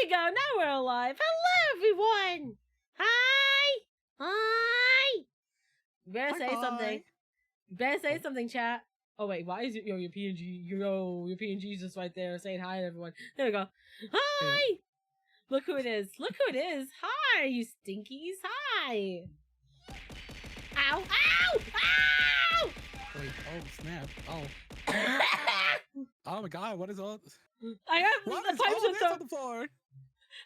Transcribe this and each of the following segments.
we go. Now we're alive. Hello, everyone. Hi. Hi. You better say something. You better say something, chat. Oh, wait. Why is it your PNG? Your PNG's just right there saying hi to everyone. There we go. Hi. Hello. Look who it is. Look who it is. Hi, you stinkies. Hi. Ow. Ow. Ow. Wait, oh, snap. Oh. Oh, my God. What is all this? I have the pipes on the floor.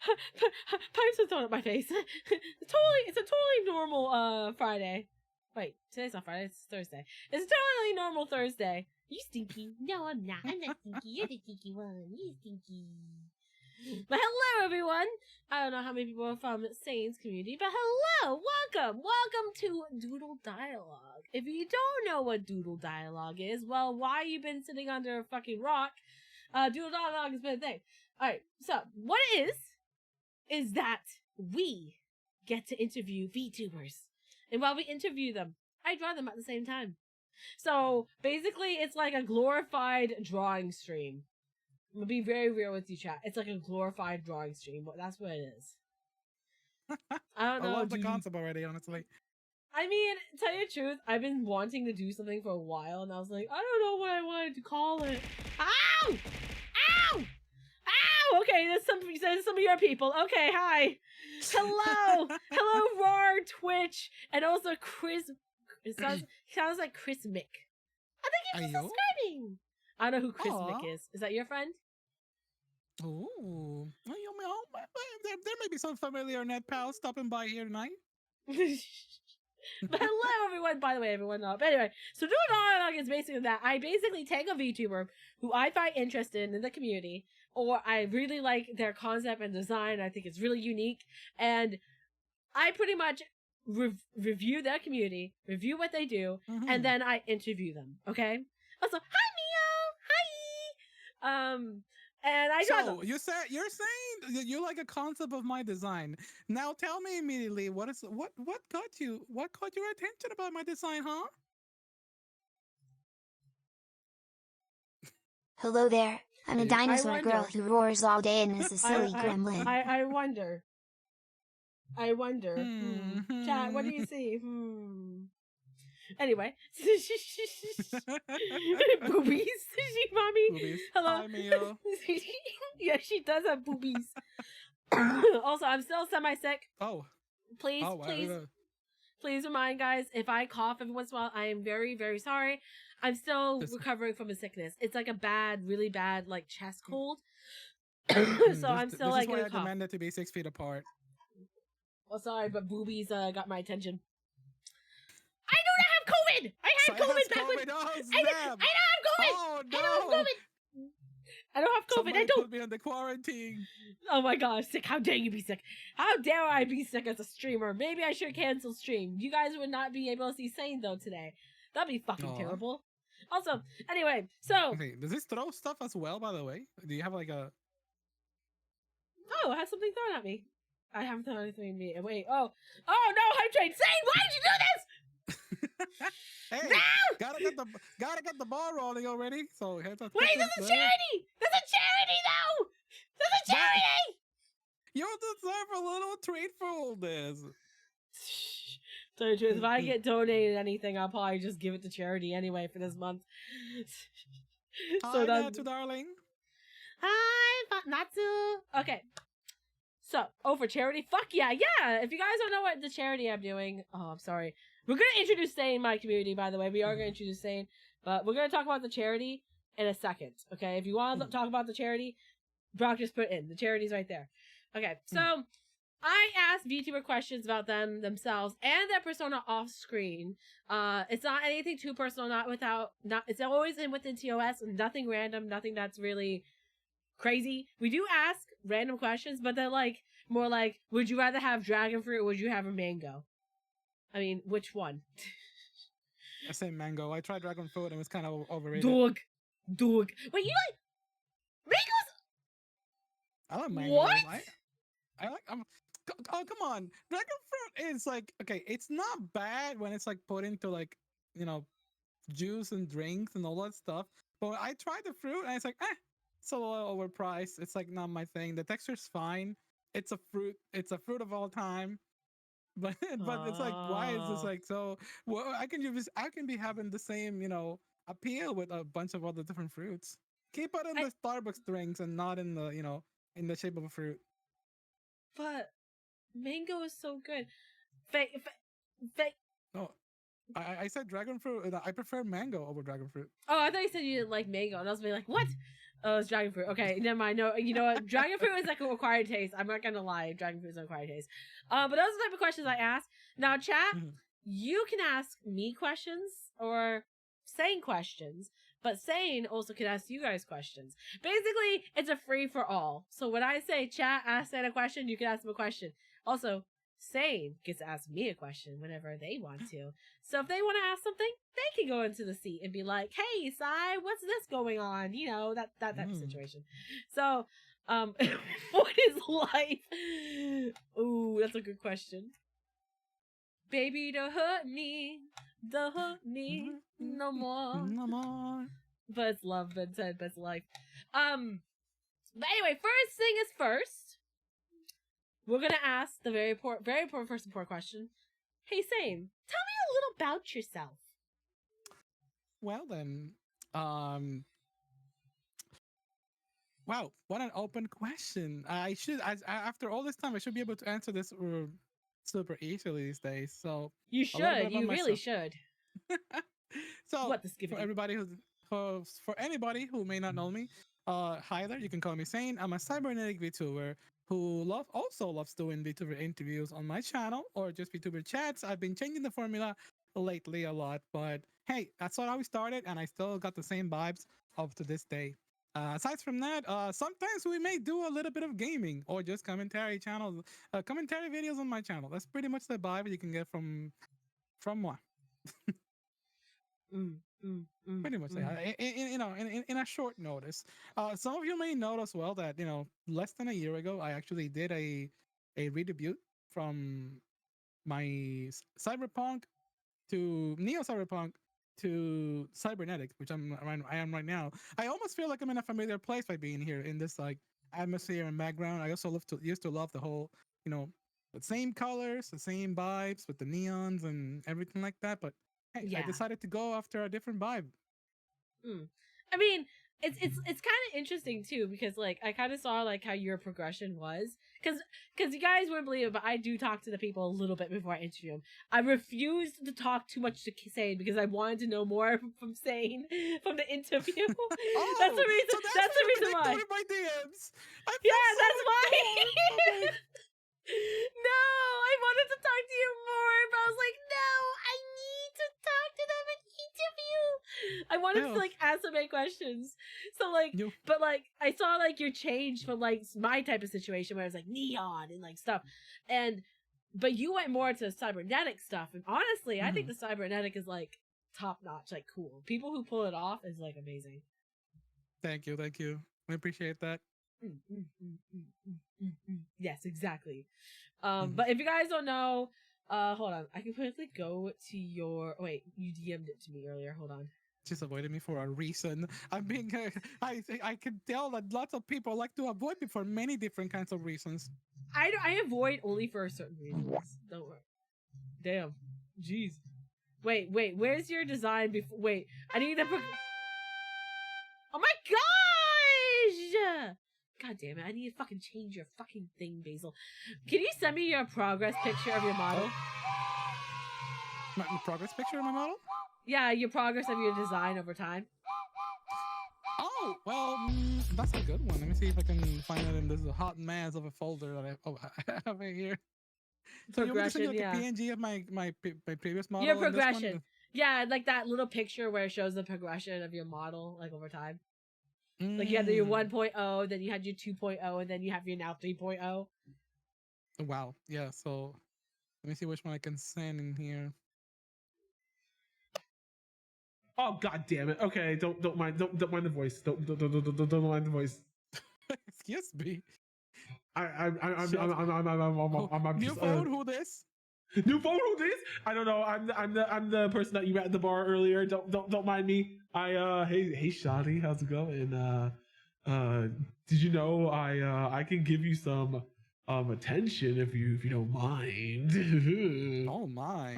Pipes are thrown at my face. It's a totally normal Friday. Wait, today's not Friday, it's Thursday. It's a totally normal Thursday. You stinky. No, I'm not. I'm not stinky. You're the stinky one. You stinky. But hello, everyone. I don't know how many people are from Sane's community, but hello, welcome. Welcome to Doodle Dialogue. If you don't know what Doodle Dialogue is, well, why you been sitting under a fucking rock? Doodle Dialogue has been a thing. Alright, so what it is that we get to interview VTubers. And while we interview them, I draw them at the same time. So basically, it's like a glorified drawing stream. I'm gonna be very real with you, chat. It's like a glorified drawing stream, but that's what it is. I don't know. I love the concept already, honestly. I mean, to tell you the truth, I've been wanting to do something for a while, and I was like, I don't know what I wanted to call it. Ow! Ow! Ow! Okay, there's some of your people. Okay, hi. Hello! Hello, Roar, Twitch, and also Chris. It sounds like Chris Mick. I think he's subscribing. I don't know who Chris Mick is. Is that your friend? Oh, there may be some familiar net pals stopping by here tonight. But hello, everyone. By the way, everyone. But anyway, so Doodle Dialogue is basically that. I basically take a VTuber who I find interested in the community, or I really like their concept and design. I think it's really unique, and I pretty much review their community, review what they do, and then I interview them. Okay. Also, hi Mio. Hi. And I draw them. You're saying you like a concept of my design. Now tell me immediately what caught your attention about my design, huh? Hello there. I'm a dinosaur girl who roars all day and is a silly gremlin. I wonder. Chat, what do you see? Anyway. Boobies. Mommy. Boobies. Hello. Hi, Mio. Yeah, she does have boobies. Also, I'm still semi-sick. Oh. Please remind guys, if I cough every once in a while, I am very, very sorry. I'm still recovering from a sickness. It's like a really bad, like, chest cold. So I'm still like gonna cough. This is why I recommend it to be 6 feet apart. Oh, sorry, but boobies got my attention. I do not have COVID! I had COVID back when... I don't have COVID! Oh, no! I don't have COVID! I don't have COVID. Somebody put me on the quarantine. Oh my gosh, sick. How dare you be sick? How dare I be sick as a streamer? Maybe I should cancel stream. You guys would not be able to see Sane though today. That'd be fucking terrible. Also, anyway, so... Okay, does this throw stuff as well, by the way? Do you have like a... Oh, I have something thrown at me. I haven't thrown anything at me. Wait, oh no, Hype Train! Sane, why did you do this? Hey, no! gotta get the ball rolling already. So here's a wait, there's a charity! There's a charity though! There's a charity! You deserve a little treat for all this. Tell you the truth, if I get donated anything, I'll probably just give it to charity anyway for this month. So that's darling. Hi, Natsu. Okay. So, for charity? Fuck yeah. If you guys don't know what the charity I'm doing, I'm sorry. We're going to introduce Sane in my community, by the way. We are going to introduce Sane. But we're going to talk about the charity in a second. Okay? If you want to talk about the charity, Brock just put it in. The charity's right there. Okay. So, I asked VTuber questions about themselves, and their persona off screen. It's not anything too personal, it's always within TOS, nothing random, nothing that's really crazy. We do ask random questions, but they're like more like, would you rather have dragon fruit or would you have a mango? I mean, which one? I say mango. I tried dragon fruit and it was kind of overrated. Dog. Wait, you like mangoes? I like mangoes. What? I like. Oh, come on. Dragon fruit is like, okay, it's not bad when it's like put into like, juice and drinks and all that stuff. But I tried the fruit and it's like, It's a little overpriced. It's like not my thing. The texture's fine. It's a fruit. It's a fruit of all time. But it's like, why is this Oh. like so? Well, I can be having the same appeal with a bunch of other different fruits. Keep it in I, the Starbucks drinks and not in the in the shape of a fruit. but mango is so good. Fake. No, I said dragon fruit. And I prefer mango over dragon fruit. Oh, I thought you said you didn't like mango, and I was being like, what? Oh, it's dragon fruit. Okay, never mind. No, you know what? Dragon fruit is like an acquired taste. I'm not gonna lie. Dragon fruit is an acquired taste. But those are the type of questions I ask. Now, chat, you can ask me questions or Sane questions, but Sane also can ask you guys questions. Basically, it's a free for all. So when I say chat, ask Sane a question, you can ask them a question. Also, Sane gets to ask me a question whenever they want to. So if they want to ask something, they can go into the seat and be like, "Hey, Sai, what's this going on?" You know, that type of situation. So, what is life? Ooh, that's a good question. Baby, don't hurt me no more. No more. But it's love, but it's life. But anyway, first thing is first. We're gonna ask the very important first important question. Hey, Sane, tell me a little about yourself. Well then, wow, what an open question. After all this time, I should be able to answer this super easily these days. So You should. You really should. So what this for everybody for anybody who may not know me, hi there. You can call me Sane. I'm a cybernetic VTuber who also loves doing VTuber interviews on my channel or just VTuber chats. I've been changing the formula lately a lot, but hey, that's how we started, and I still got the same vibes up to this day. Aside from that, sometimes we may do a little bit of gaming or just commentary videos on my channel. That's pretty much the vibe you can get from moi. Pretty much, in a short notice. Some of you may know as well that less than a year ago, I actually did a redebut from my cyberpunk to neo cyberpunk to cybernetics, which I am right now. I almost feel like I'm in a familiar place by being here in this like atmosphere and background. I also used to love the whole the same colors, the same vibes with the neons and everything like that. But hey, I decided to go after a different vibe. I mean, it's kind of interesting too, because like I kind of saw like how your progression was, because you guys wouldn't believe it, but I do talk to the people a little bit before I interview them. I refused to talk too much to Sane because I wanted to know more from Sane from the interview. That's the reason. So that's the reason why. My DMs. That's why. No, I wanted to talk to you more, but I was like, no, I need to talk to them in interview. I wanted to like ask them 8 questions. So like, but like I saw like your change from like my type of situation where it's like neon and like stuff, but you went more to cybernetic stuff, and honestly, I think the cybernetic is like top notch, like cool. People who pull it off is like amazing. Thank you. I appreciate that. Yes, exactly. But if you guys don't know, hold on, I can quickly go to your. Wait, you DM'd it to me earlier. Hold on. Just avoided me for a reason. I'm being. I can tell that lots of people like to avoid me for many different kinds of reasons. I avoid only for certain reasons. Don't worry. Damn. Jeez. Wait. Where's your design before? Wait. I need to. Oh my gosh! God damn it, I need to fucking change your fucking thing, Basil. Can you send me your progress picture of your model? My progress picture of my model? Yeah, your progress of your design over time. Oh, well, that's a good one. Let me see if I can find it in this hot mess of a folder that I have right here. So you want to send me like a PNG of my previous model? Your progression. Yeah, like that little picture where it shows the progression of your model, like over time. Like you had your 1.0, then you had your 2.0, and then you have your now 3.0. Wow. Yeah. So let me see which one I can send in here. Oh God damn it! Okay, don't mind the voice. Don't mind the voice. Excuse me. I'm new phone. Who this? New phone. Who this? I don't know. I'm the person that you met at the bar earlier. Don't mind me. Hey Shotty, how's it going? did you know I can give you some attention if you don't mind? Oh my.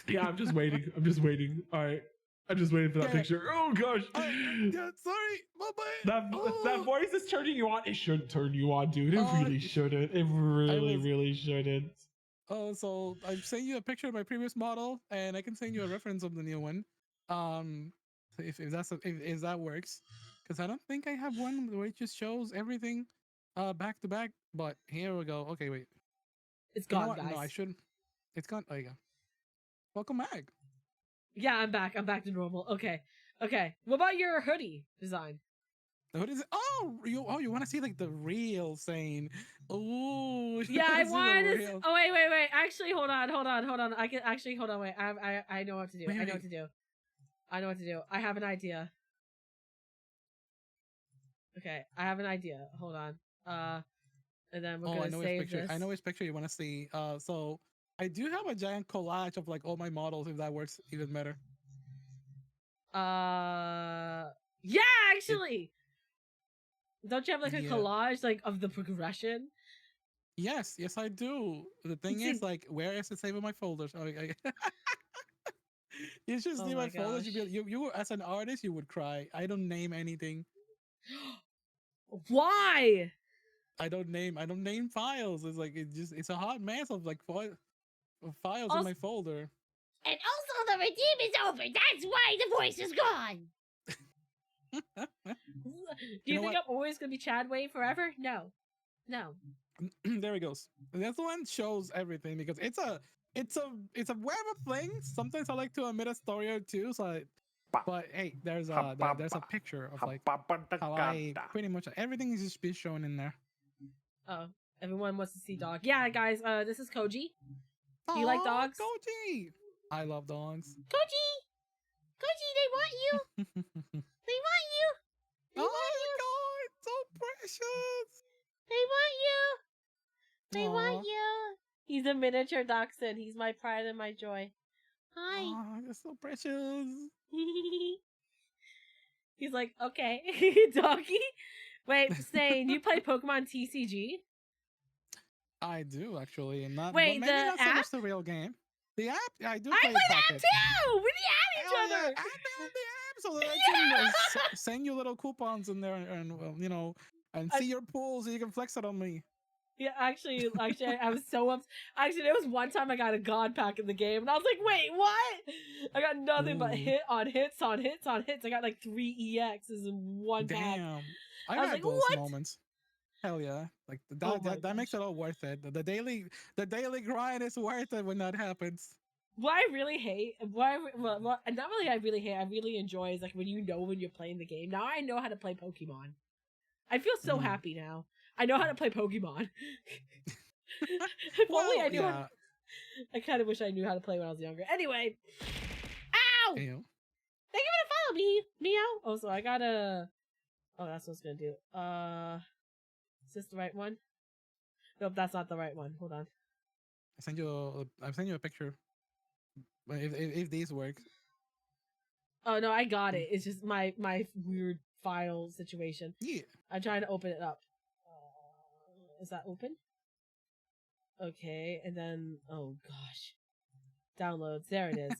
Yeah, I'm just waiting. All right, I'm just waiting for that picture. Oh gosh. Yeah, sorry, my bad. That voice is turning you on. It shouldn't turn you on, dude. It really shouldn't. It really shouldn't. Oh, so I've sent you a picture of my previous model, and I can send you a reference of the new one. If if that works, because I don't think I have one where it just shows everything, back to back. But here we go. Okay, wait. It's gone, guys. No, I shouldn't. It's gone. There you go. Welcome back. Yeah, I'm back. I'm back to normal. Okay. Okay. What about your hoodie design? What is it? Oh, you want to see like the real saying? Oh, yeah, I want to. Oh wait. Actually, hold on. I can actually hold on. Wait, I know what to do. I know what to do. I have an idea. Okay, I have an idea. Hold on. And then we're gonna save this. I know which picture you want to see. So I do have a giant collage of like all my models. If that works even better. Yeah, actually. Don't you have like a collage like of the progression? Yes, I do. The thing is, like, where is it saved in my folders? Oh, you should see my folders. You as an artist, you would cry. I don't name anything. Why? I don't name files. It's like it's a hot mess of like files in my folder. And also the redeem is over. That's why the voice is gone. Do you think I'm always gonna be Chadway forever? No. There it goes. This one shows everything because it's a web of things. Sometimes I like to omit a story or two. But hey, there's a picture of like how I pretty much everything is just be shown in there. Oh, everyone wants to see dog. Yeah, guys. This is Koji. Do you like dogs? Koji. I love dogs. Koji, they want you. They want you. They want you. God, so precious. They want you. They want you. He's a miniature dachshund. He's my pride and my joy. Hi. Oh, you're so precious. He's like, okay, doggy. Wait, Sane, you play Pokemon TCG? I do actually, and not. Wait, but maybe the not so app? much the real game. The app, I do. I play the app too. We add each other. Yeah, I the app so that I can send you little coupons in there, and and see your pools, so you can flex it on me. Yeah, actually, I was so upset. Actually, there was one time I got a god pack in the game, and I was like, wait, what? I got nothing but hit on hits on hits on hits. I got like 3 EXs in one pack. Damn. I was had like, those what? moments. Hell yeah. Like that makes it all worth it. The daily grind is worth it when that happens. What I really hate, not really I really hate, I really enjoy is like when you know when you're playing the game. Now I know how to play Pokemon. I feel so happy now. I know how to play Pokemon. If only I knew. I kind of wish I knew how to play when I was younger. Anyway. Ow! Ew. Thank you for the follow, me, Meow. Oh, so I gotta. Oh, that's what it's gonna do. Is this the right one? Nope, that's not the right one. Hold on. I sent you a picture. But if these work. Oh no, I got it. It's just my weird file situation. Yeah. I'm trying to open it up. Is that open? Okay, and then oh gosh, downloads. There it is.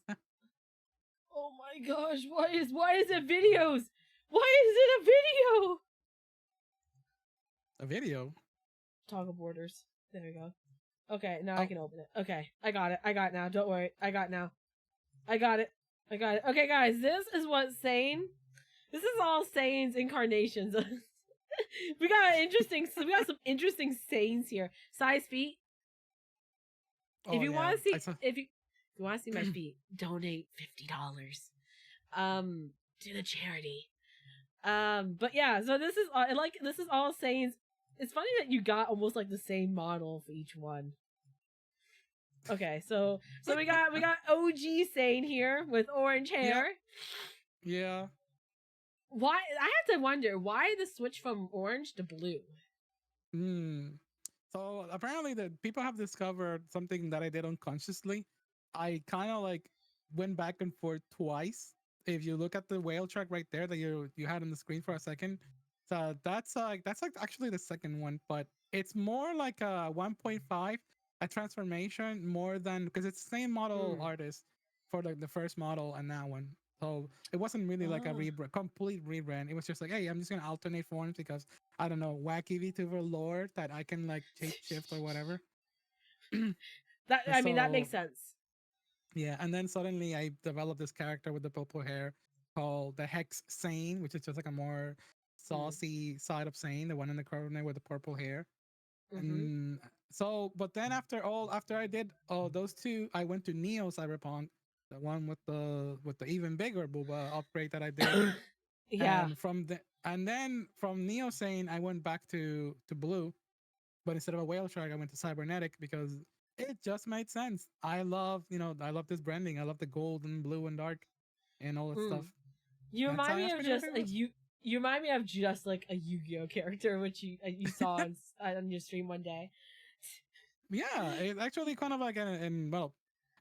Oh my gosh, why is it videos? Why is it a video? A video. Toggle borders. There we go. Okay, now I can open it. Okay, I got it now. Don't worry, I got it. Okay, guys, this is what Sane. This is all Sane's incarnations. we got some interesting Sanes here. Size feet. If you want to see, if you want to see my feet, donate $50. To the charity. But yeah, so this is all Sanes. It's funny that you got almost like the same model for each one. Okay, so we got OG Sane here with orange hair. Yeah. Why I have to wonder why the switch from orange to blue. So apparently, the people have discovered something that I did unconsciously. I kind of like went back and forth twice. If you look at the whale track right there that you had on the screen for a second, so that's like actually the second one, but it's more like a 1.5, a transformation more than because it's the same model Mm. artist for the first model and that one. So it wasn't really like a Oh. complete rebrand. It was just like, hey, I'm just gonna alternate forms because I don't know, wacky VTuber lore that I can like shape shift or whatever. That I mean that So makes sense. yeah, and then suddenly I developed this character with the purple hair called the Hex Sane, which is just like a more Mm. saucy side of Sane, the one in the corner with the purple hair. Mm-hmm. And so, but then after I did those two, I went to Neo Cyberpunk, the one with the even bigger booba upgrade that I did. Yeah. And then from Neo Sane, I went back to Blue, but instead of a whale shark, I went to cybernetic because it just made sense. I love this branding. I love the gold and blue and dark and all that Mm. stuff. You That's remind me that's of pretty much just it a was. you remind me of just like a Yu-Gi-Oh character which you saw on your stream one day. Yeah, it's actually kind of like well,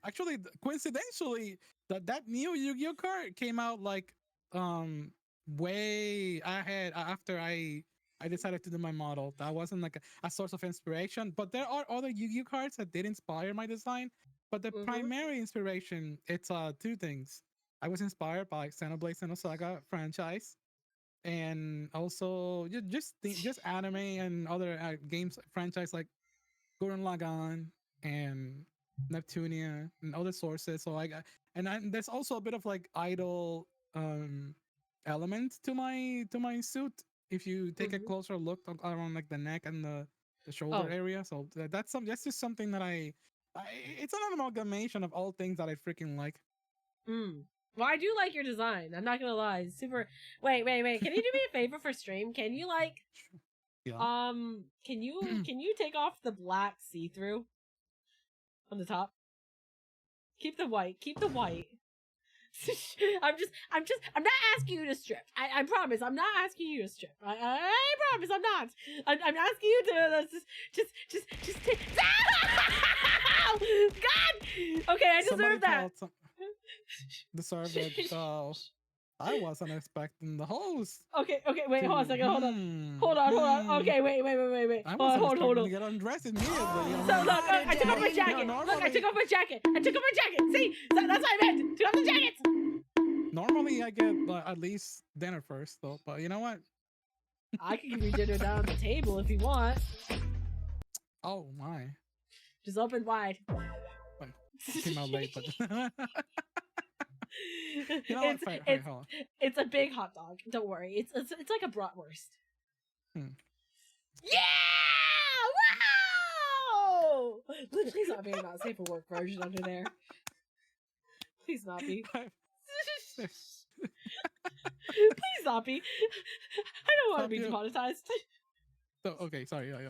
actually coincidentally that new Yu-Gi-Oh card came out like um way ahead after I decided to do my model. That wasn't like a source of inspiration, but there are other Yu-Gi-Oh cards that did inspire my design. But the Mm-hmm. primary inspiration, it's two things. I was inspired by Xenoblade Xenosaga franchise, and also just anime and other games franchise like Gurren Lagann and Neptunia and other sources. So there's also a bit of like idol um element to my suit if you take a Mm-hmm. closer look around like the neck and the shoulder Oh. area. So that's just something that I it's an amalgamation of all things that I freaking like. Mm. Well, I do like your design. I'm not gonna lie. It's super. Wait. Can you do me a favor for stream? Can you like Yeah. can you take off the black see-through on the top? Keep the white. Keep the white. I'm not asking you to strip. I promise. I'm not asking you to strip. I promise. I'm not. I'm asking you to just take. God. Okay, I Somebody deserve that. called deserve it. I wasn't expecting the host. Okay. Wait. Hold on a second. Hold on. Hmm. Okay. Wait. I Hold wasn't expecting on. to get undressed immediately. So look, I took off my jacket. Look, I took off my jacket. See, that's what I meant. Took off the jacket. Normally, I get at least dinner first, though. But you know what? I can give you dinner down on the table if you want. Oh my! Just open wide. Came out late, but you know what? Fair, hold on. It's a big hot dog. Don't worry. It's like a bratwurst. Yeah! Wow! Please not be not safe for work version under there. Please not be. Please not be. I don't want to be demonetized. So, okay, sorry. I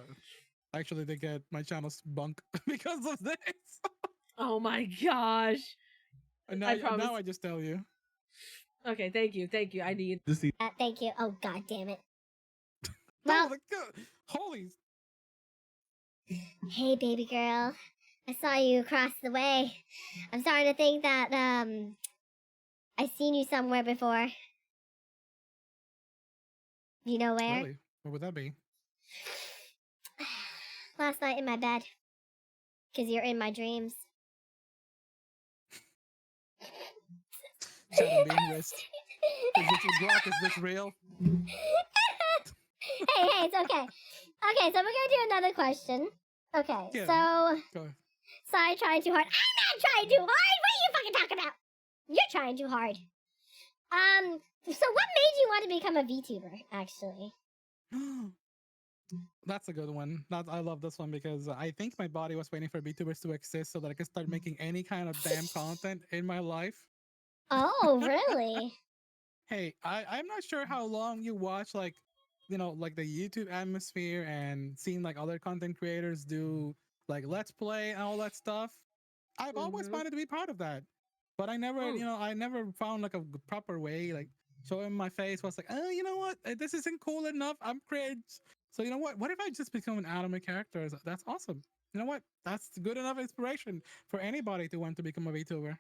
actually did get my channel's bunk because of this. Oh my gosh. And I promise. now I just tell you. Okay, thank you. I need. Thank you. Oh, god damn it. Well, Well, holy. hey, baby girl. I saw you across the way. I'm starting to think that, I've seen you somewhere before. You know where? Really? What would that be? Last night in my bed. 'Cause you're in my dreams. Shadow being wrist. Is this real? Hey, it's okay. Okay, so we're gonna do another question. Okay, Yeah. so Go ahead. I trying too hard. I'm not trying too hard. What are you fucking talking about? You're trying too hard. So what made you want to become a VTuber, actually? That's a good one. I love this one because I think my body was waiting for VTubers to exist so that I could start making any kind of damn content in my life. Oh, really? Hey, I'm not sure how long you watch like like the YouTube atmosphere and seeing like other content creators do like let's play and all that stuff. I've always wanted to be part of that, but I never I never found like a proper way like showing my face was like, oh, you know what, this isn't cool enough, I'm cringe. So you know what? What if I just become an anime character? That's awesome. You know what? That's good enough inspiration for anybody to want to become a VTuber.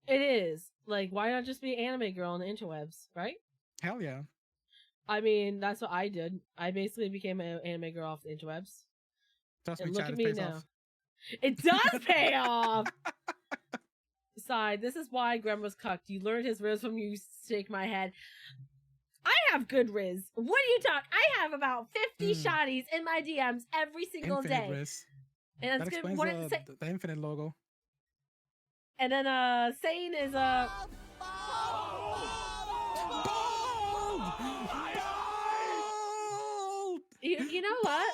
It is. Like, why not just be an anime girl on the interwebs, right? Hell yeah. I mean, that's what I did. I basically became an anime girl off the interwebs. Trust me, And look Chad, at it me pays now. off. It does pay off! Side, this is why Grem was cucked. You learned his riz from you shake my head. I have good riz. What do you talk? I have about 50 shotties in my DMs every single Infinite day. Riz. And That that's good. explains What the Infinite logo. and then Sane is you know what?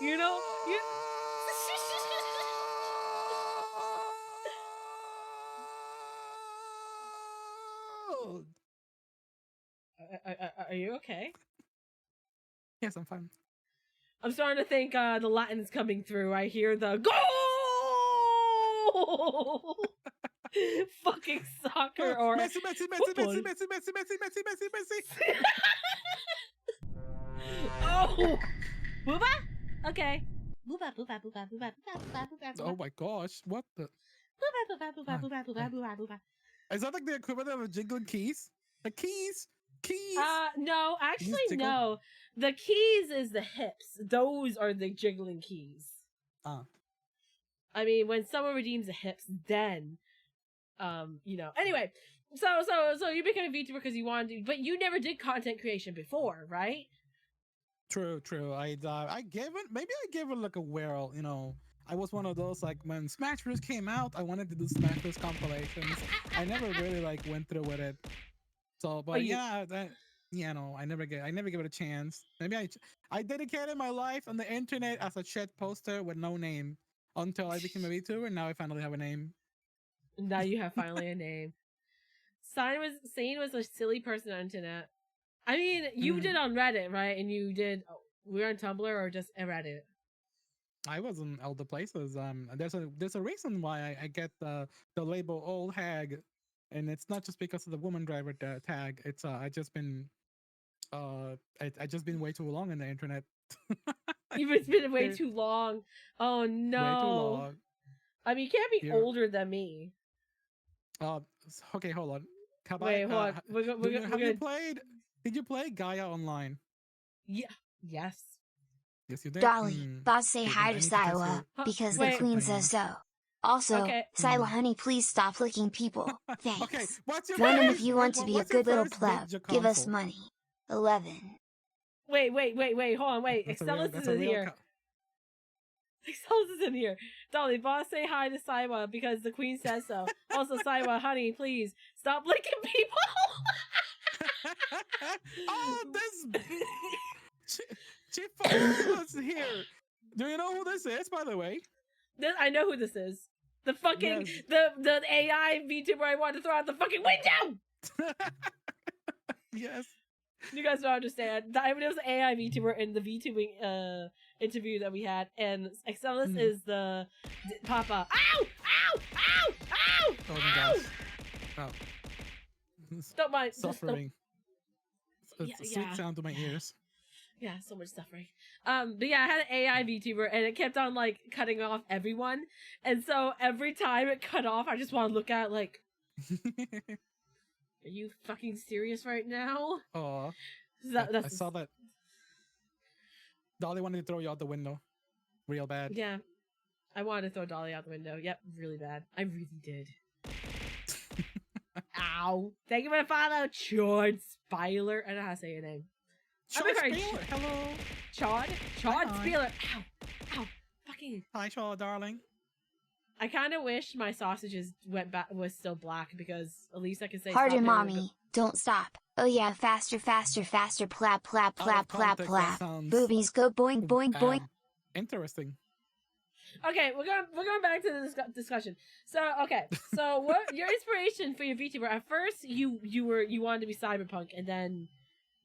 You know you are you okay? Yes, I'm fine. I'm starting to think the Latin's coming through. I hear the goal. Fucking soccer or Messi, Messi, Messi, football. Messi, Messi, Messi, Messi, Messi, Messi, Messi. Oh, booba. Okay. Booba, booba, booba, booba, booba, booba, booba. Oh my gosh, what the? Booba, booba, booba, booba, booba, booba, booba. Is that like the equivalent of a jiggling keys? The keys? Keys? No, actually, jiggle? no. The keys is the hips. Those are the jiggling keys. I mean, when someone redeems the hips, then, you know. Anyway, so you became a VTuber because you wanted to, but you never did content creation before, right? True. I gave it, maybe I gave it like a whirl, you know. I was one of those, like, when Smash Bros came out, I wanted to do Smash Bros compilations. I never really, like, went through with it. So, but yeah, that, you know, I never gave it a chance. Maybe I dedicated my life on the internet as a shit poster with no name until I became a VTuber, and now I finally have a name. Now you have finally a name. Sane was a silly person on internet. I mean, you did on Reddit, right? And you did. We're on Tumblr or just Reddit. I was in other places. There's a reason why I get the label old hag, and it's not just because of the woman driver tag. It's I just been way too long on the internet. You've been way too long. Oh no. Way too long. I mean, you can't be older than me. Okay, hold on. Wait, hold on. You played? Did you play Gaia Online? Yeah. Yes. Yes, you did. Dolly, boss say hi to Siwa, because the queen says so. Also, Siwa honey, please stop licking people. Thanks. Okay, what's your Wondering first- if you want to be a what's your good little first pleb. Ninja Give us console? money. 11. Wait, hold on, wait. Excellus is in here. Excellus is in here. Dolly, boss say hi to Siwa because the queen says so. Also, Siwa, honey, please stop licking people. Oh, this Chief was here. Do you know who this is, by the way? I know who this is. The fucking the AI VTuber I want to throw out the fucking window. Yes. You guys don't understand. I mean, it was an AI VTuber in the VTubing interview that we had, and Excellus is the Papa. Ow! Ow! Ow! Ow! Oh my gosh. Oh. Don't mind. Suffering. It's a sweet yeah. sound to my ears. Yeah, so much suffering. But yeah, I had an AI VTuber, and it kept on like cutting off everyone, and so every time it cut off, I just want to look at it like, are you fucking serious right now? Oh, I saw that. Dolly wanted to throw you out the window, real bad. Yeah, I wanted to throw Dolly out the window. Yep, really bad. I really did. Ow! Thank you for the follow, Chord Spieler. I don't know how to say your name. Chord Spieler. Hello. Chord Spieler. Ow! Ow! Fucking. Hi, Shaw, darling. I kind of wish my sausages was still black because at least I could say. Harder, mommy. Don't stop. Oh yeah, faster, faster, faster. Plap, plap, plap, plap, plap. Boobies go boing, boing, boing. Interesting. Okay, we're going back to the discussion. So what your inspiration for your VTuber? At first, you wanted to be cyberpunk, and then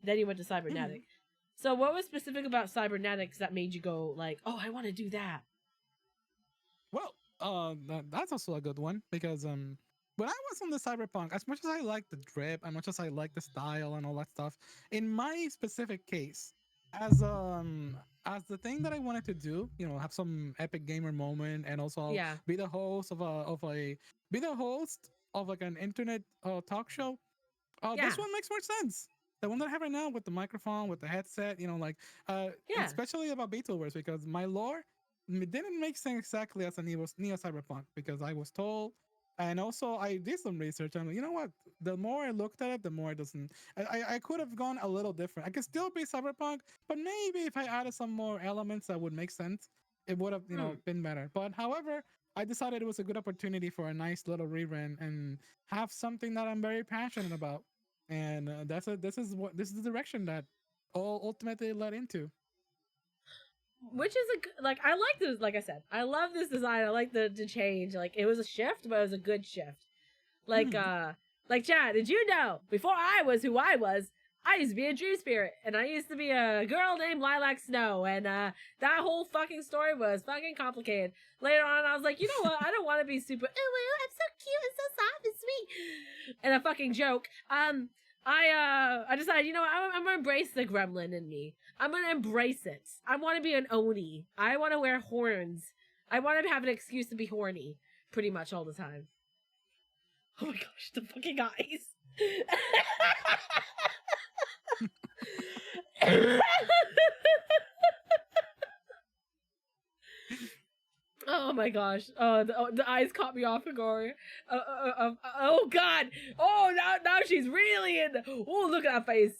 you went to cybernetic. So what was specific about cybernetics that made you go like, oh, I want to do that? Well, that's also a good one because when I was on the cyberpunk, as much as I like the drip, as much as I like the style and all that stuff, in my specific case, as the thing that I wanted to do, have some epic gamer moment, and also Yeah. be the host of like an internet talk show. Yeah. This one makes more sense. The one that I have right now with the microphone, with the headset, especially about VTubers, because my lore didn't make sense exactly as a Neo Cyberpunk, because I was told, and also I did some research, and you know what? The more I looked at it, the more it doesn't. I could have gone a little different. I could still be Cyberpunk, but maybe if I added some more elements that would make sense, it would have been better. But however, I decided it was a good opportunity for a nice little rerun and have something that I'm very passionate about, and this is the direction that all ultimately led into. Which is I like this. Like I said, I love this design. I like the change. Like, it was a shift, but it was a good shift. Like Chad, did you know before I was who I was, I used to be a dream spirit, and I used to be a girl named Lilac Snow, and that whole fucking story was fucking complicated. Later on, I was like, you know what? I don't want to be super. Oh, I'm so cute and so soft and sweet, and a fucking joke. I decided, you know what? I'm gonna embrace the gremlin in me. I'm gonna embrace it. I want to be an Oni. I want to wear horns. I want to have an excuse to be horny, pretty much all the time. Oh my gosh, the fucking eyes. Oh my gosh. Oh, the eyes caught me off guard. Oh god. Oh, now she's really in. Oh, look at that face.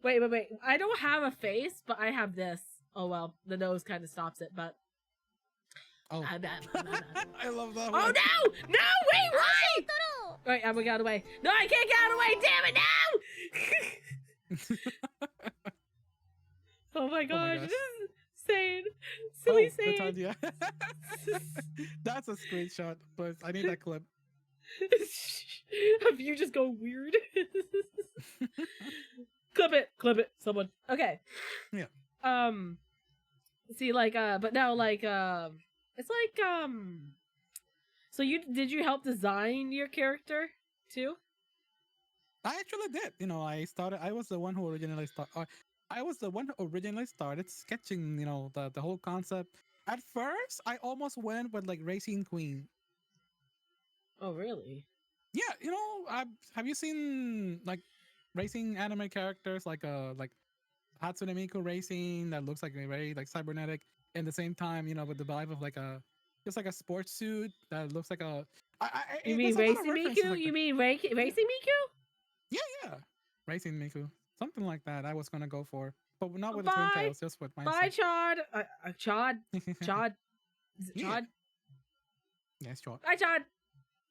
Wait. I don't have a face, but I have this. Oh well, the nose kind of stops it, but. Oh. I love that one. Oh no! No, wait, why? Right, I'm gonna get out of the way. No, I can't get out of the way, damn it, no! Oh my gosh, this is insane. Silly sane. Yeah. That's a screenshot, but I need that clip. Of you just go weird. Clip it, someone. Okay. Yeah. See, but now, it's so did you help design your character too? I actually did. I was the one who originally started sketching, the whole concept. At first, I almost went with Racing Queen. Oh, really? Yeah, have you seen racing anime characters like Hatsune Miku Racing that looks very cybernetic, and at the same time, with the vibe of just a sports suit that looks like a. You mean Racing Miku? You mean Racing Miku? Yeah, Racing Miku, something like that. I was gonna go for, but not with the twin tails, just with myself. Bye, Chad. Chad. Chad. Is it Chad? Yeah, it's Chad. Bye, Chad.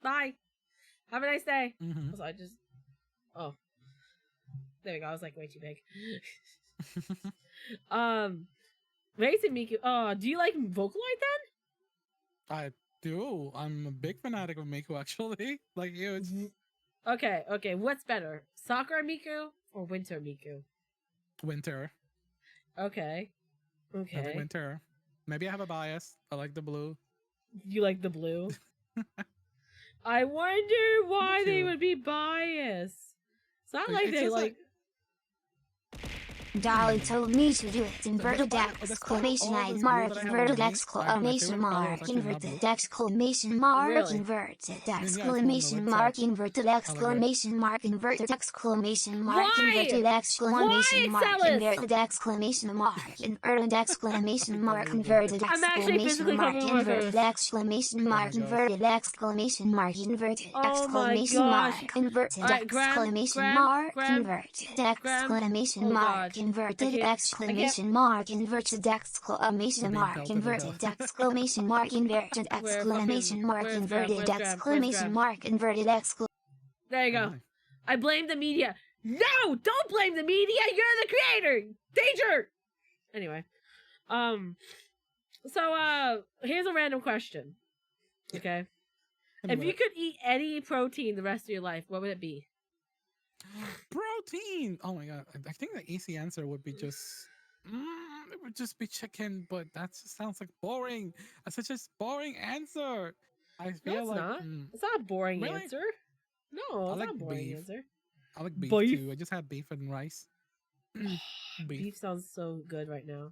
Bye. Have a nice day. Mm-hmm. So there we go. I was way too big. Racing Miku. Do you like Vocaloid then? I do. I'm a big fanatic of Miku, actually. Huge. Okay. What's better, Sakura Miku or Winter Miku? Winter. Okay. I like Winter. Maybe I have a bias. I like the blue. You like the blue? I wonder why they would be biased. It's not like they Dolly told me to do it. Inverted exclamation mark, inverted exclamation mark, inverted exclamation mark, inverted exclamation mark, inverted exclamation mark, inverted exclamation mark, inverted exclamation mark, inverted exclamation mark, inverted exclamation mark, inverted exclamation mark, inverted exclamation mark, inverted exclamation mark, inverted exclamation mark, inverted exclamation mark, inverted exclamation mark. Inverted exclamation mark, inverted exclamation mark, inverted exclamation mark, inverted exclamation mark, inverted exclamation mark, inverted exclamation. There you go. I blame the media. No, don't blame the media. You're the creator. Danger. Anyway, so here's a random question. Okay, if you could eat any protein the rest of your life, what would it be? Protein. Oh my god! I think the easy answer would be it would just be chicken, but that just sounds boring. That's such a boring answer. I feel it's not a boring answer. No, I it's like not a boring beef. answer. I like beef, Beef? too. I just had beef and rice. Beef sounds so good right now.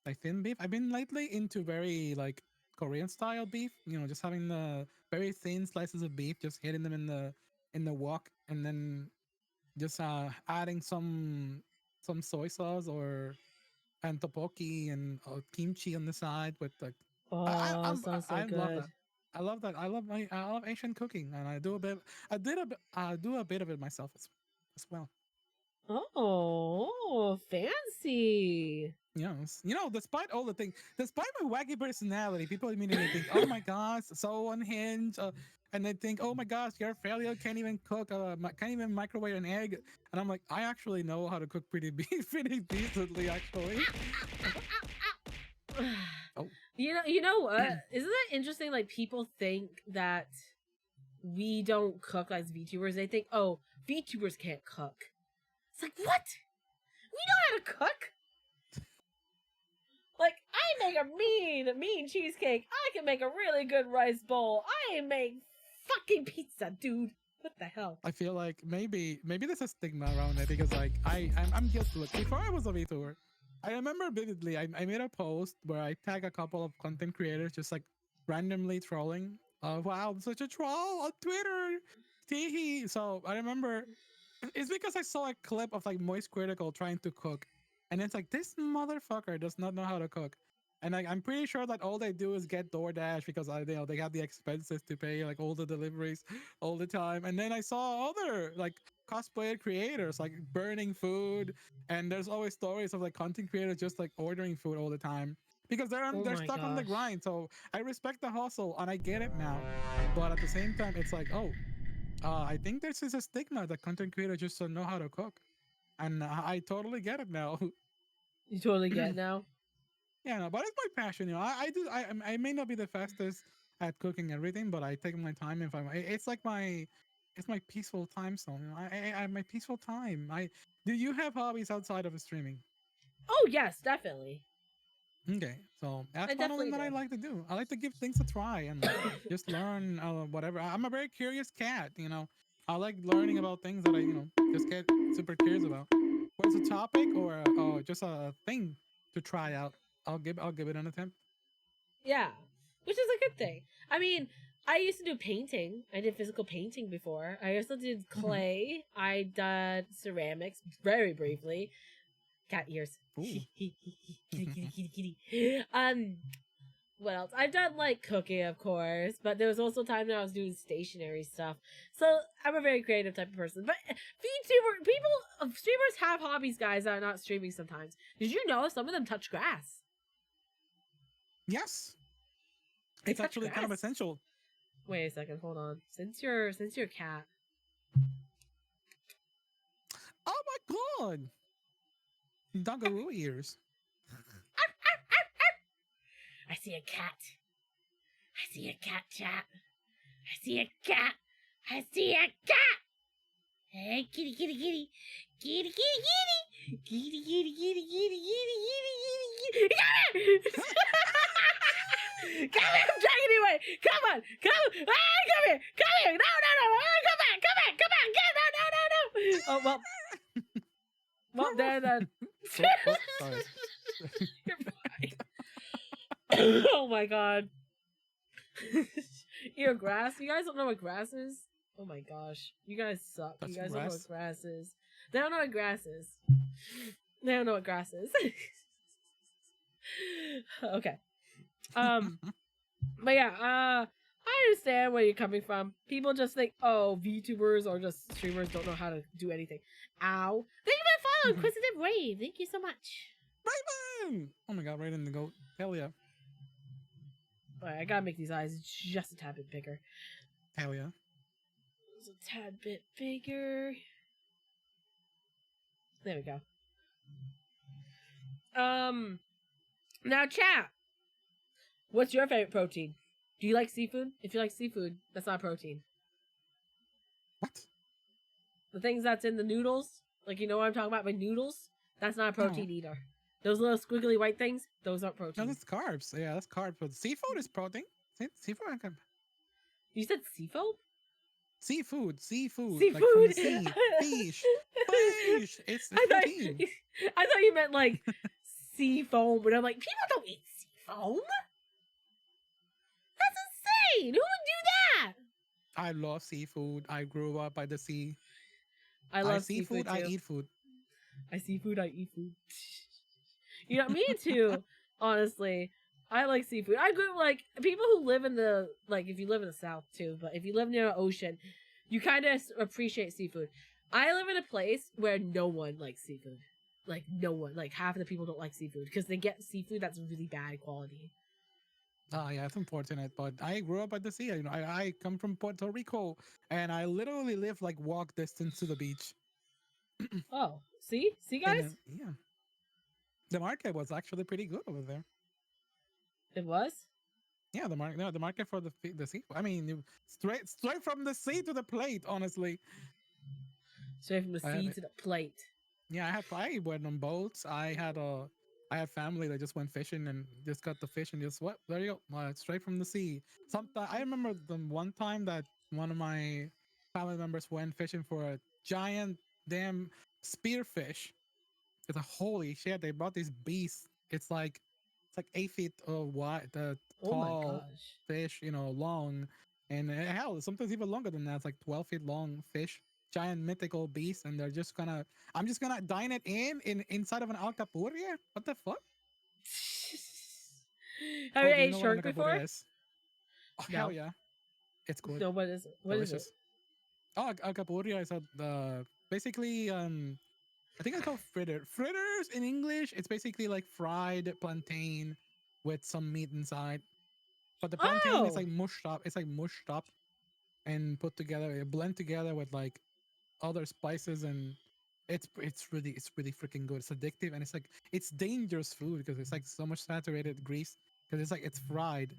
Like thin beef. I've been lately into very like Korean style beef. You know, just having the very thin slices of beef, just hitting them in the wok, and then just adding some soy sauce or and tteokbokki and kimchi on the side with like Oh, sounds so I love good. that. I love that. I love Asian cooking, and I do a bit. I do a bit of it myself as well. Oh, fancy. Yes, you know, despite all the things, despite my wacky personality, people immediately think, "Oh my gosh, so unhinged," and they think, "Oh my gosh, you're a failure. Can't even cook. Can't even microwave an egg." And I'm like, I actually know how to cook pretty decently, actually. Oh. You know what? Isn't that interesting? Like people think that we don't cook as VTubers. They think, oh, VTubers can't cook. It's like, what? We know how to cook. Like, I make a mean cheesecake. I can make a really good rice bowl. I make fucking pizza, dude. What the hell? I feel like maybe there's a stigma around it because like I'm guilty. Look, before I was a VTuber, I remember vividly. I made a post where I tag a couple of content creators just like randomly trolling. Wow, I'm such a troll on Twitter. Teehee. So I remember it's because I saw a clip of like Moist Critical trying to cook, and it's like this motherfucker does not know how to cook. And I'm pretty sure that all they do is get DoorDash because they have the expenses to pay like all the deliveries all the time. And then I saw other like cosplay creators like burning food, and there's always stories of like content creators just like ordering food all the time because Oh they're my stuck on the gosh. grind. So I respect the hustle and I get it now, but at the same time, it's like I think there's a stigma that content creators just don't know how to cook, and I totally get it now. You totally get it now. Yeah, no, but it's my passion. You know, I may not be the fastest at cooking everything, but I take my time. If it's like it's my peaceful time zone. You know, I have my peaceful time. Do you have hobbies outside of streaming? Oh yes, definitely. Okay, so that's I one of them definitely that I do. like to do. I like to give things a try and just learn whatever. I'm a very curious cat. You know, I like learning about things that I just get super curious about. Whether it's a topic or just a thing to try out, I'll give it an attempt. Yeah, which is a good thing. I mean, I used to do painting. I did physical painting before. I also did Mhm. clay. I did ceramics very briefly. Cat ears. Ooh. Kitty, kitty, kitty, kitty. What else? I've done like cooking, of course, but there was also time that I was doing stationary stuff. So I'm a very creative type of person. But streamers have hobbies, guys, that are not streaming sometimes. Did you know some of them touch grass? Yes, They it's touch actually kind of grass. essential. Wait a second, hold on. Since you're a cat, Oh my god, Dungaroo ears. I see a cat. I see a cat, chat. I see a cat. I see a cat. Hey, kitty, kitty, kitty, kitty, kitty, kitty, kitty, kitty, kitty, kitty, kitty, kitty, kitty. Come here! Come here! I'm dragging you away. Come on, come, ah, come here, come here. No, no, no, ah, come back, come back, come back. Get, no, no, no, no. Oh well. Well then. Sorry. You're fine. Oh my god. You're grass. You guys don't know what grass is? Oh my gosh. You guys suck. That's You guys don't know grass? what grass is. They don't know what grass is. They don't know what grass is. Okay. But yeah, I understand where you're coming from. People just think, oh, VTubers or just streamers don't know how to do anything. Ow. Thank you for the follow, Inquisitive Wave. Thank you so much. Raven! Oh my god, Raven the goat. Hell yeah. Alright, I gotta make these eyes just a tad bit bigger. Hell yeah. Just a tad bit bigger. There we go. Now chat. What's your favorite protein? Do you like seafood? If you like seafood, that's not protein. What? The things that's in the noodles, like you know what I'm talking about with noodles, that's not a protein either. Those little squiggly white things, those aren't No, protein. that's carbs. Yeah, that's carbs. But seafood is protein. Seafood. You said seafood? Seafood. Seafood. Like from the sea. Fish. It's I thought, protein. I thought you meant like sea foam, but I'm like, people don't eat sea foam. That's insane. Who would do that? I love seafood. I grew up by the sea. I love seafood. too. I eat food. I see food. I eat food. You know, me too. Honestly, I like seafood. I grew like people who live in the like. If you live in the South too, but if you live near an ocean, you kind of appreciate seafood. I live in a place where no one likes seafood. Like no one. Like half of the people don't like seafood because they get seafood that's really bad quality. Oh yeah, it's unfortunate, but I grew up at the sea. You know, I come from Puerto Rico, and I literally live like walk distance to the beach. Oh, see, guys. And, yeah, the market was actually pretty good over there. It was. Yeah, the market. No, the market for the sea. I mean, straight from the sea to the plate. Honestly, Straight from the sea to the plate. yeah, I went on boats. I had family that just went fishing and just got the fish and just what? There you go, straight from the sea. Sometime I remember the one time that one of my family members went fishing for a giant damn spearfish. It's a holy shit. They brought this beast. It's like 8 feet wide, the Oh my tall gosh. fish, you know, long, and hell, sometimes even longer than that. It's like 12 feet long fish, giant mythical beast, and they're just gonna. I'm just gonna dine it inside of an alcapurria. What the fuck? Have you do ate know what shark an alcapurria before? is? Oh, hell No. yeah, it's good. No, what is it? What is it? Delicious. Oh, alcapurria is basically I think it's called fritters in English. It's basically like fried plantain with some meat inside. But the plantain is Oh! like mushed up. It's like mushed up and put together, blend together with like other spices, and it's really freaking good. It's addictive, and it's dangerous food because it's like so much saturated grease because it's fried.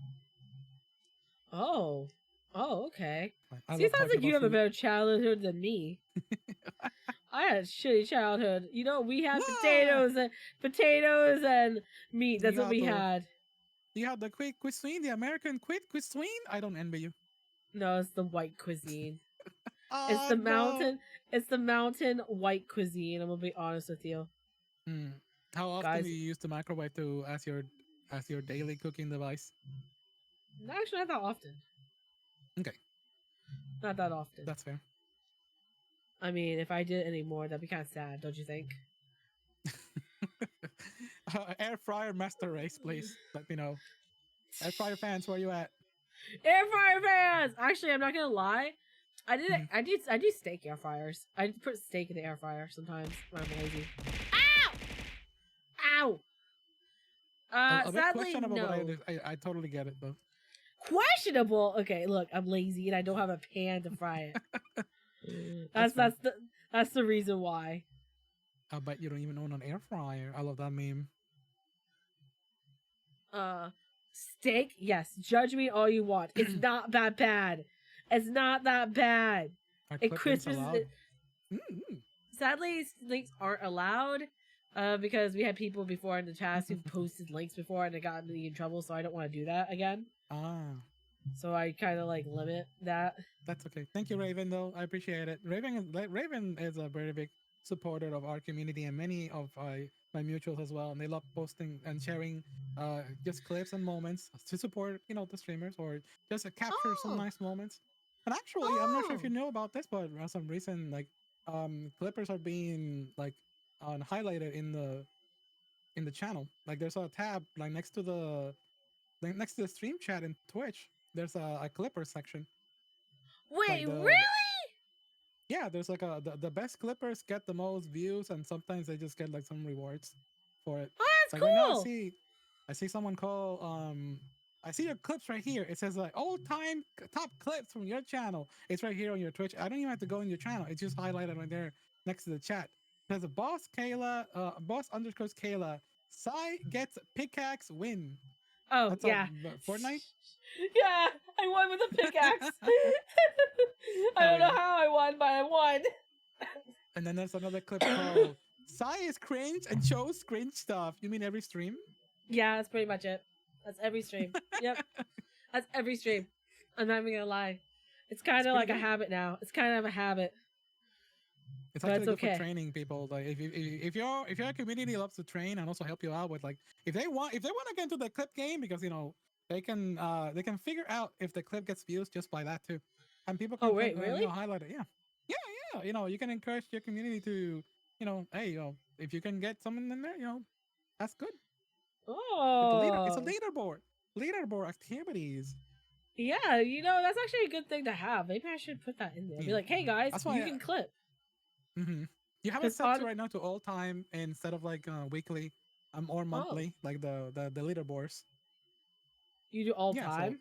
Oh. Oh, okay. I See, it love sounds talking like you about have a food. better childhood than me. I had a shitty childhood. You know, we had Nah! potatoes and meat. That's You what we got the- had. You have the quick cuisine, the American quick cuisine. I don't envy you. No, it's the white cuisine. Oh, It's the no. mountain. It's the mountain white cuisine. I'm gonna be honest with you. How often Guys- do you use the microwave as your daily cooking device? Actually, not that often. Okay, Not that often. that's fair. I mean, if I did it anymore, that'd be kind of sad, don't you think? Air fryer master race, please. Let me know. Air fryer fans, where you at? Air fryer fans. Actually, I'm not gonna lie. I did. Mhm. I do steak air fryers. I put steak in the air fryer sometimes when I'm lazy. Ow! Ow! A bit Sadly, questionable, no. but I totally get it though. Questionable. Okay, look, I'm lazy and I don't have a pan to fry it. That's that's the reason why. I bet you don't even own an air fryer. I love that meme. Steak. Yes, judge me all you want. It's not that bad. It's not that bad. Are It clip-ins crisps allowed? it. Sadly, links aren't allowed. Because we had people before in the chat who posted links before and it got me in trouble, so I don't want to do that again. Ah, So I kind of like limit that. that's okay. Thank you, Raven. Though I appreciate it. Raven is a very big supporter of our community and many of my mutuals as well, and they love posting and sharing just clips and moments to support the streamers or just to capture some nice moments. And actually, I'm not sure if you know about this, but for some reason, like clippers are being like highlighted in the channel. Like there's a tab like next to the stream chat in Twitch. There's a clipper section. Wait, the- really? Yeah, there's like the best clippers get the most views, and sometimes they just get like some rewards for it. Oh, that's Like cool. right now, I see someone call I see your clips right here. It says like all-time top clips from your channel. It's right here on your Twitch. I don't even have to go in your channel. It's just highlighted right there next to the chat. There's a boss Kayla. Sai gets pickaxe win. Oh, That's yeah. Fortnite? Yeah, I won with a pickaxe. I don't know how I won, but I won. And then there's another clip called Sai is cringe and shows cringe stuff. You mean every stream? Yeah, that's pretty much it. That's every stream. Yep. That's every stream. I'm not even gonna lie. It's kind of pretty like a good. habit now. It's kind of a habit. It's But actually it's good okay. for training people. Like if your community loves to train and also help you out with like if they want to get into the clip game because they can figure out if the clip gets views just by that too, and people can Oh wait, really? highlight it. Yeah. You can encourage your community to hey if you can get someone in there that's good. It's a Oh, leaderboard activities. yeah. That's actually a good thing to have. Maybe I should put that in there. Be Yeah. like, hey guys, That's why you can clip. Mm-hmm. You have it 'Cause set to right now to all time instead of like weekly or Oh, monthly like the leaderboards. you do all Yeah, so time?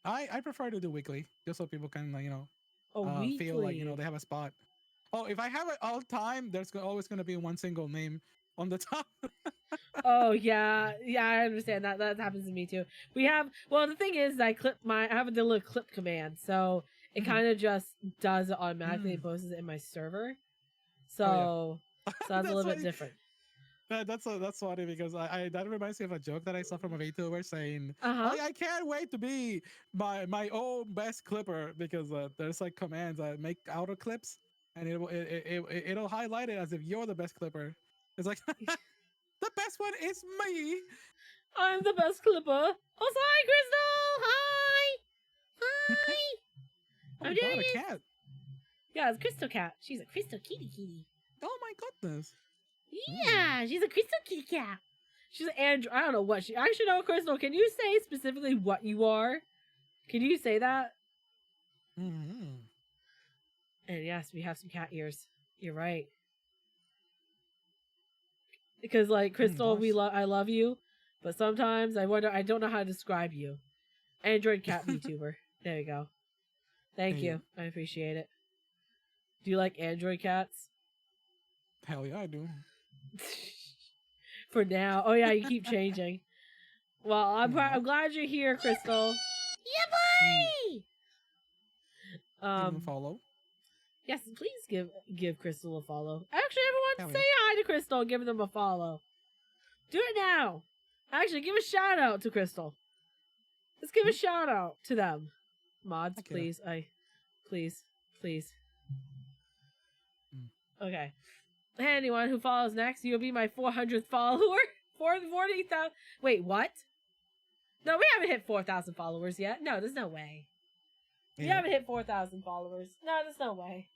I prefer to do weekly just so people can Oh, feel like weekly. they have a spot. Oh, if I have it all time, there's always going to be one single name on the top. Oh yeah, I understand that. That happens to me too. Well, the thing is, I have the little clip command, so it Mhm. kind of just does it automatically. It Mm. posts it in my server, Oh, so that's a little bit funny. different. That's funny because I that reminds me of a joke that I saw from a VTuber saying, Uh-huh. I can't wait to be my own best clipper because there's like commands that make outer clips and it'll highlight it as if you're the best clipper. It's like the best one is me. I'm the best clipper. Also, hi, Crystal. Hi. Hi. Oh I'm my god, doing a it. cat. Yeah, it's Crystal Cat. She's a Crystal Kitty. Oh my goodness. Yeah, she's a Crystal Kitty cat. She's an android. I don't know what she. Actually, no, Crystal. Can you say specifically what you are? Can you say that? Mm-hmm. And yes, we have some cat ears. You're right. Because like Crystal, gosh. I love you, but sometimes I wonder. I don't know how to describe you. Android cat VTuber. There you go. Thank There you you. I appreciate it. Do you like Android cats? Hell yeah, I do. For now. Oh yeah, you keep changing. Well, I'm Yeah. I'm glad you're here, Crystal. Yeah, boy. Give them a follow. Yes, please give Crystal a follow. Actually, everyone, Hell say hi to Crystal and give them a follow. Do it now. Actually, give a shout out to Crystal. Let's give a shout out to them. Mods, Okay. please. Please. Okay. Anyone who follows next, you'll be my 400th follower. 40,000. Wait, what? No, we haven't hit 4,000 followers yet. No, there's no way. We Yeah. haven't hit 4,000 followers. No, there's no way.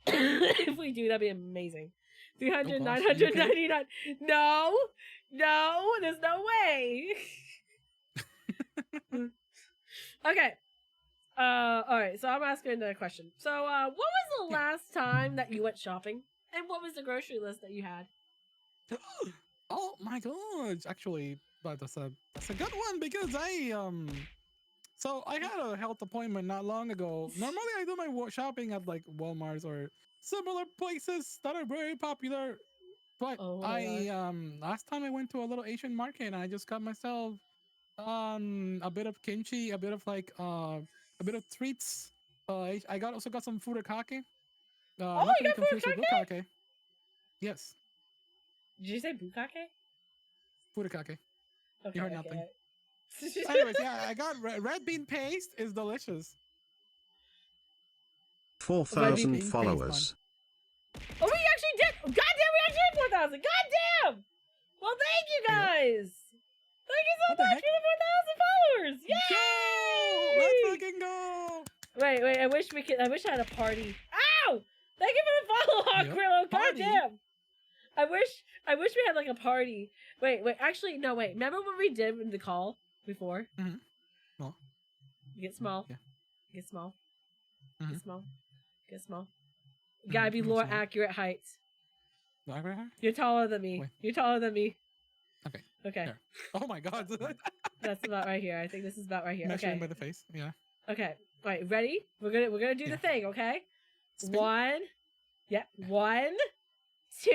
If we do, that'd be amazing. 300, Oh, gosh, 999. No, there's no way. Okay. All right. So I'm asking another question. So, what was the last time that you went shopping, and what was the grocery list that you had? Oh my god! Actually, but that's a good one because so I had a health appointment not long ago. Normally, I do my shopping at like Walmart's or similar places that are very popular. But Oh my last time I went to a little Asian market and I just got myself a bit of kimchi, a bit of like a bit of treats. I also got some furikake. Oh, Not to you be got confused with furikake? bukkake. Yes, Did you say bukkake? furikake. Okay, You heard okay. nothing. Anyways, yeah, I got red bean paste is delicious. 4,000 Paste followers. Oh, we actually did! Goddamn, we actually hit 4,000! Goddamn! Well, thank you guys! Thank you so What the much heck? for the 4,000 followers! Yay! Go! Let's fucking go! Wait, I wish I had a party. Ow! Thank you for the follow, Yep, Aquilo! party. Goddamn! I wish we had like a party. Wait, actually, no, wait. Remember what we did in the call before? Mhm. Well. Get small. Yeah. Get small. Mhm. Get small. Get small. You gotta be Mhm, more small. accurate heights. Right here? You're taller than me. Wait. You're taller than me. Okay. Okay. There. Oh my god. That's about right here. I think this is about right here. Measuring Okay. by the face. Yeah. Okay. Right, ready? We're gonna do Yeah. the thing, okay? Spin. 1. Yep. 1, 2,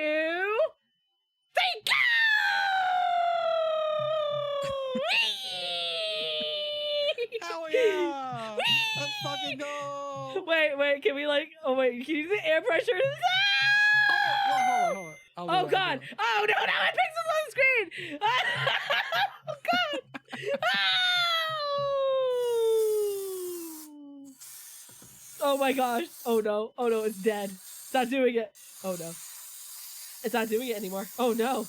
3, go! Hell yeah! Let's fucking go! Wait, can we like can you do the air pressure? Yeah, hold on. I'll do Oh it, god! Oh no, my pixels on the screen! Oh god! Oh my gosh. Oh no. Oh no, it's dead. It's not doing it. Oh no. It's not doing it anymore. Oh no.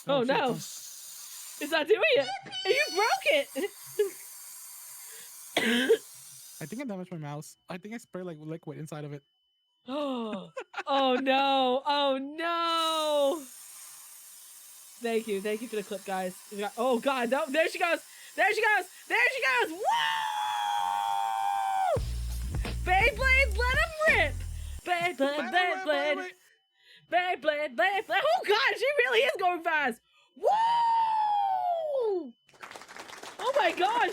Oh shit, no. oh. It's not doing it. And you broke it. I think I damaged my mouse. I think I sprayed like liquid inside of it. Oh no. Oh no. Thank you for the clip, guys. Oh god, no, there she goes. There she goes. There she goes. Woo! Beyblades, let him rip. Beyblade, Beyblade. Beyblade, Beyblade. Oh god, she really is going fast. Woo! Oh my gosh.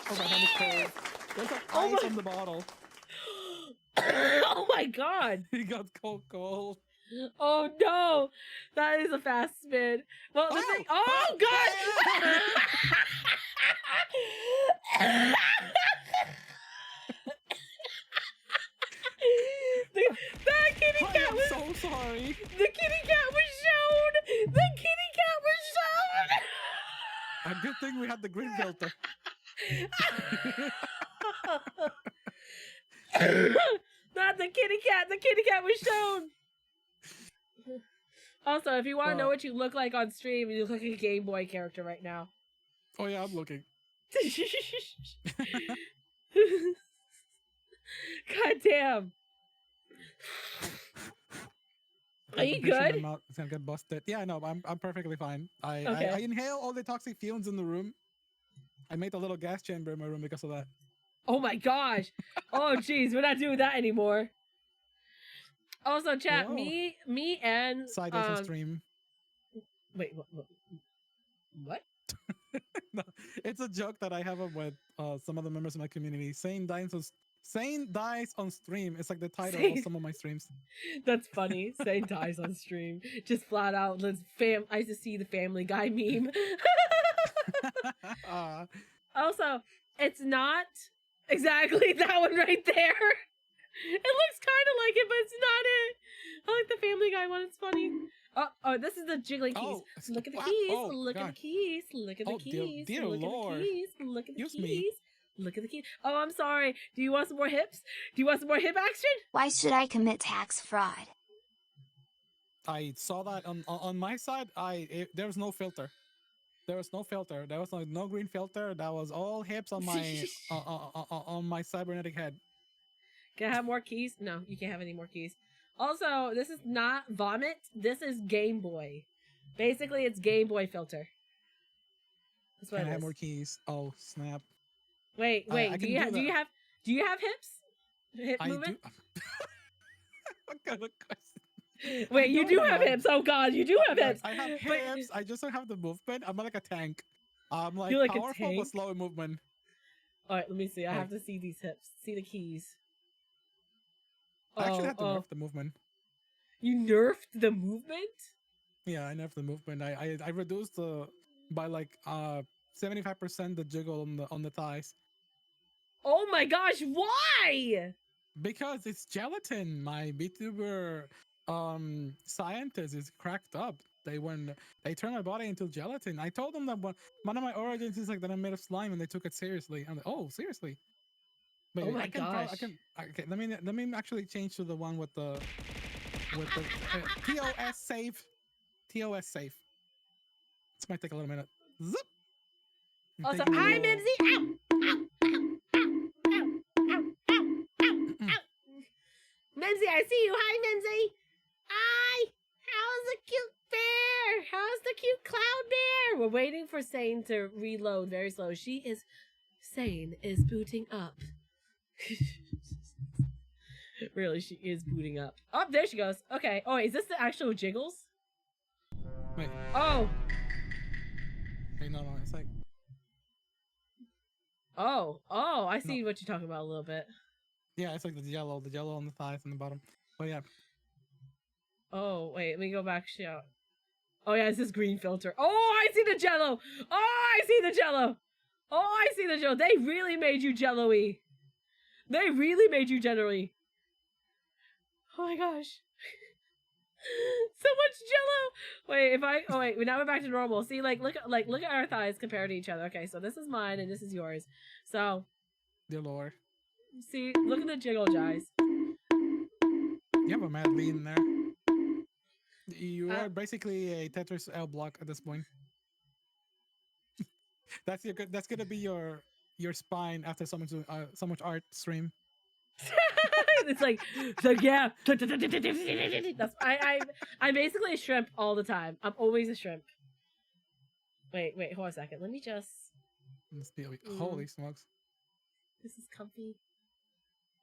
Oh, my hand is cold. There's an Oh ice my- on the bottle. Oh my god. He got cold. Oh no, that is a fast spin. Well, the thing. Oh god! That kitty I cat am was. so sorry. The kitty cat was shown. The kitty cat was A good thing we had the green filter. shown. Not the kitty cat. The kitty cat was shown. Also, if you want to know what you look like on stream, you look like a Game Boy character right now. Oh yeah, I'm looking. God damn. Are you I'm pretty sure my good? mouth is gonna get busted. Yeah, no, I'm perfectly fine. Okay. I inhale all the toxic fumes in the room. I made a little gas chamber in my room because of that. Oh my gosh. Oh jeez, we're not doing that anymore. Also, chat, Whoa. me and Side on stream. wait, what? No, it's a joke that I have with some of the members of my community. Sane dies on stream. It's like the title Sane- of some of my streams. That's funny. Saying dies on stream. Just flat out. I used to see the Family Guy meme. Also, it's not exactly that one right there. It looks kind of like it, but it's not it. I like the Family Guy one. It's funny. Oh, this is the jiggly keys. Oh, Look at the wow. keys. Oh, Look at God. the keys. Look at the Oh, dear- keys. dear Look Lord. at the keys. Look at the Excuse keys. me. Look at the keys. Oh, I'm sorry. Do you want some more hips? Do you want some more hip action? Why should I commit tax fraud? I saw that on my side. There was no filter. There was no filter. There was no green filter. That was all hips on my on my cybernetic head. Can I have more keys? No, you can't have any more keys. Also, this is not vomit. This is Game Boy. Basically, it's Game Boy filter. That's what Can it I have is. more keys? Oh snap! Wait. I Do can you do have? Do you that. have? Do you have hips? Hip I movement? do. What kind of question? Wait, you don't do have know. hips. Oh God, you do have hips. I have But- hips. I just don't have the movement. I'm like a tank. I'm like, You're like a powerful but tank? slow in movement. All right, let me see. I Like- have to see these hips. See the keys. I actually have to oh. nerf the movement. You nerfed the movement? Yeah, I nerfed the movement. I reduced by like 75% the jiggle on the thighs Oh my gosh, why? because it's gelatin. My VTuber scientist is cracked up. They turned my body into gelatin. I told them that one of my origins is like that I'm made of slime, and they took it seriously. I'm like, oh, seriously? Wait, Oh my I can gosh. okay, let me actually change to the one with the TOS safe. TOS safe. This might take a little minute. Zip. I'm Also, taking a hi, little- Mimsy. Ow! Mimsy, I see you. Hi, Mimsy. Hi. How's the cute bear? How's the cute cloud bear? We're waiting for Sane to reload very slow. Sane is booting up. Really, she is booting up. Oh, there she goes. Okay. Oh, is this the actual jiggles? Wait, Oh. wait, no, it's like Oh, I see what you're talking about a little bit. yeah, it's like the yellow on the thighs and the bottom. But yeah, Oh, wait, let me go back. Shout. Oh, yeah, it's this green filter. Oh, I see the jello. Oh, I see the jello. Oh, I see the jello. They really made you jello-y. They really made you jello-y. Oh my gosh. So much jello. Wait, now we're back to normal. See, look at our thighs compared to each other. Okay, so this is mine and this is yours. So, dear Lord. See, look at the jiggle jies. You have a mad lean there. You Uh, are basically a Tetris L block at this point. That's gonna be your spine after so much art stream. it's like yeah. That's I'm basically a shrimp all the time. I'm always a shrimp. Wait, hold on a second. Let me just. Holy smokes! This is comfy.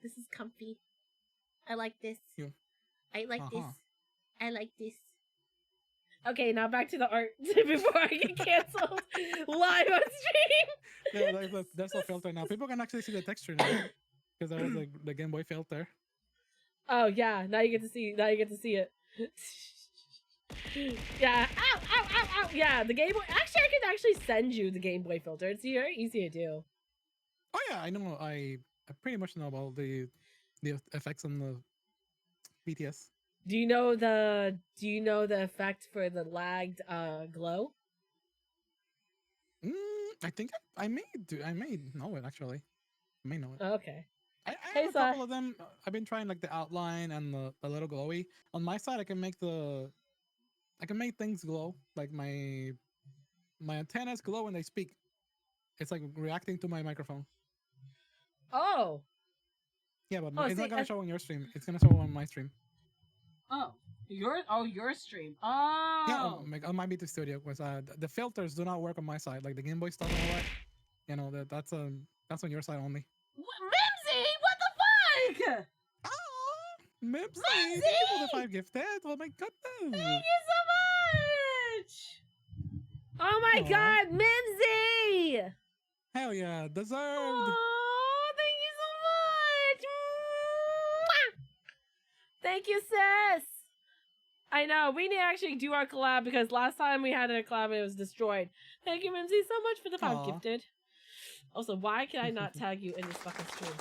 This is comfy. I like this. You. I like this. Uh-huh. I like this. Okay, now back to the art before I get canceled live on stream. Yeah, that's a filter now. People can actually see the texture now because there was the Game Boy filter. Oh yeah, now you get to see. Now you get to see it. Yeah. Ow! Ow! Ow! Ow! Yeah, the Game Boy. Actually, I can actually send you the Game Boy filter. It's very easy to do. Oh yeah, I know. I pretty much know about the effects on the BTS. Do you know the effect for the lagged glow? I think I may know it actually. I may know it. Okay. I Hey, have a couple of them. I've been trying like the outline and the little glowy. On my side, I can make things glow. Like my antennas glow when they speak. It's like reacting to my microphone. Oh. Yeah, but Oh, it's see, not gonna show on your stream. It's gonna show on my stream. Oh. Your stream. Oh. Yeah, on my B2 Studio, because the filters do not work on my side. Like the Game Boy stuff and all that. You know that's on your side only. Mimsy, what the fuck? Oh, Mimsy, Mimsy! thank you for the 5 gifted. Oh my goodness. Thank you so much. Oh my Aw. god, Mimsy! Hell yeah, deserved. Oh, thank you so much. Mwah! Thank you, sis. I know we need to actually do our collab because last time we had a collab and it was destroyed. Thank you, Mimsy, so much for the 5 Aw. gifted. Also, why can I not tag you in this fucking stream?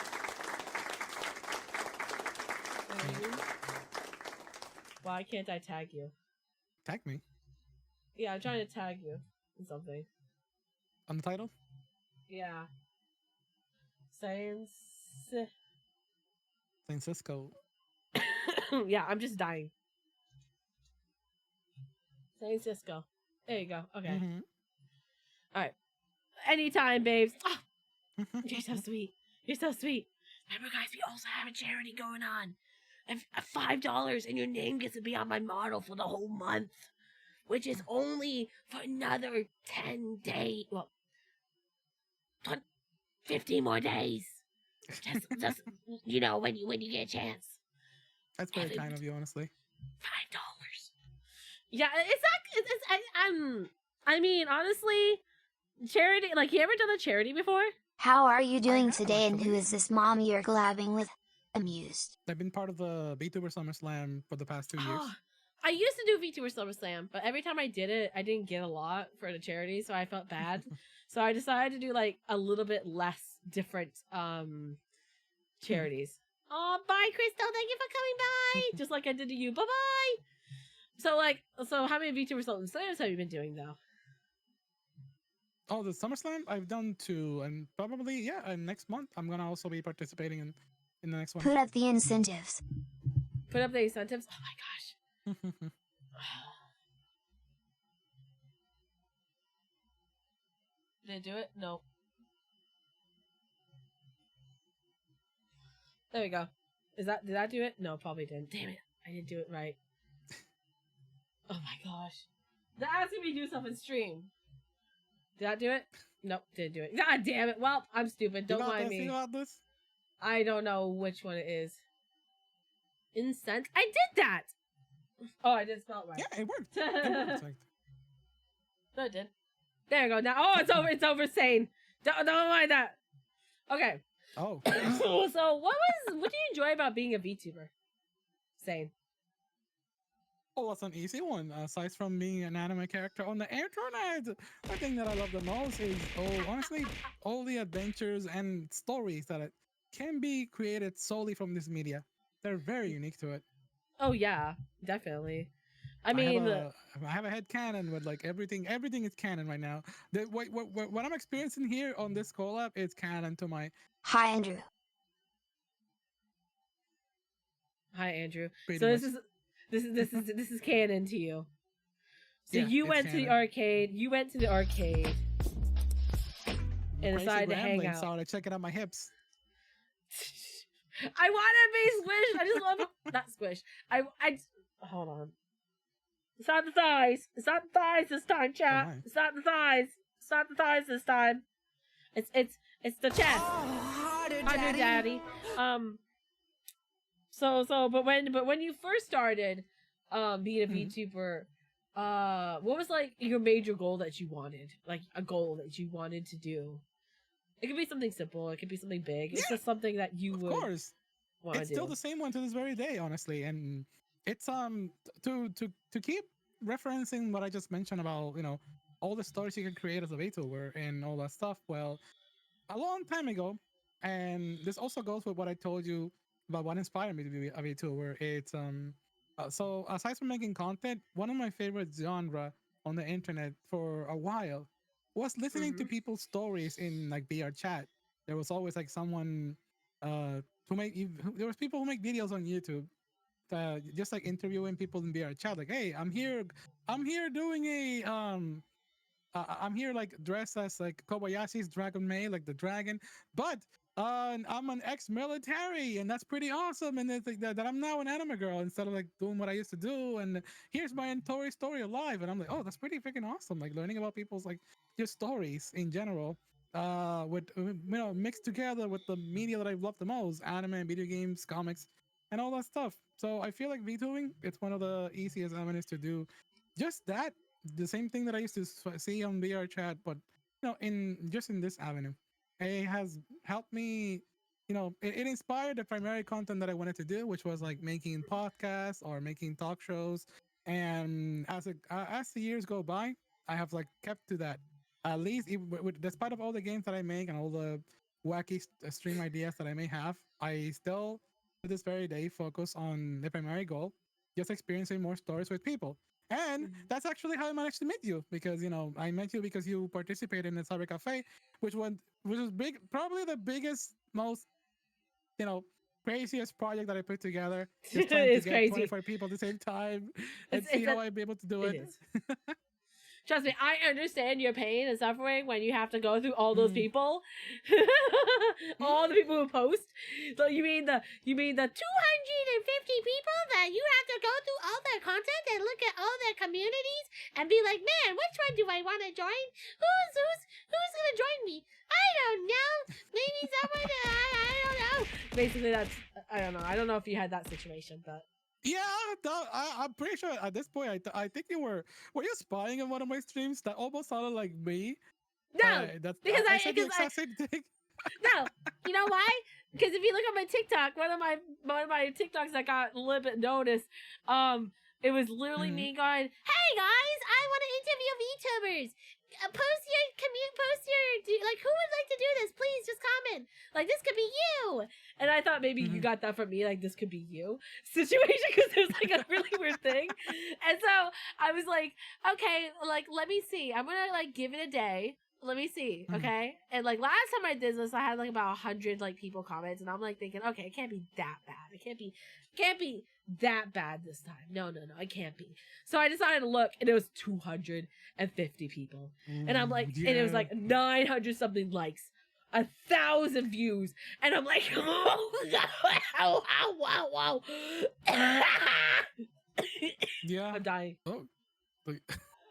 Why can't I tag you? Tag me Yeah, I'm trying to tag you in something. on the title. Yeah. Science. San Cisco. Yeah, I'm just dying. San Cisco. There you go. Okay. Mhm. All right. Anytime, babes. Ah, you're so sweet. You're so sweet. Remember, guys, we also have a charity going on. And $5 and your name gets to be on my model for the whole month, which is only for another 10 days. Well, 15 more days. Just you know, when you get a chance. That's very kind of you, honestly. $5. Yeah, I mean, honestly, charity. Like, you ever done a charity before? How are you doing have, today and who actually. is this mom you're collabing with? Amused. I've been part of the VTuber SummerSlam for the past 2 years. Oh, I used to do VTuber SummerSlam, but every time I did it, I didn't get a lot for the charity, so I felt bad. So I decided to do like a little bit less different charities. Oh, bye, Crystal. Thank you for coming by. Just like I did to you. Bye bye. So how many VTuber SummerSlams have you been doing though? Oh, the SummerSlam? I've done 2, and probably next month I'm gonna also be participating in the next one. Put up the incentives. Put up the incentives. Oh my gosh. Did I do it? No. There we go. Did that do it? No, probably didn't. Damn it. I didn't do it right. Oh my gosh. They're asking me to do stuff in stream. Did that do it? Nope, didn't do it. God damn it. Well, I'm stupid. Don't mind me. You got this? I don't know which one it is. Incent? I did that! Oh, I didn't spell it right. Yeah, it worked. It worked. No, it did. There you go. Now, oh, it's over. It's over. Sane. Don't mind that. Okay. Oh. So what do you enjoy about being a VTuber? Sane. Oh, that's an easy one. Aside from being an anime character on the internet, the thing that I love the most is, honestly, all the adventures and stories that can be created solely from this media. They're very unique to it. Oh yeah, definitely. I I have a head canon with like everything. Everything is canon right now. What I'm experiencing here on this collab is canon to my. Hi, Andrew. Hi, Andrew. Pretty So much. this is canon to you. So Yeah, you it's went to the canon. arcade. You went to the arcade and Crazy decided to hang rambling, out. started checking out my hips. I want to be squished. I just love not squish. I hold on. It's not the thighs. It's not the thighs this time, chat. my. It's not the thighs. It's not the thighs this time. It's the chest. Harder, daddy. But when you first started being a VTuber, what was like your major goal that you wanted? Like a goal that you wanted to do? It could be something simple. It could be something big. It's just something that you would. Of course. Want It's to still do. the same one to this very day, honestly. And it's to keep referencing what I just mentioned about, you know, all the stories you can create as a VTuber and all that stuff. Well, a long time ago, and this also goes with what I told you about what inspired me to be a VTuber. It's so aside from making content, one of my favorite genre on the internet for a while was listening to people's stories in like VR chat. There was always like someone who make there was people who make videos on YouTube just like interviewing people in VR chat, like, hey, I'm here doing a I'm here like dressed as like Kobayashi's Dragon Maid, like the dragon, but I'm an ex-military, and that's pretty awesome. And it's like that I'm now an anime girl instead of like doing what I used to do. And here's my entire story alive. And I'm like, oh, that's pretty freaking awesome. Like learning about people's like just stories in general, with you know mixed together with the media that I love the most, anime, video games, comics, and all that stuff. So I feel like VTubing, it's one of the easiest avenues to do just that, the same thing that I used to see on VR chat, but you know, in this avenue, it has helped me. You know, it inspired the primary content that I wanted to do, which was like making podcasts or making talk shows. And as the years go by, I have like kept to that. At least, despite of all the games that I make and all the wacky stream ideas that I may have, I still to this very day focus on the primary goal, just experiencing more stories with people. And that's actually how I managed to meet you, because you know I met you because you participated in the Cyber Cafe, which was big, probably the biggest, most you know craziest project that I put together. Just trying to It's get crazy. 25 people at the same time and see how I'd be able to do it. It is. Trust me, I understand your pain and suffering when you have to go through all those people, all the people who post. So you mean the 250 people that you have to go through all their content and look at all their communities and be like, man, which one do I want to join? Who's gonna join me? I don't know. Maybe someone I don't know. Basically, that's I don't know. I don't know if you had that situation, but. Yeah, I'm pretty sure at this point I think you were you spying on one of my streams? That almost sounded like me. No, because I said the exact same thing. No, you know why? Because if you look at my TikTok, one of my TikToks that got a little bit noticed, it was literally me going, "Hey guys, I want to interview VTubers. Post your like, who would like to do this? Please just comment. Like, this could be you." And I thought maybe you got that from me, like this could be you situation, because it was like a really weird thing. And so I was like, okay, like let me see. I'm gonna like give it a day. Let me see, okay? And like last time I did this, I had like about 100 like people comments, and I'm like thinking, okay, it can't be that bad. It can't be that bad this time. No, it can't be. So I decided to look, and it was 250 people, and I'm like, and it was like 900 something likes, 1,000 views, and I'm like, wow. Yeah, I'm dying. Oh.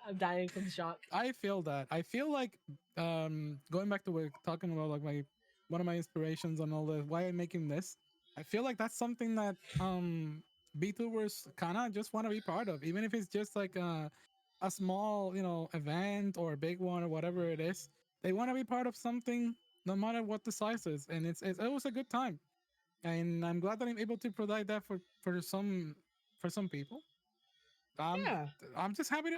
I'm dying from shock. I feel that. I feel like going back to talking about like one of my inspirations and all the why I'm making this. I feel like that's something that VTubers kind of just want to be part of, even if it's just like a small event or a big one or whatever it is. They want to be part of something, no matter what the size is, and it's always a good time. And I'm glad that I'm able to provide that for some people. Yeah. I'm just happy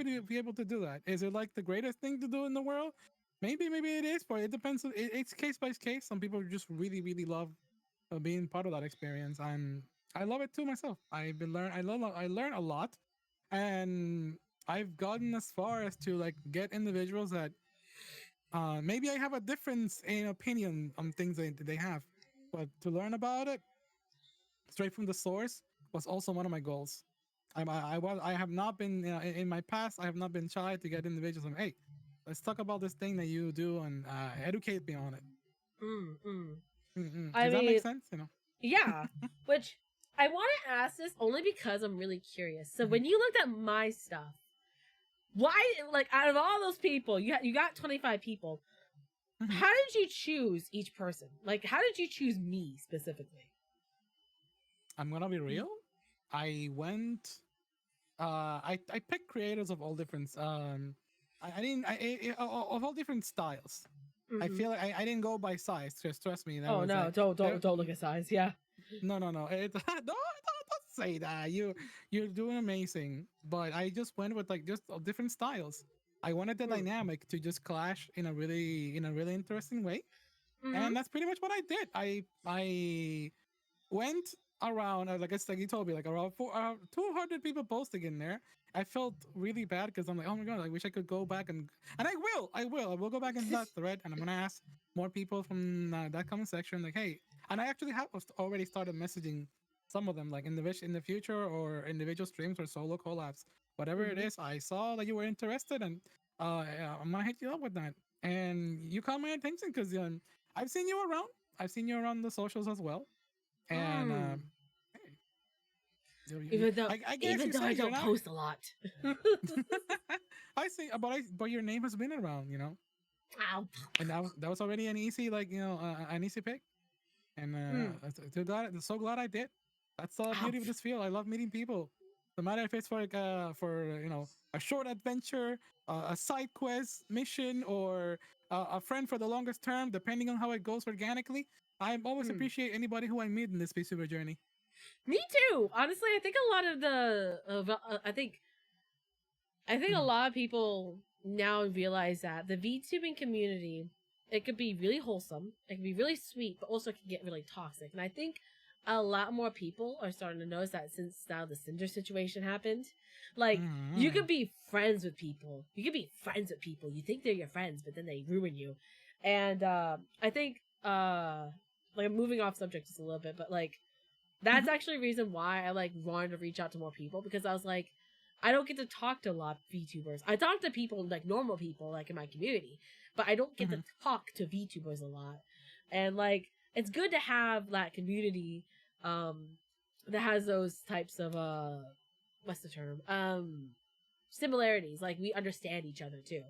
to be able to do that. Is it like the greatest thing to do in the world? Maybe it is, but it depends. It's case by case. Some people just really love being part of that experience, and I love it too myself. I learn a lot, and I've gotten as far as to like get individuals that maybe I have a difference in opinion on things that they have, but to learn about it, straight from the source was also one of my goals. I have not been, you know, in my past, I have not been shy to get individuals and, hey, let's talk about this thing that you do and educate me on it. I Does that mean, make sense? You know? yeah. Which I want to ask this only because I'm really curious. So when you looked at my stuff, why, like, out of all those people, you got 25 people. How did you choose each person? Like, how did you choose me specifically? I'm gonna be real. I went. I picked creators of all different. I didn't. Of all different styles. I feel like I didn't go by size. Just trust me. That Oh was no! like, Don't look at size. Yeah. No. Don't say that. You're doing amazing. But I just went with like just different styles. I wanted the dynamic to just clash in a really interesting way, and that's pretty much what I did. I went around, like it's like you told me, like around 200 people posting in there. I felt really bad because I'm like, oh my god, I wish I could go back and I will go back into that thread, and I'm gonna ask more people from that comment section, like, hey, and I actually have already started messaging some of them, like in the future or individual streams or solo collabs, whatever it is. I saw that you were interested, and I'm gonna hit you up with that. And you caught my attention because I've seen you around. I've seen you around the socials as well. And Even though I don't not... post a lot. I see, but your name has been around, you know. Ow. And that was already an easy, like, you know, an easy pick. And I'm so glad I did. That's the beauty of this field. I love meeting people. No matter if it's for like for you know, a short adventure, a side quest mission, or a friend for the longest term, depending on how it goes organically. I always appreciate anybody who I meet in this VTuber journey. Me too. Honestly, I think a lot of I think a lot of people now realize that the VTubing community, it could be really wholesome, it can be really sweet, but also it can get really toxic. And I think a lot more people are starting to notice that since now the Cinder situation happened. Like, you could be friends with people. You think they're your friends, but then they ruin you. And I think like, I'm moving off subject just a little bit, but like, that's actually a reason why I like wanted to reach out to more people, because I was like, I don't get to talk to a lot of VTubers. I talk to people, like normal people, like in my community, but I don't get to talk to VTubers a lot. And like, it's good to have that community that has those types of what's the term? Similarities. Like, we understand each other too.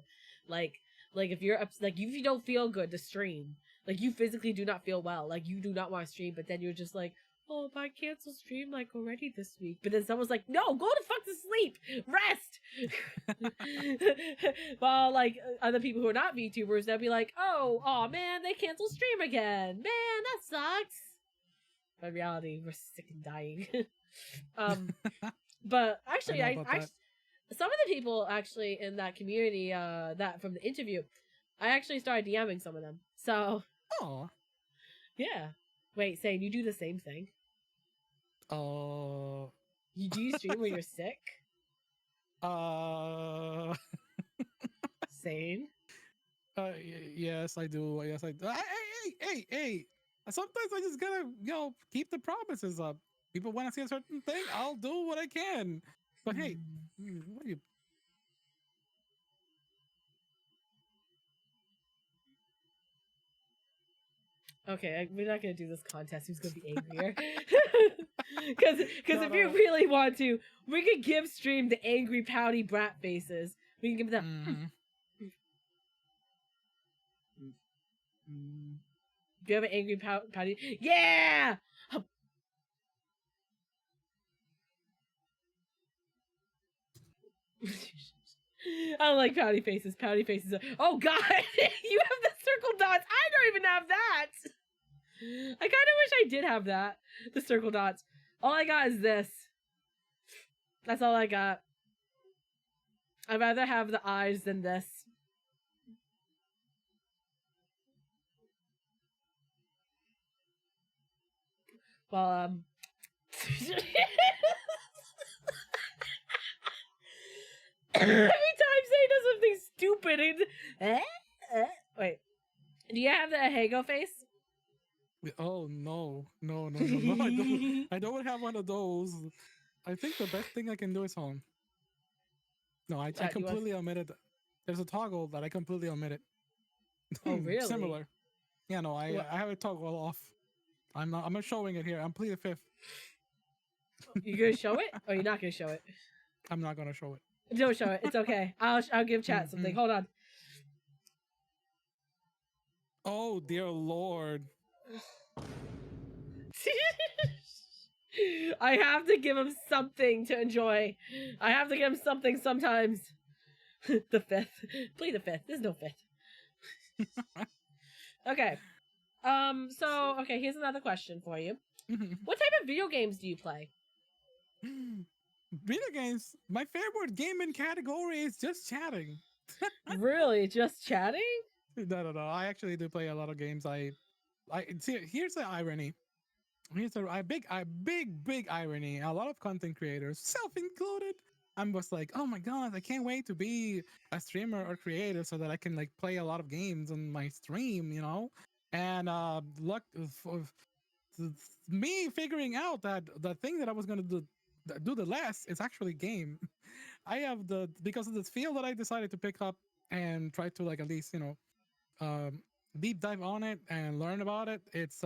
Like if you're like, if you don't feel good to stream, like you physically do not feel well, like you do not want to stream, but then you're just like, oh, I cancel stream like already this week. But then someone's like, no, go to fuck to sleep, rest. While like other people who are not VTubers, they'll be like, oh man, they canceled stream again. Man, that sucks. But in reality, we're sick and dying. But actually, I some of the people actually in that community, that from the interview, I actually started DMing some of them. So, yeah. Wait, Sane, you do the same thing? You do stream when you're sick? Sane? Yes, I do. Yes, I do. Hey. Sometimes I just gotta, you know, keep the promises up. People want to see a certain thing, I'll do what I can. But hey, what are you... Okay, we're not gonna do this contest. Who's gonna be angrier? Because if you really want to, we could give stream the angry, pouty brat faces. We can give them. Do you have an angry pouty? Yeah. I don't like pouty faces. Pouty faces are... Oh god! You have the circle dots! I don't even have that! I kind of wish I did have that. The circle dots. All I got is this. That's all I got. I'd rather have the eyes than this. Well, every time Zay does something stupid, wait. Do you have the Hago face? Oh no! I don't have one of those. I think the best thing I can do is home. No, I Chat, you want- completely omitted. There's a toggle that I completely omitted. Oh, really? Similar. Yeah, no, I What? I have a toggle off. I'm not showing it here. I'm pleading fifth. You gonna show it, or you're not gonna show it? I'm not gonna show it. Don't show it. It's okay. I'll give chat something. Hold on. Oh dear lord. I have to give him something to enjoy. I have to give him something sometimes. The fifth. Plead the fifth. There's no fifth. Okay. So, okay, here's another question for you. What type of video games do you play? Video games. My favorite gaming category is just chatting. Really? Just chatting? No. I actually do play a lot of games. I see. Here's the irony. Here's a big irony. A lot of content creators, self included, I'm just like, oh my god, I can't wait to be a streamer or creator so that I can like play a lot of games on my stream, you know. And luck for me figuring out that the thing that I was gonna do the less is actually game. I have because of this field that I decided to pick up and try to like at least um, deep dive on it and learn about it. It's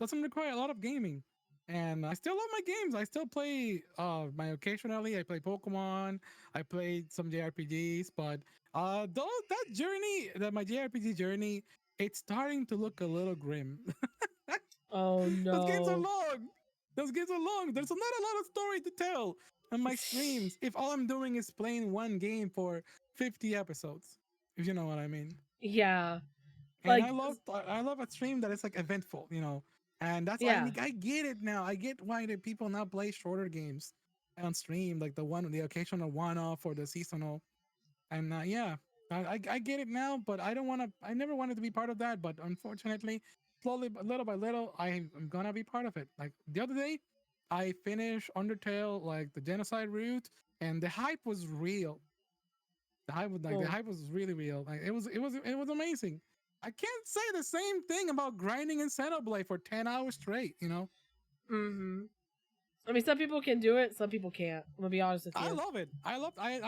doesn't require a lot of gaming, and I still love my games. I still play my occasionally. I play Pokemon. I played some JRPGs, but though that journey, my JRPG journey, it's starting to look a little grim. Oh no. Those games are long. Those games are long. There's not a lot of story to tell on my streams if all I'm doing is playing one game for 50 episodes. If you know what I mean. Yeah. And Like, I love a stream that is like eventful, you know. And that's Yeah. I get it now. I get why the people now play shorter games on stream, like the occasional one-off or the seasonal. And yeah, I get it now, but I don't want to. I never wanted to be part of that, but unfortunately, slowly, little by little, I'm gonna be part of it. Like the other day, I finished Undertale, like the genocide route, and the hype was real. The Oh. hype was really real. Like it was amazing. I can't say the same thing about grinding in Xenoblade for 10 hours straight. You know. Mm-hmm. I mean, some people can do it, some people can't. I'm gonna be honest with you. I love it. I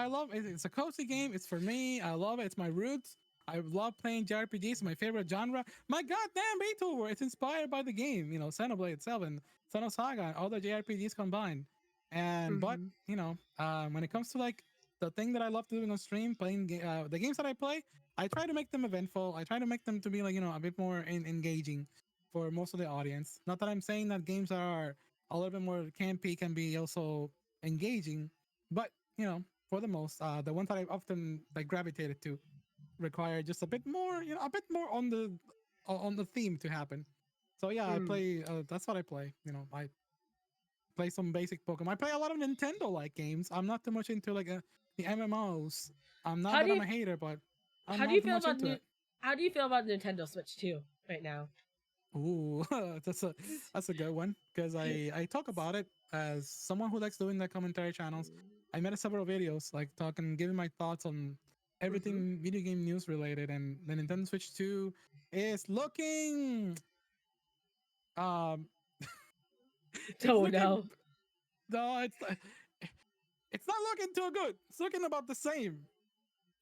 love it. It's a cozy game. It's for me. I love it. It's my roots. I love playing JRPGs. It's my favorite genre. My goddamn VTuber. It's inspired by the game, you know, Xenoblade itself and Xenosaga and all the JRPGs combined. And but Mhm. you know, when it comes to like the thing that I love doing on stream, playing the games that I play, I try to make them eventful. I try to make them to be like a bit more engaging for most of the audience. Not that I'm saying that games that are a little bit more campy can be also engaging, but for the most, the ones that I often like gravitated to require just a bit more, a bit more on the theme to happen. So yeah, I play. That's what I play. I play some basic Pokemon. I play a lot of Nintendo-like games. I'm not too much into like the MMOs. I'm not How that do I'm you- a hater, but I'm How do not you too feel much about into it. How do you feel about Nintendo Switch 2 right now? Ooh, that's a good one because I talk about it as someone who likes doing the commentary channels. I made several videos like talking, giving my thoughts on everything video game news related, and the Nintendo Switch 2 is looking um it's Oh looking no. no it's not looking too good. It's looking about the same.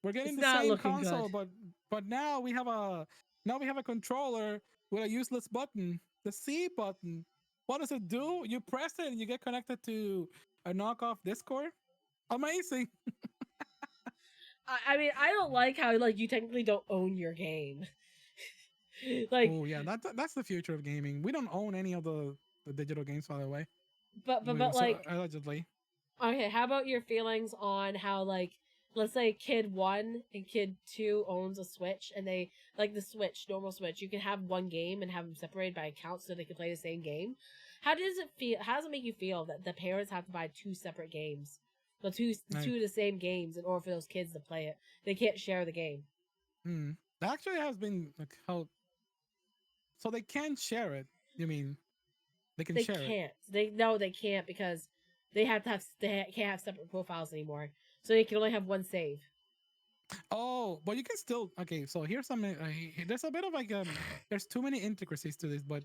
We're getting It's the not same looking console, good. but now we have a controller with a useless button, the C button. What does it do? You press it and you get connected to a knockoff Discord. Amazing. I mean, I don't like how like you technically don't own your game. Like, Oh yeah, that's the future of gaming. We don't own any of the digital games, by the way. but So, like, allegedly. okay, how about your feelings on how like, let's say kid 1 and kid 2 owns a Switch, and they like the Switch, normal Switch, you can have one game and have them separated by accounts so they can play the same game. How does it feel? How does it make you feel that the parents have to buy 2 separate games? The two of the same games in order for those kids to play it. They can't share the game. That actually has been like how. So they can share it. You mean they can They share it? can't. They can't because they can't have separate profiles anymore. So they can only have one save. Oh, but you can still. Okay, so here's some. There's a bit of like there's too many intricacies to this, but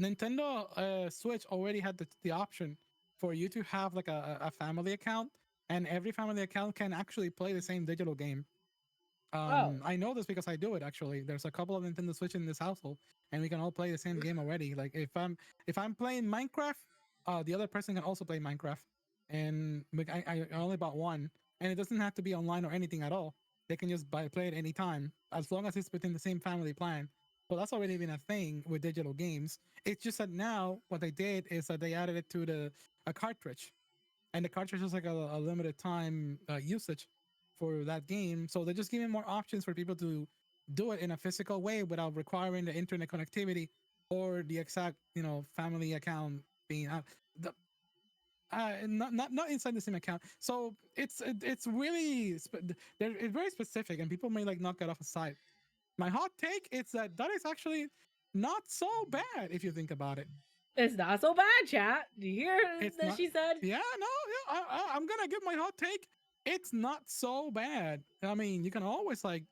Nintendo Switch already had the option for you to have like a family account, and every family account can actually play the same digital game. Oh. I know this because I do it actually. There's a couple of Nintendo Switch in this household, and we can all play the same game already. Like if I'm playing Minecraft, the other person can also play Minecraft, and I only bought one, and it doesn't have to be online or anything at all. They can just play it anytime as long as it's within the same family plan. So that's already been a thing with digital games. It's just that now what they did is that they added it to a cartridge, and the cartridge is like a limited time usage for that game. So they're just giving more options for people to do it in a physical way without requiring the internet connectivity or the exact family account being out. The, not inside the same account. So it's really it's very specific, and people may like knock it off aside. My hot take is that is actually not so bad if you think about it. It's not so bad, chat. Do you hear that she said? Yeah, no, yeah. I'm gonna give my hot take. It's not so bad. I mean, you can always like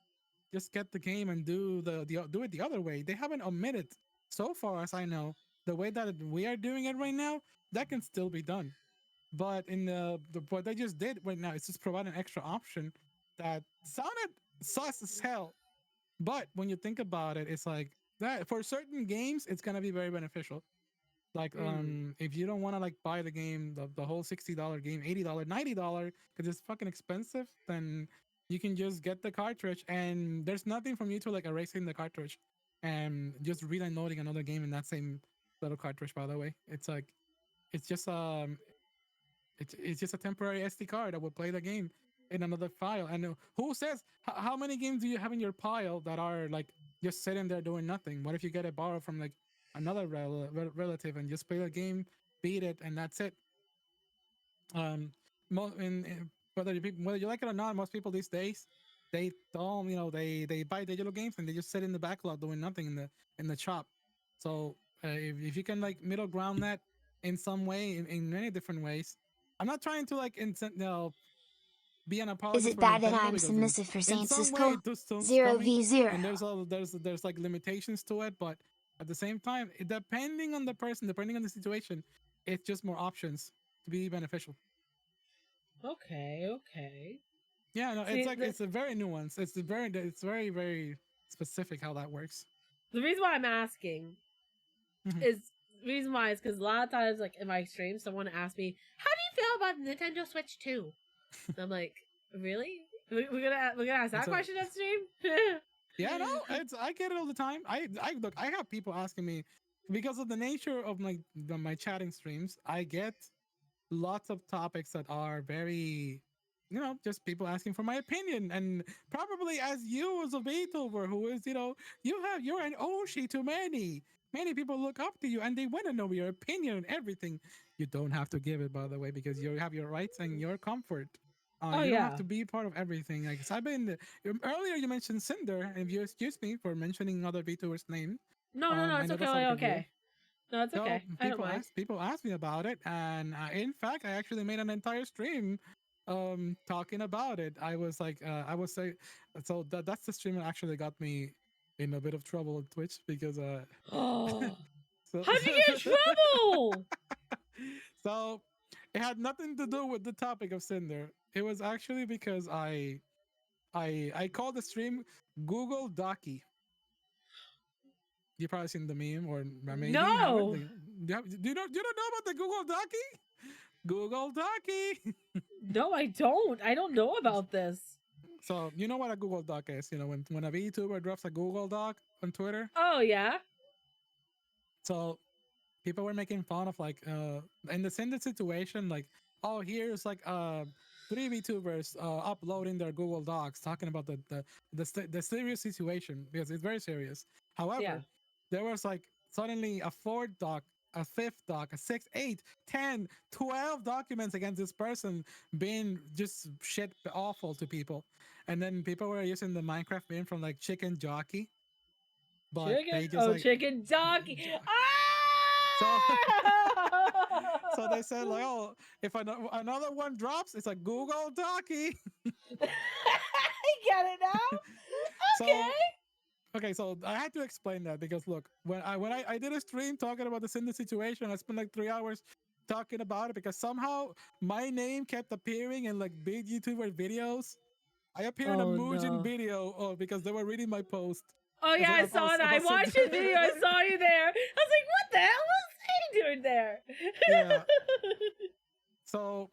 just get the game and do do it the other way. They haven't omitted, so far as I know, the way that we are doing it right now. That can still be done. But in what they just did right now is just provide an extra option that sounded sus as hell. But when you think about it, it's like that for certain games, it's gonna be very beneficial. Like if you don't want to like buy the game, the whole $60 game, $80, $90, because it's fucking expensive, then you can just get the cartridge, and there's nothing from you to like erasing the cartridge and just re-downloading another game in that same little cartridge. By the way, it's like it's just it's just a temporary SD card that will play the game in another file. And who says how many games do you have in your pile that are like just sitting there doing nothing? What if you get it borrowed from like another relative and just play the game, beat it, and that's it? Whether you like it or not, most people these days they don't, they buy digital games and they just sit in the backlog doing nothing in the shop. So if you can like middle ground that in some way, in many different ways, I'm not trying to like be an apologist. Is it for bad that Nintendo I'm because submissive for in Saint some Cisco? way this sounds 0v0. and there's like limitations to it, but at the same time, depending on the person, depending on the situation, it's just more options to be beneficial. Okay. Yeah, no, See, it's a very nuanced. It's very very specific how that works. The reason why I'm asking is the reason why is because a lot of times, like in my stream, someone asks me, "How do you feel about Nintendo Switch 2?" And I'm like, "Really? We're gonna ask that question on stream?" Yeah, no, I get it all the time. I look, I have people asking me because of the nature of my chatting streams. I get lots of topics that are very, just people asking for my opinion, and probably as you as a VTuber who is, you're an Oshi to many people look up to you and they want to know your opinion on everything. You don't have to give it, by the way, because you have your rights and your comfort. You don't have to be part of everything. Like, I've been earlier. You mentioned Cinder, and if you excuse me for mentioning other VTubers' name. No, it's okay. Okay. No, it's okay. I don't mind. People ask me about it, and in fact, I actually made an entire stream, talking about it. I was like, so that's the stream that actually got me in a bit of trouble on Twitch because how'd you get in trouble? So it had nothing to do with the topic of Cinder. It was actually because I called the stream Google Docky. You probably seen the meme, or maybe no. You don't know about the Google Docky? Google Docky. No, I don't. I don't know about this. So you know what a Google Doc is? When a VTuber drops a Google Doc on Twitter. Oh yeah. So people were making fun of like in the same situation, like, oh, here's like 3 VTubers uploading their Google Docs talking about the serious situation, because it's very serious. However, there was like suddenly a 4th doc, a 5th doc, a 6th, 8th, 10, 12 documents against this person being just shit awful to people. And then people were using the Minecraft meme from like Chicken Jockey. But Chicken Jockey. So they said like, oh, if another one drops, it's like Google Docky. I get it now. Okay. Okay, so I had to explain that because look, when I did a stream talking about the Cinder situation, I spent like 3 hours talking about it because somehow my name kept appearing in like big YouTuber videos. I appeared in a Oh Muujin no. video because they were reading my post. Oh yeah, I saw that. I watched his video. I saw you there. I was like, what the hell was he doing there? Yeah. So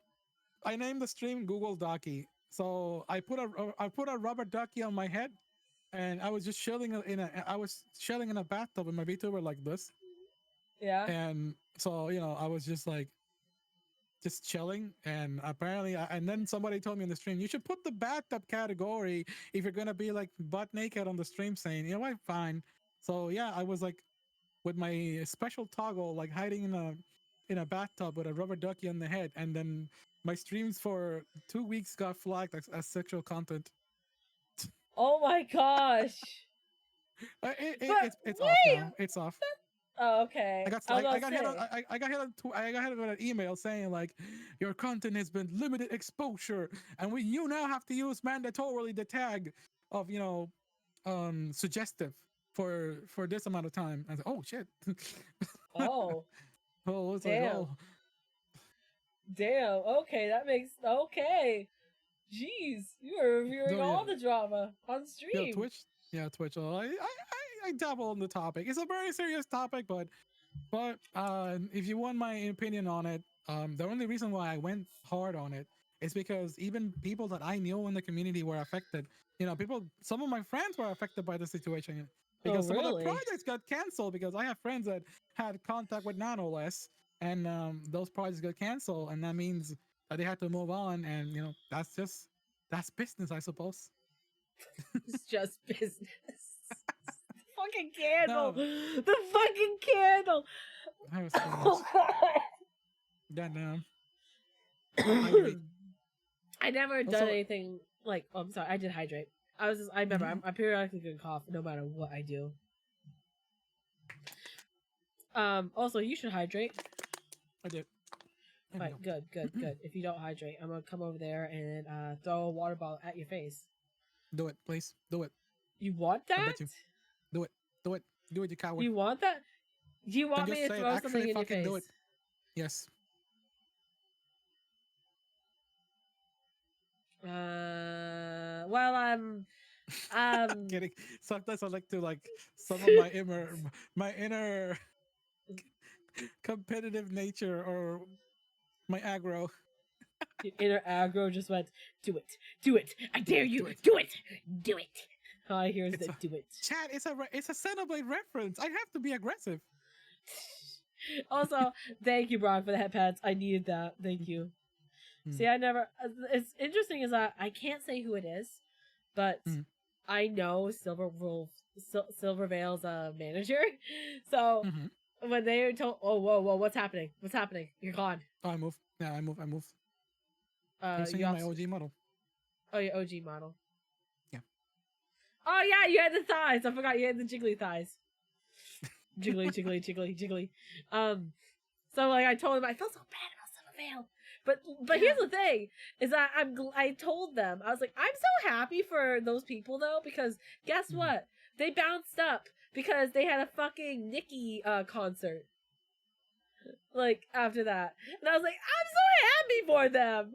I named the stream Google Ducky. So I put a rubber ducky on my head, and I was just chilling in a bathtub with my VTuber like this. Yeah. And so I was just like just chilling, and apparently and then somebody told me in the stream, you should put the bathtub category if you're gonna be like butt naked on the stream, saying, what, fine. So yeah, I was like with my special toggle, like hiding in a bathtub with a rubber ducky on the head, and then my streams for 2 weeks got flagged as sexual content. Oh my gosh. It's off now. It's off. Oh, okay. I got hit with an email saying like, your content has been limited exposure, and you now have to use mandatorily the tag of suggestive for this amount of time. I was like, oh shit. Oh. Oh, it's Damn. like, oh. Damn. Okay, that makes okay. Jeez, you are reviewing all the drama on stream. Yeah, Twitch. I dabble on the topic. It's a very serious topic, but if you want my opinion on it, the only reason why I went hard on it is because even people that I knew in the community were affected. Some of my friends were affected by the situation because some of the projects got canceled because I have friends that had contact with NanoLess, and those projects got canceled, and that means that they had to move on, and that's business, I suppose. It's just business. Fucking candle. No. The fucking candle. Goddamn. I never done anything like. Oh, I'm sorry. I did hydrate. I remember. I'm periodically gonna cough no matter what I do. Also, you should hydrate. I did. Right. Good. If you don't hydrate, I'm gonna come over there and throw a water bottle at your face. Do it, please. Do it. You want that? I bet you. Do it. Do it. Do it, you coward. You want that? Do you want me to throw something in your face? Do it. Yes. Well, I'm kidding. Sometimes I like to some of my inner competitive nature or my aggro. Your inner aggro just went, do it, I dare you, do it. All I hear is that do it. Chat, it's a Xenoblade reference. I have to be aggressive. Also, thank you, Brock, for the headpads. I needed that. Thank you. See, I never. It's interesting is that I can't say who it is, but I know Silvervale's manager. So when they were told, "Oh, whoa, what's happening? What's happening? You're gone." Oh, I moved. Yeah, I moved. I'm singing my OG model. Oh, your OG model. Yeah. Oh yeah, you had the thighs. I forgot you had the jiggly thighs. Jiggly. So like I told him I felt so bad about Silvervale. But here's the thing, is that I told them, I was like, I'm so happy for those people though, because guess what? They bounced up because they had a fucking Nicki concert. Like after that. And I was like, I'm so happy for them.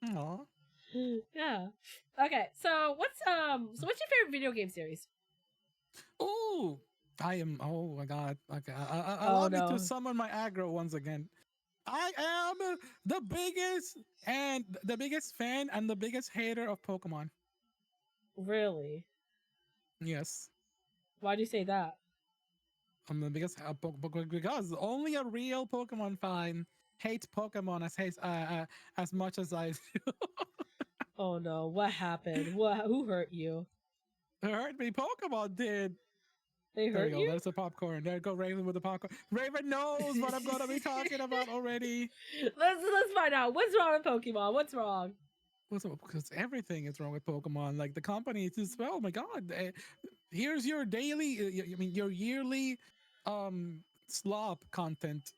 Aww. Yeah. Okay, so what's your favorite video game series? Oh, oh my god. Okay. Allow me to summon my aggro once again. I am the biggest fan and the biggest hater of Pokemon. Really? Yes. Why do you say that? I'm the biggest because only a real Pokemon fan hates Pokemon as much as I do. Oh no! What happened? Who hurt you? Who hurt me? Pokemon did. They hurt you? There's the popcorn. There go Raven with the popcorn. Raven knows what I'm gonna be talking about already. Let's find out. What's wrong with Pokemon? What's wrong? Because everything is wrong with Pokemon. Like the company is just, oh my god. Here's your your yearly slop content.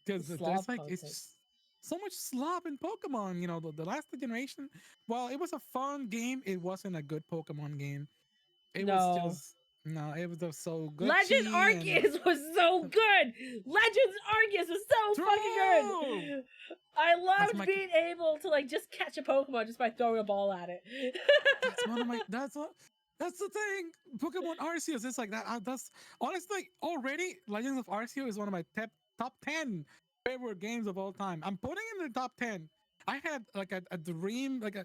Because there's it's just so much slop in Pokemon. The last generation, while it was a fun game, it wasn't a good Pokemon game. It was just No, it was just so good. Legend Arceus was so good. Legends Arceus was so fucking True! good. I loved my- being able to like just catch a Pokemon just by throwing a ball at it. That's one of my. That's the thing. Pokemon Arceus. It's like that. That's honestly already Legends of Arceus is one of my top 10 favorite games of all time. I'm putting it in the top 10. I had like a dream, like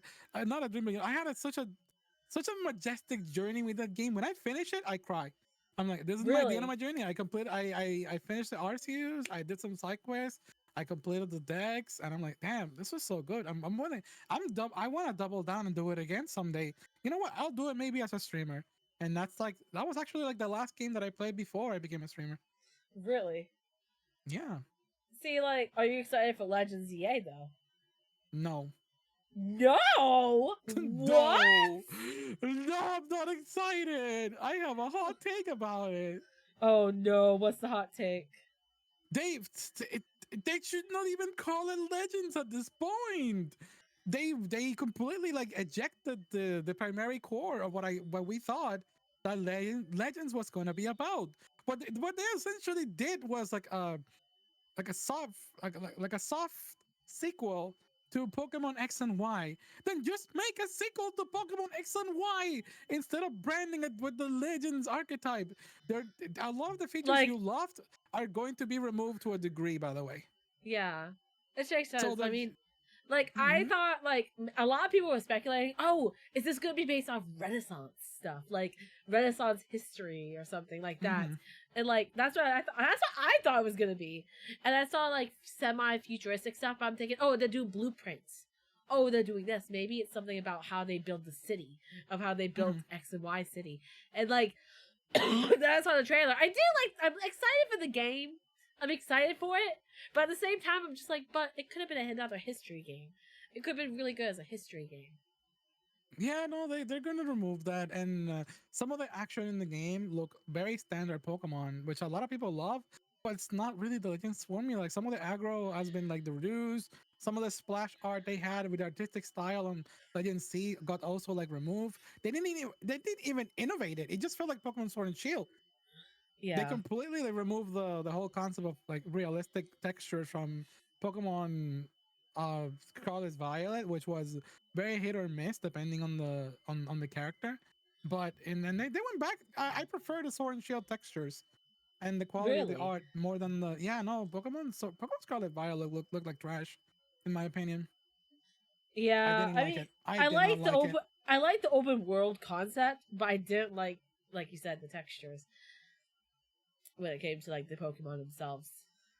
not a dream, but I had such a majestic journey with that game. When I finish it, I cry. I'm like, this is the Really? end of my journey. I finished the Arceus. I did some side quests. I completed the decks, and I'm like, damn, this was so good. I'm willing. I want to double down and do it again someday. You know what? I'll do it maybe as a streamer. And that was actually like the last game that I played before I became a streamer. Really? Yeah. See, like, are you excited for Legends EA though? No. No. What? No. No, I'm not excited. I have a hot take about it. Oh no! What's the hot take? They should not even call it Legends at this point. They completely like ejected the primary core of what we thought that Legends was going to be about. What they essentially did was like a soft sequel to Pokemon X and Y. Then just make a sequel to Pokemon X and Y instead of branding it with the Legends archetype. A lot of the features you loved are going to be removed to a degree, by the way. Yeah, it makes sense. So I mean, like I thought, like a lot of people were speculating. Oh, is this going to be based off Renaissance stuff, like Renaissance history or something like that? And like that's what I thought it was going to be. And I saw like semi-futuristic stuff. I'm thinking, oh, they're doing blueprints. Oh, they're doing this. Maybe it's something about how they build the city, of how they built X and Y city. And like that's on the trailer. I'm excited for the game. I'm excited for it, but at the same time, I'm just like, but it could have been another history game. It could have been really good as a history game. Yeah, no, they're going to remove that, and some of the action in the game look very standard Pokemon, which a lot of people love, but it's not really the Legends formula. Like some of the aggro has been like reduced. Some of the splash art they had with artistic style on Legends C got also like removed. They didn't even innovate it. It just felt like Pokemon Sword and Shield. Yeah. They completely removed the whole concept of like realistic textures from Pokemon Scarlet Violet, which was very hit or miss depending on the character. But and then they went back. I prefer the Sword and Shield textures and the quality of the art more than the Pokemon Scarlet Violet looked like trash, in my opinion. Yeah, I didn't like it. I like the open world concept, but I didn't like you said, the textures when it came to like the Pokemon themselves.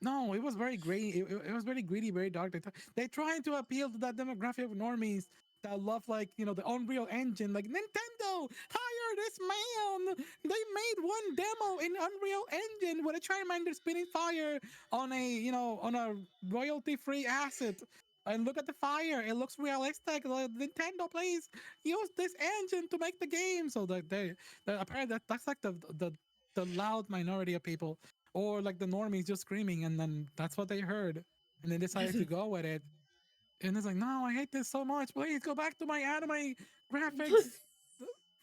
No, it was very greedy. It was very greedy, very dark. They trying to appeal to that demographic of normies that love like the Unreal Engine. Like Nintendo, hire this man. They made one demo in Unreal Engine with a Charmander spitting fire on a royalty-free asset. And look at the fire; it looks realistic. Like, Nintendo, please use this engine to make the game. So that apparently that's like the loud minority of people. Or like the normies just screaming, and then that's what they heard, and they decided to go with it. And it's like, no, I hate this so much. Please go back to my anime graphics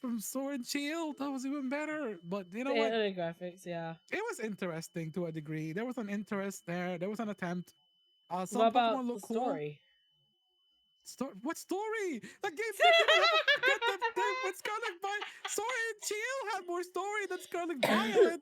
from Sword and Shield. That was even better. But you know what? Anime graphics, yeah. It was interesting to a degree. There was an interest there. There was an attempt. Some what about Pokemon look the story? Cool. What story? The game didn't even get with Scarlet Violet. Sword and Shield had more story than Scarlet Violet.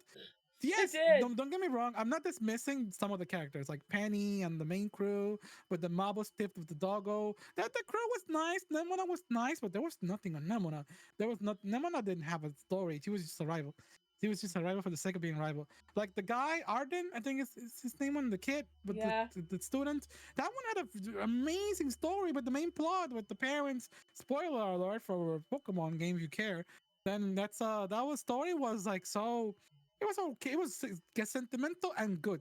Yes, don't get me wrong. I'm not dismissing some of the characters like Penny and the main crew with the Mabo Stiff with the doggo. That the crew was nice. Nemona was nice, but there was nothing on Nemona. Nemona didn't have a story. She was just a rival. She was just a rival for the sake of being a rival. Like the guy Arden, I think is his name on the kid with the student. That one had an amazing story, but the main plot with the parents. Spoiler alert for Pokemon game if you care. Then that story was like so. It was okay. It was sentimental and good,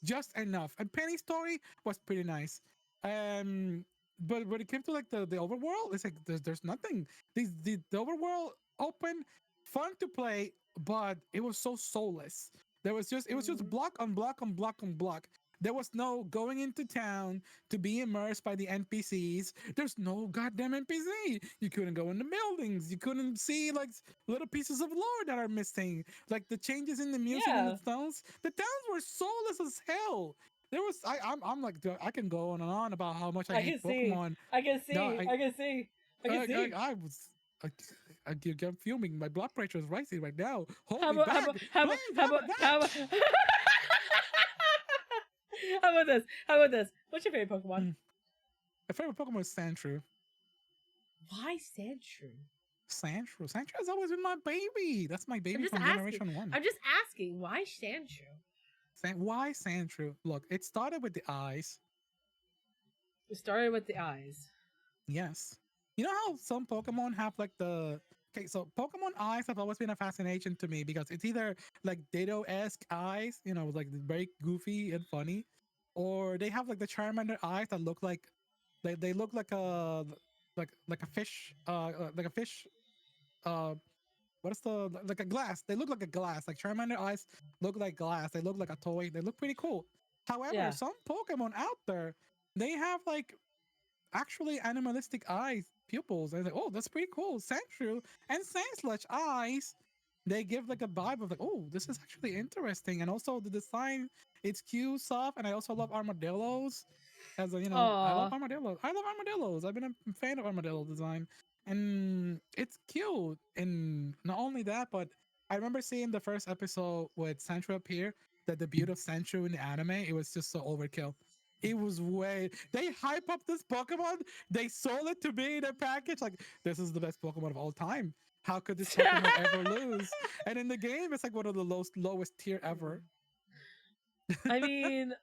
just enough. And Penny's story was pretty nice. But when it came to like the overworld, it's like there's nothing. The overworld open, fun to play, but it was so soulless. It was just block on block on block on block. There was no going into town to be immersed by the NPCs. There's no goddamn NPC. You couldn't go in the buildings. You couldn't see like little pieces of lore that are missing, like the changes in the music and the Yeah. towns. The towns were soulless as hell. There was I'm like dude, I can go on and on about how much I I hate can see. Pokemon. I can see. No, I can see. I can see. I was. I'm fuming. My blood pressure is rising right now. Hold How me about, back. Please, how about, how about, how about this? How about this? What's your favorite Pokemon? My favorite Pokemon is Sandshrew. Why Sandshrew? Sandshrew. Sandshrew has always been my baby. That's my baby just from asking. Generation 1. I'm just asking, why Sandshrew? Why Sandshrew? Look, it started with the eyes. It started with the eyes. Yes. You know how some Pokemon have like the... Okay, so Pokemon eyes have always been a fascination to me because it's either like Ditto-esque eyes, you know, like very goofy and funny, or they have like the Charmander eyes that look like they look like a fish like a fish what is the like a glass. They look like a glass. Like Charmander eyes look like glass. They look like a toy. They look pretty cool. However, Yeah. some Pokemon out there, they have like actually animalistic eyes, pupils. And like, oh, that's pretty cool. Sandshrew and Sandsludge eyes, they give like a vibe of like, oh, this is actually interesting. And also the design, it's cute, soft, and I also love armadillos. As a, you know, I love Aw. armadillos. I love armadillos. I've been a fan of armadillo design, and it's cute. And not only that, but I remember seeing the first episode with Sandshrew appear. The debut of Sandshrew in the anime, it was just so overkill. It was way they hype up this Pokemon. They sold it to me in a package. Like, this is the best Pokemon of all time. How could this Pokemon ever lose? And in the game, it's like one of the lowest tier ever. I mean,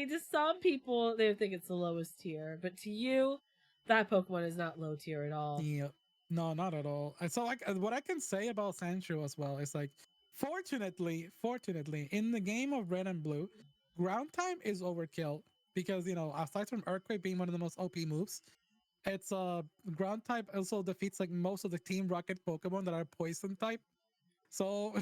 to some people they would think it's the lowest tier, but to you, that Pokemon is not low tier at all. Yeah, no, not at all. And so, like, what I can say about Sandshrew as well is like, fortunately, in the game of Red and Blue, ground type is overkill because you know, aside from Earthquake being one of the most OP moves, it's ground type also defeats like most of the Team Rocket Pokemon that are poison type. So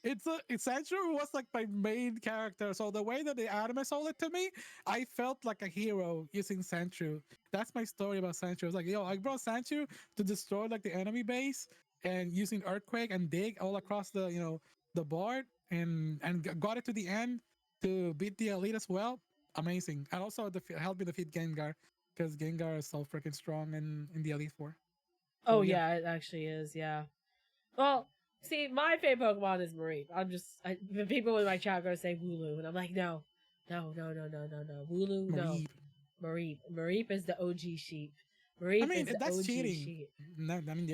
it's Sandshrew was like my main character. So the way that the anime sold it to me, I felt like a hero using Sandshrew. That's my story about Sandshrew. It's like, yo, I brought Sandshrew to destroy like the enemy base and using Earthquake and Dig all across the, you know, the board and got it to the end to beat the elite as well. Amazing. And also helped me defeat Gengar because Gengar is so freaking strong in the Elite Four. So, Oh yeah, it actually is. Yeah. Well, see, my favorite Pokemon is Mareep. The people in my chat are gonna say Wooloo, and I'm like, no. Wooloo, no. Mareep. Mareep is the OG sheep. Mareep I mean, is the that's OG cheating. sheep. No, I mean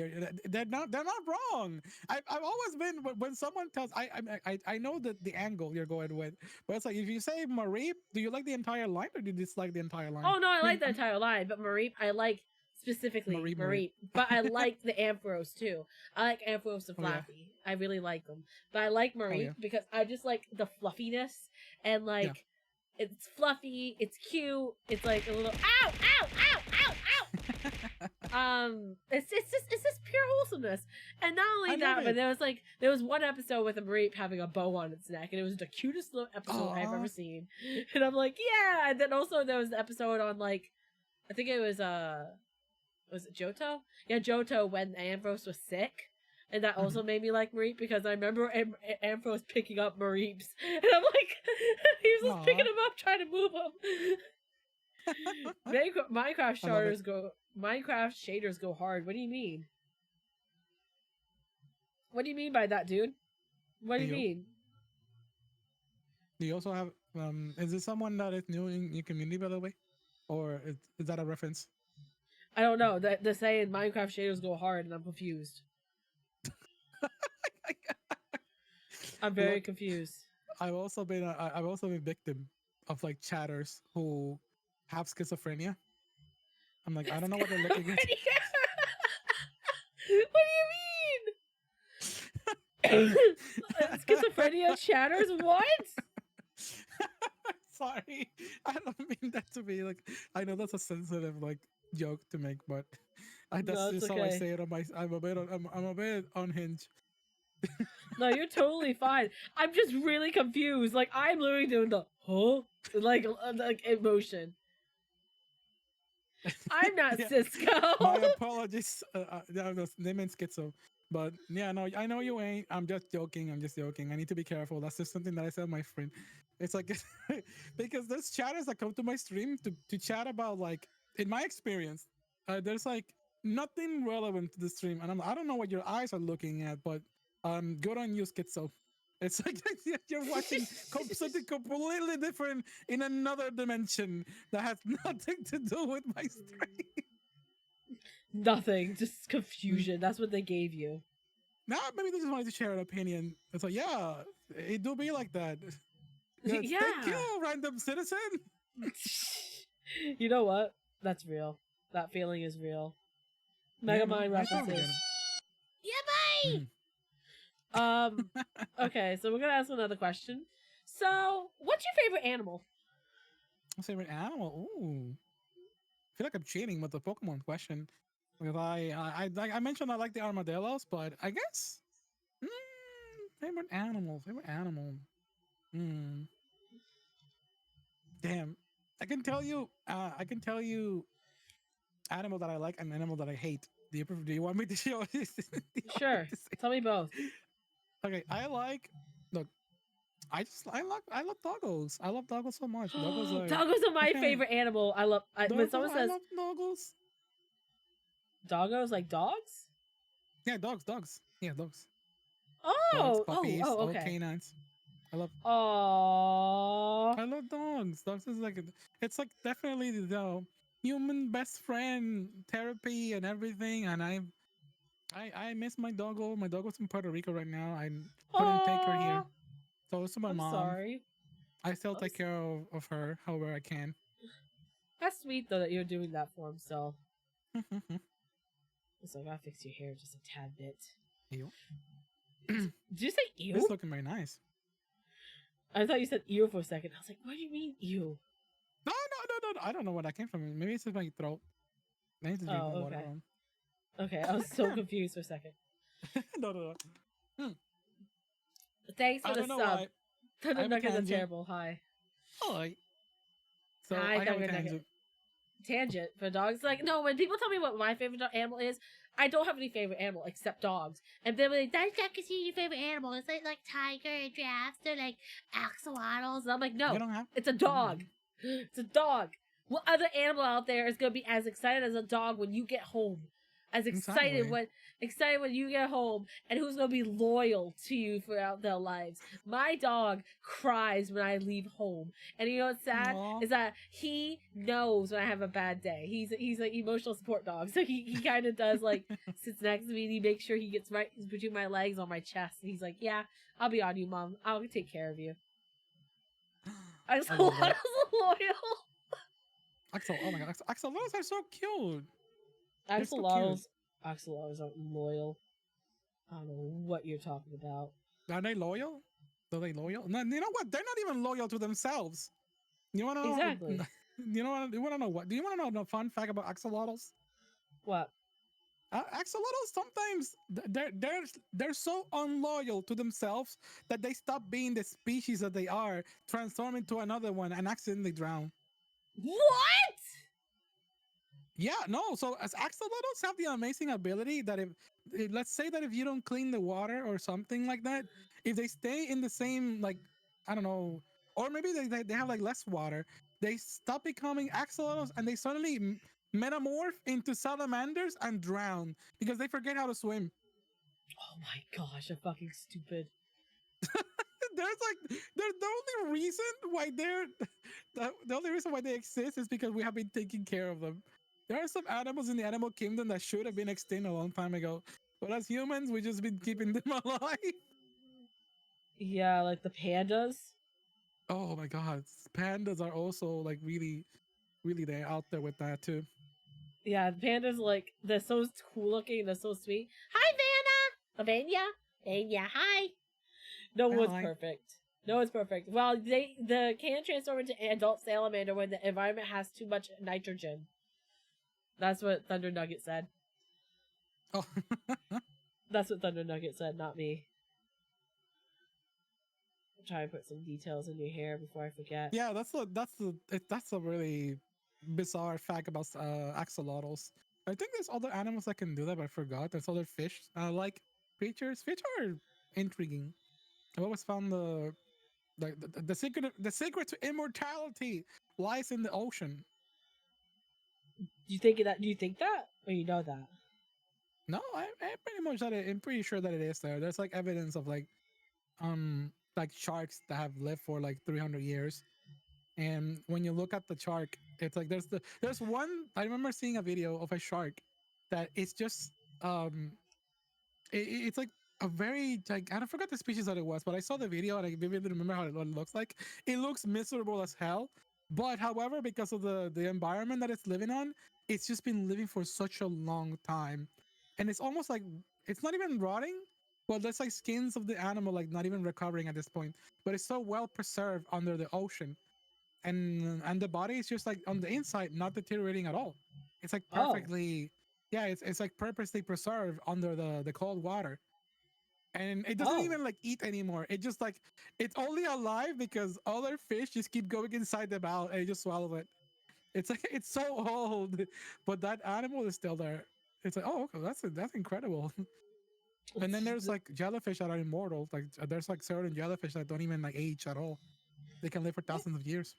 they're not wrong. I've always been when someone tells I know that the angle you're going with, but it's like if you say Mareep, do you like the entire line or do you dislike the entire line? Oh no, I like the entire line, but Mareep, I like specifically Mareep. But I like the Ampharos too. I like Ampharos and Oh, yeah. Flappy. I really like them. But I like Mareep yeah. because I just like the fluffiness and like it's fluffy, it's cute, it's like a little ow. It's just pure wholesomeness. And not only that, but there was one episode with a Mareep having a bow on its neck, and it was the cutest little episode I've ever seen. And I'm like, yeah. And then also there was the episode on like, I think it was it Johto? Yeah, Johto when Ampharos was sick. And that also made me like Mareep because I remember Ampharos picking up Mareeps. And I'm like, he was just picking him up, trying to move him. Minecraft shaders go hard. What do you mean? What do you mean by that, dude? What do you mean? Do you also have is this someone that is new in your community, by the way? Or is that a reference? I don't know. They're saying Minecraft shaders go hard and I'm confused. I'm very confused. I've also been a victim of like chatters who have schizophrenia. I'm like, I don't know what they're looking at. What do you mean? Schizophrenia chatters? What? Sorry, I don't mean that to be like. I know that's a sensitive like joke to make, but that's just how I say it on my. I'm a bit unhinged. No, you're totally fine. I'm just really confused. Like I'm literally doing the like emotion. I'm not Yeah. Cisco. My apologies. They meant schizo. But yeah, no, I know you ain't. I'm just joking. I'm just joking. I need to be careful. That's just something that I said to my friend. It's like because there's chatters that come to my stream to chat about like in my experience, there's like nothing relevant to the stream, and I don't know what your eyes are looking at, but good on you, schizo. It's like you're watching something completely different in another dimension that has nothing to do with my stream. Nothing, just confusion. That's what they gave you. Now maybe they just wanted to share an opinion. It's like, yeah, it do be like that. Yeah. Thank you, random citizen. You know what? That's real. That feeling is real. Megamind references. Yeah, bye. Okay, so we're gonna ask another question. So, what's your favorite animal? My favorite animal? Ooh, I feel like I'm cheating with the Pokemon question because I mentioned I like the armadillos, but I guess favorite animal. Damn, I can tell you. Animal that I like and animal that I hate. Do you want me to show this? Sure. Tell me both. Okay, I like. Look, I love doggos. I love doggos so much. Doggos are my favorite animal. When someone says I love doggos. Doggos like dogs? Yeah, dogs. Yeah, dogs. Oh, Dogs, puppies, okay. all canines. I love dogs. Dogs is like it's like definitely the human best friend therapy and everything. And I miss my doggo. My doggo's in Puerto Rico right now. I couldn't take her here, so it's to my mom. Sorry. I still take care of her however I can. That's sweet though that you're doing that for him. So, so I gotta fix your hair just a tad bit. Ew. Did you say ew? It's looking very nice. I thought you said ew for a second. I was like, what do you mean ew? No. I don't know where that came from. Maybe it's just my throat. I need to drink more water. Okay, I was so confused for a second. No. Thanks for the sub. Thunder Nuggets are terrible. Hi. Hi. So Hi, I have a Thunder tangent. Nugget. Tangent for dogs. Like, no, when people tell me what my favorite animal is, I don't have any favorite animal except dogs. And then when they that's not considered your favorite animal. It's like tiger and giraffes or like axolotls. And I'm like, no, it's a dog. It's a dog. What other animal out there is gonna be as excited as a dog when you get home? As excited when you get home, and who's gonna be loyal to you throughout their lives? My dog cries when I leave home, and you know what's sad is that he knows when I have a bad day. He's an emotional support dog, so he kind of does like sits next to me and he makes sure he gets right between my legs on my chest, and he's like, "Yeah, I'll be on you, Mom. I'll take care of you." Axolotls are loyal. Oh my god, axolotls are so cute. Axolotls are loyal. I don't know what you're talking about. Are they loyal? Are they loyal? No, you know what? They're not even loyal to themselves. You want to know? Exactly. You want to know what? Do you want to know a fun fact about axolotls? What? Axolotls sometimes they're so unloyal to themselves that they stop being the species that they are, transform into another one, and accidentally drown. What? Yeah, no. So as axolotls have the amazing ability that if let's say that if you don't clean the water or something like that, if they stay in the same like I don't know, or maybe they have like less water, they stop becoming axolotls and they suddenly metamorph into salamanders and drown because they forget how to swim. Oh my gosh, I'm fucking stupid. There's the only reason why the only reason why they exist is because we have been taking care of them. There are some animals in the animal kingdom that should have been extinct a long time ago, but as humans, we just been keeping them alive. Yeah, like the pandas. Oh my god, pandas are also like really they're out there with that too. Yeah, the pandas like they're so cool looking, they're so sweet. Hi, Vanna. Vanya, hi. No one's perfect. No one's perfect. Well, the can transform into adult salamander when the environment has too much nitrogen. That's what Thunder Nugget said. Oh. That's what Thunder Nugget said, not me. try and put some details in your hair before I forget. Yeah, that's a really bizarre fact about axolotls. I think there's other animals that can do that, but I forgot. There's other fish like creatures. Fish are intriguing. I've always found the secret to immortality lies in the ocean. Do you think that? Do you think that, or you know that? No, I pretty much that I'm pretty sure that it is there. There's like evidence of like sharks that have lived for like 300 years. And when you look at the shark, it's like there's one. I remember seeing a video of a shark that it's just it's like a very like I don't forget the species that it was, but I saw the video and I vividly remember what it looks like. It looks miserable as hell, but however, because of the environment that it's living on, it's just been living for such a long time, and it's almost like it's not even rotting. Well, there's like skins of the animal like not even recovering at this point, but it's so well preserved under the ocean, and the body is just like on the inside not deteriorating at all. It's like perfectly, yeah, it's like purposely preserved under the cold water, and it doesn't even like eat anymore. It just like it's only alive because other fish just keep going inside the mouth and it just swallow it. It's like it's so old, but that animal is still there. It's like, oh, okay, that's incredible. And then there's like jellyfish that are immortal. Like there's like certain jellyfish that don't even like age at all. They can live for thousands of years.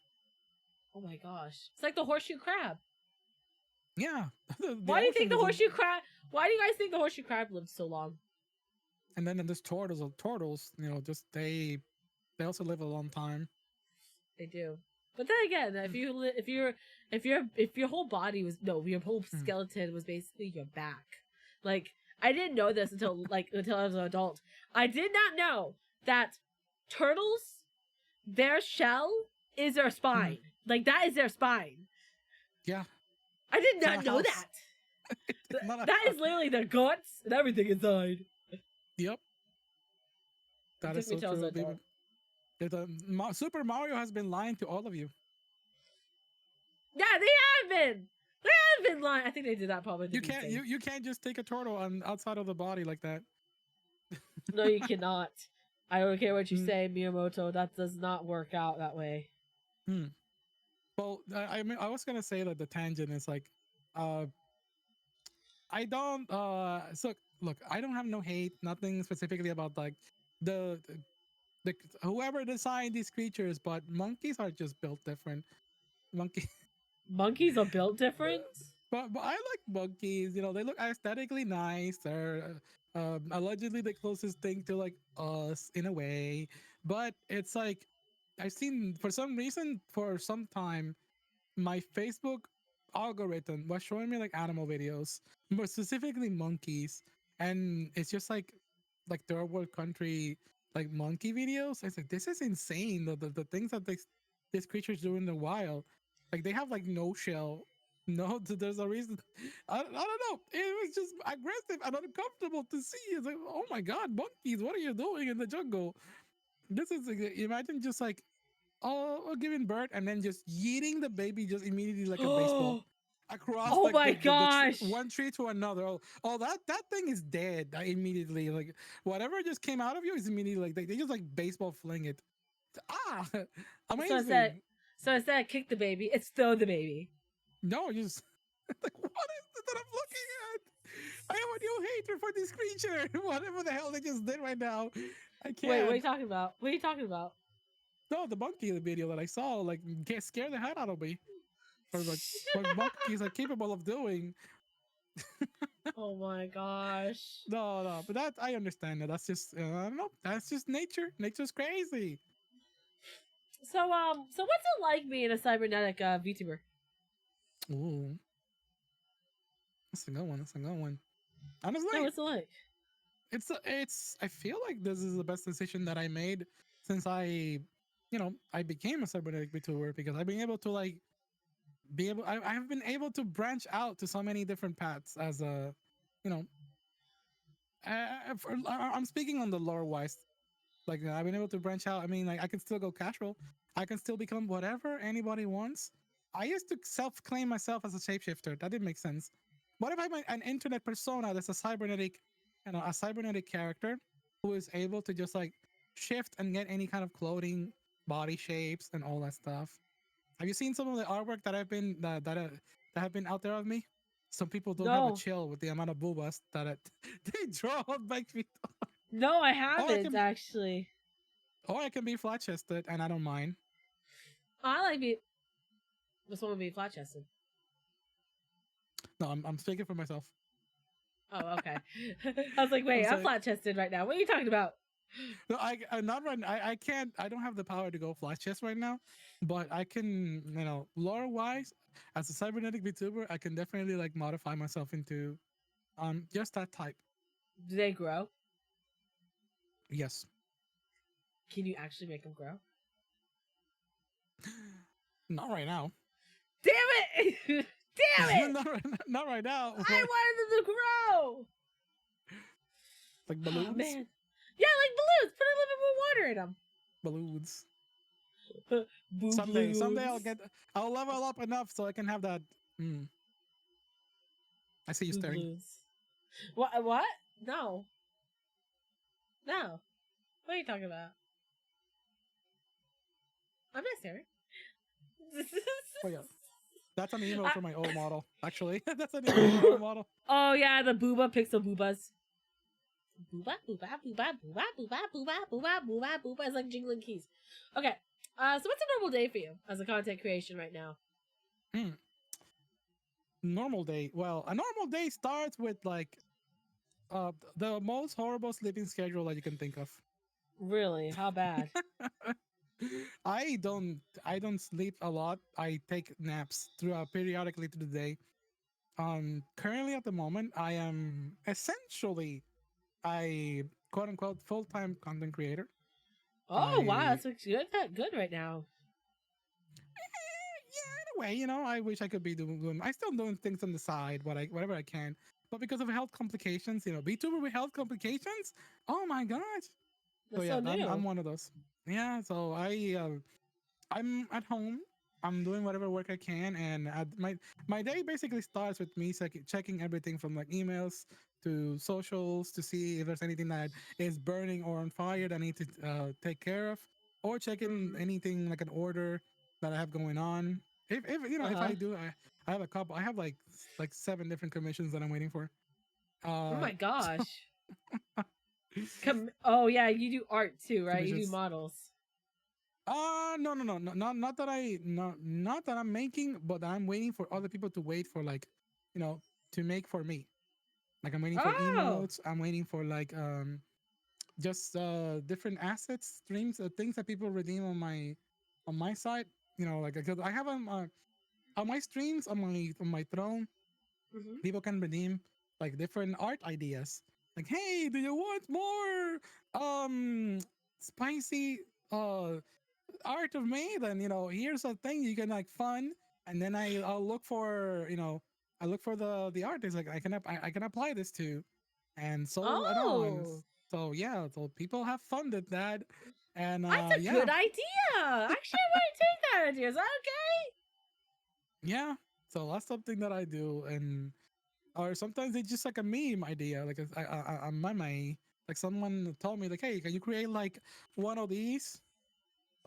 Oh my gosh, it's like the horseshoe crab. Yeah. Why do you think the horseshoe crab? Why do you guys think the horseshoe crab lives so long? And then there's turtles, you know, just they also live a long time. They do. But then again, if your whole body was your whole skeleton was basically your back. Like I didn't know this until I was an adult. I did not know that turtles, their shell is their spine. Like that is their spine. Yeah. I did not know that. That is literally their guts and everything inside. Yep. That is so true. Super Mario has been lying to all of you. Yeah, they have been. They have been lying. I think they did that probably. You can't just take a turtle on outside of the body like that. No, you cannot. I don't care what you say, Miyamoto. That does not work out that way. Well, I mean, I was gonna say that the tangent is like, I don't. So look, I don't have no hate, nothing specifically about like the whoever designed these creatures, but monkeys are just built different. Monkeys are built different. But I like monkeys. You know, they look aesthetically nice. They're allegedly the closest thing to like us in a way. But it's like I've seen for some reason for some time my Facebook algorithm was showing me like animal videos, more specifically monkeys, and it's just like third world country like monkey videos. It's like this is insane. The things that these creatures do in the wild, like they have like no shell. No, there's a reason. I don't know. It was just aggressive and uncomfortable to see. It's like, oh my god, monkeys! What are you doing in the jungle? This is like, imagine just like giving birth and then just yeeting the baby just immediately like a baseball across. Oh like, my gosh! One tree to another. That thing is dead immediately. Like whatever just came out of you is immediately like they just like baseball fling it. Amazing. So instead of kick the baby, it's throw the baby. No, just like what is it that I'm looking at? I have a new hatred for this creature. Whatever the hell they just did right now, I can't. Wait, what are you talking about? What are you talking about? No, the monkey video that I saw, like, scare the head out of me. Or like what monkeys are capable of doing. Oh my gosh. No, but that I understand that. That's just I don't know. That's just nature. Nature's crazy. So what's it like being a cybernetic VTuber? Ooh, that's a good one. Honestly, No, what's it like? It's. I feel like this is the best decision that I made since I became a cybernetic VTuber, because I've been able to like I've been able to branch out to so many different paths as a, I'm speaking on the lore wise. Like I've been able to branch out. I mean, like I can still go casual. I can still become whatever anybody wants. I used to self-claim myself as a shapeshifter. That didn't make sense. What if I'm an internet persona that's a cybernetic character who is able to just like shift and get any kind of clothing, body shapes, and all that stuff. Have you seen some of the artwork that that have been out there of me? Some people don't have a No. chill with the amount of boobas that they draw on my feet. No, I I haven't can- actually. Or I can be flat chested, and I don't mind. I like be. This one would be flat chested. No, I'm speaking for myself. Oh, okay. I was like, wait, I'm sorry. flat chested right now. What are you talking about? No, I'm not right. I can't. I don't have the power to go flat chest right now, but I can. You know, lore wise, as a cybernetic VTuber, I can definitely like modify myself into, just that type. Do they grow? Yes. Can you actually make them grow? Not right now. Damn it! Damn it! not right now. I wanted them to grow. Like balloons. Oh, man. Yeah, like balloons. Put a little bit more water in them. Balloons. Boo Someday balloons. I'll level up enough so I can have that. I see you Boo staring. balloons. What? No. No. What are you talking about? I'm not staring. Oh yeah, that's an email for my old model. Actually, that's an email for my old model. Oh yeah, the booba pixel boobas. Booba, booba, booba, booba, booba, booba, booba, booba, booba. It's like jingling keys. Okay. So what's a normal day for you as a content creation right now? Normal day. Well, a normal day starts with like the most horrible sleeping schedule that you can think of. Really? How bad? I don't sleep a lot. I take naps throughout periodically through the day. Currently at the moment I am essentially a quote unquote full-time content creator. Oh wow, that's good right now. Yeah, in a way, you know, I wish I could be doing I still doing things on the side, whatever I can. But because of health complications, you know, VTuber with health complications, oh my gosh. That's So yeah, so new. I'm one of those. Yeah, so I'm at home. I'm doing whatever work I can, and my day basically starts with me checking everything from like emails to socials to see if there's anything that is burning or on fire that I need to take care of, or checking anything like an order that I have going on. If you know, if I do, I have a couple. I have like 7 different commissions that I'm waiting for. Oh my gosh. So, Oh yeah, you do art too, right? You do commissions. models. No, not that I'm making, but I'm waiting for other people to wait for like, you know, to make for me. Like I'm waiting for Oh. emotes. I'm waiting for like just different assets, streams, things that people redeem on my site. You know, like because I have on my streams on my throne, Mm-hmm. people can redeem like different art ideas. Like, hey, do you want more spicy art of me? Then you know, here's a thing you can like fund, and then I'll look for, you know, I look for the artist like I can apply this to, and so on. Oh, So yeah, so people have funded that, and that's a yeah, good idea. Actually, I want to take that idea. Is that okay? yeah. So that's something that I do, and or sometimes it's just like a meme idea. Like I'm on my like someone told me like, hey, can you create like one of these?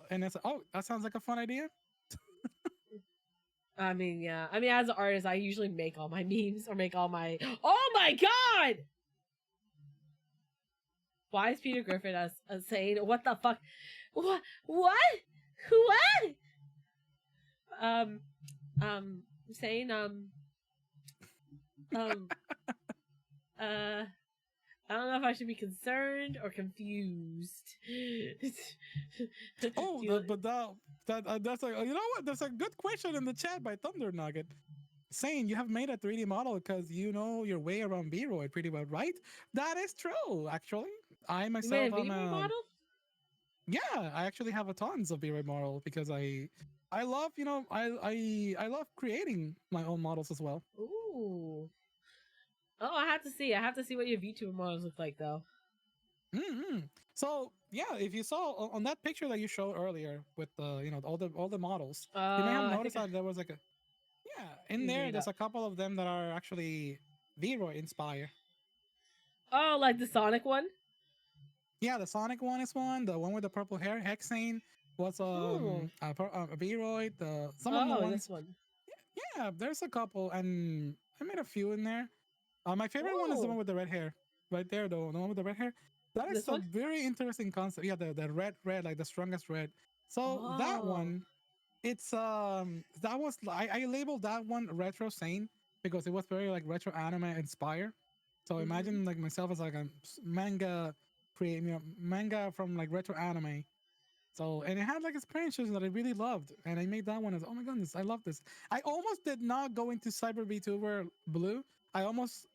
And it's oh, that sounds like a fun idea. I mean, yeah. I mean, as an artist, I usually make all my memes or make all my. Oh my god! Why is Peter Griffin saying what the fuck? What? What? What? Saying I don't know if I should be concerned or confused. Oh, but that's like, you know what? That's a good question in the chat by Thunder Nugget, saying you have made a 3D model because you know your way around B-Roy pretty well, right? That is true, actually. I You made myself a am V-Ray model? yeah, I actually have a tons of B-Roy model because I love, you know, I love creating my own models as well. Ooh. Oh, I have to see. I have to see what your VTuber models look like, though. Mm-hmm. So yeah, if you saw on that picture that you showed earlier with the, you know, all the models, you may have I noticed think that there was like a yeah in Let me bring there. it There's up. a couple of them that are actually V-Roy inspired. Oh, like the Sonic one? Yeah, the Sonic one is one. The one with the purple hair, Hexane, was Oh. a Vroid. Some of the Oh, ones. this one. Yeah, there's a couple, and I made a few in there. My favorite one is the one Oh, with the red hair, right there. The one with the red hair. That is this a one. very interesting concept. Yeah, the red, like the strongest red. So that Oh. one, it's that was I labeled that one retro sane because it was very like retro anime inspired. So Mm-hmm. imagine like myself as like a manga create, manga from like retro anime. So and it had like experiences that I really loved, and I made that one as, oh my goodness, I love this. I almost did not go into Cyber VTuber Blue. I almost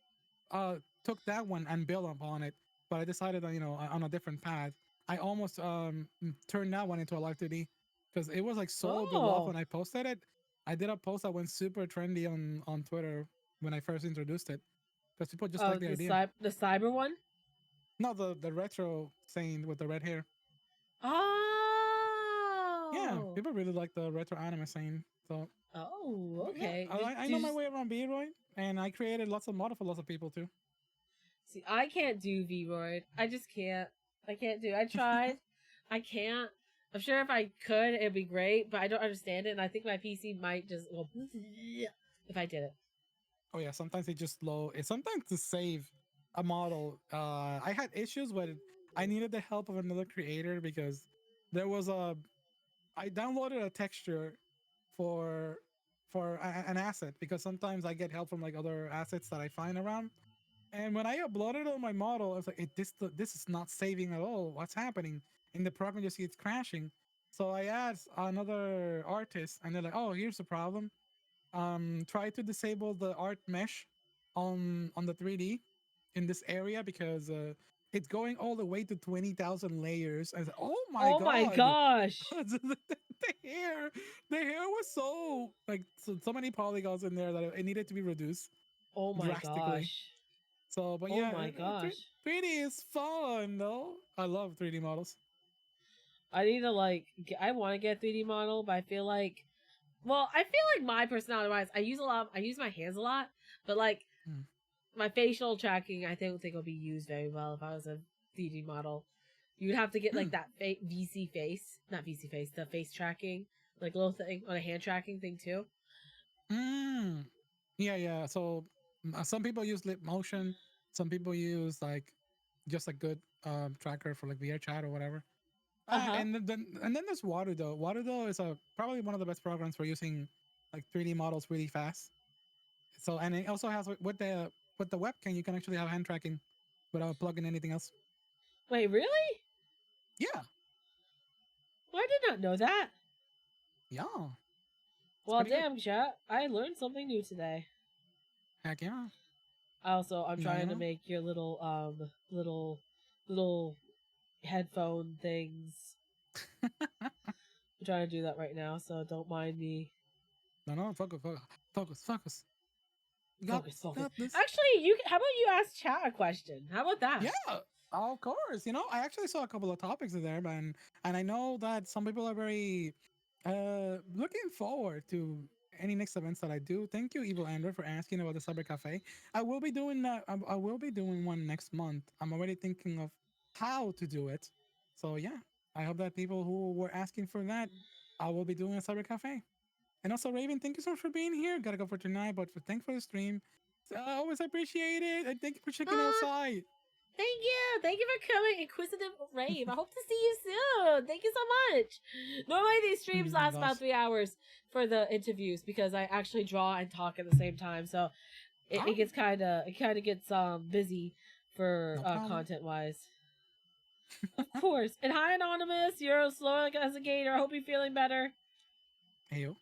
took that one and built upon it, but I decided on on a different path. I almost turned that one into a live 2D because it was like so beloved Oh. when I posted it. I did a post that went super trendy on Twitter when I first introduced it because people just Oh, like the idea. the cyber one. No, the retro saying with the red hair. Yeah, Oh. people really like the retro anime scene. So Oh. yeah, Okay. I know my way around Vroid, and I created lots of model for lots of people too. See, I can't do Vroid. I just can't. I can't do. I tried. I can't. I'm sure if I could, it'd be great, but I don't understand it, and I think my PC might just go if I did it. Oh yeah, sometimes they just slow. It's sometimes to save a model. I had issues with I needed the help of another creator because there was I downloaded a texture for an asset because sometimes I get help from like other assets that I find around. And when I uploaded it on my model, I was like, this is not saving at all. What's happening? In the program, you see it's crashing. So I asked another artist, and they're like, oh, here's the problem. Try to disable the art mesh on the 3D in this area because it's going all the way to 20,000 layers. I said, oh my Oh my god. gosh! The hair the hair was so like so many polygons in there that it needed to be reduced Oh my drastically. gosh! So, but Oh yeah, my gosh! 3D is fun though. I love 3D models. I need to I want to get a 3D model, but I feel like, well, I feel like my personality wise, I use my hands a lot, but like Hmm. my facial tracking, I don't think will be used very well if I was a 3D model. You would have to get like that VC face, not VC face, the face tracking, like little thing on a hand tracking thing too. Mm. Yeah. So some people use lip motion. Some people use like just a good tracker for like VR chat or whatever. Uh huh. And then there's Warudo. Warudo is a probably one of the best programs for using like 3D models really fast. So and it also has with the webcam you can actually have hand tracking without plugging anything else. Wait, really? Yeah, Well, I did not know that. yeah, it's Well, pretty good. damn, chat. I learned something new today. Heck yeah. Also, I'm Now you trying to know. make your little headphone things. I'm trying to do that right now, so don't mind me. No, focus. Focus, You focus. got this. Actually, how about you ask chat a question? How about that? Yeah, of course. I actually saw a couple of topics in there, man, and I know that some people are very looking forward to any next events that I do. Thank you, Evil Android, for asking about the Cyber Cafe. I will be doing that. I will be doing one next month. I'm already thinking of how to do it. So yeah, I hope that people who were asking for that, I will be doing a Cyber Cafe. And also, Raven, thank you so much for being here. Gotta go for tonight, but thanks for the stream. I always appreciate it. And thank you for checking Huh? outside. Thank you. Thank you for coming, Inquisitive Rave. I hope to see you soon. Thank you so much. Normally these streams last about 3 hours for the interviews because I actually draw and talk at the same time. So it gets kind of gets busy for No problem. content wise. Of course. And hi Anonymous, you're slow as a gator. I hope you're feeling better. Heyo.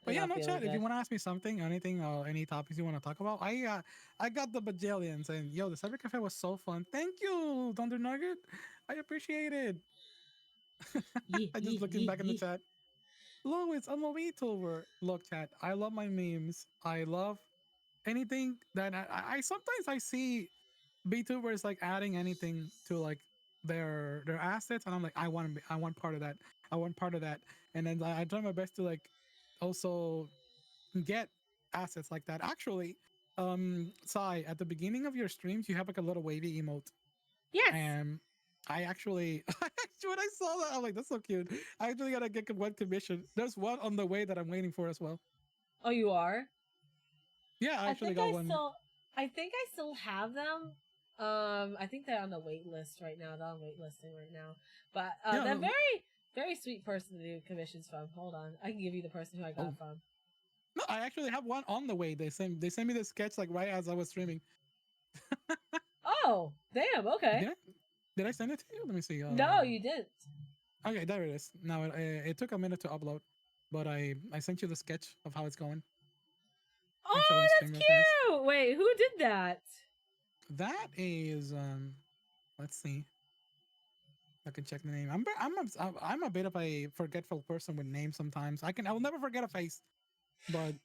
But I'm yeah, not no feeling chat. If you good. want to ask me something, anything, any topics you want to talk about, I got the bajillions. And yo, the Cyber Cafe was so fun. Thank you, Thunder Nugget. I appreciate it. I just looking back in the chat. Louis, I'm a VTuber. Look, chat. I love my memes. I love anything that I sometimes I see VTubers like adding anything to like their assets, and I'm like, I want part of that. I want part of that. And then I try my best to like also get assets like that. Actually, Sai, at the beginning of your streams, you have like a little wavy emote. Yes. And I actually, when I saw that, I'm like, that's so cute. I actually gotta get one commission. There's one on the way that I'm waiting for as well. Oh, you are? Yeah, I actually think got one. I think I still have them. I think they're on the wait list right now. They're on waitlisting right now. But Yeah, they're very, very sweet person to do commissions from. Hold on, I can give you the person who I got from. No, I actually have one on the way. They sent me the sketch like right as I was streaming. Oh, damn. Okay. Did I send it to you? Let me see. No, you didn't. Okay, there it is. Now it took a minute to upload, but I sent you the sketch of how it's going. Oh, that's cute. Wait, who did that? That is let's see. I can check the name. I'm a bit of a forgetful person with names sometimes. I will never forget a face, but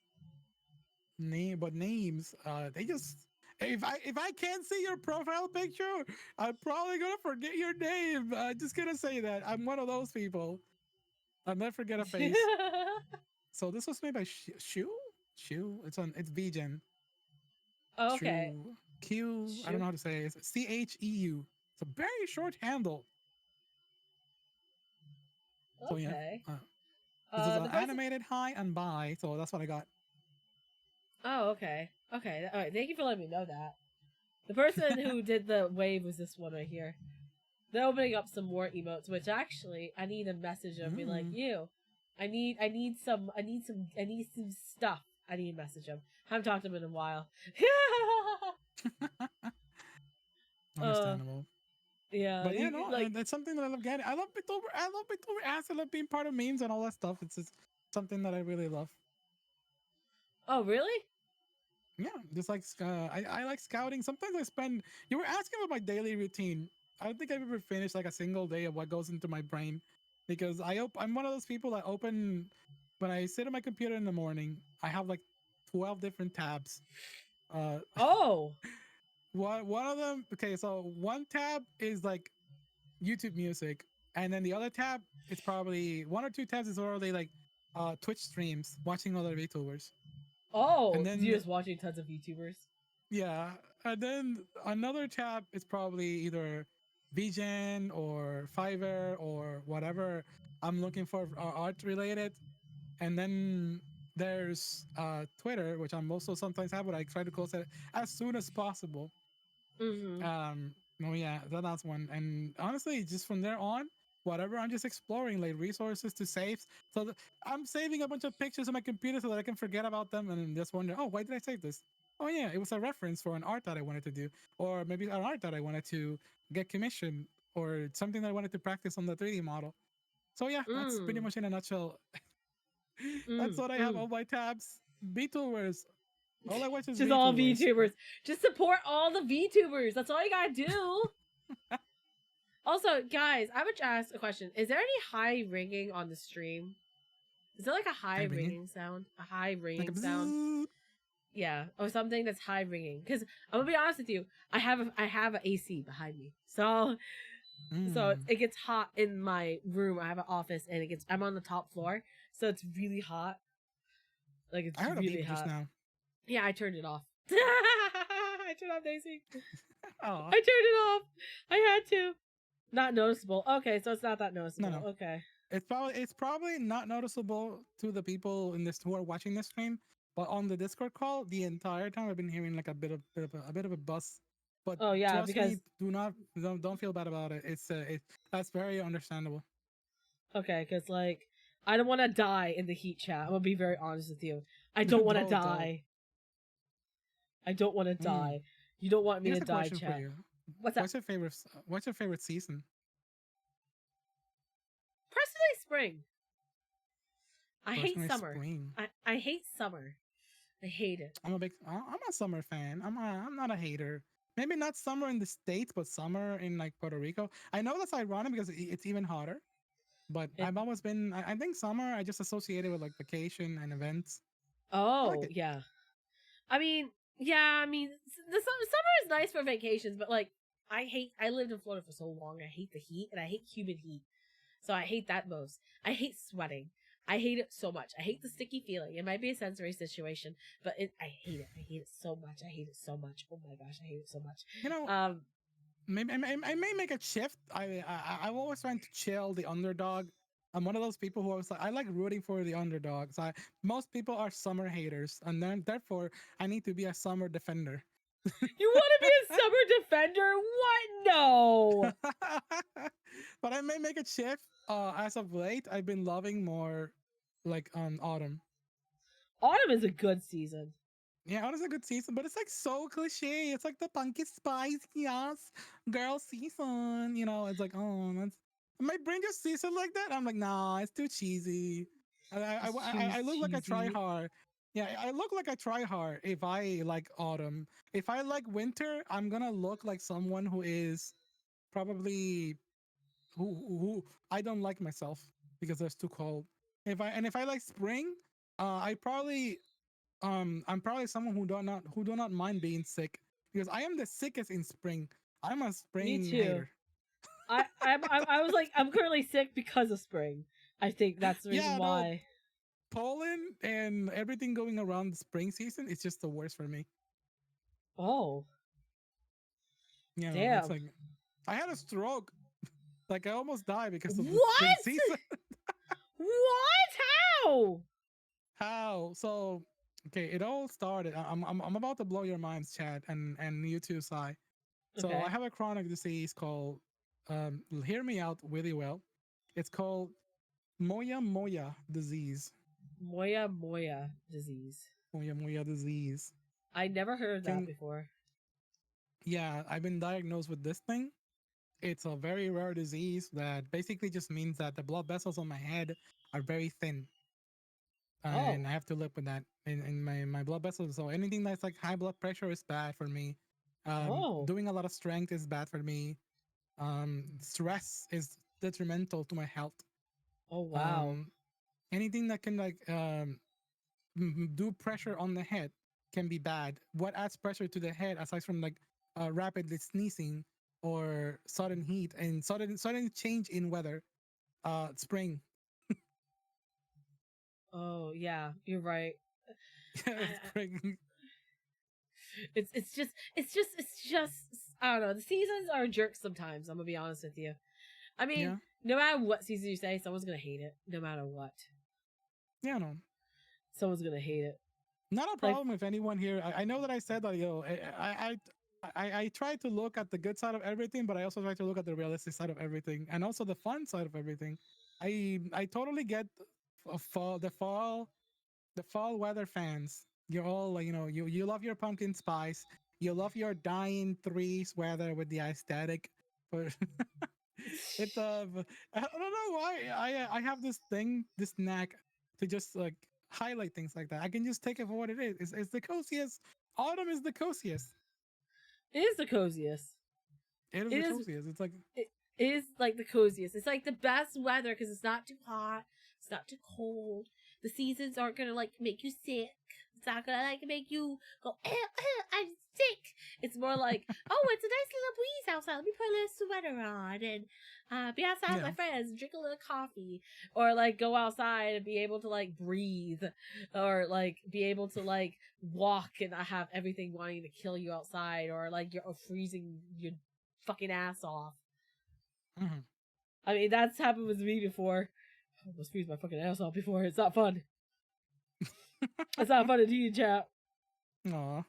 names they just if I can't see your profile picture, I'm probably gonna forget your name. Just gonna say that I'm one of those people. I'll never forget a face. So this was made by Shu. It's VGen. Oh, okay. Q. I don't know how to say it. It's CHEU. It's a very short handle. Okay. So yeah. This is an animated high and by, so that's what I got. Oh, okay. Okay. All right. Thank you for letting me know that. The person who did the wave was this one right here. They're opening up some more emotes, which actually I need a message of me like you. I need some stuff. I need to message him. Haven't talked to him in a while. Understandable. Yeah. But yeah, no, it's something that I love getting. I love Bitover ass. I love being part of memes and all that stuff. It's just something that I really love. Oh, really? Yeah, just like I like scouting. Sometimes I spend. You were asking about my daily routine. I don't think I've ever finished like a single day of what goes into my brain, because I'm one of those people that open when I sit at my computer in the morning. I have like 12 different tabs. Oh. One of them. Okay, so one tab is like YouTube music, and then the other tab is probably one or two tabs is already like Twitch streams, watching other VTubers. Oh, and then you're just watching tons of VTubers. Yeah, and then another tab is probably either VGen or Fiverr or whatever I'm looking for art related, and then there's Twitter, which I'm also sometimes have, but I try to close it as soon as possible. No, yeah, that's one. And honestly, just from there on, whatever, I'm just exploring like resources to save. So I'm saving a bunch of pictures on my computer so that I can forget about them and just wonder, oh, why did I save this? Oh yeah, it was a reference for an art that I wanted to do, or maybe an art that I wanted to get commissioned, or something that I wanted to practice on the 3D model. So yeah, that's pretty much in a nutshell. That's what I have on my tabs. VTubers. All I watch is just VTubers. All VTubers. Just support all the VTubers. That's all you gotta do. Also, guys, I would ask a question. Is there any high ringing on the stream? Is there like a high ringing sound? A high ringing like sound? Yeah, or something that's high ringing. Because I'm gonna be honest with you, I have an AC behind me, so it gets hot in my room. I have an office, and I'm on the top floor, so it's really hot. Like it's really hot. Just now. Yeah, I turned it off. I turned off the AC. I turned it off. I had to. Not noticeable. Okay, so it's not that noticeable. No. Okay. It's probably not noticeable to the people in this who are watching this stream, but on the Discord call, the entire time I've been hearing like a bit of a buzz. But trust me, don't feel bad about it. That's very understandable. Okay, because like I don't want to die in the heat chat. I'm gonna be very honest with you. I don't want to die. I don't want to die. You don't want me to die, chat. What's that? What's your favorite season? Personally, spring. I hate summer. I hate summer. I hate it. I'm a summer fan. I'm not a hater. Maybe not summer in the States, but summer in like Puerto Rico. I know that's ironic because it's even hotter. But I've always been. I think summer I just associated with like vacation and events. Oh yeah. I mean, the summer is nice for vacations, but like I lived in Florida for so long. I hate the heat and I hate humid heat. So I hate that most. I hate sweating. I hate it so much. I hate the sticky feeling. It might be a sensory situation, but I hate it. I hate it so much. I hate it so much. Oh my gosh, I hate it so much. maybe I may make a shift. I'm always trying to chill the underdog. I'm one of those people who always like I like rooting for the underdogs. Most people are summer haters, and then therefore I need to be a summer defender. You want to be a summer defender? What? No. But I may make a shift. As of late, I've been loving more like autumn. Autumn is a good season. Yeah, autumn's a good season, but it's like so cliche. It's like the pumpkin spice, yes, girl season. You know, it's like that's my brain just sees it like that. I'm like, nah, it's too cheesy. I look like I try Cheesy. hard. Yeah, I look like I try hard if I like autumn. If I like winter, I'm gonna look like someone who is probably who I don't like myself because it's too cold. If I like spring, I'm probably someone who do not mind being sick because I am the sickest in spring. I'm a Me spring too. hater. I was like, I'm currently sick because of spring. I think that's the reason Yeah, no, why. pollen and everything going around the spring season is just the worst for me. Oh, You know, damn. it's like I had a stroke. Like I almost died because of the What? spring season. What? How? How? So okay, it all started. I'm about to blow your minds, Chad, and you too, Sai. So Okay. I have a chronic disease called hear me out really well. It's called Moya Moya disease. Moya disease. Moya Moya disease. I never heard of that Can before. Yeah, I've been diagnosed with this thing. It's a very rare disease that basically just means that the blood vessels on my head are very thin. Oh. And I have to live with that in my blood vessels. So anything that's like high blood pressure is bad for me. Oh. Doing a lot of strength is bad for me. Stress is detrimental to my health. Oh wow. Anything that can like do pressure on the head can be bad. What adds pressure to the head aside from like rapidly sneezing or sudden heat and sudden change in weather? Spring. Oh yeah, you're right. Spring. It's just I don't know. The seasons are jerks sometimes. I'm gonna be honest with you. I mean, Yeah. no matter what season you say, someone's gonna hate it. No matter what, Yeah, no. someone's gonna hate it. Not a Like, problem if anyone here. I know that I said that I try to look at the good side of everything, but I also try to look at the realistic side of everything and also the fun side of everything. I totally get the fall weather fans. You're all like, you love your pumpkin spice. You love your dying threes weather with the aesthetic. But it I don't know why I have this knack to just like highlight things like that. I can just take it for what it is. It's the coziest. Autumn is the coziest. it is the coziest. It is It the is. coziest. It's like It is like the coziest. It's like the best weather because it's not too hot. It's not too cold. The seasons aren't gonna like make you sick. It's not gonna like make you go, I'm sick. It's more like, oh, it's a nice little breeze outside. Let me put a little sweater on and be outside with my friends, drink a little coffee, or like go outside and be able to like breathe, or like be able to like walk and not have everything wanting to kill you outside, or like you're freezing your fucking ass off. mhm. I mean, that's happened with me before. I almost freeze my fucking ass off before. It's not fun. It's not fun to do, chat. Aw.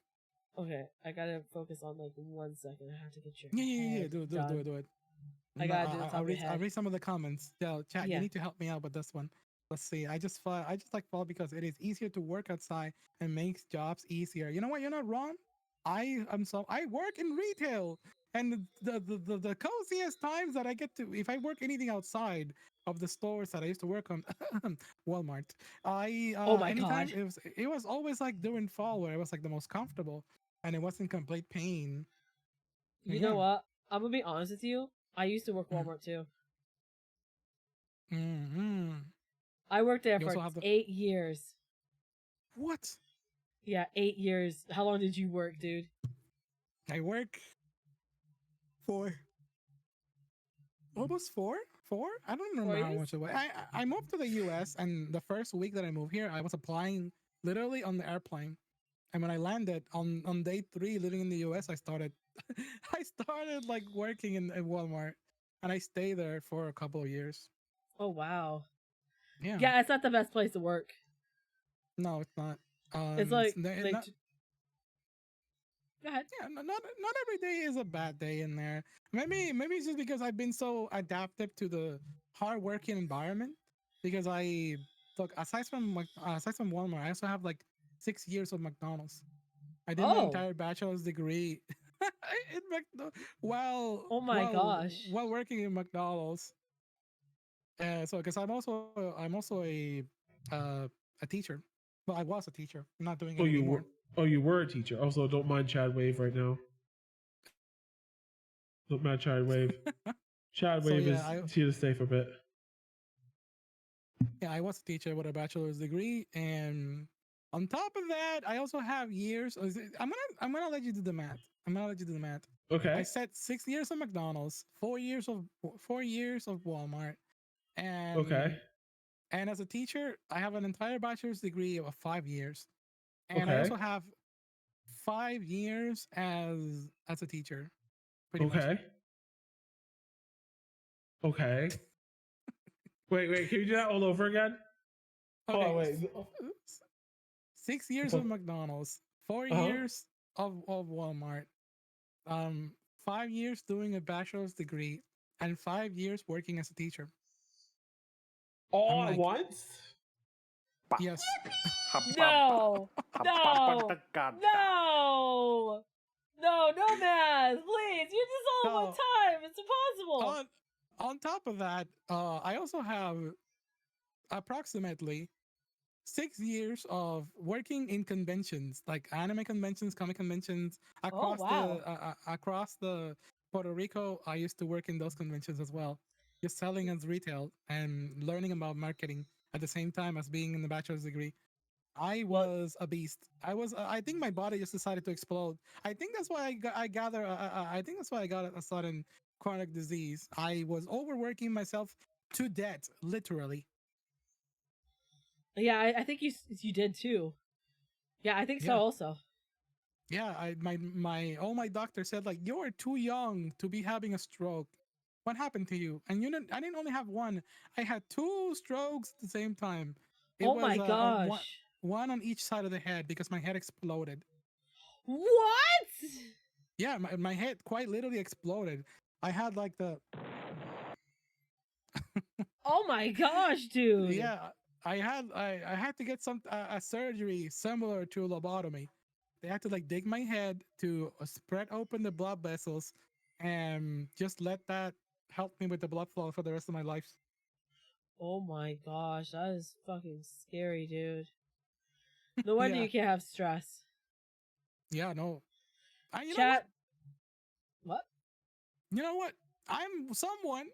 Okay, I gotta focus on like 1 second. I have to get your Yeah. head Do it. done. No, I gotta do the top I'll of your read. I'll head. read some of the comments. Yeah, chat. Yeah. You need to help me out with this one. Let's see. I just like fall because it is easier to work outside and makes jobs easier. You know what? You're not wrong. I work in retail, and the coziest times that I get to if I work anything outside of the stores that I used to work on, Walmart. Oh my Anytime god. it was always like during fall where it was like the most comfortable and it wasn't complete pain. You Yeah. know what? I'm gonna be honest with you. I used to work Mm. Walmart too. Mm-hmm. I worked there You for also have the 8 years. what? Yeah, 8 years. How long did you work, dude? I work for almost four. I don't 4 remember how years? much it was. I moved to the U.S. and the first week that I moved here, I was applying literally on the airplane. And when I landed on day 3 living in the US, I started I started like working in Walmart, and I stayed there for a couple of years. Oh wow. Yeah. Yeah, it's not the best place to work. No, it's not. It's like It's not, go ahead. yeah, not every day is a bad day in there. Maybe it's just because I've been so adapted to the hard working environment. Because I look aside from Walmart, I also have like 6 years of McDonald's. I did my Oh. entire bachelor's degree in while Oh my gosh. while working in McDonald's. So because I'm also a teacher. Well, I was a teacher. I'm not doing it Oh, you were. anymore. Oh, you were a teacher. Also, don't mind Chad Wave right now. Don't mind Chad Wave. Chad So, Wave yeah, is here to stay for a bit. Yeah, I was a teacher with a bachelor's degree, and on top of that, I also have years. I'm gonna let you do the math. I'm gonna let you do the math. I Okay. said 6 years of McDonald's, 4 years of Walmart, and Okay. and as a teacher, I have an entire bachelor's degree of 5 years, and I Okay. also have 5 years as a teacher, pretty much. Okay. Okay. Wait. Can you do that all over again? Hold on, Okay, wait. 6 years of McDonald's, 4 Uh-huh. years of Walmart, 5 years doing a bachelor's degree, and 5 years working as a teacher. All I'm at like, once? yes. No. No. No. No math. Please. You just all at one No. time. It's impossible. On top of that, I also have approximately 6 years of working in conventions, like anime conventions, comic conventions across wow. across the Puerto Rico. I used to work in those conventions as well, just selling as retail and learning about marketing at the same time as being in the bachelor's degree. I Well, was a beast. I was. I think my body just decided to explode. I think that's why I gather. I think that's why I got a sudden chronic disease. I was overworking myself to death, literally. yeah, I think you did too. Yeah, I think so Yeah. also. Yeah, all my doctors said like you're too young to be having a stroke. What happened to you? And I didn't only have one. I had 2 strokes at the same time. It Oh was my gosh. one on each side of the head because my head exploded. What? Yeah, my head quite literally exploded. I had like the Oh my gosh, dude. yeah, I had to get some a surgery similar to a lobotomy. They had to like dig my head to spread open the blood vessels and just let that help me with the blood flow for the rest of my life. Oh my gosh, that is fucking scary, dude. No wonder Yeah, you can't have stress. yeah, no. You know what? Chat. What? You know what? I'm someone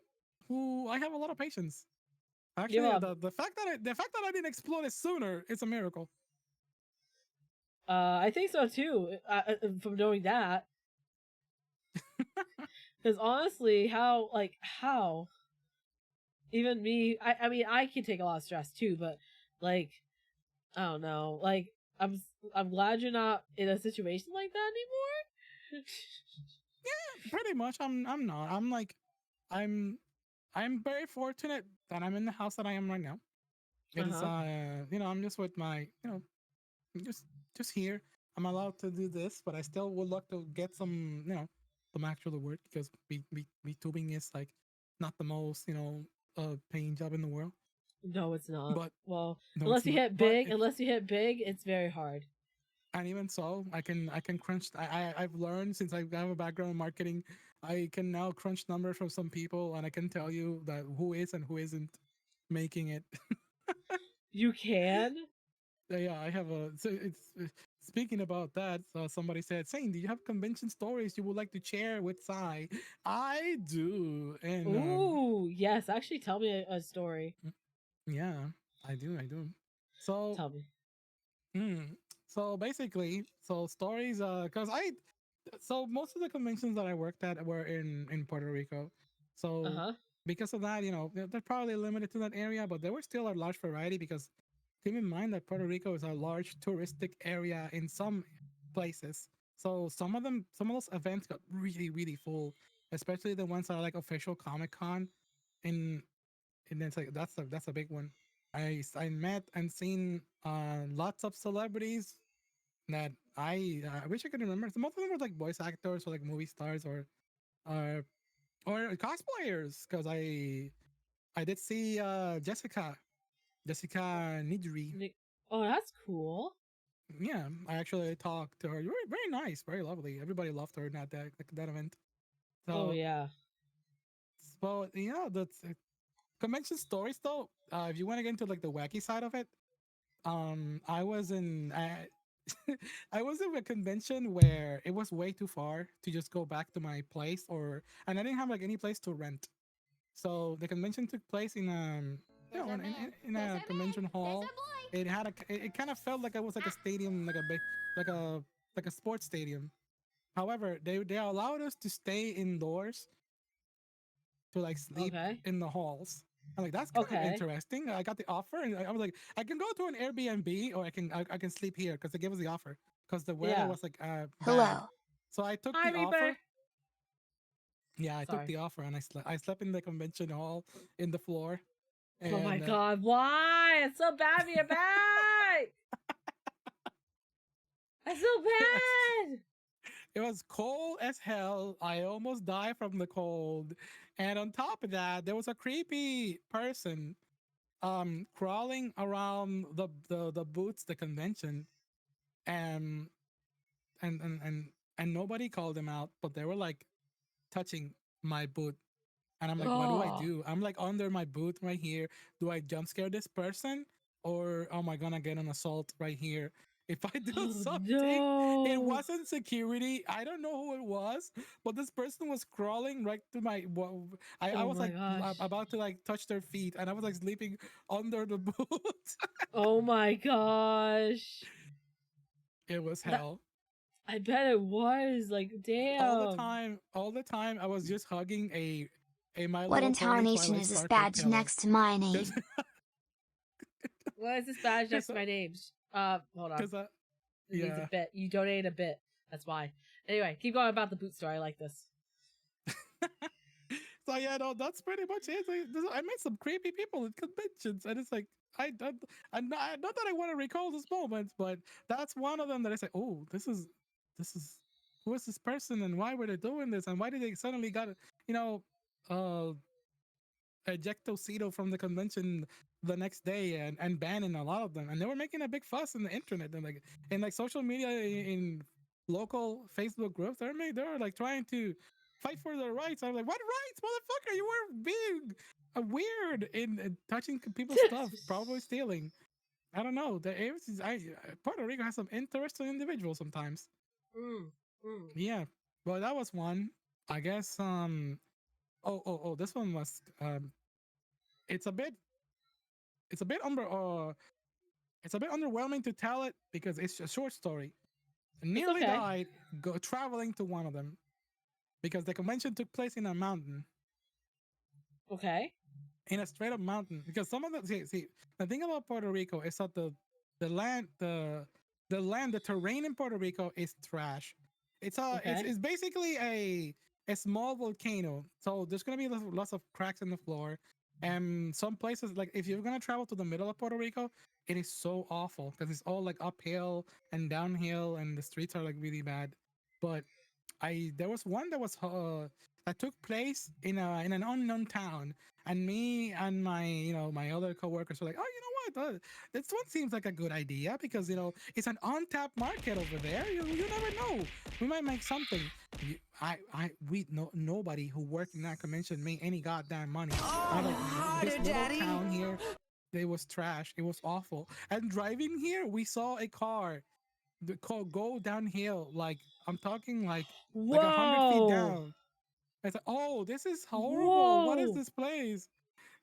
who I have a lot of patience. You're Actually, the fact that I didn't explode it sooner, it's a miracle. I think so too. From knowing that, because honestly, how even me, I mean, I can take a lot of stress too, but like, I don't know, like, I'm glad you're not in a situation like that anymore. Yeah, pretty much. I'm not. I'm like, I'm I'm very fortunate that I'm in the house that I am right now. It is I'm just with my just just here. I'm allowed to do this, but I still would like to get some actual work because VTubing is like not the most paying job in the world. No, it's not. But Well, no, it's not. But if, unless you hit big, it's very hard. and even so, I can crunch. I've learned since I have a background in marketing. I can now crunch numbers from some people, and I can tell you that who is and who isn't making it. You can? Yeah, I have a. So it's speaking about that. Somebody said, "Saying, do you have convention stories you would like to share with Sai?" I do, and Ooh, yes. Actually, tell me a story. yeah, I do. I do. So, Tell me. so basically, so stories. So most of the conventions that I worked at were in Puerto Rico. So Uh-huh. because of that, they're probably limited to that area, but there were still a large variety because keep in mind that Puerto Rico is a large touristic area in some places. So some of those events got really, really full, especially the ones that are like official Comic Con. In and it's like that's a big one. I met and seen lots of celebrities that I wish I could remember. So most of them were like voice actors or like movie stars uh, or cosplayers. Because I did see Jessica Nidri. Oh, that's cool. Yeah, I actually talked to her. Very, very nice, very lovely. Everybody loved her at that event. Oh So, yeah. so yeah, that's convention stories though. If you want to get into like the wacky side of it, I was in I was in a convention where it was way too far to just go back to my place, and I didn't have like any place to rent. So the convention took place in in a convention hall. It had it kind of felt like it was like a stadium, like a big like a sports stadium. However, they allowed us to stay indoors to like sleep Okay. in the halls. I'm like, that's kind of Okay. interesting. I got the offer, and I was like, I can go to an Airbnb or I can sleep here because they gave us the offer because the weather Yeah. was like bad. Hello. So I took Hi, the Reaper. offer. Yeah, I took Sorry. the offer and I slept in the convention hall in the floor. Oh my And, god, why? It's so bad for your back. It's so bad. It was cold as hell. I almost died from the cold. And on top of that, there was a creepy person crawling around the booths, the convention, and and and and and nobody called him out, but they were like touching my booth. And I'm like, what do I Oh, do? I'm like under my booth right here. Do I jump scare this person? Or am I gonna get an assault right here? If I do oh something, it no. wasn't security. I don't know who it was, but this person was crawling right to my. I Oh was my like gosh. about to like touch their feet, and I was like sleeping under the booth. Oh my gosh. It was That hell. I bet it was. Like, damn. All the time, I was just hugging a My What Little in Pony tarnation Twilight is this Sparkle badge pillow. next to my name? Because What is this badge next to my name? Hold on. It needs yeah. a bit. You donated a bit. That's why. Anyway, keep going about the boot story. I like this. So yeah, no, that's pretty much it. I met some creepy people at conventions, and it's like not that I want to recall those moments, but that's one of them that I say, oh, this is who is this person, and why were they doing this, and why did they suddenly got you know uh ejectocito from the convention the next day and banning a lot of them, and they were making a big fuss in the internet and like social media in local Facebook groups. They were like trying to fight for their rights. I was like, what rights, motherfucker? You were being weird in touching people's stuff, probably stealing. I don't know. Puerto Rico has some interesting individuals sometimes. Mm, mm. Yeah, well, that was one. I guess. Oh. This one was. It's a bit. It's a bit under. It's a bit underwhelming to tell it because it's a short story. Nearly okay. died traveling to one of them because the convention took place in a mountain. Okay. In a straight up mountain. Because some of the see the thing about Puerto Rico is that the terrain in Puerto Rico is trash. It's basically a small volcano. So there's gonna be lots of cracks in the floor. And some places, like if you're gonna travel to the middle of Puerto Rico, it is so awful because it's all like uphill and downhill, and the streets are like really bad. But there was one that took place in an unknown town, and me and my other coworkers were like, oh, you know what, this one seems like a good idea because it's an untapped market over there. You never know, we might make something. Nobody who worked in that convention made any goddamn money. I'm like, this little town here, it was trash, it was awful. And driving here, we saw a car go downhill, like I'm talking like 100 feet down. I said, oh, this is horrible. What is Whoa. this place?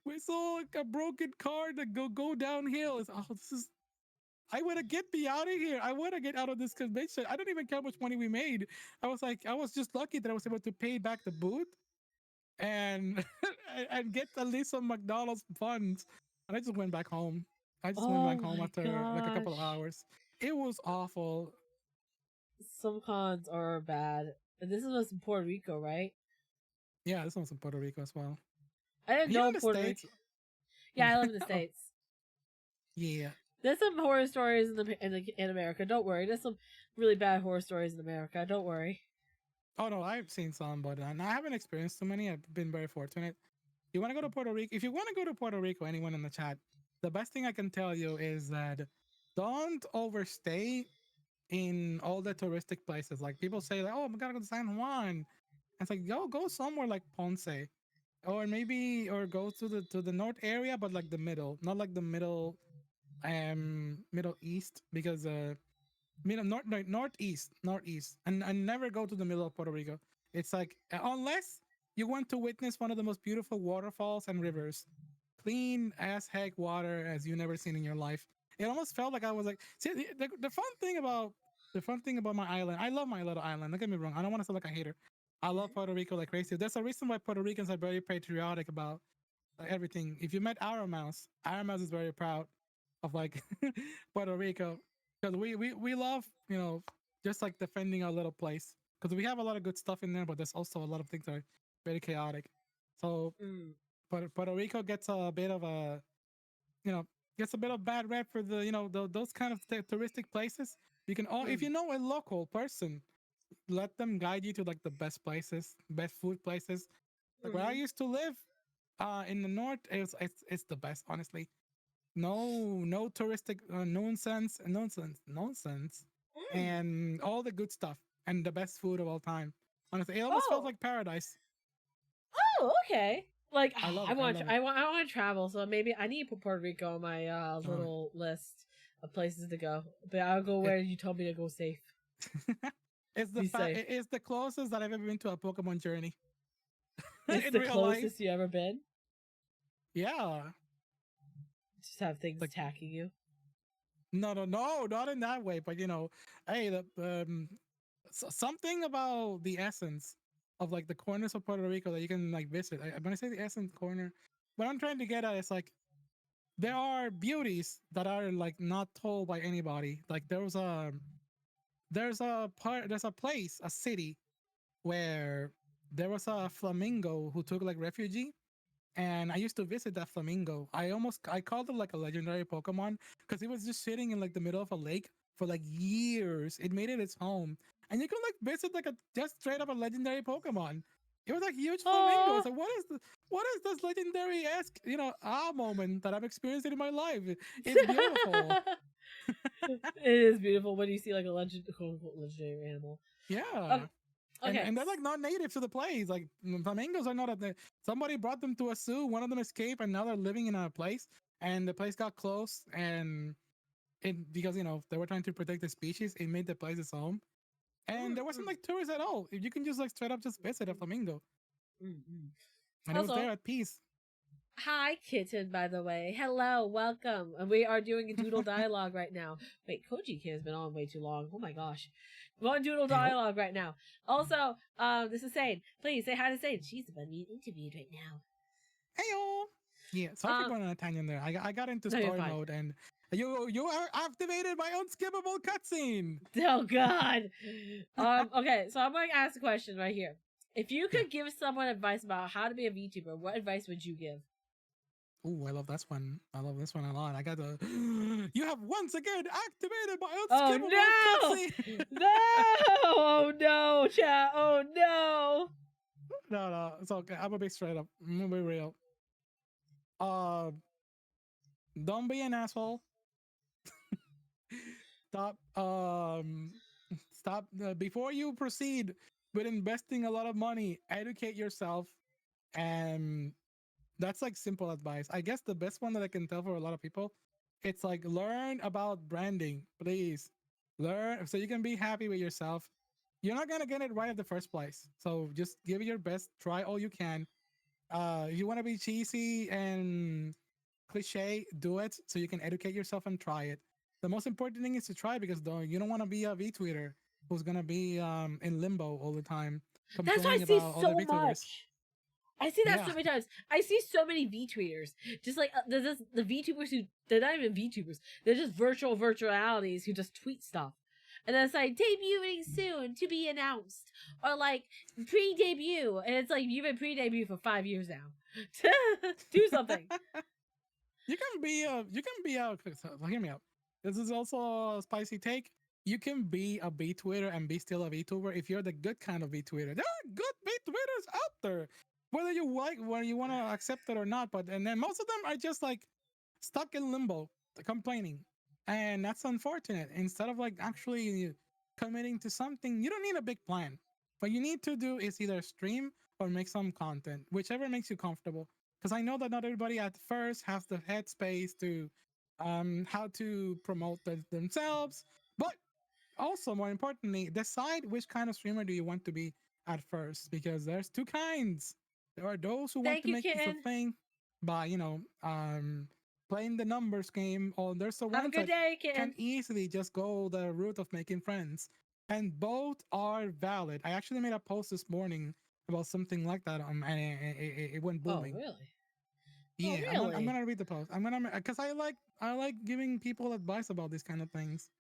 We saw like a broken car that go downhill. It's, oh, this is. I want to get me out of here. I want to get out of this convention. I don't even care how much money we made. I was just lucky that I was able to pay back the booth and and get at least some McDonald's funds. And I just went back home. I just went back Oh home my after like a couple of gosh. hours. It was awful. Some cons are bad. And this was in Puerto Rico, right? Yeah, this one's in Puerto Rico as well. I didn't Here know in the Puerto Rico. States. Yeah, I live in the Oh, States. yeah. There's some horror stories in America. Don't worry. There's some really bad horror stories in America. Don't worry. Oh no, I've seen some, but I haven't experienced too many. I've been very fortunate. You want to go to Puerto Rico? If you want to go to Puerto Rico, anyone in the chat, the best thing I can tell you is that don't overstay in all the touristic places. Like people say, like, "Oh, I'm gonna go to San Juan." It's like, go somewhere like Ponce, or maybe or go to the north area, but like the middle, not like the middle east, because middle northeast, and never go to the middle of Puerto Rico. It's like unless you want to witness one of the most beautiful waterfalls and rivers, clean as heck water as you never seen in your life. It almost felt like I was like, see, the fun thing about my island. I love my little island. Don't get me wrong. I don't want to sound like a hater. I love Puerto Rico like crazy. There's a reason why Puerto Ricans are very patriotic about like everything. If you met Our Mouse is very proud of like Puerto Rico because we love just like defending our little place because we have a lot of good stuff in there, but there's also a lot of things that are very chaotic. So Mm. Puerto Rico gets a bit of a you know gets a bit of bad rep for the those kind of touristic places. You can all if Mm. you know a local person, let them guide you to like the best places, best food places. Like where I Mhm. used to live, in the north, it's the best, honestly. No touristic nonsense, Mm. and all the good stuff and the best food of all time. Honestly, it almost felt Oh. like paradise. Oh, okay. Like I love I it. I want love it. I want to travel, so maybe I need to put Puerto Rico on my Uh, little list of places to go. But I'll go it where you told me to go safe. Be safe. it is the closest that I've ever been to a Pokemon journey It's in the real life. closest you ever been. Yeah, Just have things like attacking you. no, not in that way. But hey, something about the essence of like the corners of Puerto Rico that you can like visit. When I say the essence corner, what I'm trying to get at is like there are beauties that are like not told by anybody. Like there's a place, a city where there was a flamingo who took like refugee, and I used to visit that flamingo. I called it like a legendary Pokemon because it was just sitting in like the middle of a lake for like years. It made it its home, and you could like visit like a just straight up a legendary Pokemon. It was like huge flamingo. Oh, It's like what is this legendary esque moment that I'm experiencing in my life? It's beautiful. it is beautiful when you see like a legendary animal. Yeah. Okay, And okay. they're like not native to the place. Like flamingos are not somebody brought them to a zoo. One of them escaped, and now they're living in a place. And the place got closed, and it because they were trying to protect the species. It made the place its home, and Mm, there wasn't mm, like tourists at all. You can just like straight up just visit a flamingo, mm. and it was there Also, at peace. hi, kitten, by the way. Hello, welcome. And we are doing a doodle dialogue right now. Wait, Koji Kid has been on way too long. Oh my gosh. We're on doodle Hey, oh, dialogue right now. Also, this is Sane. Please say hi to Sane. She's being interviewed right now. hey, oh, yeah. Sorry for Um, going on a tangent there. I got into no, you're story fine. mode, and you are activated my unskippable cutscene. Oh God. Okay, so I'm going to ask a question right here. If you could give someone advice about how to be a VTuber, what advice would you give? Ooh, I love this one. I love this one a lot. I got the. You have once again activated my Oh unskippable cutscene. no! No! Oh no, chat! Oh no! No, it's okay. I'm gonna be straight up. I'm gonna be real. Uh, don't be an asshole. Stop. Stop. Before you proceed with investing a lot of money, educate yourself, and that's like simple advice. I guess the best one that I can tell for a lot of people, it's like learn about branding, please. Learn so you can be happy with yourself. You're not gonna get it right at the first place. So just give it your best, try all you can. If you want to be cheesy and cliche, do it so you can educate yourself and try it. The most important thing is to try because though you don't want to be a VTweeter who's gonna be in limbo all the time That's why I complaining see about other so VTubers. much. I see that Yeah. so many times. I see so many VTweeters, just like the VTubers who they're not even VTubers. They're just virtualities who just tweet stuff, and then it's like debuting soon to be announced, or like pre-debut, and it's like you've been pre-debut for 5 years now. Do something. You can be hear me out. This is also a spicy take. You can be a VTweeter and be still a VTuber if you're the good kind of VTweeter. There are good VTweeters out there, whether you want to accept it or not. But and then most of them are just like stuck in limbo, complaining, and that's unfortunate. Instead of like actually committing to something, you don't need a big plan. What you need to do is either stream or make some content, whichever makes you comfortable. Because I know that not everybody at first has the headspace to how to promote themselves, but also more importantly, decide which kind of streamer do you want to be at first, because there's two kinds. There are those who want Thank to you, make this a kitten. thing by playing the numbers game, or there's the Have a ones good that day, can kitten. easily just go the route of making friends, and both are valid. I actually made a post this morning about something like that, and it went Oh, booming. really? Yeah, Oh, really? I'm gonna read the post. I'm gonna, because I like giving people advice about these kind of things.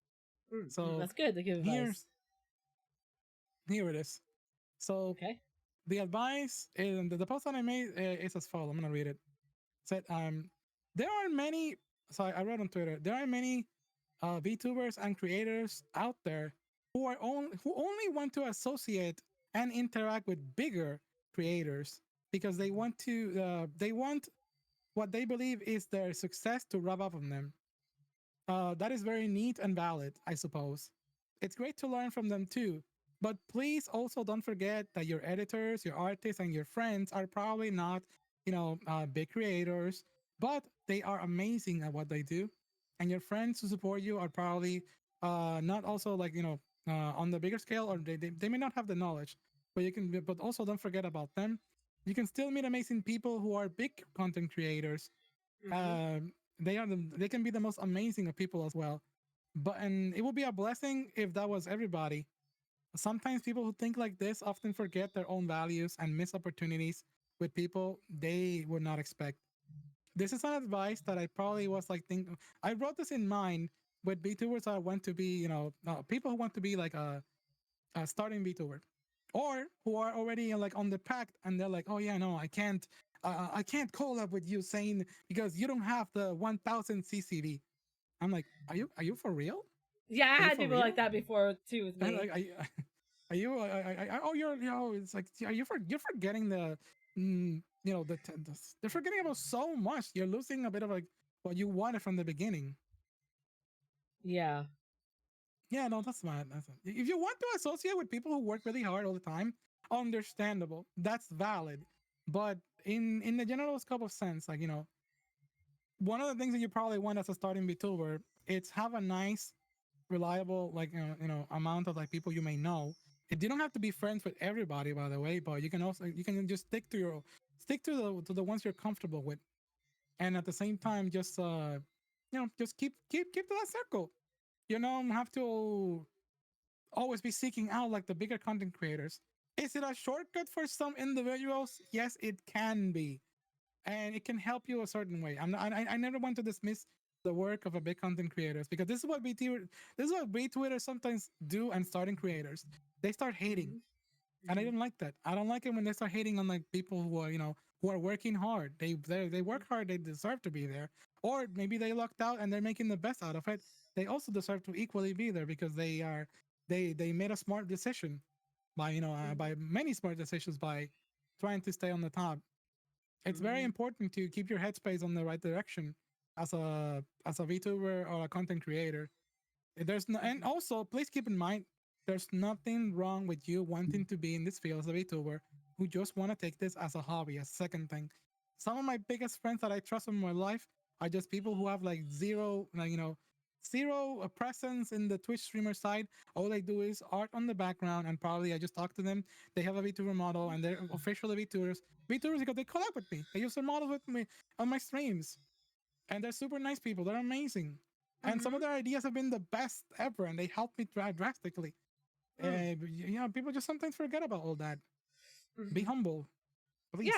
So That's good to give advice. Here it is. So Okay. the advice in the post that I made is as follows. I'm gonna read it. It said, there are many. So I wrote on Twitter. There are many VTubers and creators out there who only want to associate and interact with bigger creators because they want what they believe is their success to rub off on them. That is very neat and valid, I suppose. It's great to learn from them too. But please also don't forget that your editors, your artists, and your friends are probably not, big creators, but they are amazing at what they do. And your friends who support you are probably not also like, on the bigger scale, or they may not have the knowledge, but but also don't forget about them. You can still meet amazing people who are big content creators. um, they can be the most amazing of people as well. And it would be a blessing if that was everybody. Sometimes people who think like this often forget their own values and miss opportunities with people they would not expect. This is an advice that I probably was like thinking. I wrote this in mind with VTubers that want to be, people who want to be like a starting VTuber, or who are already like on the pact and they're like, oh yeah, no, I can't collab with you, saying because you don't have the 1000 CCV. I'm like, are you for real? Yeah, I Are you had for people real? like that before too with And me. like, are you? Oh, it's like, you're forgetting they're forgetting about so much. You're losing a bit of like what you wanted from the beginning. Yeah. Yeah, no, that's not. If you want to associate with people who work really hard all the time, understandable. That's valid. But in the general scope of sense, like, one of the things that you probably want as a starting VTuber, it's have a nice, reliable, like, amount of like people you may know. You don't have to be friends with everybody, by the way, but you can just stick to the ones you're comfortable with, and at the same time, just just keep to that circle. You don't have to always be seeking out like the bigger content creators. Is it a shortcut for some individuals? Yes, it can be, and it can help you a certain way. I never want to dismiss the work of a big content creators, because this is what Twitter sometimes do, and starting creators, they start hating, and I don't like that. I don't like it when they start hating on like people who are who are working hard. They work hard. They deserve to be there, or maybe they lucked out and they're making the best out of it. They also deserve to equally be there because they made a smart decision by by many smart decisions by trying to stay on the top. It's very important to keep your headspace on the right direction as a VTuber or a content creator. And also please keep in mind, there's nothing wrong with you wanting to be in this field as a VTuber who just want to take this as a hobby, a second thing. Some of my biggest friends that I trust in my life are just people who have like zero, zero presence in the Twitch streamer side. All they do is art on the background, and probably I just talk to them. They have a VTuber model, and they're officially VTubers. VTubers because they collab with me. They use their models with me on my streams, and they're super nice people. They're amazing, and some of their ideas have been the best ever, and they helped me drastically. People just sometimes forget about all that. Be humble. Please.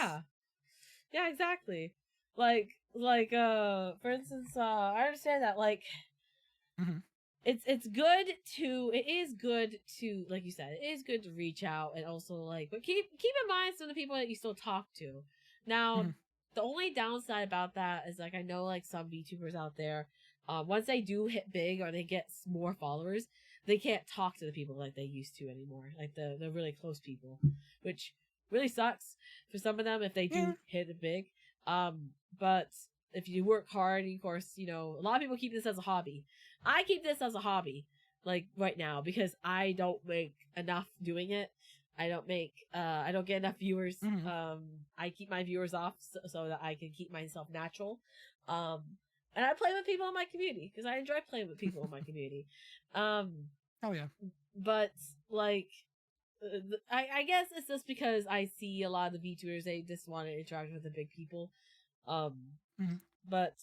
Yeah, exactly. For instance, I understand that, like, Mhm. it's good to, it is good to, like you said, it is good to reach out, and also, like, but keep in mind some of the people that you still talk to. Now, Mhm. the only downside about that is, like, I know, like, some VTubers out there, once they do hit big or they get more followers, they can't talk to the people like they used to anymore, like the really close people, which really sucks for some of them if they do Yeah. hit it big. But if you work hard, of course, you know, a lot of people keep this as a hobby. I keep this as a hobby, like, right now, because I don't make enough doing it. I don't get enough viewers. Mhm. I keep my viewers off so that I can keep myself natural. And I play with people in my community because I enjoy playing with people in my community. Oh yeah. But, like, I guess it's just because I see a lot of the VTubers, they just want to interact with the big people. Mhm. But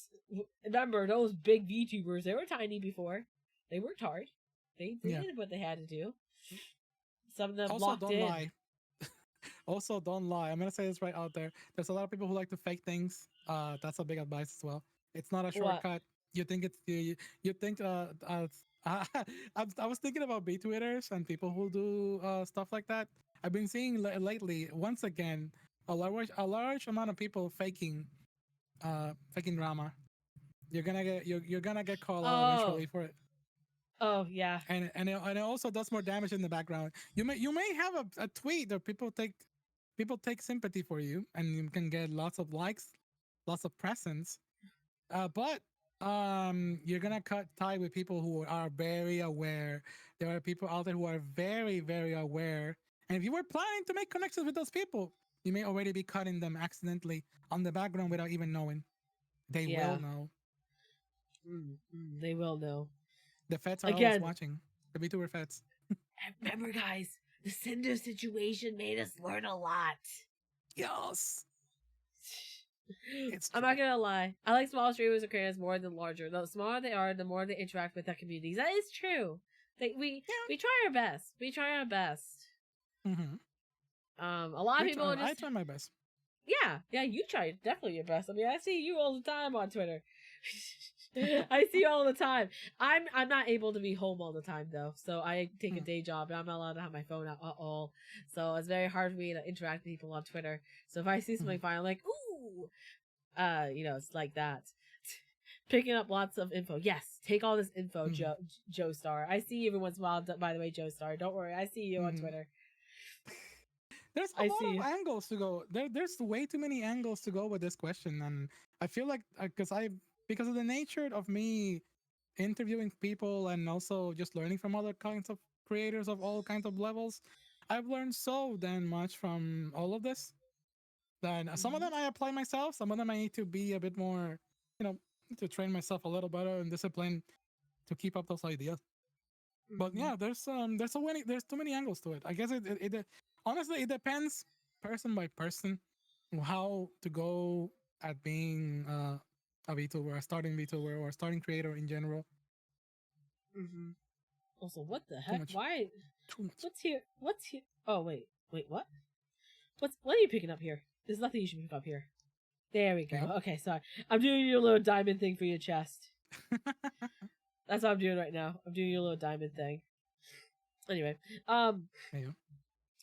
remember, those big VTubers, they were tiny before. They worked hard. They Yeah. did what they had to do. Some of them Also, locked don't in. lie. Also, don't lie. I'm gonna say this right out there. There's a lot of people who like to fake things. That's a big advice as well. It's not a What? shortcut. You think it's you think I was thinking about B Twitters and people who do stuff like that. I've been seeing lately once again a large amount of people faking drama. You're gonna get called out Oh. eventually for it. Oh, yeah. And it also does more damage in the background. You may have a tweet that people take sympathy for you, and you can get lots of likes, lots of presents. But you're gonna cut tie with people who are very aware. There are people out there who are very very aware, and if you were planning to make connections with those people, you may already be cutting them accidentally on the background without even knowing. They will Yeah. know. They will know. The feds are always Again, watching. The VTuber feds. remember, guys, the Cinder situation made us learn a lot. Yes. It's I'm true. not gonna lie. I like small streamers and creators more than larger. The smaller they are, the more they interact with their communities. That is true. We try our best. We try our best. Mm-hmm. A lot of people I just, try my best. yeah. You try definitely your best. I mean, I see you all the time on Twitter. I see you all the time. I'm not able to be home all the time though, so I take a day job and I'm not allowed to have my phone out at all. So it's very hard for me to interact with people on Twitter. So if I see something fine, I'm like, ooh, you know, it's like that. Picking up lots of info. Yes, take all this info, Joe Star. I see you every once in a while. By the way, Joe Star, don't worry, I see you on Twitter. There's a lot of angles to go. There's way too many angles to go with this question, and I feel like because of the nature of me interviewing people and also just learning from other kinds of creators of all kinds of levels, I've learned so damn much from all of this. Then some of them I apply myself. Some of them I need to be a bit more, to train myself a little better and discipline to keep up those ideas. But yeah, there's too many angles to it. I guess it honestly it depends person by person how to go at being a VTuber, a starting VTuber, or a starting creator in general. Also, what the Too heck? much. Why? Too much. What's here? Oh wait, what? What are you picking up here? There's nothing you should pick up here. There we go. Yep. Okay, sorry. I'm doing your little diamond thing for your chest. That's what I'm doing right now. I'm doing your little diamond thing. Anyway, Yeah.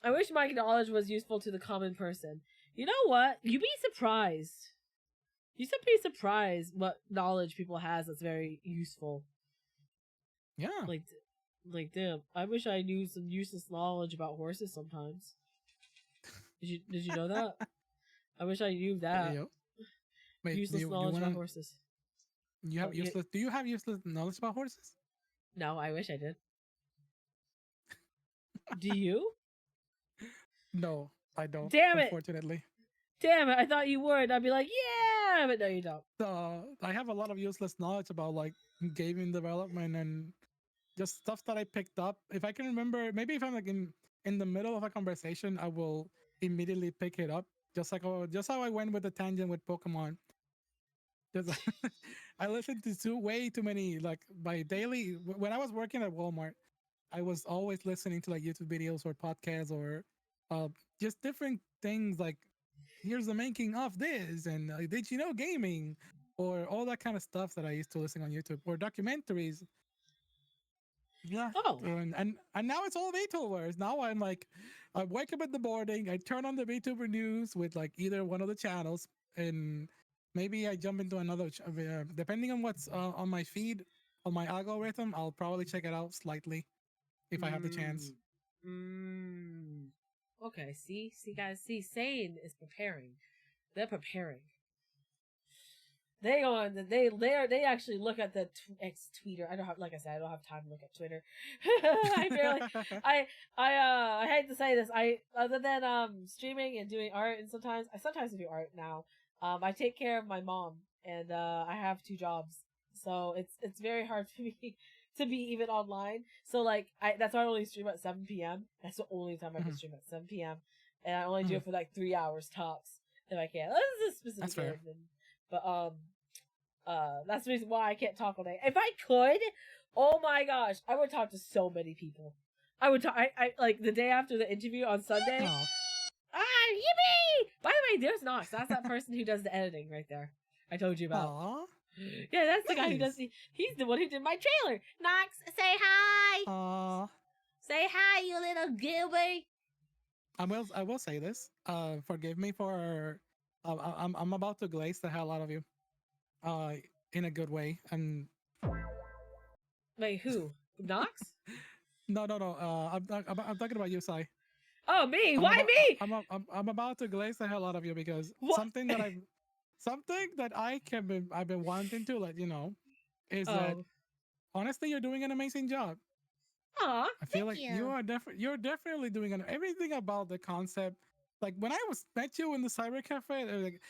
I wish my knowledge was useful to the common person. You know what? You'd be surprised. You'd be surprised what knowledge people has that's very useful. Yeah. Like damn. I wish I knew some useless knowledge about horses sometimes. Did you know that? I wish I knew that. Yep. Wait, useless knowledge about horses. You have useless. Do you have useless knowledge about horses? No, I wish I did. Do you? No, I don't. Damn it! Unfortunately. Damn it! I thought you would. I'd be like, yeah, but no, you don't. I have a lot of useless knowledge about like gaming development and just stuff that I picked up. If I can remember, maybe if I'm like in the middle of a conversation, I will immediately pick it up. Just how I went with the tangent with Pokemon. Just I listened to way too many like by daily when I was working at Walmart. I was always listening to like YouTube videos or podcasts or just different things like here's the making of this, and did you know gaming, or all that kind of stuff that I used to listen on YouTube, or documentaries. Yeah. Oh. And now it's all VTubers. Now I'm like, I wake up in the morning, I turn on the VTuber news with like either one of the channels, and maybe I jump into another, depending on what's on my feed, on my algorithm, I'll probably check it out slightly if I have the chance. Okay, see guys, Sane is preparing. They're preparing. They actually look at the Twitter. I don't have, like I said, I don't have time to look at Twitter. I hate to say this. Other than streaming and doing art, and sometimes I do art now. I take care of my mom, and I have 2 jobs, so it's very hard for me to be even online. So like that's why I only stream at 7 p.m. That's the only time I can stream at 7 p.m. And I only do it for like 3 hours tops if I can. This is a specific game, but that's the reason why I can't talk all day. If I could, oh my gosh, I would talk to so many people. I would talk. I like the day after the interview on Sunday. Yippee! By the way, there's Nox. That's that person who does the editing right there. I told you about. Aww. Yeah, that's the guy who does. He's the one who did my trailer. Nox, say hi. Aww. Say hi, you little Gilby. I will say this. Forgive me for. I'm about to glaze the hell out of you. In a good way. And wait, who? Nox? No. I'm talking about you, Sai. Oh, me? Why me? I'm about to glaze the hell out of you because something that I've been wanting to let you know is that honestly you're doing an amazing job. Aw, I feel like you're definitely doing everything about the concept. Like when I met you in the cyber cafe, like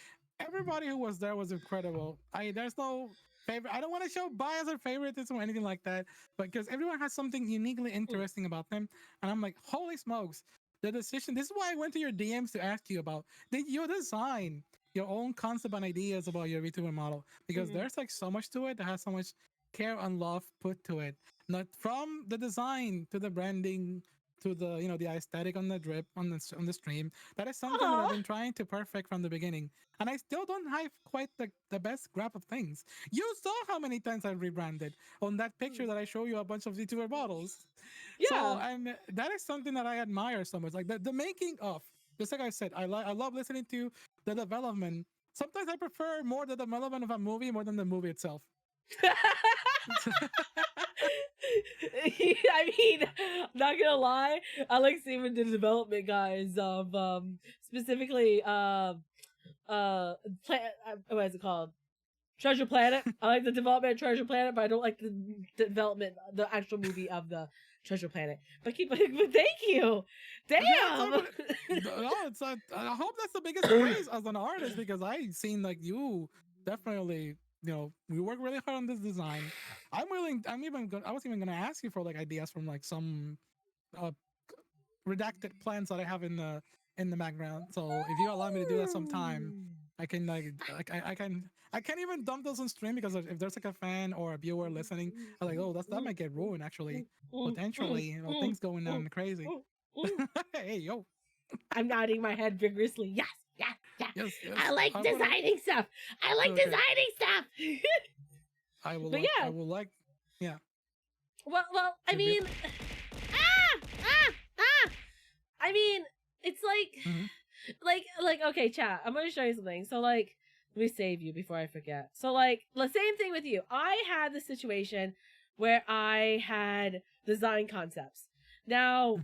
everybody who was there was incredible. There's no favorite. I don't want to show bias or favoritism or anything like that, but because everyone has something uniquely interesting about them, and I'm like, holy smokes, the decision. This is why I went to your DMs to ask you about. Did you design your own concept and ideas about your VTuber model? Because there's like so much to it that has so much care and love put to it. Not from the design to the branding to the the aesthetic on the drip on the stream. That is something that I've been trying to perfect from the beginning, and I still don't have quite the best grasp of things. You saw how many times I've rebranded on that picture that I show you a bunch of VTuber models. Yeah. So, and that is something that I admire so much. Like the making of, just like I said, I love listening to the development. Sometimes I prefer more the development of a movie more than the movie itself. I mean, not gonna lie, I like seeing the development guys of specifically what is it called? Treasure Planet. I like the development of Treasure Planet, but I don't like the development, the actual movie of the Treasure Planet. But but thank you. Damn. No, it's I hope that's the biggest praise as an artist because I seen like you definitely. We work really hard on this design. I was even gonna ask you for like ideas from like some redacted plans that I have in the background. So if you allow me to do that sometime, I can I can't even dump those on stream because if there's like a fan or a viewer listening, I'm like, oh, that might get ruined actually. Potentially, things going down crazy. Hey, yo. I'm nodding my head vigorously. Yes. Yes. I like designing stuff. I like designing stuff. I will. But like, I will like. Yeah. Well. I mean, I mean, it's like, okay, chat. I'm gonna show you something. So like, let me save you before I forget. So like, the same thing with you. I had the situation where I had design concepts. Now.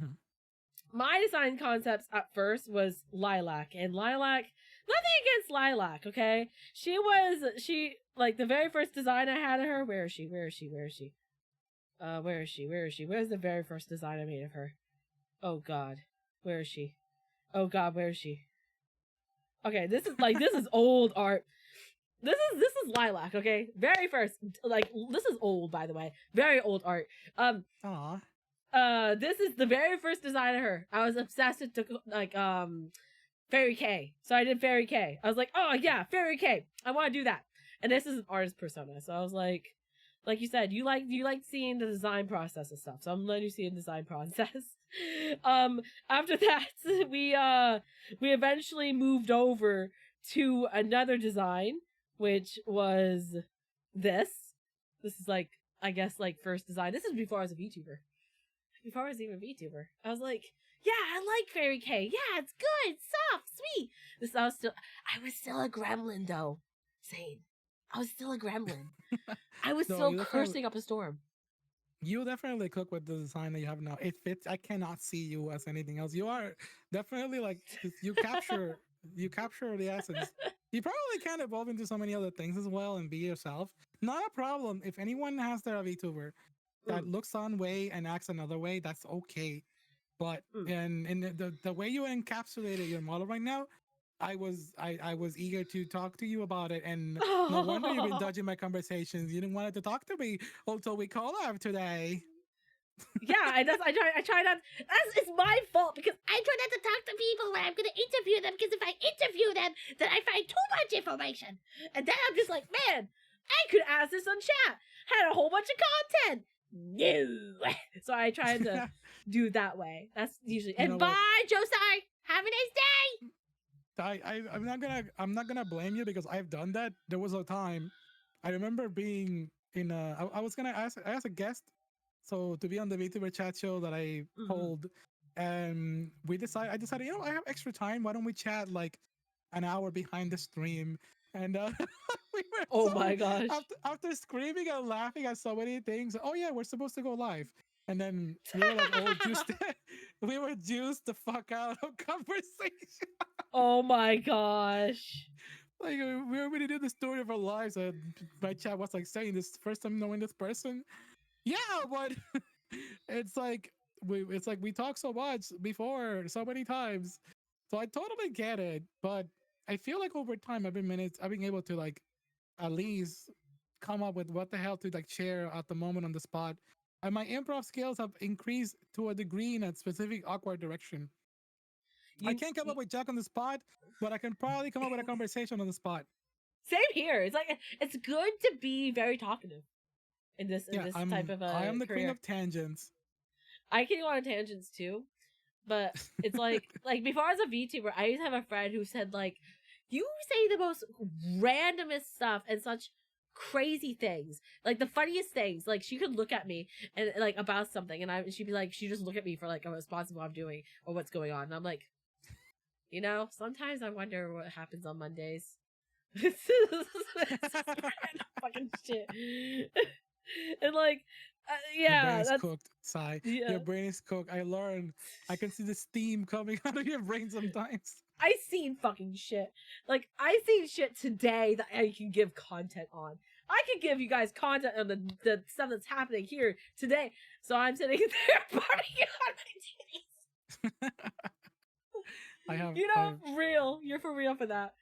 My design concepts at first was Lilac, and Lilac, nothing against Lilac, okay? She like the very first design I had of her. Where is she? Where's the very first design I made of her? Oh god, where is she? Oh god, where is she? Okay, this is old art. This is Lilac, okay? Very first, like, this is old, by the way. Very old art. Aww. This is the very first design of her. I was obsessed with like Fairy K. So I did Fairy K. I was like, oh yeah, Fairy K. I want to do that. And this is an artist persona. So I was like, like you said, you like seeing the design process and stuff. So I'm letting you see the design process. After that, we eventually moved over to another design, which was this. This is like, I guess, like first design. This is before I was a VTuber. Before I was even a VTuber, I was like, yeah, I like Fairy K. Yeah, it's good, soft, sweet. I was still a gremlin though. Sane. I was still a gremlin. I was No, still you cursing up a storm. You definitely cook with the design that you have now. It fits. I cannot see you as anything else. You are definitely like you capture the essence. You probably can evolve into so many other things as well and be yourself. Not a problem. If anyone has their VTuber that looks one way and acts another way, that's okay. But in the way you encapsulated your model right now, I was eager to talk to you about it, and no wonder you've been dodging my conversations. You didn't want to talk to me until we collab today. Yeah, I try not. It's my fault because I try not to talk to people when I'm going to interview them. Because if I interview them, then I find too much information, and then I'm just like, man, I could ask this on chat. Had a whole bunch of content. No, so I try to do it that way. That's usually. And bye, Josai. Have a nice day. I'm not gonna blame you because I've done that. There was a time I remember being in I was gonna ask as a guest, so to be on the VTuber chat show that I hold, and I decided, I have extra time, why don't we chat like an hour behind the stream? And we were my gosh, after screaming and laughing at so many things. Oh yeah, we're supposed to go live, and then we were like all juiced. We were juiced the fuck out of conversation. Oh my gosh. Like we already did the story of our lives, and my chat was like saying this first time knowing this person. Yeah, but it's like we talked so much before, so many times. So I totally get it, but I feel like over time I've been able to like at least come up with what the hell to like share at the moment on the spot. And my improv skills have increased to a degree in a specific awkward direction. I can't come up with Jack on the spot, but I can probably come up with a conversation on the spot. Same here. It's like it's good to be very talkative in this type of I am the career. queen of tangents. I can go on tangents too, but it's like before I was a VTuber, I used to have a friend who said like, you say the most randomest stuff and such crazy things, like the funniest things. Like she could look at me and like about something, and she'd be like, she just look at me for like a response of what I'm doing or what's going on, and I'm like, sometimes I wonder what happens on Mondays. Fucking shit. And like, yeah, your brain is that's cooked. Sigh. Yeah. Your brain is cooked. I learned. I can see the steam coming out of your brain sometimes. I seen fucking shit. Like, I seen shit today that I can give content on. I can give you guys content on the stuff that's happening here today. So I'm sitting there partying on my titties. I have. Real. You're for real for that.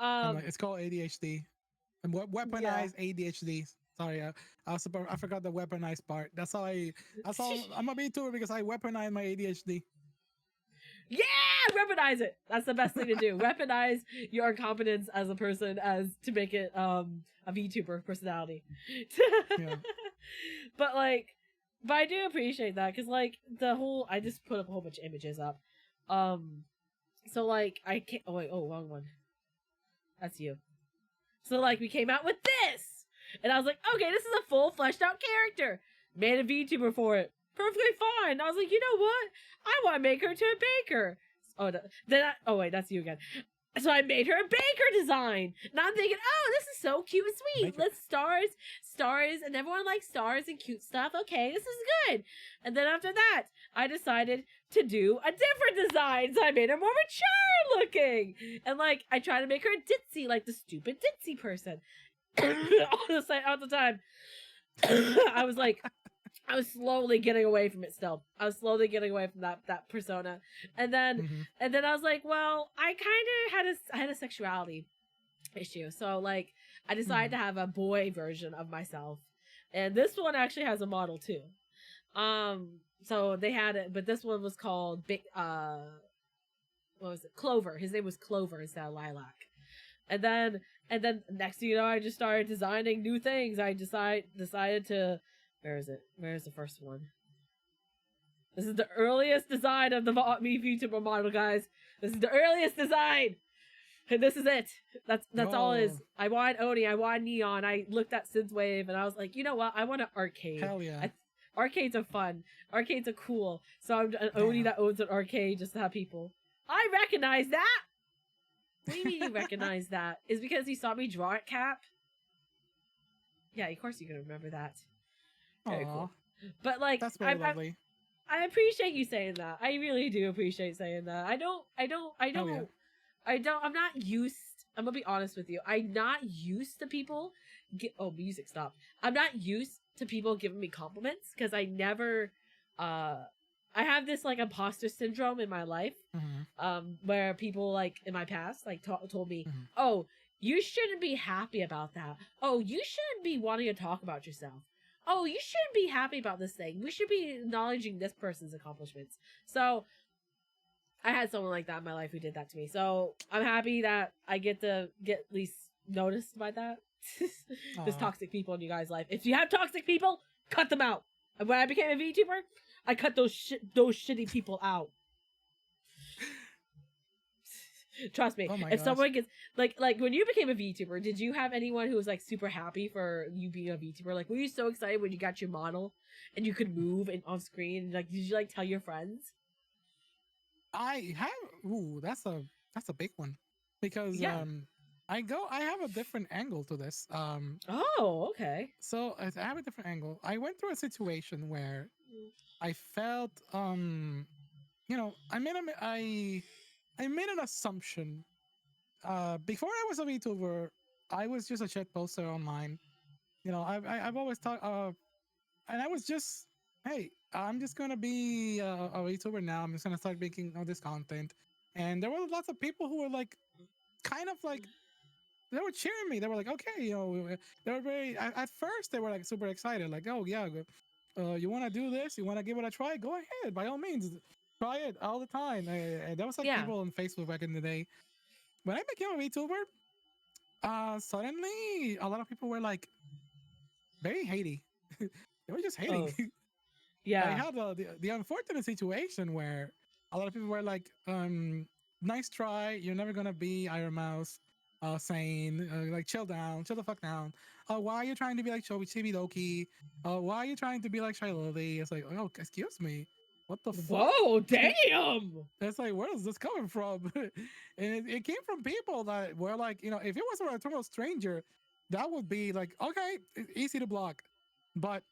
It's called ADHD. And weaponized ADHD. Sorry, I forgot the weaponized part. That's all. I'm a VTuber because I weaponize my ADHD. Yeah, weaponize it. That's the best thing to do. Weaponize your incompetence as a person to make it a VTuber personality. Yeah. But I do appreciate that because I just put up a whole bunch of images up. So I can't. Oh wait, wrong one. That's you. So we came out with this. And I was like, okay, this is a full fleshed out character. Made a VTuber for it. Perfectly fine. I was like, you know what? I want to make her to a baker. Wait, that's you again. So I made her a baker design. And I'm thinking, oh, this is so cute and sweet. Let's stars, and everyone likes stars and cute stuff. Okay, this is good. And then after that, I decided to do a different design. So I made her more mature looking. And I tried to make her ditzy, like the stupid ditzy person. All the time. I was slowly getting away from it still. I was slowly getting away from that persona. And then I was like, well, I kind of had a sexuality issue. So I decided to have a boy version of myself. And this one actually has a model too. So they had it, but this one was called what was it? Clover. His name was Clover instead of Lilac. And then next thing you know, I just started designing new things. I decided to, where is it? Where's the first one? This is the earliest design of the me VTuber model, guys. This is the earliest design. And this is it. That's all it is. I wanted Oni. I wanted Neon. I looked at Synthwave and I was like, you know what? I want an arcade. Hell yeah. Arcades are fun. Arcades are cool. So I'm an Oni that owns an arcade just to have people. I recognize that. What do you mean you recognize that? Is it because you saw me draw it, Cap? Yeah, of course you can remember that. Very cool. But like, that's very lovely. I appreciate you saying that. I really do appreciate saying that. I'm not used. I'm gonna be honest with you. I'm not used to people music stopped. I'm not used to people giving me compliments because I never, I have this like imposter syndrome in my life, where people like in my past like told me, oh, you shouldn't be happy about that. Oh, you shouldn't be wanting to talk about yourself. Oh, you shouldn't be happy about this thing. We should be acknowledging this person's accomplishments. So I had someone like that in my life who did that to me. So I'm happy that I get at least noticed by that. There's toxic people in you guys' life. If you have toxic people, cut them out. And when I became a VTuber, I cut those shitty people out. Trust me. If someone gets like when you became a VTuber, did you have anyone who was like super happy for you being a VTuber? Like, were you so excited when you got your model and you could move on screen? Like, did you like tell your friends? I have. Ooh, that's a big one because I have a different angle to this. Oh, okay. So I have a different angle. I went through a situation where I felt you know, I made an assumption. Before I was a VTuber, I was just a shit poster online. You know, I've always thought, and I was just, hey, I'm just gonna be a VTuber now. I'm just gonna start making all this content. And there were lots of people who were like, kind of like, they were cheering me. They were like, okay, you know, they were very. At first, they were like super excited, like, oh yeah, you want to do this? You want to give it a try? Go ahead, by all means. Try it all the time. There was like people on Facebook back in the day. When I became a VTuber, suddenly a lot of people were like very hatey. They were just hating. Oh. Yeah. I had the unfortunate situation where a lot of people were like, nice try. You're never gonna be Iron Mouse. Saying like, chill the fuck down. Why are you trying to be like Chibi Doki? Why are you trying to be like Shiloli? It's like, oh, excuse me. What the fuck? Whoa, damn! It's like, where is this coming from? And it came from people that were like, you know, if it was a total stranger, that would be like, okay, easy to block. But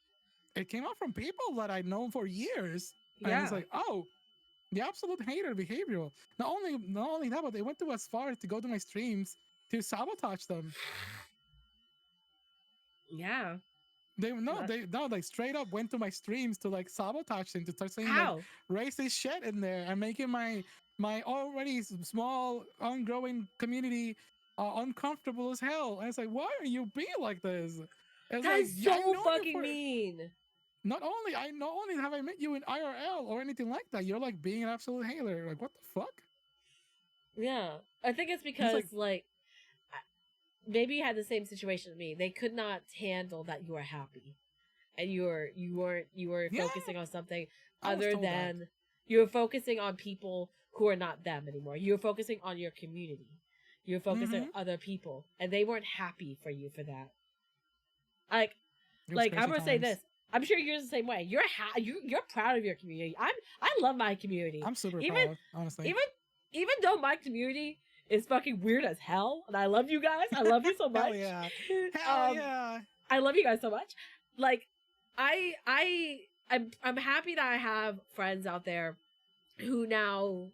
it came out from people that I'd known for years. And it's like, oh, the absolute hater behavioral. Not only that, but they went to as far as to go to my streams to sabotage them. Yeah. They like straight up went to my streams to like sabotage them, to start saying like racist shit in there and making my already small ongoing community uncomfortable as hell. And it's like, why are you being like this? It's That's like, so fucking mean. Not only have I met you in IRL or anything like that, you're like being an absolute hater. Like, what the fuck? Yeah, I think it's because like maybe you had the same situation with me. They could not handle that you were happy, and you were focusing on something other than you were focusing on people who are not them anymore. You were focusing on your community. You were focusing on other people, and they weren't happy for you for that. Like I'm gonna say this. I'm sure you're the same way. You're proud of your community. I love my community. I'm super proud, honestly. Even though my community is fucking weird as hell, and I love you guys. I love you so much. Hell yeah. Hell yeah. I love you guys so much. Like, I'm happy that I have friends out there who now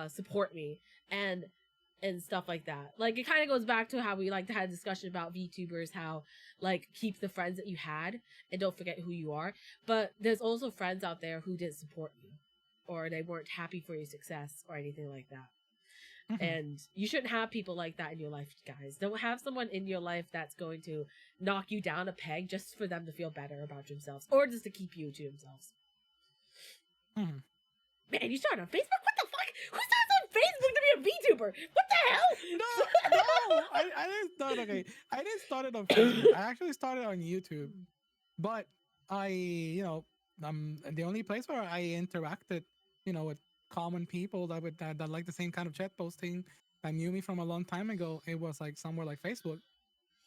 support me and stuff like that. Like, it kind of goes back to how we like to have a discussion about VTubers, how like keep the friends that you had and don't forget who you are. But there's also friends out there who didn't support you, or they weren't happy for your success or anything like that. And you shouldn't have people like that in your life, guys. Don't have someone in your life that's going to knock you down a peg just for them to feel better about themselves, or just to keep you to themselves. Man, you started on Facebook? What the fuck? Who starts on Facebook to be a VTuber? What the hell? okay, I didn't start it on Facebook. I actually started on YouTube, but the only place where I interacted, with common people that like the same kind of chat posting that knew me from a long time ago, it was like somewhere like Facebook,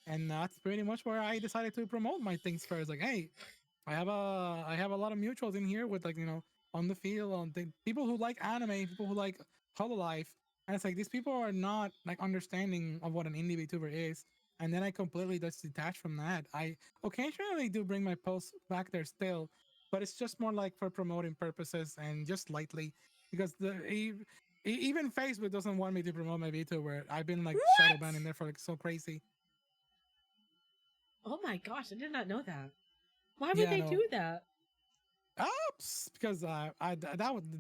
and that's pretty much where I decided to promote my things first. Like, hey, I have a lot of mutuals in here with, like, on the field, on the people who like anime, people who like Hololive, and it's like these people are not like understanding of what an indie VTuber is. And then I completely just detach from that. I occasionally do bring my posts back there still, but it's just more like for promoting purposes and just lightly, because even Facebook doesn't want me to promote my VTuber. I've been like shadow banned in there for like so crazy. Oh my gosh, I did not know that. Why would Yeah, they no. do that? Oops, because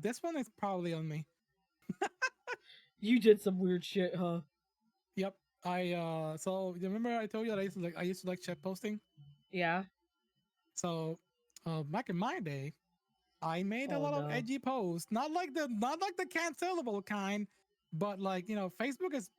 this one is probably on me. You did some weird shit, huh? Yep. So you remember I told you that I used to like chat posting? Yeah. So back in my day, I made a Oh lot of no. edgy posts, not like the cancelable kind, but like, Facebook is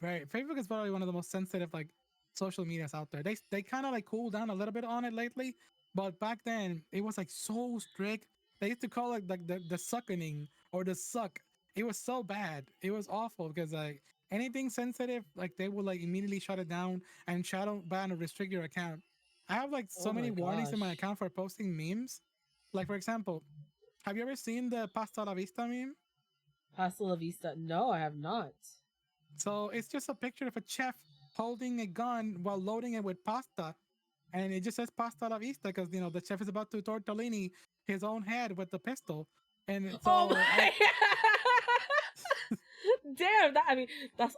probably one of the most sensitive like social medias out there. They kind of like cooled down a little bit on it lately, but back then it was like so strict. They used to call it like the suckening or the suck. It was so bad. It was awful because like anything sensitive, like they would like immediately shut it down and shadow ban or restrict your account. I have like so Oh many my warnings in my gosh. account for posting memes. Like, for example, have you ever seen the pasta la vista meme? Hasta la vista. No, I have not. So it's just a picture of a chef holding a gun while loading it with pasta, and it just says pasta la vista because the chef is about to tortellini his own head with the pistol, and Oh so my! Damn,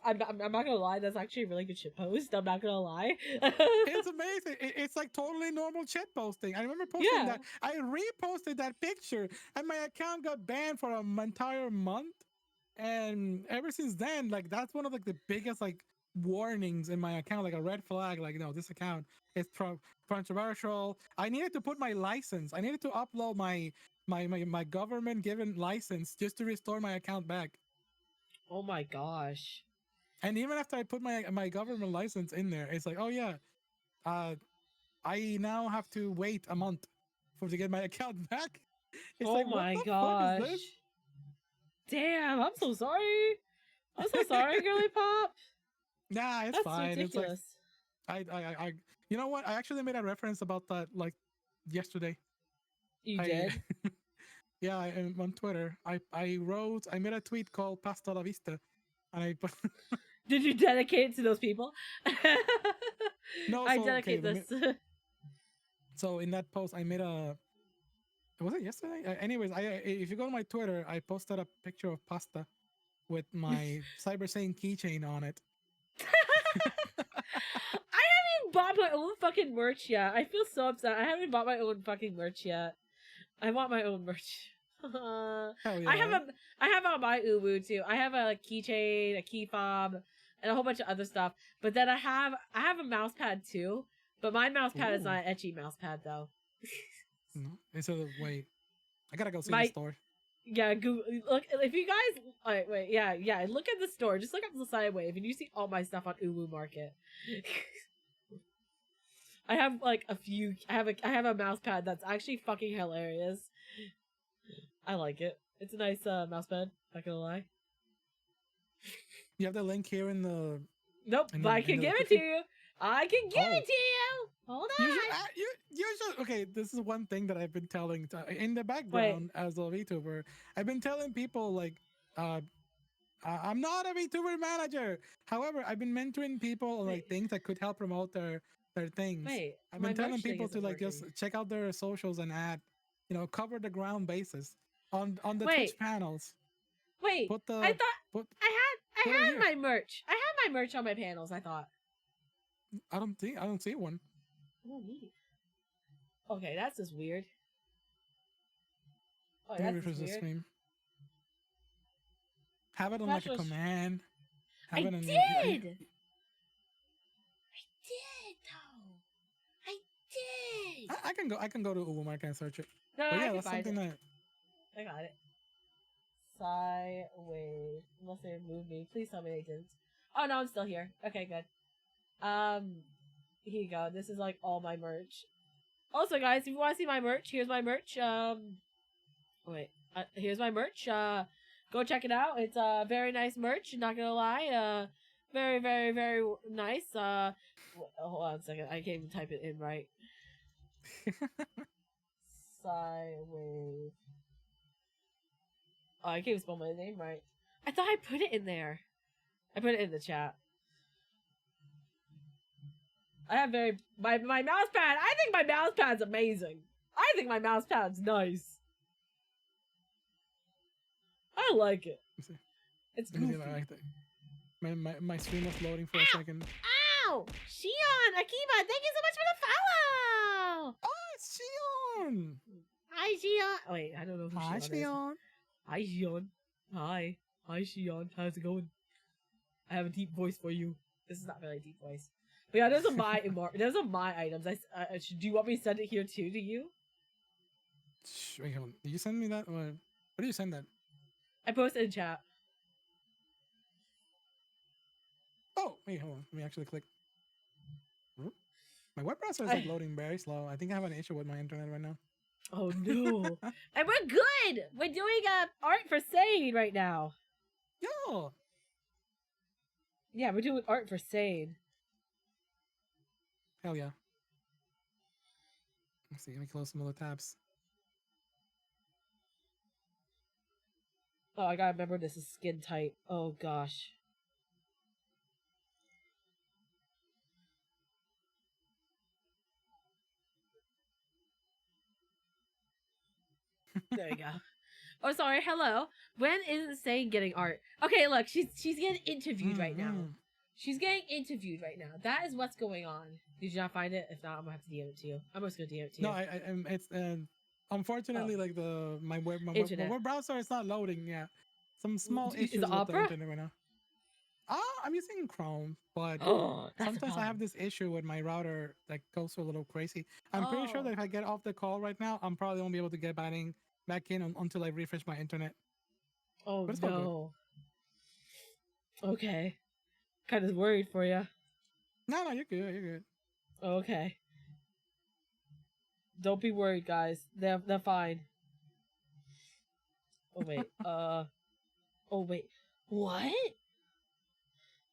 I'm not gonna lie. That's actually a really good shit post. I'm not gonna lie. it's amazing. It's like totally normal chat posting. I remember posting Yeah. that. I reposted that picture, and my account got banned for an entire month. And ever since then, like that's one of like the biggest like warnings in my account, like a red flag. Like, no, this account is controversial. I needed to put my license. I needed to upload my government given license just to restore my account back. Oh my gosh. And even after I put my government license in there, it's like, oh yeah, I now have to wait a month to get my account back. It's Oh like, what my the fuck is gosh. this? Damn, I'm so sorry. I'm so sorry, girly pop. Nah, it's That's fine. ridiculous. It's like I you know what? I actually made a reference about that like yesterday. You I did? yeah, on Twitter. I made a tweet called Pasta la Vista, and I put Did you dedicate it to those people? no. I So okay, dedicate this. so in that post, I made a. Was it yesterday? Anyways, if you go to my Twitter, I posted a picture of pasta with my Cyber Saiyan keychain on it. I haven't bought my own fucking merch yet. I feel so upset. I haven't bought my own fucking merch yet. I want my own merch. Hell yeah! I have on my Uwu too. I have a keychain, a key fob, and a whole bunch of other stuff. But then I have a mouse pad too. But my mouse pad is Ooh. not an etchy mouse pad though. No, wait. I gotta go see My- the store. Yeah, Google, look if you guys wait, yeah, look at the store. Just look up the sidewave and you see all my stuff on Uwu Market. I have like a few. I have a mouse pad that's actually fucking hilarious. I like it. It's a nice mouse pad. Not gonna lie. You have the link here in the. Nope, in but the- I in can the give it to description? you. I can give Oh. it to you. Hold on. You should. Okay, this is one thing that I've been telling in the background as a VTuber. I've been telling people like, I'm not a VTuber manager. However, I've been mentoring people on like Wait. things that could help promote their things. Wait, I've my been telling merch thing people to isn't like just working. check out their socials and cover the ground basis on the Wait. Twitch panels. Wait, Put the I thought put. I put it had here. my merch. I had my merch on my panels. I thought. I don't see one. Oh, neat. Okay, that's just weird. Oh, Let me that's refresh just the weird. stream. Have it on That's like a just- command. I Have it on did. your- I did though. I did. I can go to Ubermarket and search it. No, But I yeah, can that's find something it. that I got it. Sideways. Unless they moved me. Please tell me they didn't. Oh no, I'm still here. Okay, good. Here you go. This is like all my merch. Also, guys, if you want to see my merch, here's my merch. Here's my merch. Go check it out. It's very nice merch. Not gonna lie. Very, very, very nice. Hold on a second. I can't even type it in right. Sidewave. Oh, I can't even spell my name right. I thought I put it in there. I put it in the chat. I have my mouse pad. I think my mouse pad's amazing. I think my mouse pad's nice. I like it. It's goofy. My screen was loading for a second. Ow! Shion! Akiba, thank you so much for the follow! Oh, it's Shion! Hi, Shion! Oh, wait, I don't know who Hi, Shion is. Shion. Hi, Shion. Hi. Hi, Shion. How's it going? I have a deep voice for you. This is not really a deep voice. But yeah, there's a my items. Do you want me to send it here too to you? Wait, hold on. Did you send me that? Where do you send that? I posted in chat. Oh, wait, hold on. Let me actually click. My web browser is like loading very slow. I think I have an issue with my internet right now. Oh no. And we're good! We're doing art for Sane right now. Yo! Yeah, we're doing art for Sane. Hell yeah. Let's see, let me close some other tabs. Oh, I gotta remember this is skin tight. Oh gosh. There you go. Oh, sorry. Hello. When is Sane getting art? Okay, look, she's getting interviewed right now. She's getting interviewed right now. That is what's going on. Did you not find it? If not, I'm gonna have to DM it to you. I'm just gonna DM it to you. No, it's unfortunately like my web browser is not loading. Yeah, some small issues with the internet right now. I'm using Chrome, but sometimes I have this issue with my router that goes a little crazy. I'm pretty sure that if I get off the call right now, I'm probably won't be able to get back in until I refresh my internet. Oh no. Okay. Kind of worried for you. No, you're good. You're good. Okay. Don't be worried, guys. They're fine. Oh wait. Oh wait. What?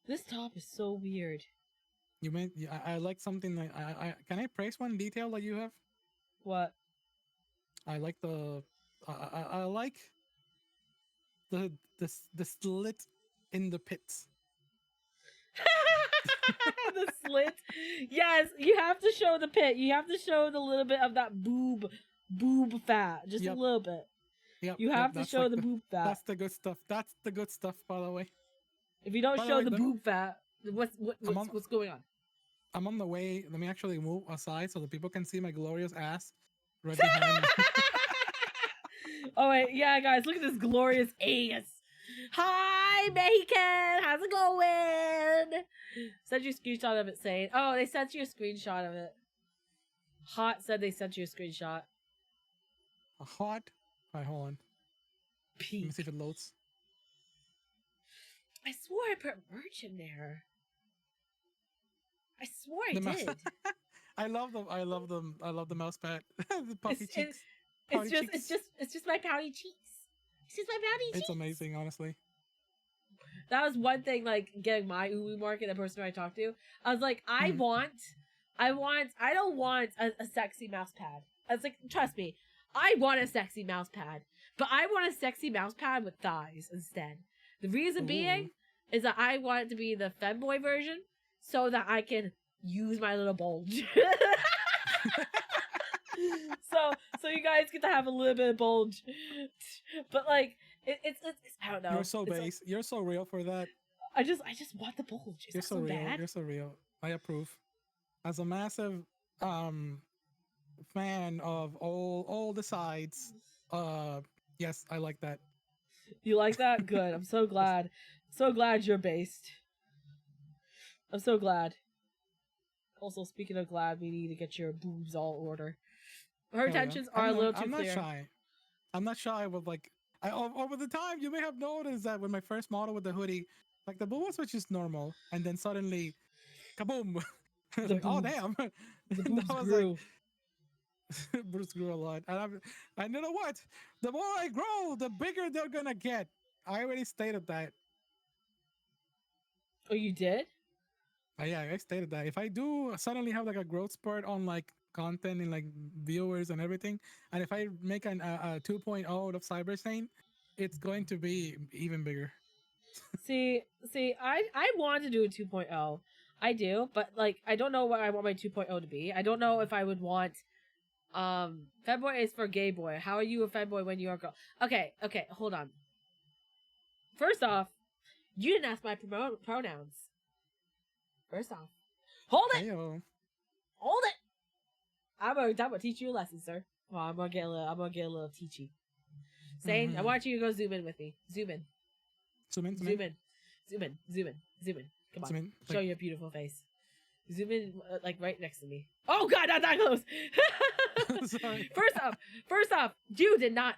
This top is so weird. You meant I like something like I can I praise one detail that you have? What? I like I like the slit in the pits. The slit. Yes, you have to show the pit. You have to show the little bit of that boob fat, just a little bit. Yep, you have to show like the boob fat. That's the good stuff. That's the good stuff, by the way. If you don't show the boob fat, what's going on? I'm on the way. Let me actually move aside so that people can see my glorious ass right behind me. Oh wait, yeah, guys, look at this glorious ass. Hi, Mexican. How's it going? Sent you a screenshot of it saying, oh, they sent you a screenshot of it. Hot said they sent you a screenshot. A hot? Alright, hold on. Let me see if it loads. I swore I put merch in there. I swore I did. I love the mouse pad. The puffy cheeks. It's just my pouty cheeks. It's just my pouty cheeks. It's amazing, honestly. That was one thing, like, getting my Uwu market, the person I talked to. I was like, I don't want a sexy mouse pad. I was like, trust me, I want a sexy mouse pad. But I want a sexy mouse pad with thighs instead. The reason being is that I want it to be the femboy version so that I can use my little bulge. So you guys get to have a little bit of bulge. But like it's I don't know. You're so base. Like, you're so real for that. I just want the bulge. You're so real. Bad? You're so real. I approve. As a massive fan of all the sides, yes, I like that. You like that? Good. I'm so glad. So glad you're based. I'm so glad. Also, speaking of glad, we need to get your boobs all order. Her intentions are a little too clear. I'm not shy with like over the time you may have noticed that with my first model with the hoodie, like the boobs was just normal, and then suddenly kaboom. I was The like, oh boobs. damn. The And boobs I was grew. like, Bruce grew a lot. And you know what? The more I grow, the bigger they're gonna get. I already stated that. Oh, you did? Yeah, I stated that. If I do suddenly have like a growth spurt on like content and like viewers and everything, and if I make a 2.0 of Cyber Sane, it's going to be even bigger. See, I want to do a 2.0. I do, but like I don't know what I want my 2.0 to be. I don't know if I would want Femboy is for gay boy. How are you a femboy when you're a girl? Okay, hold on. First off, you didn't ask my pronouns. First off. Hold it! Ayo. Hold it! I'm gonna teach you a lesson, sir. Well, I'm gonna get a little teachy. Sane, I want you to go zoom in with me. Zoom in. Zoom in. Zoom in. Zoom in. Zoom in. Zoom in. Come on. Zoom in. Show your beautiful face. Zoom in, like right next to me. Oh God, not that close. Sorry. First off, you did not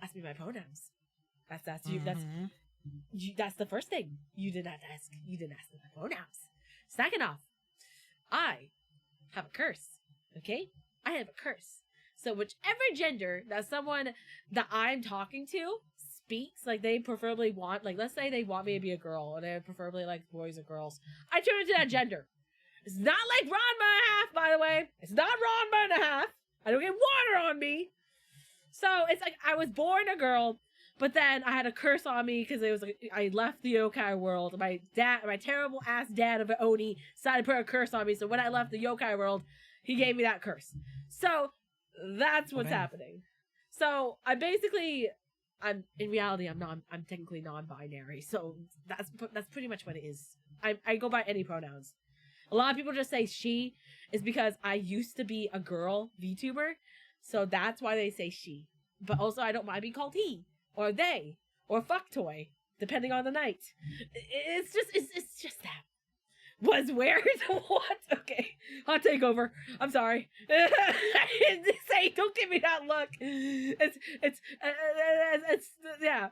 ask me my pronouns. That's you. Mhm. That's the first thing. You did not ask. You didn't ask me my pronouns. Second off, I have a curse. Okay, I have a curse. So whichever gender that someone that I'm talking to speaks, like they preferably want, like let's say they want me to be a girl, and they preferably like boys or girls, I turn into that gender. It's not like Ranma and a half, by the way. It's not Ranma and a half. I don't get water on me. So it's like I was born a girl, but then I had a curse on me because it was like I left the yokai world. My terrible ass dad of an Oni decided to put a curse on me. So when I left the yokai world, he gave me that curse. So that's what's happening. So I'm in reality I'm technically non-binary. So that's pretty much what it is. I go by any pronouns. A lot of people just say she is because I used to be a girl VTuber, so that's why they say she. But also I don't mind being called he or they or fuck toy, depending on the night. It's just that. Was weird. What? Okay, I'll take over. I'm sorry. Say, don't give me that look. It's yeah.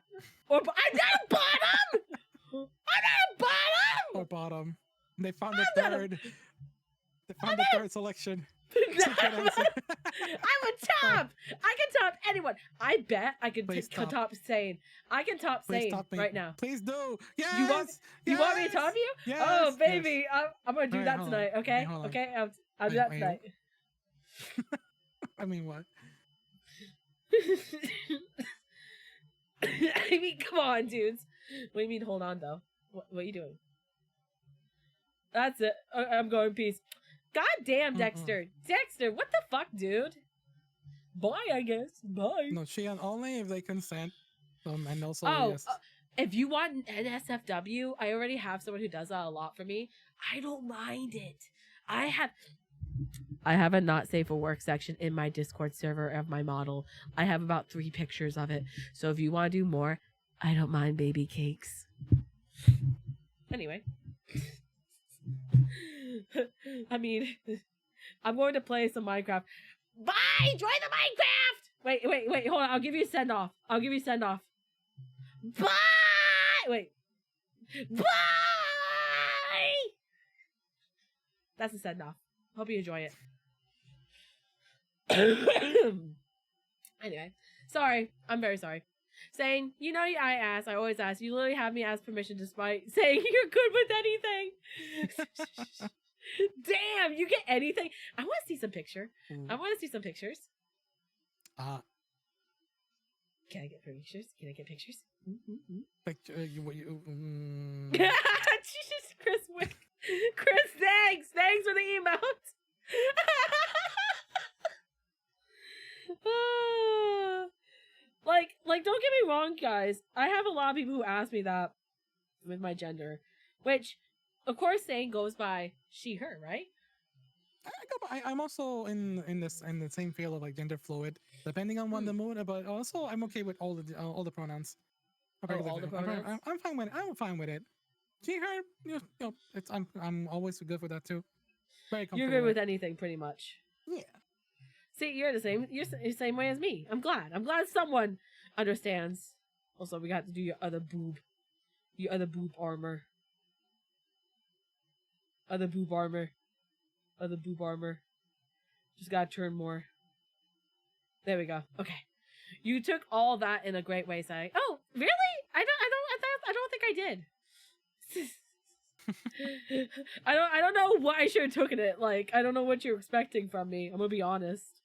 Or I'm not a bottom. I'm not a bottom. Or bottom. They found the third. They found the third selection. I'm a top. I can top anyone. I bet I can top Sane. I can top Sane right now. Please do. Yes. You want me to top you? Yes. Oh baby, Yes. I'm gonna do that tonight. Okay. Okay. I'll do that tonight. I mean, what? I mean, come on, dudes. What do you mean? Hold on, though. What are you doing? That's it. I'm going peace. God damn, Dexter. Dexter, what the fuck, dude? Bye, I guess. Bye. No, Shion, only if they consent. And also, yes. If you want NSFW, I already have someone who does that a lot for me. I don't mind it. I have a not safe for work section in my Discord server of my model. I have about 3 pictures of it. So if you want to do more, I don't mind baby cakes. Anyway. I mean, I'm going to play some Minecraft. Bye! Join the Minecraft! Wait, hold on. I'll give you a send-off. Bye! Wait. Bye! That's a send-off. Hope you enjoy it. Anyway. Sorry. I'm very sorry. Saying, you know, I always ask. You literally have me ask permission despite saying you're good with anything. Damn, you get anything. I want to see some pictures. Can I get pictures? Picture, Jesus, Chris Wick. Chris, thanks. Thanks for the emote. Like, don't get me wrong, guys. I have a lot of people who ask me that with my gender, which, of course, saying goes by she, her, right? I'm also in the same field of like gender fluid, depending on the mood. But also, I'm okay with all the pronouns. All the pronouns. I'm fine with it. I'm fine with it. She, her, you know, it's I'm always good with that too. Very comfortable. You're good with anything, pretty much. Yeah. See, you're the same. You're the same way as me. I'm glad someone understands. Also, we got to do your other boob armor. of the boob armor. Just gotta turn more. There we go. Okay. You took all that in a great way, saying, "Oh, really? I don't think I did." I don't know what I should have taken it. Like, I don't know what you're expecting from me. I'm gonna be honest.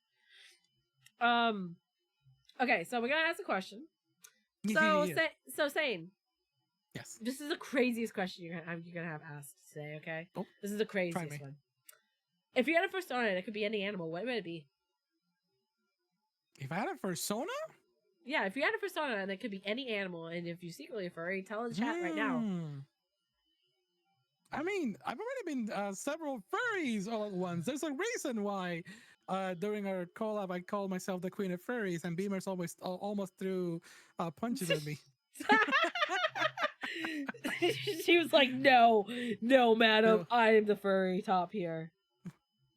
Okay, so we're gonna ask a question. So, Sane. Yes. This is the craziest question you're gonna have asked today. Okay. Oh, this is the craziest one. If you had a persona, it could be any animal. What would it be? If I had a persona? Yeah, if you had a persona and it could be any animal, and if you're secretly a furry, tell in the chat right now. I mean, I've already been several furries all at once. There's a reason why during our collab I called myself the Queen of Furries, and Beamer's almost threw punches at me. She was like, no, madam, no. I am the furry top here.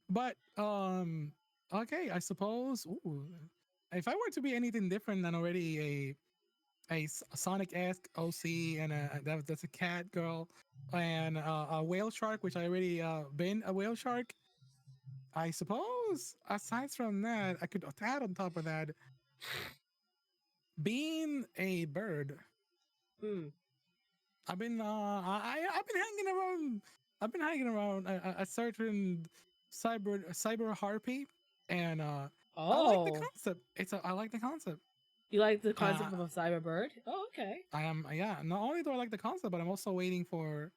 But okay, I suppose. Ooh, if I were to be anything different than already a Sonic-esque OC and that's a cat girl and a whale shark, which I already been a whale shark. I suppose aside from that, I could add on top of that being a bird. I've been hanging around a certain cyber harpy, and I like the concept. I like the concept. You like the concept of a cyber bird? Oh, okay. I am. Yeah. Not only do I like the concept, but I'm also waiting for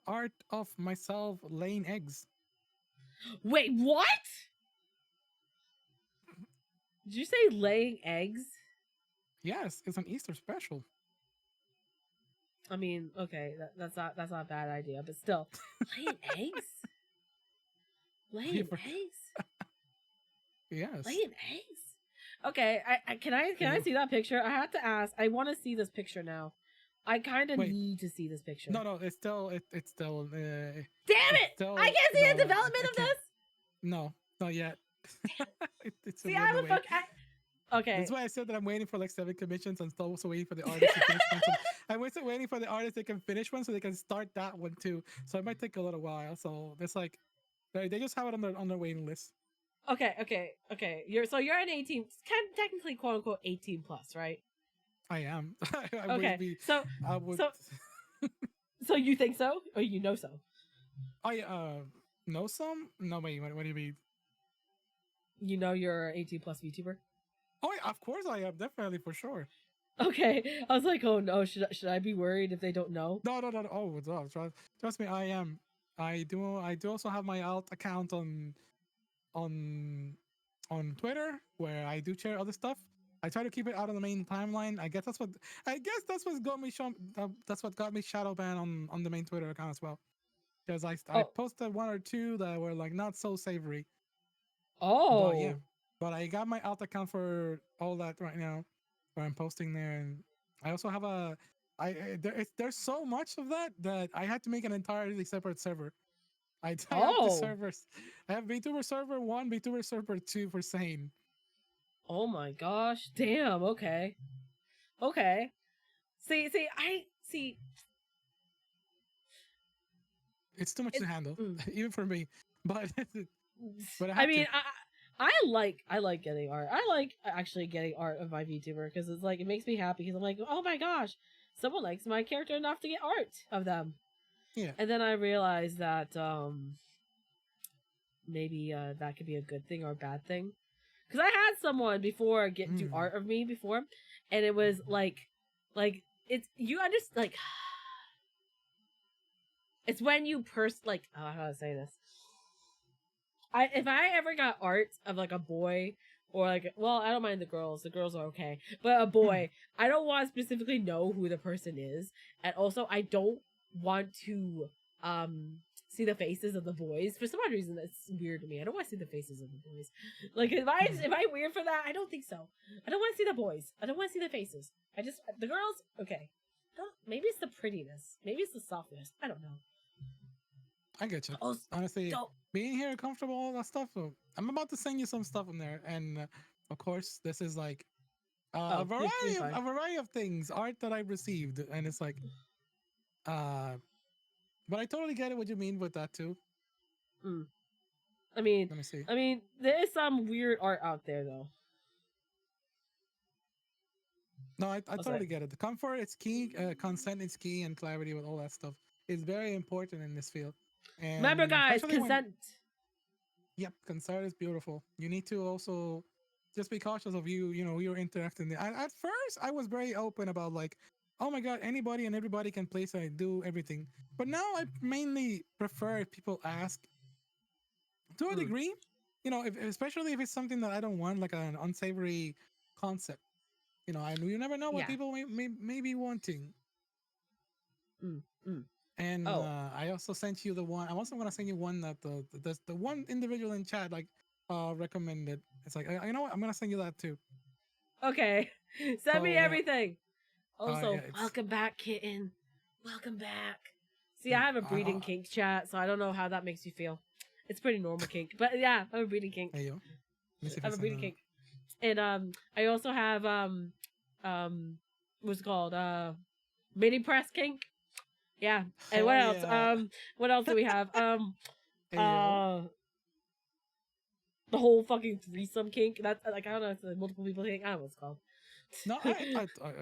art of myself laying eggs. Wait, what? Did you say laying eggs? Yes, it's an Easter special. I mean, okay, that's not a bad idea, but still, laying eggs. Laying eggs. Yes. Laying eggs. Okay, can I see that picture? I have to ask. I want to see this picture now. I kind of need to see this picture. No, it's still. Damn it! I can't see the development of this. No, not yet. See, I'm a fuck. Okay. That's why I said that I'm waiting for like 7 commissions and still also waiting for the artist to finish one. So I'm also waiting for the artist that can finish one so they can start that one too. So it might take a little while. So there's like, they just have it on their waiting list. Okay. You're an 18, technically quote unquote 18 plus, right? I am. I okay. Would be, so I would. So you think so, or you know so? I know some. No, wait. What do you mean? You know you're an 18 plus VTuber. Oh, yeah, of course I am. Definitely, for sure. Okay, I was like, oh no, should I be worried if they don't know? No. Oh, trust me, I am. I do also have my alt account on Twitter where I do share other stuff. I try to keep it out of the main timeline. I guess that's what got me that's what got me shadow ban on the main Twitter account as well. Because I posted 1 or 2 that were like not so savory. Oh. But yeah. But I got my alt account for all that right now, where I'm posting there, and I also have there's so much of that I had to make an entirely separate server. I have the servers. I have VTuber server 1, VTuber server 2 for Sane. Oh my gosh! Damn. Okay. See. It's too much to handle, even for me. But I mean, I like getting art. I like actually getting art of my VTuber because it's like it makes me happy because I'm like, oh my gosh, someone likes my character enough to get art of them. Yeah. And then I realized that maybe that could be a good thing or a bad thing. Because I had someone before do art of me before, and it was like it's you understand like it's when you like how to say this. If I ever got art of like a boy or like, well, I don't mind the girls are okay, but a boy, I don't want to specifically know who the person is, and also I don't want to see the faces of the boys. For some odd reason, that's weird to me. I don't want to see the faces of the boys. Like, am I weird for that? I don't think so. I don't want to see the boys. I don't want to see the faces. The girls, okay. Maybe it's the prettiness. Maybe it's the softness. I don't know. I get you. Honestly, being here comfortable, all that stuff. So I'm about to send you some stuff in there, and of course, this is like a variety of things, art that I've received, and it's like, But I totally get it what you mean with that too. I mean, Let me see. there is some weird art out there though. No, I What's totally that? get it. The comfort is key, consent is key, and clarity with all that stuff is very important in this field. And Remember, guys, especially when- consent. Yep, consent is beautiful. You need to also just be cautious of you're interacting. At first, I was very open about like, oh my god, anybody and everybody can place and do everything. But now I mainly prefer if people ask to a degree. Especially if it's something that I don't want, like an unsavory concept. You never know what Yeah. people may be wanting. And Oh. I also sent you the one. I'm also gonna send you one that the one individual in chat recommended. It's like, you know what? I'm gonna send you that too. Okay. Send me Oh, yeah. everything. Also, yeah, it's- welcome back, kitten. Welcome back. See, I have a breeding kink chat, so I don't know how that makes you feel. It's pretty normal kink, but yeah, I have a breeding kink. Hey yo, let me see if I have a send breeding that. kink, and I also have what's it called mini press kink. Yeah, and what Hell else? yeah. What else do we have? Hey, yo. The whole fucking threesome kink. That's like, I don't know, it's a multiple people kink. I don't know what it's called. No,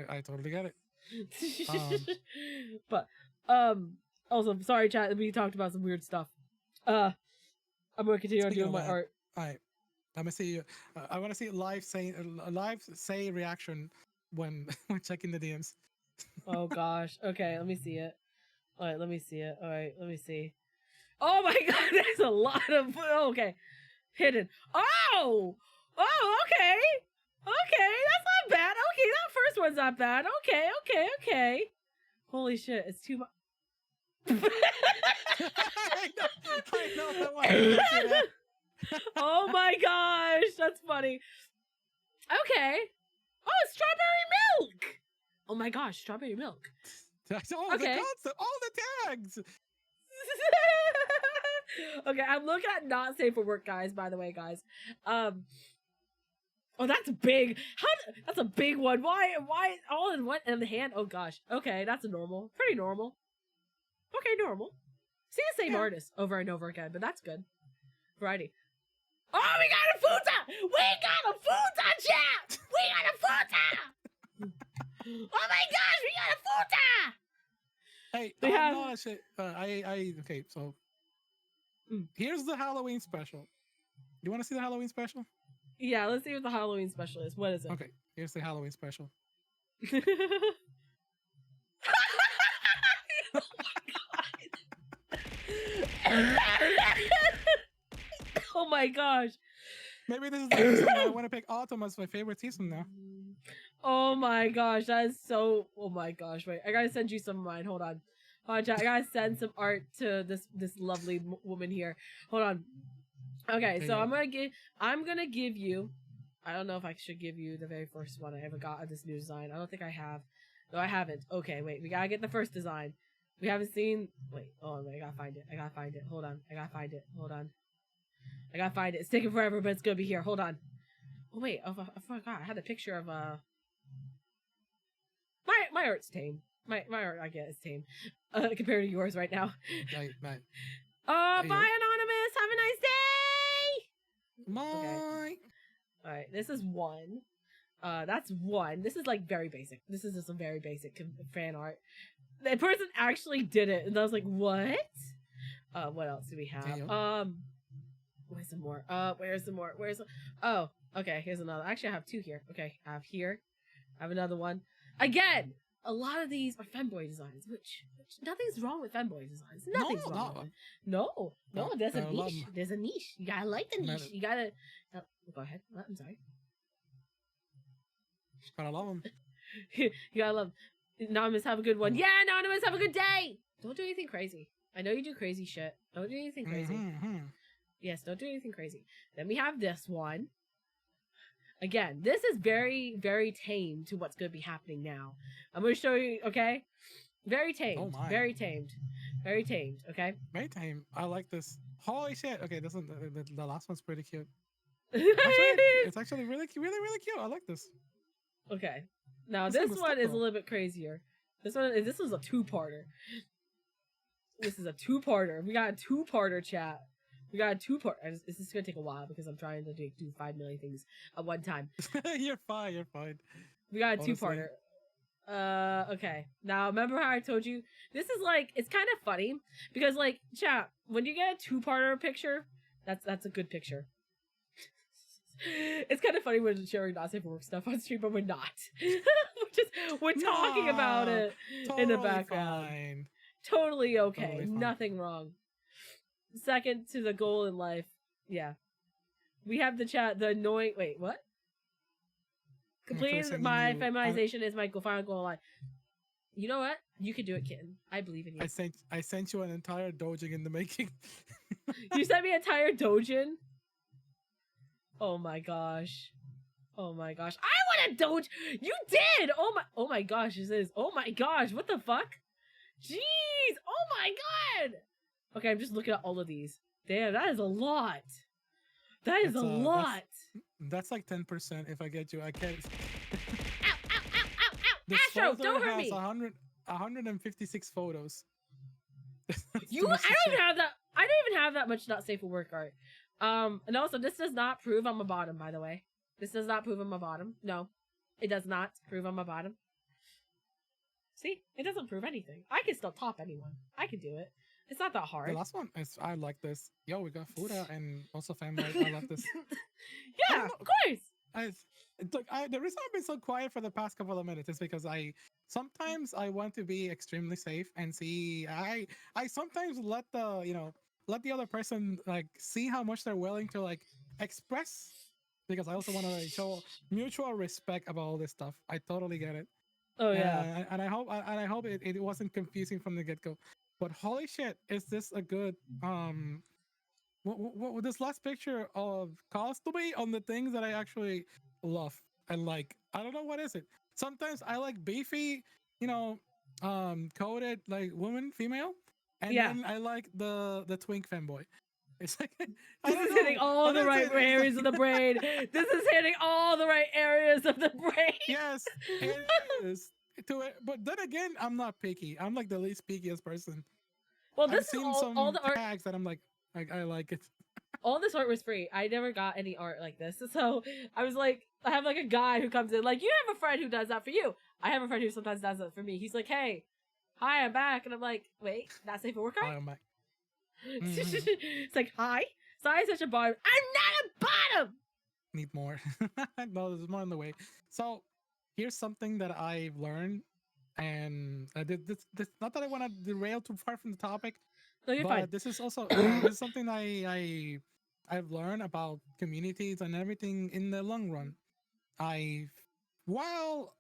I totally get it. But also, sorry, chat. We talked about some weird stuff. I'm gonna continue on Speaking doing of my that, art. All right, let me see. I want to see a live say reaction when when checking the DMs. Oh gosh. Okay, let me see it. All right, let me see it. All right, let me see. Oh my god, there's a lot of okay, hidden. Oh, okay, that's not bad. Okay, that first one's not bad. Okay. Holy shit, it's too much. I know that one. I see that. Oh my gosh, that's funny. Okay. Oh, it's strawberry milk. Oh my gosh, strawberry milk. That's all Okay. the concept, all the tags. Okay, I'm looking at not safe for work, guys. By the way, guys. Oh, that's big. That's a big one. Why all in one in the hand? Oh gosh. Okay, that's normal. Pretty normal. Okay, normal. See the same artist over and over again, but that's good. Variety. Oh, we got a futa! We got a futa, chat! We got a futa! Oh my gosh, we got a futa! Hey, We have- no, shit. Okay, so here's the Halloween special. You want to see the Halloween special? Yeah, let's see what the Halloween special is. What is it? Okay, here's the Halloween special. Oh my gosh. Maybe this is the reason why I want to pick Autumn as my favorite season now. Oh my gosh, that is so. Oh my gosh, wait, I gotta send you some of mine. Hold on, chat. I gotta send some art to this lovely woman here. Hold on. Okay, so I'm gonna give you. I don't know if I should give you the very first one I ever got of this new design. I don't think I have. No, I haven't. Okay, wait, we gotta get the first design. We haven't seen. Wait, I gotta find it. Hold on, I gotta find it. I gotta find it. It's taking forever, but it's gonna be here. Hold on. Oh wait, I forgot. I had a picture of my art's tame. My art, I guess, is tame compared to yours right now. Right. Bye, Anonymous. Have a nice day. Bye. All right, this is one. That's one. This is like very basic. This is just some very basic fan art. The person actually did it, and I was like, what? What else do we have? Where's some more? Where's some more? Oh, okay, here's another. Actually, I have two here. Okay, I have here. I have another one. Again, a lot of these are femboy designs, which nothing's wrong with femboy designs. Nothing's wrong with it. No, there's a niche. There's a niche. You gotta like the niche. You gotta... go ahead. I'm sorry. Gotta love them. You gotta love... Anonymous, have a good one. Yeah, Anonymous, have a good day! Don't do anything crazy. I know you do crazy shit. Don't do anything crazy. Yes, don't do anything crazy. Then we have this one. Again, this is very, very tame to what's going to be happening now. I'm going to show you, okay? Very tamed. Oh my. Very tamed. Very tamed, okay? Very tame. I like this. Holy shit. Okay, this one, the last one's pretty cute. It's actually really cute. I like this. Okay. Now, This this one was one is a tough, little bit crazier. This was a two-parter. This is a two-parter. We got a two-parter, chat. We got a two-part. This is gonna take a while because I'm trying to do 5 million things at one time. You're fine. You're fine. We got a Honestly. two-parter. Okay. Now, remember how I told you? This is like, it's kind of funny because, like, chat, when you get a two-parter picture, that's a good picture. It's kind of funny when sharing not safe for work stuff on stream, but we're not. we're talking about it in the background. Fine. Totally okay. Totally fine. Nothing wrong. Second to the goal in life. Yeah. We have the chat, the annoying. Wait, what? Completing my feminization is my final goal in life. You know what? You can do it, kitten. I believe in you. I sent you an entire dojin in the making. You sent me an entire dojin? Oh my gosh. Oh my gosh. I want a doj. You did. Oh my gosh. This is. Oh my gosh. What the fuck? Jeez. Oh my god. Okay, I'm just looking at all of these. Damn, that is a lot. That is a lot. That's like 10% if I get you. I can't. Ow, ow, ow, ow, ow. Astro, don't hurt me. 156 photos. I don't even have that. I don't even have that much not safe for work art. And also, this does not prove I'm a bottom, by the way. This does not prove I'm a bottom. No, it does not prove I'm a bottom. See, it doesn't prove anything. I can still top anyone. I can do it. It's not that hard. The last one is, I like this. Yo, we got Fuda and also Fanboy. I love this. Yeah, of course. The reason I've been so quiet for the past couple of minutes is because sometimes I want to be extremely safe and see. I sometimes let the other person like see how much they're willing to like express, because I also want to show mutual respect about all this stuff. I totally get it. Oh yeah. And I hope it wasn't confusing from the get go. But holy shit, is this a good what this last picture of costuming on the things that I actually love and like. I don't know what is it. Sometimes I like beefy, coded like woman, female, and then I like the twink fanboy. It's like this is hitting all the right areas of the brain. This is hitting all the right areas of the brain. Yes, it is. But then again, I'm not picky. I'm like the least pickiest person. Well, I've this is seen all the art tags that I'm like I like it. All this art was free. I never got any art like this. So I was like, I have like a guy who comes in, like, you have a friend who does that for you. I have a friend who sometimes does that for me. He's like, hey, hi, I'm back. And I'm like, wait, not safe for work art? I'm back. It's like, hi? Sorry, such a bottom. I'm not a bottom! Need more. No, there's more on the way. So here's something that I've learned, and this not that I want to derail too far from the topic. No, you're but fine. This is also this is something I've learned about communities and everything in the long run. While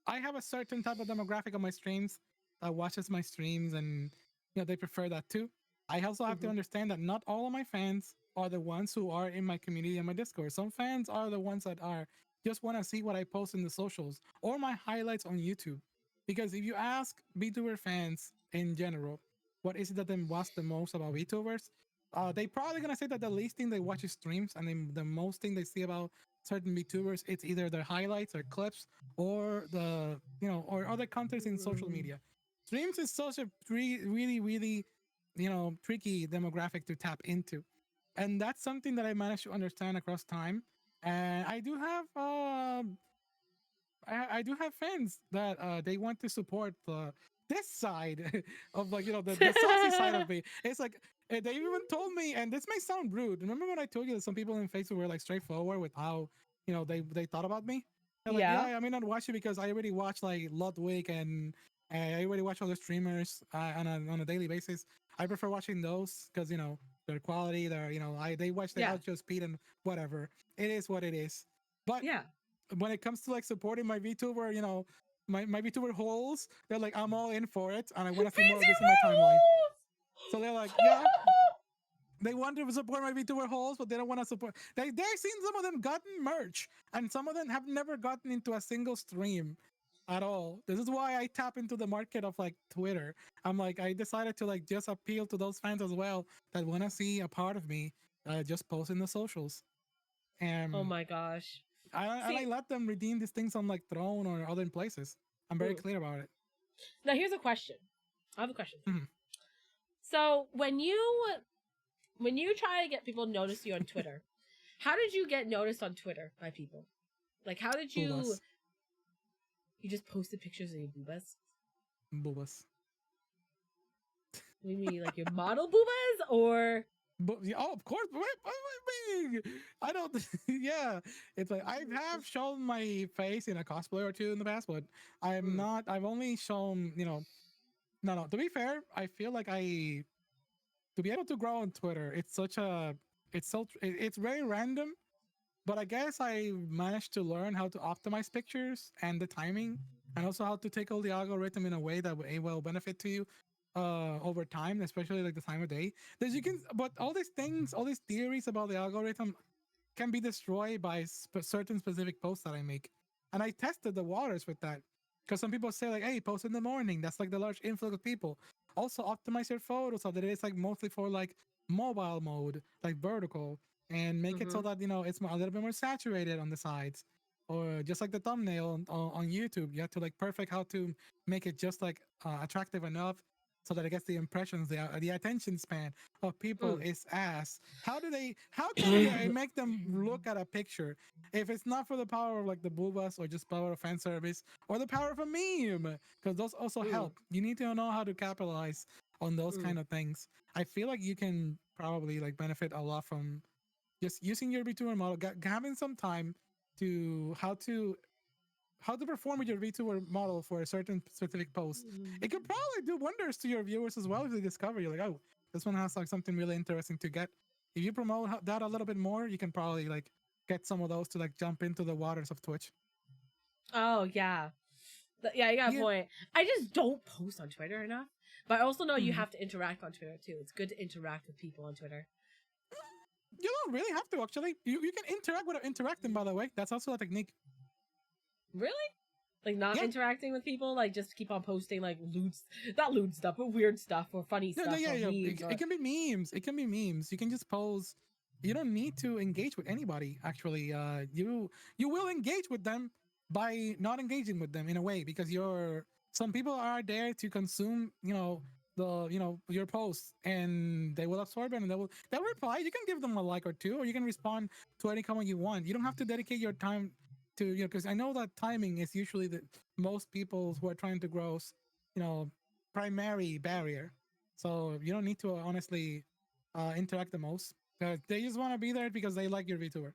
I have a certain type of demographic on my streams that watches my streams, and they prefer that too. I also have to understand that not all of my fans are the ones who are in my community and my Discord. Some fans are the ones that are just want to see what I post in the socials or my highlights on YouTube. Because if you ask VTuber fans in general, what is it that they watch the most about VTubers? They probably gonna say that the least thing they watch is streams, and then the most thing they see about certain VTubers, it's either their highlights or clips or or other contents in social media. Streams is such a really, really, tricky demographic to tap into, and that's something that I managed to understand across time. And I do have I do have fans that they want to support this side of the saucy side of me. It's like they even told me, and this may sound rude. Remember when I told you that some people in Facebook were like straightforward with how they thought about me? They're like, yeah, I may not watch it because I already watch like Ludwig and I already watch other streamers on a daily basis. I prefer watching those because their quality, they watch the outro speed and whatever. It is what it is. But when it comes to like supporting my VTuber, my VTuber holes, they're like, I'm all in for it, and I want to see more of this in my timeline. So they're like, yeah, they want to support my VTuber holes, but they don't want to support. They've seen some of them gotten merch, and some of them have never gotten into a single stream at all. This is why I tap into the market of like Twitter. I'm like, I decided to like just appeal to those fans as well that want to see a part of me just post in the socials. And oh my gosh. I let them redeem these things on like Throne or other places. I'm very clear about it. Now here's a question. I have a question. So when you try to get people to notice you on Twitter, how did you get noticed on Twitter by people? Like, how did you? Boobas. You just posted pictures of your boobas. Boobas. You mean like your model boobas or? But yeah, oh, of course. Wait. I don't. Yeah, it's like I have shown my face in a cosplay or two in the past, but I'm not. I've only shown, no. To be fair, I feel like to be able to grow on Twitter, it's very random. But I guess I managed to learn how to optimize pictures and the timing, and also how to tickle the algorithm in a way that will benefit to you over time, especially like the time of day. But all these things, all these theories about the algorithm can be destroyed by certain specific posts that I make. And I tested the waters with that, because some people say like, hey, post in the morning. That's like the large influx of people. Also optimize your photos so that it's like mostly for like mobile mode, like vertical, and make it so that it's a little bit more saturated on the sides, or just like the thumbnail on YouTube. You have to like perfect how to make it just like attractive enough so that it gets the impressions, the attention span of people is ass. How can you make them look at a picture if it's not for the power of like the boobas or just power of fan service or the power of a meme? Because those also help. You need to know how to capitalize on those kind of things. I feel like you can probably like benefit a lot from just using your VTuber model, having some time to how to perform with your VTuber model for a certain specific post. It could probably do wonders to your viewers as well if they discover you're like, oh, this one has like something really interesting to get. If you promote that a little bit more, you can probably like get some of those to like jump into the waters of Twitch. Oh yeah, yeah, you got a point. I just don't post on Twitter enough, but I also know you have to interact on Twitter too. It's good to interact with people on Twitter. You don't really have to actually. You can interact without interacting. By the way, that's also a technique. Really? Like not interacting with people, like just keep on posting like not lewd stuff, but weird stuff or funny stuff. Yeah. It can be memes. It can be memes. You can just pose. You don't need to engage with anybody. Actually, you will engage with them by not engaging with them in a way, because some people are there to consume your posts, and they will absorb it and they'll reply. You can give them a like or two, or you can respond to any comment you want. You don't have to dedicate your time to because I know that timing is usually the most people who are trying to grow primary barrier. So you don't need to honestly interact the most. They just want to be there because they like your VTuber,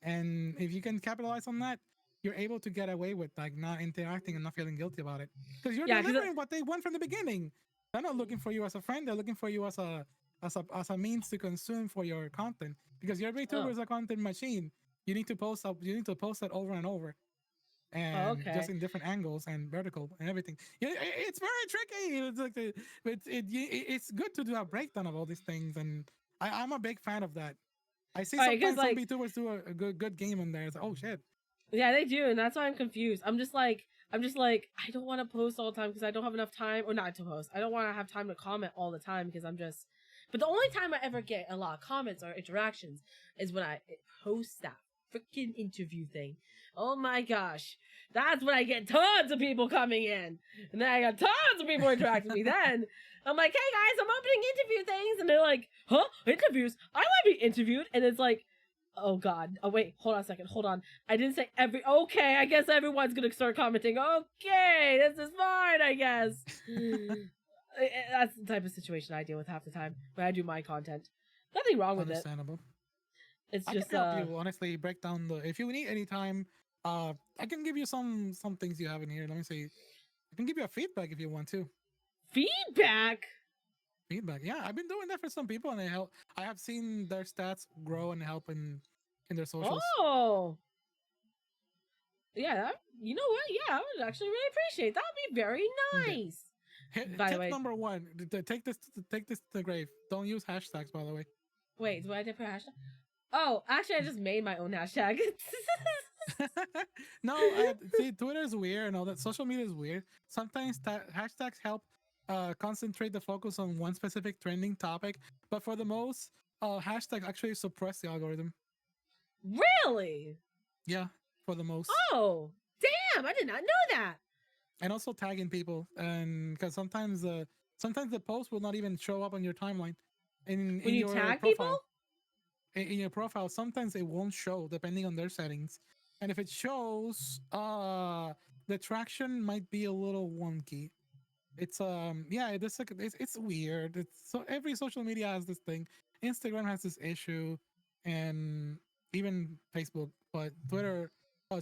and if you can capitalize on that, you're able to get away with like not interacting and not feeling guilty about it, because you're delivering what they want from the beginning. They're not looking for you as a friend. They're looking for you as a means to consume for your content, because your VTuber is a content machine. You need to post up. You need to post it over and over, and just in different angles and vertical and everything. It's very tricky. It's like it's good to do a breakdown of all these things, and I'm a big fan of that. I see sometimes some VTubers do a good game in there. It's like, oh shit. Yeah, they do, and that's why I'm confused. I'm just like, I don't want to post all the time because I don't have enough time, or not to post. I don't want to have time to comment all the time because but the only time I ever get a lot of comments or interactions is when I post that freaking interview thing. Oh my gosh. That's when I get tons of people coming in. And then I got tons of people interacting with me. Then I'm like, hey guys, I'm opening interview things. And they're like, huh? Interviews? I want to be interviewed. And it's like, oh god. Oh wait, hold on a second. Hold on. I didn't say okay, I guess everyone's gonna start commenting. Okay, this is fine, I guess. That's the type of situation I deal with half the time when I do my content. Nothing wrong with it. Understandable. It's I just can help you honestly break down if you need any time. I can give you some things you have in here. Let me see. I can give you a feedback if you want to. Feedback? Yeah, I've been doing that for some people, and they help. I have seen their stats grow and help in their socials. Oh, yeah. You know what? Yeah, I would actually really appreciate that. Would be very nice. By the way, number one: take this to the grave. Don't use hashtags, by the way. Wait, do I have to put a hashtag? Oh, actually, I just made my own hashtag. No, see, Twitter is weird and all that. Social media is weird. Sometimes hashtags help concentrate the focus on one specific trending topic, but for the most, hashtags actually suppress the algorithm. Really? Yeah, for the most. Oh, damn! I did not know that. And also tagging people, and because sometimes sometimes the post will not even show up on your timeline. In When you your tag profile. people? In your profile, sometimes it won't show depending on their settings. And if it shows, the traction might be a little wonky. It's it's weird. It's so every social media has this thing. Instagram has this issue, and even Facebook, but Twitter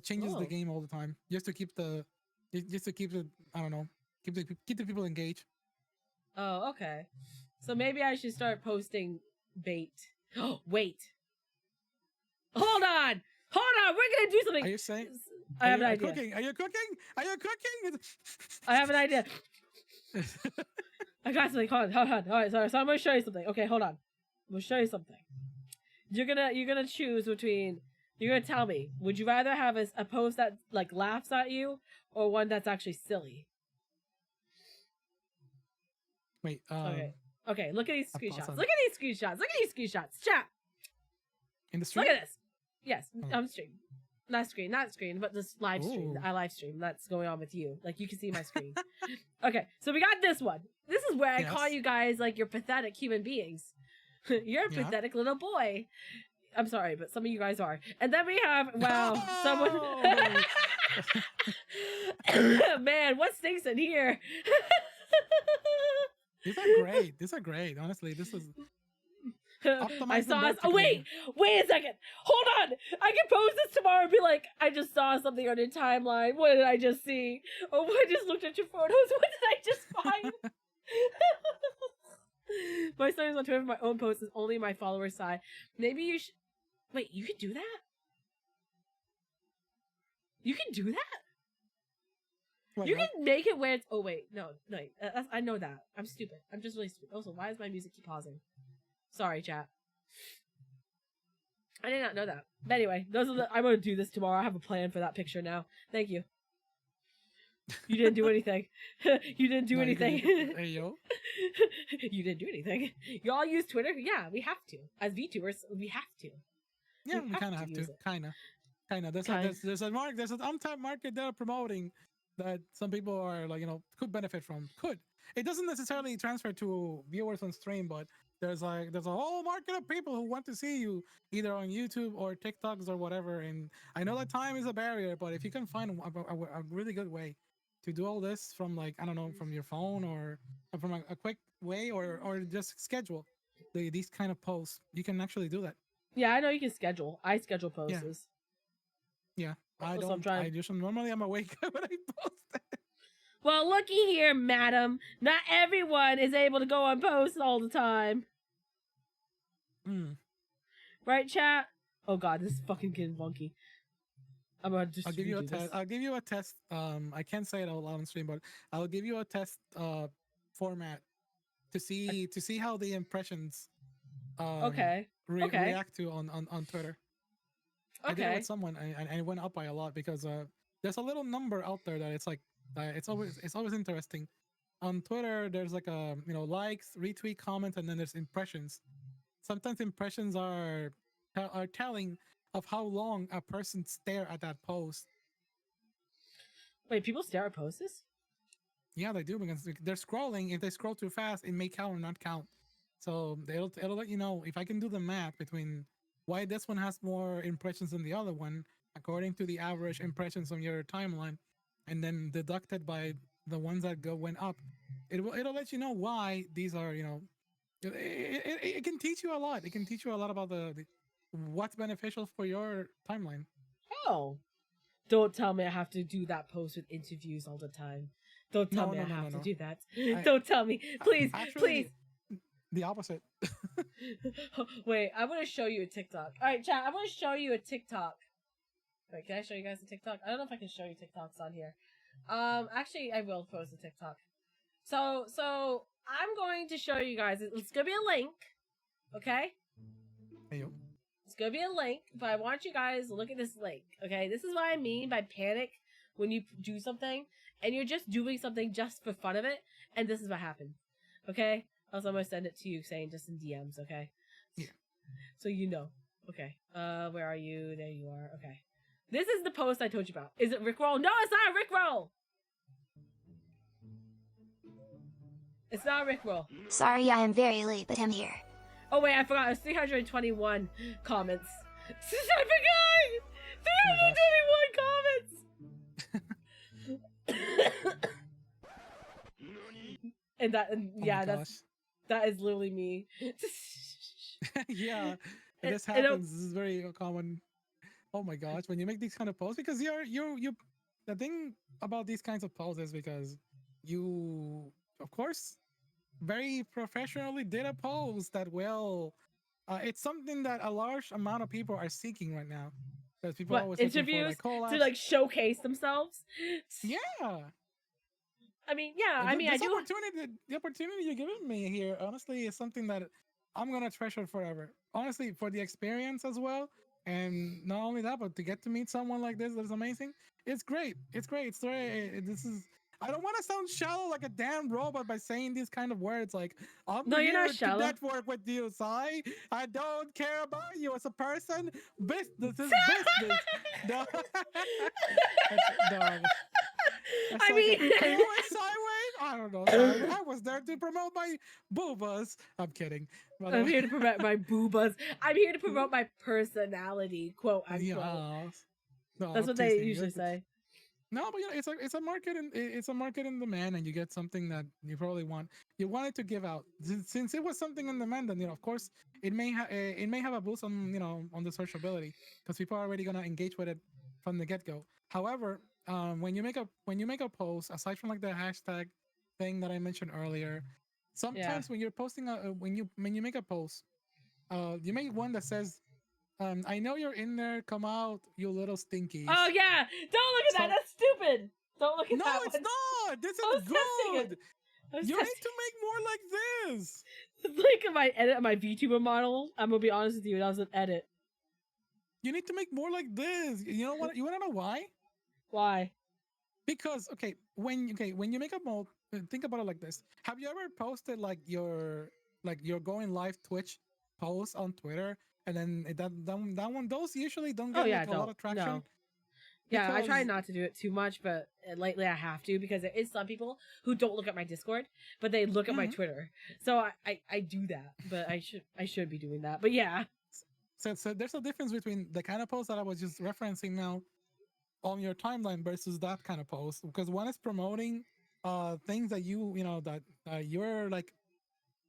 changes the Oh. game all the time just to keep the I don't know, keep the people engaged. Oh, okay. So maybe I should start posting bait. Oh, wait. Hold on. We're gonna do something. Are you saying? I have an Are you idea. cooking? Are you cooking? Are you cooking? I have an idea. I got something. Hold on. All right, sorry. So I'm gonna show you something. Okay, hold on. I'm gonna show you something. You're gonna choose between. You're gonna tell me. Would you rather have a post that like laughs at you or one that's actually silly? Wait. Okay. Look at these I'll pause screenshots. on Look at these screenshots. Look at these screenshots. Chat. In the stream. Look at this. Yes, Oh. I'm stream. Not screen, but this live stream. Ooh. I live stream. That's going on with you. Like you can see my screen. Okay, so we got this one. This is where I call Yes. you guys like you're pathetic human beings. You're a Yeah. pathetic little boy. I'm sorry, but some of you guys are. And then we have someone. Man, what stinks in here? These are great. Honestly, this is. I Optimize them saw. Oh wait a second. Hold on. I can post this tomorrow and be like, I just saw something on your timeline. What did I just see? Oh, I just looked at your photos. What did I just find? My stories on Twitter for my own posts is only my followers' side. Maybe you should. Wait, you can do that? You can do that? Wait, You what? can make it where it's. Oh wait, no. I know that. I'm stupid. I'm just really stupid. Also, why does my music keep pausing? Sorry, chat. I did not know that. But anyway, I'm gonna do this tomorrow. I have a plan for that picture now. Thank you. You didn't do anything. You didn't do No, anything. Hey yo. You didn't do anything. Y'all use Twitter? Yeah, we have to. As VTubers, we have to. Yeah, We we have kind of to have use to. it. Kinda. There's an untapped market that are promoting that some people are like, could benefit from. Could. It doesn't necessarily transfer to viewers on stream, but there's a whole market of people who want to see you either on YouTube or TikToks or whatever. And I know that time is a barrier, but if you can find a really good way to do all this from like, I don't know, from your phone or from a quick way or just schedule these kind of posts, you can actually do that. Yeah, I know you can schedule. I schedule posts. Yeah. I Also, don't. I just normally I'm awake when I post it. Well, looky here, madam. Not everyone is able to go on posts all the time. Right, chat? Oh god, this is fucking getting funky. I'm gonna just I'll give you a redo test. this. I'll give you a test. I can't say it out loud on stream, but I'll give you a test format to see how the impressions Okay. Okay. react to on Twitter. I did it Okay. with someone and it went up by a lot because there's a little number out there that it's like it's always interesting. On Twitter, there's like a likes, retweet, comments, and then there's impressions. Sometimes impressions are telling of how long a person stare at that post. Wait, people stare at posts? Yeah, they do because they're scrolling. If they scroll too fast, it may count or not count. So it'll let you know if I can do the math between why this one has more impressions than the other one, according to the average impressions on your timeline, and then deducted by the ones that went up. It'll let you know why these are it can teach you a lot. It can teach you a lot about the what's beneficial for your timeline. Oh. Don't tell me I have to do that post with interviews all the time. Don't tell me I have to do that. Don't tell me. Please, please. The opposite. Wait, I'm gonna show you a TikTok. Alright, chat, I'm gonna show you a TikTok. Wait, can I show you guys a TikTok? I don't know if I can show you TikToks on here. Actually, I will post a TikTok. So I'm going to show you guys. It's gonna be a link, okay? Hey, It's gonna be a link, but I want you guys to look at this link, okay? This is what I mean by panic when you do something and you're just doing something just for fun of it, and this is what happens, okay? Also, I'm gonna send it to you saying just in DMs, okay? Yeah. So you know. Okay. Where are you? There you are. Okay. This is the post I told you about. Is it Rickroll? No, it's not a Rickroll! It's not Rickroll. Sorry I am very late, but I'm here. Oh wait, I forgot. It's 321 comments. I forgot. Oh 321 comments. And yeah, that is literally me. Yeah, And- this happens. This is very common. Oh my gosh, when you make these kind of posts, because you the thing about these kinds of posts is because you, of course, very professionally did a post that will. It's something that a large amount of people are seeking right now. Because people are What, always looking interviews for, like, to collabs. like showcase themselves? Yeah. I mean, yeah. And I mean, I this do. the opportunity you're giving me here, honestly, is something that I'm gonna treasure forever. Honestly, for the experience as well, and not only that, but to get to meet someone like this that is amazing. It's great. It's great. It's very. This is. I don't want to sound shallow like a damn robot by saying these kind of words like I'm No, you're here not to shallow. network with you, Sai. I don't care about you as a person. Business is business. No. No. I mean, I don't know. Sideways. I was there to promote my boobas. I'm kidding. I'm here to promote my boobas. I'm here to promote my personality, quote unquote. Yeah. No, That's I'm what they teasing. usually say. No, but it's a market and it's a market in demand, and you get something that you probably want. You wanted to give out since it was something in demand, and of course it may have a boost on on the searchability because people are already gonna engage with it from the get go. However, when you make a post, aside from like the hashtag thing that I mentioned earlier, sometimes when you're posting when you make a post, you make one that says, I know you're in there. Come out, you little stinkies. Oh yeah! Don't look at that. That's stupid. Don't look at no, that. No, it's not. This I was is testing good. it. I was You testing- need to make more like this. It's like if I edit my VTuber model, I'm gonna be honest with you, that was an edit. You need to make more like this. You know what? You want to know why? Why? Because when you make a mold, think about it like this. Have you ever posted like your going live Twitch post on Twitter, and then that one those usually don't get a lot of traction? No. Yeah, I try Because- not to do it too much, but lately I have to because there is some people who don't look at my Discord, but they look at my Twitter. So I do that, but I should be doing that. But yeah. So there's a difference between the kind of post that I was just referencing now on your timeline versus that kind of post, because one is promoting things that you're like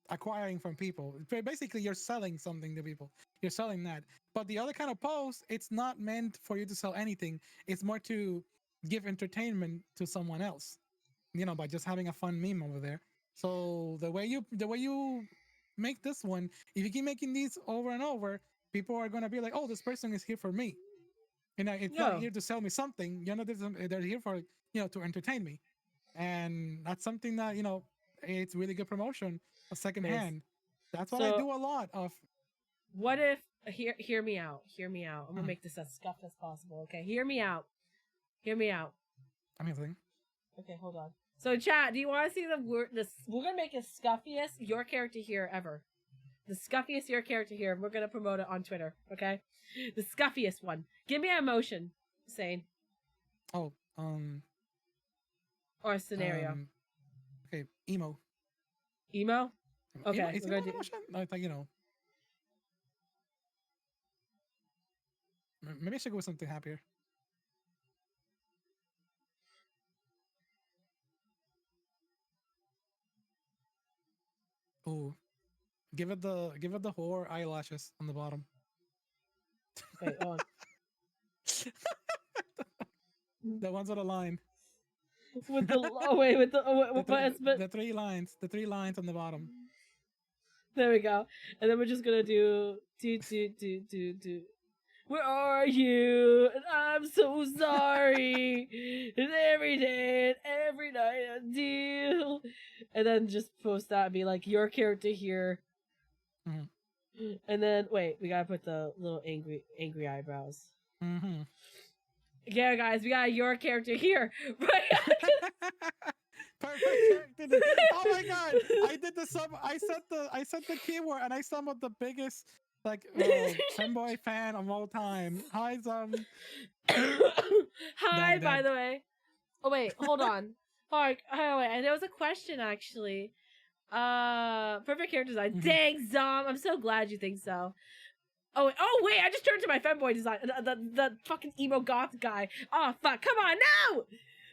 acquiring from people. Basically, you're selling something to people. You're selling that. But the other kind of post, it's not meant for you to sell anything. It's more to give entertainment to someone else, by just having a fun meme over there. So the way you make this one, if you keep making these over and over, people are gonna be like, oh, this person is here for me. It's not here to sell me something. They're here for to entertain me, and that's something that it's really good promotion. A second hand. That's what I do a lot of. What if hear me out? Hear me out. I'm gonna make this as scuffed as possible. Okay, hear me out. Hear me out. I'm listening. Okay, hold on. So, chat, do you want to see we're gonna make the scuffiest your character here ever. The scuffiest your character here. We're gonna promote it on Twitter. Okay, the scuffiest one. Give me an emotion, Sane. Oh, or a scenario. Okay, emo. Emo? Okay, Is we're gonna do. I think maybe I should go with something happier. Oh, give it the whore eyelashes on the bottom. Wait, hold on. The ones with a line. With the the three lines. The 3 lines on the bottom. There we go. And then we're just gonna do. Where are you? And I'm so sorry. And every day and every night I deal. And then just post that and be like, your character here. Mm-hmm. And then wait, we gotta put the little angry eyebrows. Mm-hmm. Yeah, guys, we got your character here. Right? Perfect character. Oh my god! I did the sub. I set the keyword, and I summoned the biggest fanboy fan of all time. Hi, Hi, by the way. Oh wait, hold on. Wait. And there was a question actually. Perfect character design. Mhm. Dang, Zom. I'm so glad you think so. Oh wait, I just turned to my femboy design. The fucking emo goth guy. Oh fuck, come on, no!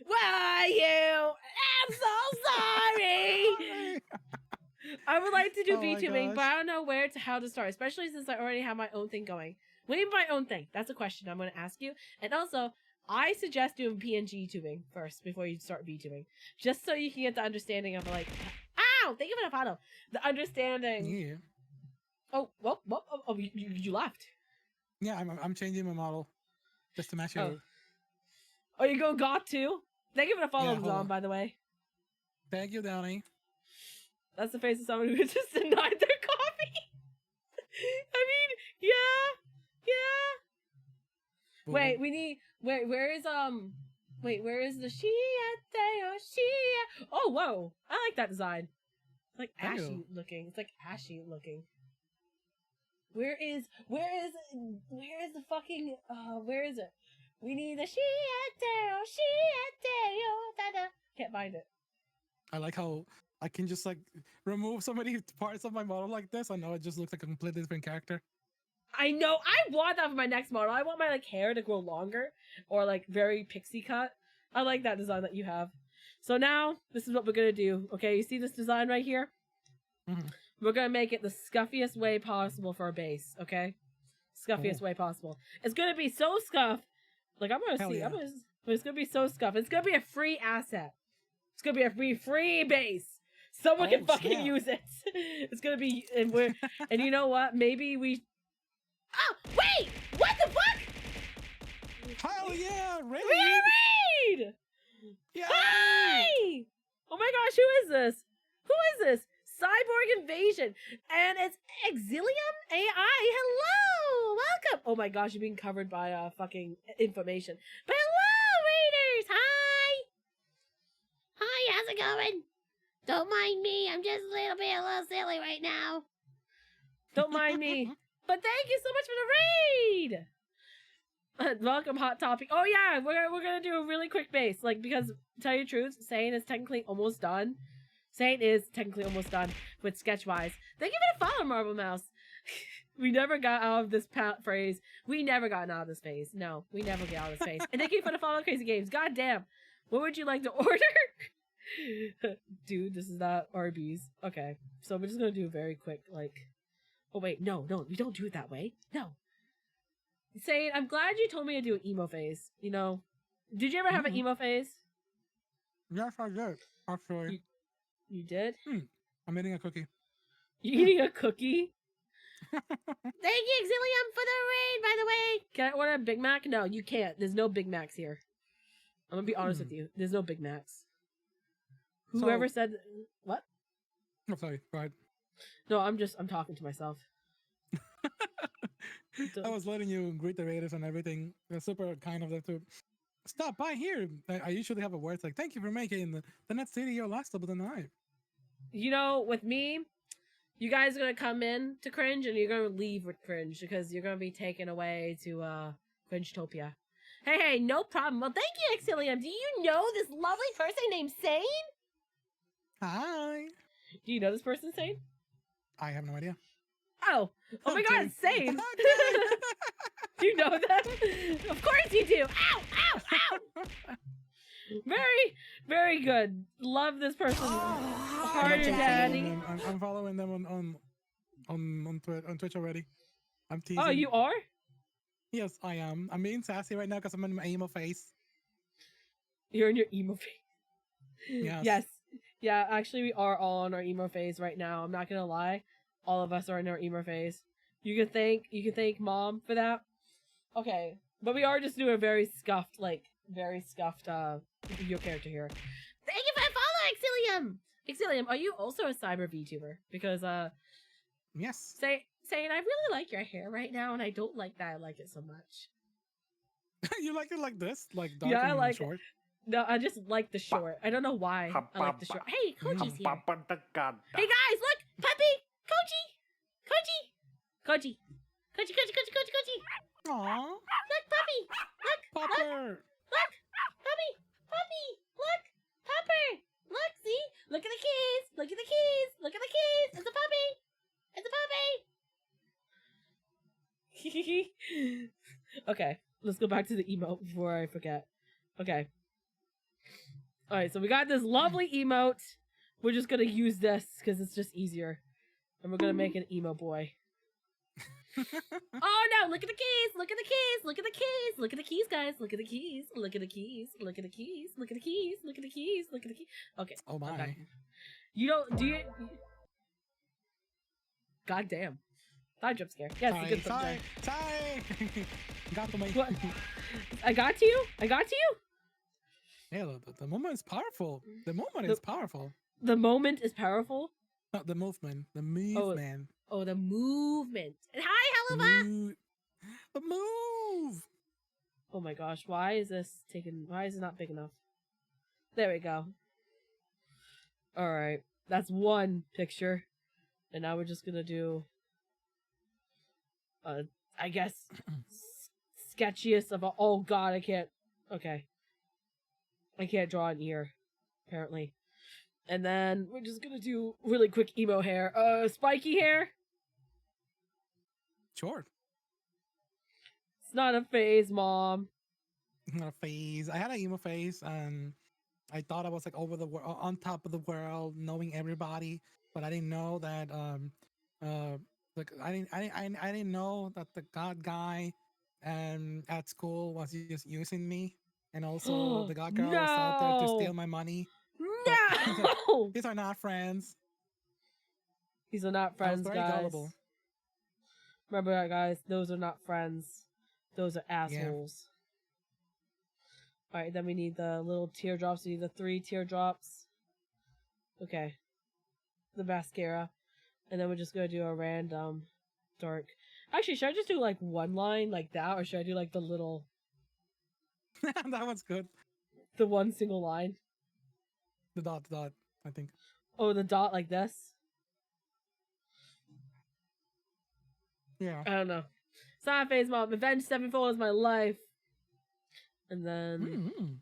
Why you? I'm so sorry. I would like to do Oh my VTubing, but gosh. I don't know how to start, especially since I already have my own thing going. What do you mean my own thing? That's a question I'm going to ask you. And also, I suggest doing PNG tubing first before you start VTubing, just so you can get the understanding of like, ow! Thank you for the follow. The understanding. Yeah. Oh, you left. Yeah, I'm changing my model just to match you. Oh, you go goth too? Thank you for the follow, Yeah, hold Zom, on. by the way. Thank you, Downey. That's the face of someone who just denied their coffee. I mean, yeah. Boom. Wait, where is the she? Oh, whoa. I like that design. It's like Thank ashy you. looking. It's like ashy looking. Where is the fucking, where is it? We need a she. Can't find it. I like how I can just like remove so many parts of my model like this. I know it just looks like a completely different character. I know. I want that for my next model. I want my like hair to grow longer or like very pixie cut. I like that design that you have. So now this is what we're gonna do. Okay, you see this design right here? Mhm. We're gonna make it the scuffiest way possible for our base. Okay, scuffiest way possible. It's gonna be so scuffed. Like I'm gonna Hell see. yeah. It's gonna be so scuffed. It's gonna be a free asset. It's gonna be a free base. Someone can Oh, fucking snap. use it. It's gonna be, and we're, and you know what? Maybe we. Oh wait! What the fuck? Hell yeah, Raid! Raid! Yeah! Hi! Oh my gosh, who is this? Who is this? Cyborg Invasion. And it's Exilium AI. Hello! Welcome! Oh my gosh, you're being covered by fucking information. But hello, Raiders! Hi! Hi, how's it going? Don't mind me. I'm just a little silly right now. Don't mind me. But thank you so much for the raid! Welcome, Hot Topic. Oh yeah, we're gonna do a really quick base, like, because to tell you the truth, Sane is technically almost done. Sane is technically almost done with Sketchwise. Thank you for the follow, Marble Mouse. We never got out of this phrase. We never gotten out of this phase. No, we never get out of this phase. And thank you for the follow, Crazy Games. God damn. What would you like to order? Dude, this is not Arby's. Okay, so we're just gonna do a very quick, like... Oh wait, no, we don't do it that way. No. Saying, I'm glad you told me to do an emo phase. You know, did you ever have an emo phase? Yes, I did. Actually. You did? I'm eating a cookie. You eating a cookie? Thank you, Exilium, for the raid, by the way. Can I order a Big Mac? No, you can't. There's no Big Macs here. I'm gonna be honest with you. There's no Big Macs. Whoever said... What? Oh, sorry. Go ahead. No, I'm talking to myself. I was letting you greet the Raiders and everything. That's super kind of them to stop by here. I usually have a word like, thank you for making the next video last of the night. You know, with me, you guys are gonna come in to Cringe and you're gonna leave with Cringe because you're gonna be taken away to Cringetopia. Hey, no problem. Well, thank you, Exilium. Do you know this lovely person named Sane? Hi. Do you know this person, Sane? I have no idea. Oh my God, Dude. Sane. Do you know them? Of course you do. Ow! Very, very good. Love this person. Harder, Daddy. I'm following them on Twitch already. I'm teasing. Oh, you are? Yes, I am. I'm being sassy right now because I'm in my emo face. You're in your emo phase. Yes. Yes. Yeah, actually, we are all in our emo phase right now. I'm not gonna lie. All of us are in our emo phase. You can thank Mom for that. Okay. But we are just doing a very scuffed your character here. Thank you for the follow, Exilium! Exilium, are you also a cyber VTuber? Because, Yes. saying I really like your hair right now, and I don't like that I like it so much. You like it like this? Like dark Yeah, I and like short? No, I just like the short. I don't know why I like the short. Hey, Koji's here. Hey guys, look! Puppy! Koji! Aww. Look, puppy! Look! Popper. Look! Puppy! Look! Pupper! Look, see? Look at the keys. Look at the keys. Look at the keys. It's a puppy. It's a puppy. Okay, let's go back to the emote before I forget. Okay. All right, so we got this lovely emote. We're just gonna use this because it's just easier, and we're gonna make an emo boy. Oh no! Look at the keys! Look at the keys! Look at the keys! Look at the keys, guys! Look at the keys! Look at the keys! Look at the keys! Look at the keys! Look at the keys! Look at the keys! Okay. Oh my. Okay. You don't do you? God damn! Thigh jump scare. Yes, a good jump scare. Sorry. Got to make. What? I got to you. I got to you. Yeah, the moment is powerful. The moment is powerful. The moment is powerful. Not the movement. The movement. Oh, the movement. And hi, Helluva! The move! Oh my gosh, why is this not big enough? There we go. Alright, that's one picture. And now we're just gonna do, I guess, sketchiest of all. Oh god, I can't. Okay. I can't draw an ear, apparently. And then we're just gonna do really quick emo hair. Spiky hair? Sure. It's not a phase, Mom. Not a phase. I had an emo phase, and I thought I was like over the world, on top of the world, knowing everybody. But I didn't know that. Like I didn't know that the god guy, at school was just using me, and also the god girl was out there to steal my money. No! These are not friends. These are not friends, very guys. gullible. Remember that, guys. Those are not friends. Those are assholes. Yeah. Alright, then we need the little teardrops. We need the 3 teardrops. Okay. The mascara. And then we're just gonna do a random dark. Actually, should I just do like one line like that? Or should I do like the little... That one's good. The one single line? The dot, I think. Oh, the dot like this? Yeah. I don't know. It's not a phase, Mom. Avenged Sevenfold is my life. And then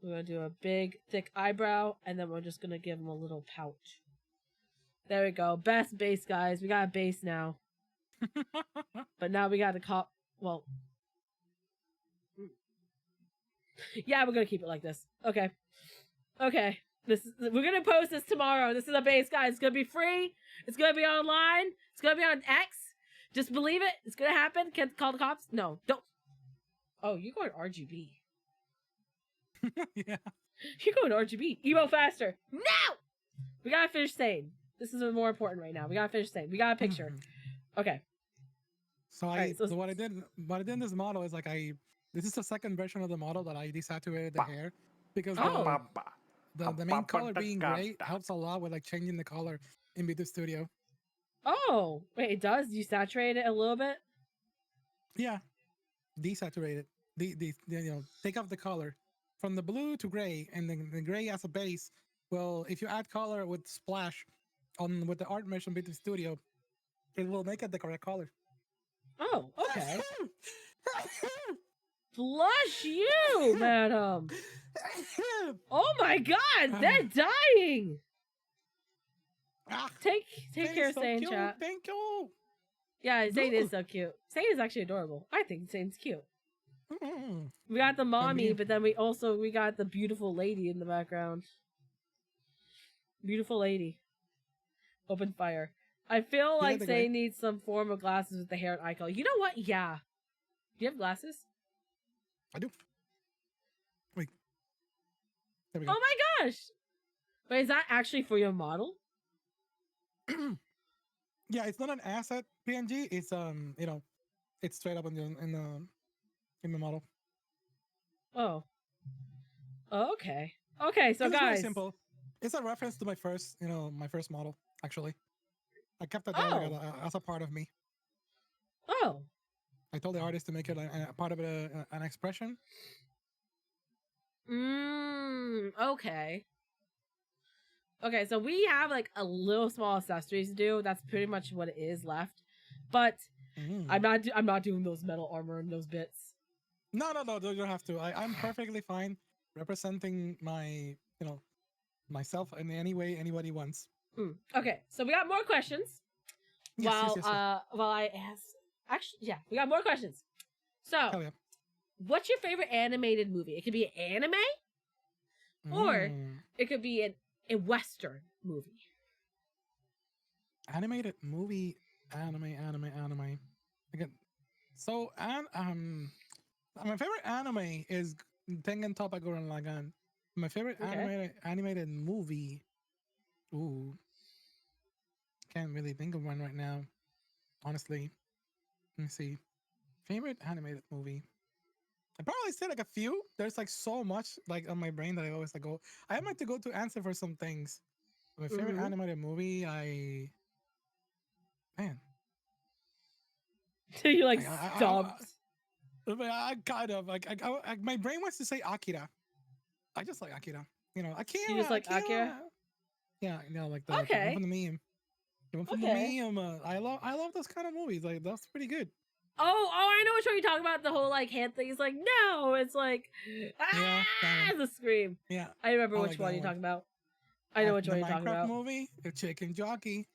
we're gonna do a big, thick eyebrow, and then we're just gonna give him a little pouch. There we go. Best base, guys. We got a base now. But now we got to well. Yeah, we're gonna keep it like this. Okay. Okay. We're gonna post this tomorrow. This is a base, guys. It's gonna be free. It's gonna be online. It's gonna be on X. Just believe it. It's gonna happen. Can't call the cops. No, don't. Oh, you're going RGB. Yeah. You're going RGB. Emo faster. No! We gotta finish saying. This is more important right now. We gotta finish saying. We got a picture. Okay. So so what I did in this model is like this is the second version of the model that I desaturated the hair because the main color being gray helps a lot with like changing the color in Video Studio. Oh, wait, it does? You saturate it a little bit? Yeah. Desaturate it. Take off the color from the blue to gray, and then the gray as a base. Well, if you add color with splash with the art mesh in Video Studio, it will make it the correct color. Oh, okay. Flush you, madam. Oh my god, they're dying. Take care of Sane, chat. Thank you. Yeah, Zane is so cute. Zane is actually adorable. I think Zane's cute. We got the mommy, but then we got the beautiful lady in the background. Beautiful lady. Open fire. I feel like Zane needs some form of glasses with the hair and eye color. You know what? Yeah. Do you have glasses? I do. Wait. There we go. Oh my gosh! Wait, is that actually for your model? Yeah, it's not an asset PNG. It's it's straight up in the model. Oh. Okay. Okay, so it's guys, very simple. It's a reference to my first model. Actually, I kept that there as a part of me. Oh. I told the artist to make it a part of an expression. Okay. Okay, so we have like a little small accessories to do. That's pretty much what it is left. But I'm not doing those metal armor and those bits. No, you don't have to. I'm perfectly fine representing my myself in any way anybody wants. Okay, so we got more questions. Yes. While I ask, actually, yeah, we got more questions. So, Hell yeah. what's your favorite animated movie? It could be an anime, or it could be a Western movie. Animated movie, anime. Again, so my favorite anime is Tengen Toppa Gurren Lagann. My favorite animated movie. Ooh, can't really think of one right now. Honestly, let me see. Favorite animated movie. I probably say like a few. There's like so much like on my brain that I always like go. I have like to go to answer for some things. My favorite animated movie, man. So you like stopped. I kind of like my brain wants to say Akira. I just like Akira. You know, Akira. You just like Akira? Yeah, you know, like the one from the meme. The one from the meme. I love those kind of movies. Like that's pretty good. Oh, I know which one you're talking about. The whole like hand thing is like no, it's like the scream. Yeah, I remember which one you're talking about. I know which one you're talking about. Movie, the Chicken Jockey.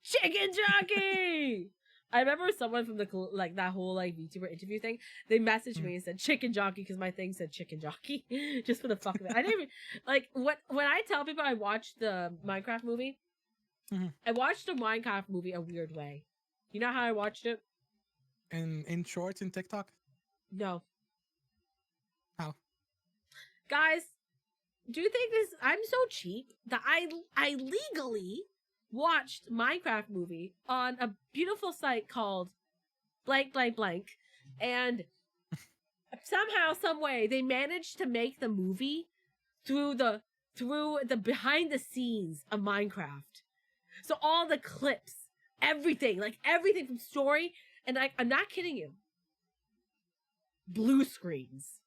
Chicken Jockey. I remember someone from the like that whole like VTuber interview thing. They messaged me and said Chicken Jockey because my thing said Chicken Jockey, just for the fuck of it. I didn't even like when I tell people I watched the Minecraft movie. I watched the Minecraft movie a weird way. You know how I watched it? In shorts and TikTok? No. How? Guys, do you think this? I'm so cheap that I legally watched Minecraft movie on a beautiful site called blank blank blank, and somehow, some way, they managed to make the movie through the behind the scenes of Minecraft. So all the clips, everything from story, and I'm not kidding you. Blue screens.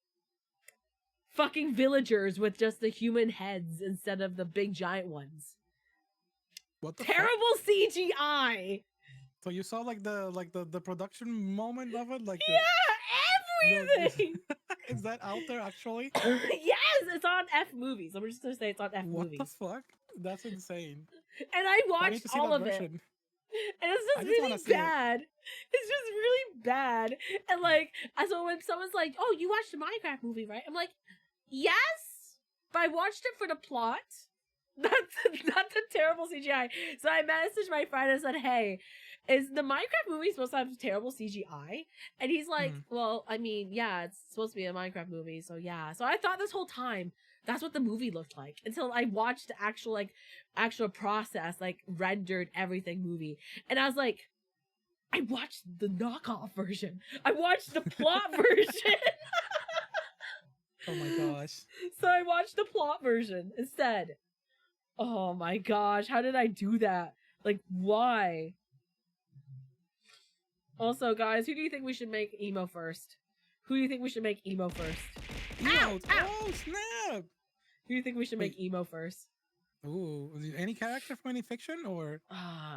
Fucking villagers with just the human heads instead of the big giant ones. What the terrible fuck? CGI. So you saw like the production moment of it, like everything. Is that out there actually? Yes, it's on F movies. I'm just gonna say it's on F what movies. What the fuck? That's insane. And I watched all of it. And it's just really bad. It's just really bad. And like, so when someone's like, "Oh, you watched the Minecraft movie, right?" I'm like, "Yes, but I watched it for the plot. Not the terrible CGI." So I messaged my friend and said, "Hey, is the Minecraft movie supposed to have terrible CGI?" And he's like, "Well, I mean, yeah, it's supposed to be a Minecraft movie, so yeah." So I thought this whole time that's what the movie looked like until I watched the actual process, like rendered everything movie. And I was like, I watched the knockoff version. I watched the plot version. Oh my gosh. So I watched the plot version instead. Oh my gosh, how did I do that? Like, why? Also, guys, who do you think we should make emo first? Who do you think we should make emo first? Ow! Oh, snap! Who do you think we should make emo first? Ooh, any character from any fiction or?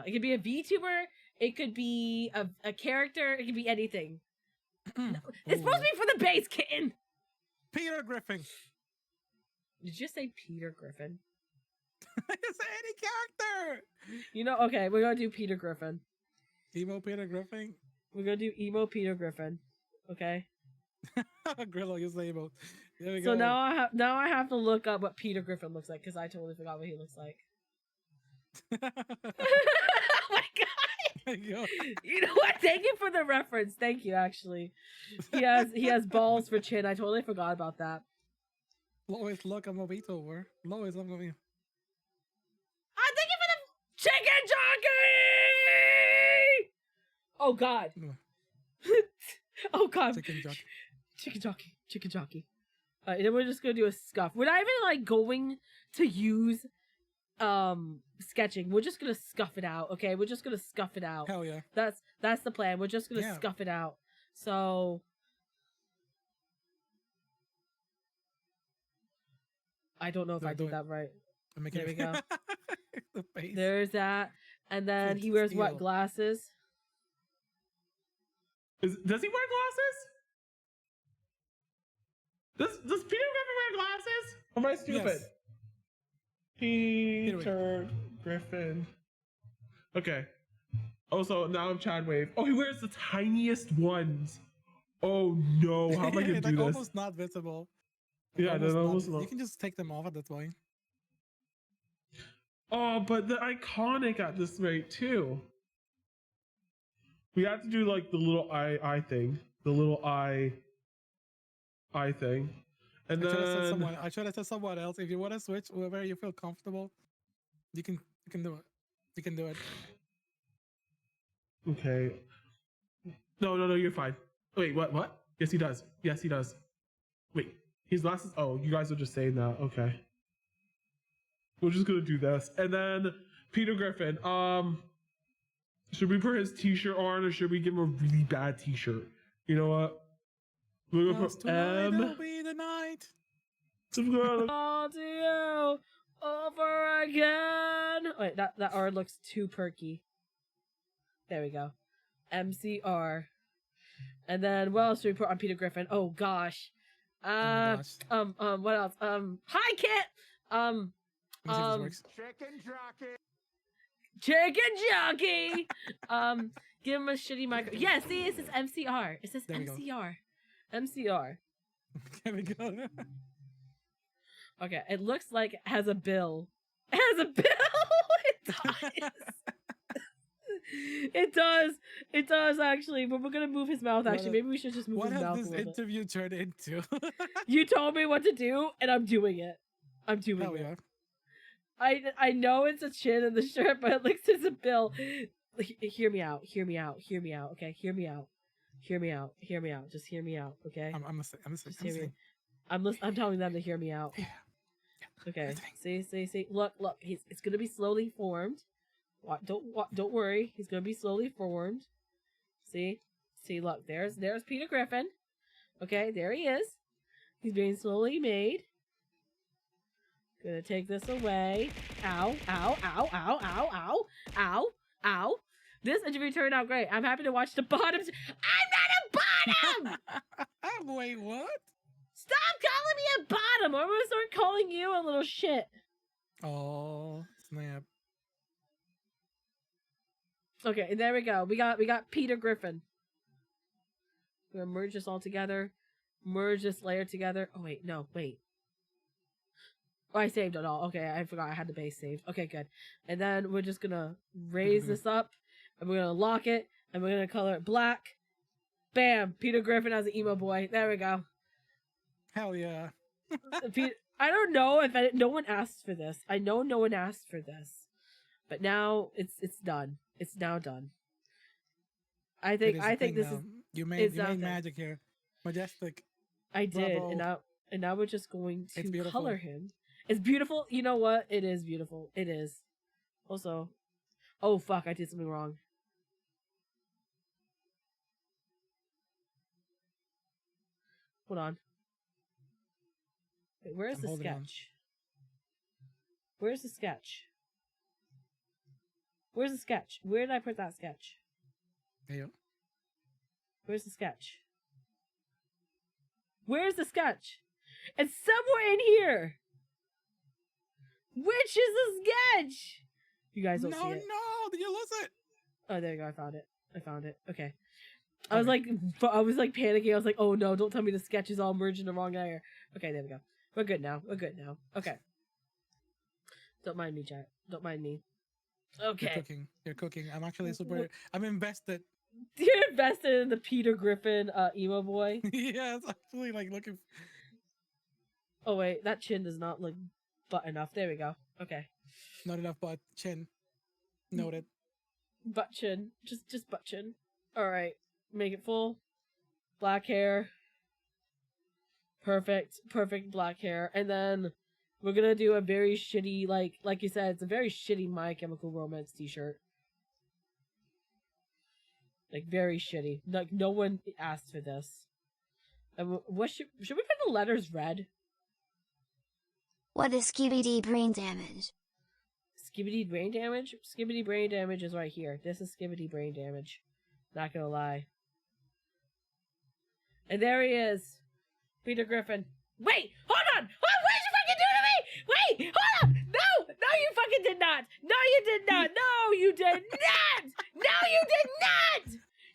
It could be a VTuber. It could be a character. It could be anything. No, it's supposed to be for the base, kitten. Peter Griffin. Did you say Peter Griffin? I just say any character. You know, okay, we're gonna do Peter Griffin. Emo Peter Griffin. We're gonna do emo Peter Griffin. Okay. Grillo, use the emo. There we so go. now I have to look up what Peter Griffin looks like because I totally forgot what he looks like. Oh my god! You know what? Thank you for the reference. Thank you. Actually, he has balls for chin. I totally forgot about that. Lois, look, I'm a VTuber. Lois, I'm gonna be. Thank you for the chicken jockey. Oh god. Oh god. Chicken jockey. Chicken jockey. Chicken jockey. Alright, then we're just gonna do a scuff. We're not even like going to use sketching. We're just gonna scuff it out, okay? We're just gonna scuff it out. Hell yeah. That's the plan. We're just gonna scuff it out. So I don't know if I did that right. There we go. The face. There's that. And then he wears what, glasses? Does he wear glasses? Does Peter Griffin wear glasses? Or am I stupid? Yes. Peter Griffin. Okay. Also, now I'm Chad Wave. Oh, he wears the tiniest ones. Oh no, how am I gonna It's do like this? almost not visible. Yeah, they're almost you can just take them off at this point. Oh, but the iconic at this rate too. We have to do like the little eye thing. The little eye thing. And I should have said someone else. If you want to switch wherever you feel comfortable, you can do it. You can do it. Okay. No, you're fine. Wait, what? Yes, he does. Yes, he does. Wait, his glasses. Oh, you guys are just saying that. Okay. We're just gonna do this, and then Peter Griffin. Should we put his T-shirt on, or should we give him a really bad T-shirt? You know what? We're gonna put M. It'll be the night. Oh, to you over again. Wait, that R looks too perky. There we go. MCR. And then what else do we put on Peter Griffin? Oh gosh. What else? Hi Kit. Chicken jockey. Give him a shitty micro. Yeah, see, it says MCR. It says MCR. MCR. There we go. Okay, it looks like it has a bill. It has a bill. It does. It does. It does actually. But we're gonna move his mouth. Actually, maybe we should just move his mouth. What has this interview turned into? You told me what to do, and I'm doing it. I'm doing it. Yeah. I know it's a chin in the shirt, but it looks as a bill. Hear me out. Hear me out. Hear me out. Okay. Hear me out. Hear me out. Hear me out. Just hear me out. Okay. I'm listening. I'm telling them to hear me out. Yeah. Okay. See. Look. It's gonna be slowly formed. Don't worry. He's gonna be slowly formed. See. Look. There's Peter Griffin. Okay. There he is. He's being slowly made. Gonna take this away. Ow. Ow. Ow. Ow. Ow. Ow. Ow. Ow. This interview turned out great. I'm happy to watch the bottom. I'm not a bottom! Wait, what? Stop calling me a bottom, or I'm gonna start calling you a little shit. Oh, snap. Okay, there we go. We got Peter Griffin. We're gonna merge this all together. Merge this layer together. Oh wait, no, wait. Oh, I saved it all. Okay, I forgot I had the base saved. Okay, good. And then we're just gonna raise this up, and we're gonna lock it, and we're gonna color it black. Bam! Peter Griffin as an emo boy. There we go. Hell yeah. I don't know if no one asked for this. I know no one asked for this, but now it's done. It's now done. I think this now. is You made magic here. Majestic. I did, Bravo. and now we're just going to It's color him. It's beautiful. You know what? It is beautiful. It is. Also, oh fuck! I did something wrong. Hold on. Wait, where's the sketch? Where's the sketch? Where's the sketch? Where did I put that sketch? There you go. Where's the sketch? Where's the sketch? It's somewhere in here. Which is the sketch? You guys don't see it. No, did you lose it? Oh, there you go. I found it. Okay. I was like panicking. I was like, oh no, don't tell me the sketch is all merged in the wrong layer. Okay, there we go. We're good now. Okay. Don't mind me, chat. Don't mind me. Okay. You're cooking. I'm actually I'm invested. You're invested in the Peter Griffin emo boy. Yeah, it's actually like looking. Oh wait, that chin does not look butt enough. There we go. Okay. Not enough butt chin. Noted. Butt chin. Just butt chin. Alright. Make it full. Black hair. Perfect black hair. And then we're gonna do a very shitty, like you said, it's a very shitty My Chemical Romance t-shirt. Like, very shitty. Like, no one asked for this. And what should we put the letters red? What is skibidi brain damage? Skibidi brain damage? Skibidi brain damage is right here. This is skibidi brain damage. Not gonna lie. And there he is. Peter Griffin. Wait! Hold on! What did you fucking do to me? Wait! Hold on! No! did not. No, you did not. No, you did not. No, you did not.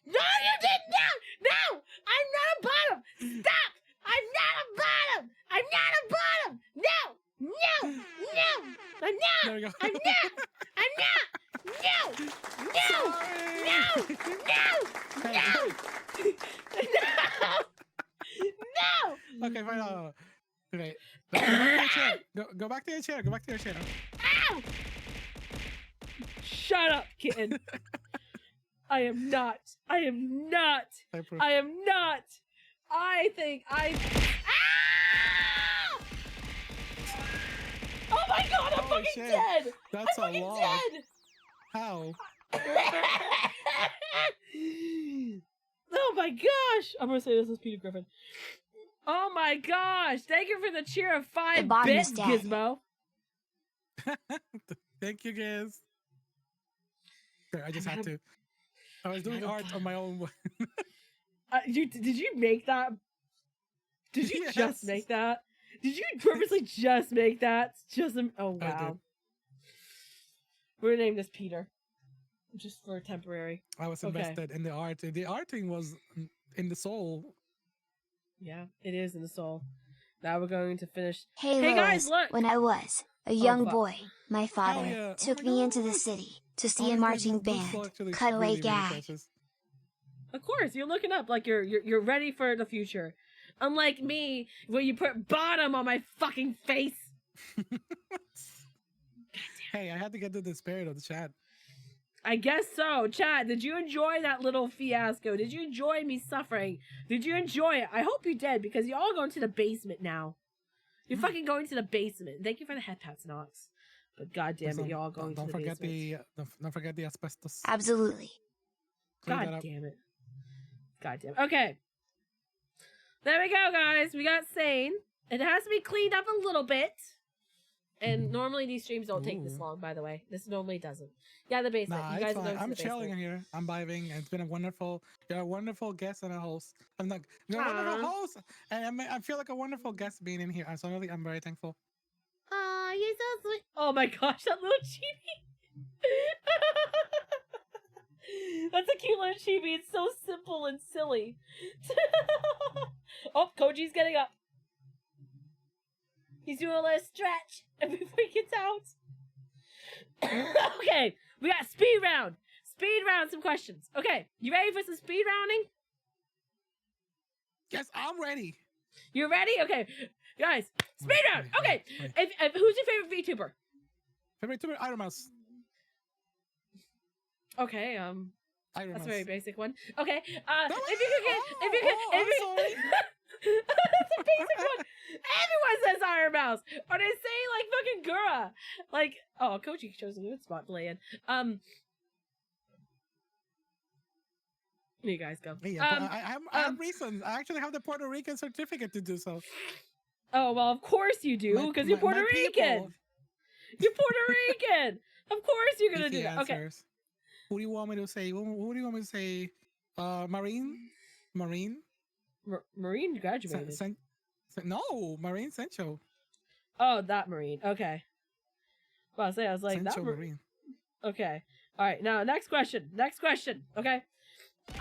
No, you did not. No, I'm not a bottom. Stop. I'm not a bottom. I'm not a bottom. No, no, no. I'm not. There we go. I'm not. I'm not. No, no, no, no, no, no. Okay, fine. No. Okay. Go back to your chair. Go back to your chair. Ow! Shut up, kitten. I am not. I am not. I am not. I think I. Ah! Oh my god, I'm fucking shit. dead. That's I'm fucking a lot. dead. How? Oh my gosh. I'm gonna say this is Peter Griffin. Oh my gosh. Thank you for the cheer of 5 bottom bits, is dead. Gizmo. Thank you, guys. Sorry, I just had to. I was doing art on my own. Did you make that? Did you Yes. just make that? Did you purposely just make that? Oh I wow. did. We're gonna name this Peter, just for temporary. I was Okay. invested in the art. The arting was in the soul. Yeah, it is in the soul. Now we're going to finish. Hey, Hey, guys, Lois, look! when I was a young fuck. boy, my father yeah. Oh took my me into the God. city to see Oh, a this marching book band actually is cut away really, really gag. precious. Of course, you're looking up like you're ready for the future. Unlike me, where you put bottom on my fucking face. Hey, I had to get to the spirit of the chat. I guess so. Chad, did you enjoy that little fiasco? Did you enjoy me suffering? Did you enjoy it? I hope you did, because you're all going to the basement now. You're fucking going to the basement. Thank you for the head pats, Knox. But goddamn it, you're all going to the forget basement. don't forget the asbestos. Absolutely. Clean that God up. damn it. God damn it. Okay. There we go, guys. We got Sane. It has to be cleaned up a little bit. And normally these streams don't take this Ooh. long, by the way. This normally doesn't. Yeah, the basement. Nah, You it's guys are fine. going to I'm the chilling basement. here. I'm vibing. It's been a wonderful. You're a wonderful guest and a host. You're a wonderful Aw. host, and I feel like a wonderful guest being in here. So I'm very thankful. Aw, you're so sweet. Oh my gosh, that little chibi. That's a cute little chibi. It's so simple and silly. Oh, Koji's getting up. He's doing a little stretch before he gets out. Okay, we got speed round. Speed round some questions. Okay, you ready for some speed rounding? Yes, I'm ready. You ready? Okay, guys, speed Wait, round. wait, Okay, wait. if who's your favorite VTuber? Favorite tuber, Iron Mouse. Okay, Iron that's Mouse. a very basic one. Okay, No, if you could get, if you could, I'm if you, sorry. that's a basic one. Everyone says Iron Mouse, or they say like fucking Gura. Like, oh, Koji chose a good spot to lay in. You guys go. Yeah, I have reasons. I actually have the Puerto Rican certificate to do so. Oh well, of course you do, because you're Puerto my Rican. people. You're Puerto Rican. Of course you're gonna Easy do that. Okay. answers. Who do you want me to say? Who do you want me to say? Marine? Marine graduated. No, Marine Sencho. Oh, that Marine. Okay. Well, I was like, that Sencho Marine. Okay. All right. Now, next question. Next question. Okay.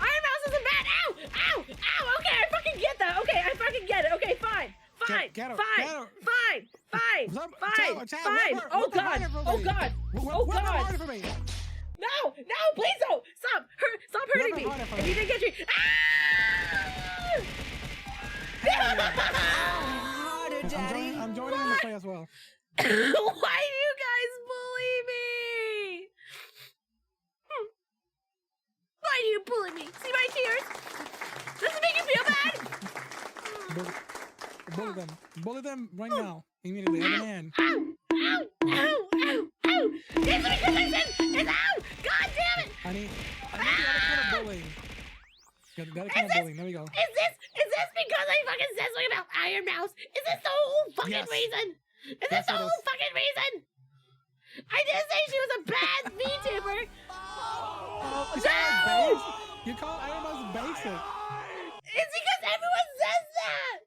Iron Mouse isn't bad. Ow! Ow! Ow! Okay, I fucking get that. Okay, I fucking get it. Okay, fine. Fine. Get her, Fine. get her. Fine. Fine. Child, Fine. child, Fine. whip her, Oh whip her god. harder for Oh me. god. Oh Whip her god. harder for me. No! No! Please don't! Stop! Stop hurting Whip me! her harder for If me. you didn't get me, I'm joining in the play as well. why do you guys bully me? Why do you bully me? See my tears? Does it make you feel bad? Bully them. Bully them right now. Immediately. As a man. Ow! Ow! Ow! Ow! Ow! It's because I said it's out! God damn it! I need the other kind of bullying. The other kind of bullying. There we go. Is this because I fucking said something about Iron Mouse? Is this the whole fucking Yes. reason? Is this Yes, the it whole is. fucking reason? I didn't say she was a bad VTuber. You call it No! base? You call Iron Mouse basic. It's because everyone says that.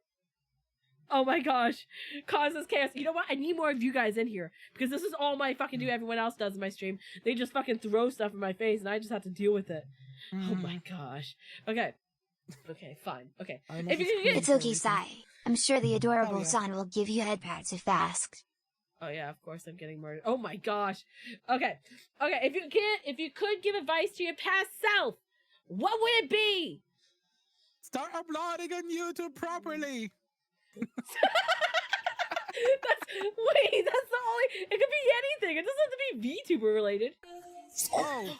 Oh my gosh. Causes chaos. You know what? I need more of you guys in here because this is all my fucking do everyone else does in my stream. They just fucking throw stuff in my face and I just have to deal with it. Oh my gosh. Okay. Okay, fine. Okay. If you can It's okay, Sai. I'm sure the adorable son will give you headpads if asked. Oh yeah, of course I'm getting murdered. Oh my gosh. Okay. Okay, if you could give advice to your past self, what would it be? Start uploading on YouTube properly. That's the only. It could be anything. It doesn't have to be VTuber related. Oh.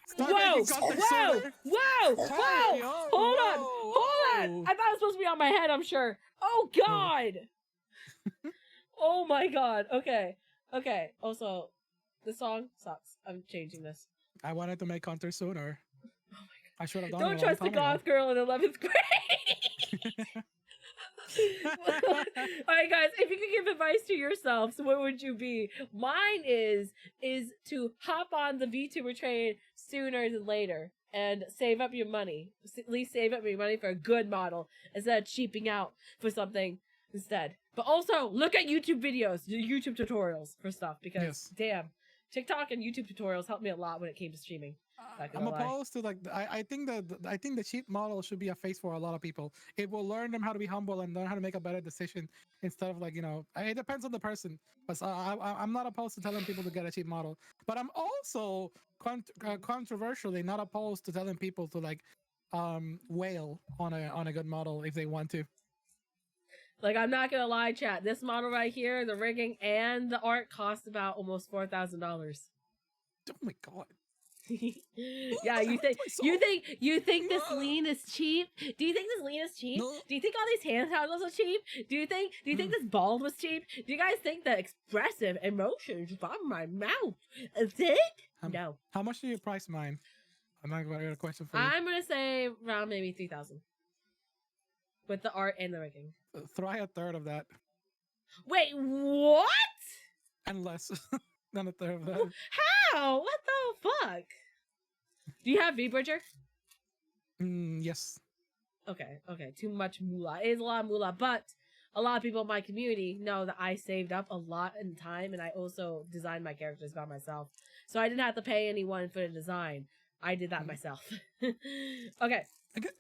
Start Whoa! making content Whoa! sooner. Whoa! Hey, Whoa! oh, Hold on! whoa, Hold on! whoa. I thought it was supposed to be on my head. I'm sure. Oh God! Oh my God! Okay. Okay. Also, the song sucks. I'm changing this. I wanted to make content sooner. Oh my God! I should have done it. Don't trust the goth girl in 11th grade. Alright guys, if you could give advice to yourselves, what would you be? Mine is to hop on the VTuber train sooner than later and save up your money. At least save up your money for a good model instead of cheaping out for something instead. But also look at YouTube videos, YouTube tutorials for stuff because damn, TikTok and YouTube tutorials helped me a lot when it came to streaming. I'm opposed to like I think the cheap model should be a face for a lot of people. It will learn them how to be humble and learn how to make a better decision instead of like it depends on the person. But I'm not opposed to telling people to get a cheap model. But I'm also controversially not opposed to telling people to like wail on a good model if they want to. Like I'm not gonna lie, chat. This model right here, the rigging and the art cost about almost $4,000. Oh my God. Yeah, you think this lean is cheap? Do you think this lean is cheap? No. Do you think all these hand towels are cheap? Do you think this bald was cheap? Do you guys think the expressive emotions from my mouth is thick? No. How much do you price mine? I'm not gonna get a question for you. I'm gonna say around maybe 3,000 with the art and the rigging. Try a third of that. Wait, what? And less than a third of that. How? What the fuck? Do you have V-Bridger? Yes. Okay, too much moolah. It is a lot of moolah, but a lot of people in my community know that I saved up a lot in time and I also designed my characters by myself. So I didn't have to pay anyone for the design. I did that myself. Okay.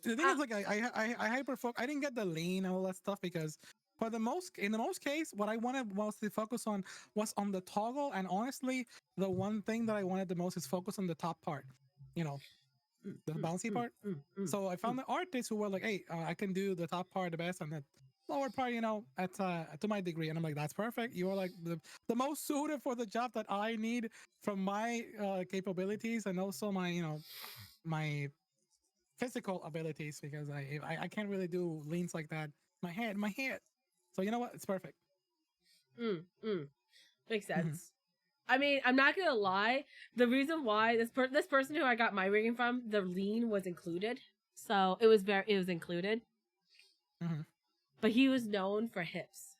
The thing is, like, I I didn't get the lean and all that stuff because in the most case, what I wanted mostly focus on was on the toggle. And honestly, the one thing that I wanted the most is focus on the top part, the bouncy part. So I found the artists who were like, hey, I can do the top part the best and the lower part, at to my degree. And I'm like, that's perfect. You are like the most suited for the job that I need from my capabilities and also my, my physical abilities because I can't really do leans like that. My head. So you know what? It's perfect. Makes sense. I mean, I'm not gonna lie. The reason why this person who I got my rigging from, the lean was included, so it was included. But he was known for hips.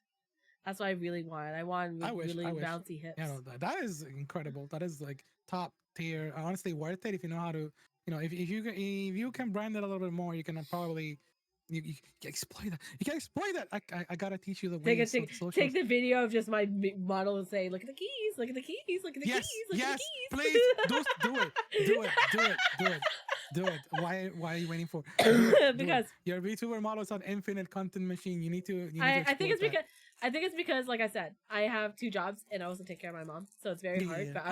That's what I really wanted. I wanted really bouncy hips. Yeah, no, that is incredible. That is like top tier. Honestly, worth it if you know how to. If you can brand it a little bit more, you can probably you can exploit that. You can exploit that. I gotta teach you the ways. Take the video of just my model and say, "Look at the keys. Look at the keys. Look at the keys. Look at the keys." Please do it. Why are you waiting for? Because your VTuber model is an infinite content machine. You need to. I think it's because, like I said, I have 2 jobs and I also take care of my mom, so it's very hard. But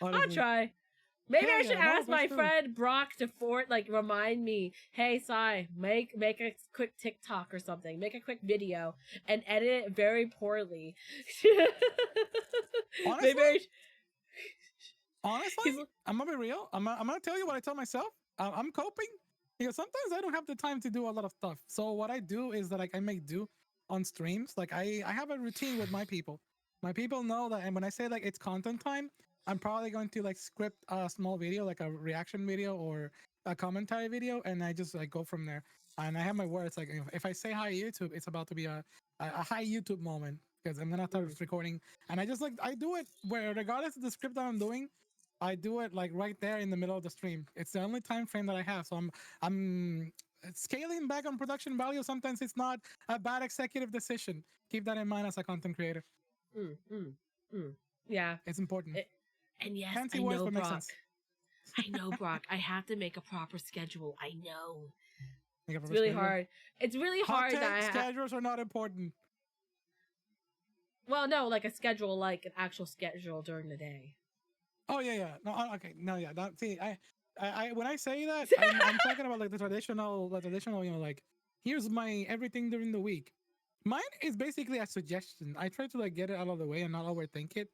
I'll try. Maybe I should ask my friend Brock to remind me, hey, Sai, make a quick TikTok or something. Make a quick video and edit it very poorly. Honestly, I'm gonna be real. I'm gonna tell you what I tell myself. I'm coping because sometimes I don't have the time to do a lot of stuff. So what I do is that I make do on streams. Like I have a routine with my people. My people know that, and when I say like it's content time, I'm probably going to like script a small video, like a reaction video or a commentary video, and I just like go from there. And I have my words like if I say hi YouTube, it's about to be a hi YouTube moment because I'm gonna start recording. And I do it where regardless of the script that I'm doing, I do it like right there in the middle of the stream. It's the only time frame that I have. So I'm scaling back on production value, sometimes it's not a bad executive decision. Keep that in mind as a content creator. Yeah. It's important. And yes, Fancy I words, know, but makes Brock. sense. I know, Brock. I have to make a proper schedule. I know. Make a It's proper really schedule. hard. It's really Hot hard take, that schedules are not important. Well, no, like a schedule, like an actual schedule during the day. Oh yeah. No, okay. No, yeah. See, I when I say that, I'm talking about like the traditional, you know, like here's my everything during the week. Mine is basically a suggestion. I try to like get it out of the way and not overthink it.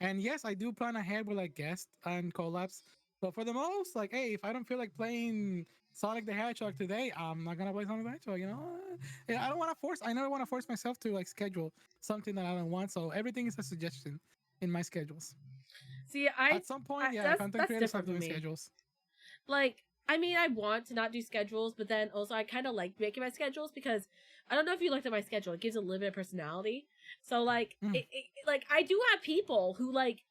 And yes, I do plan ahead with like guests and collabs. But for the most, like, hey, if I don't feel like playing Sonic the Hedgehog today, I'm not gonna play Sonic the Hedgehog. You know, I don't want to force. I never want to force myself to like schedule something that I don't want. So everything is a suggestion in my schedules. See, At some point, content creators have doing schedules. Like, I mean, I want to not do schedules, but then also I kind of like making my schedules because I don't know if you looked at my schedule. It gives a little bit of personality. So like, like I do have people who like,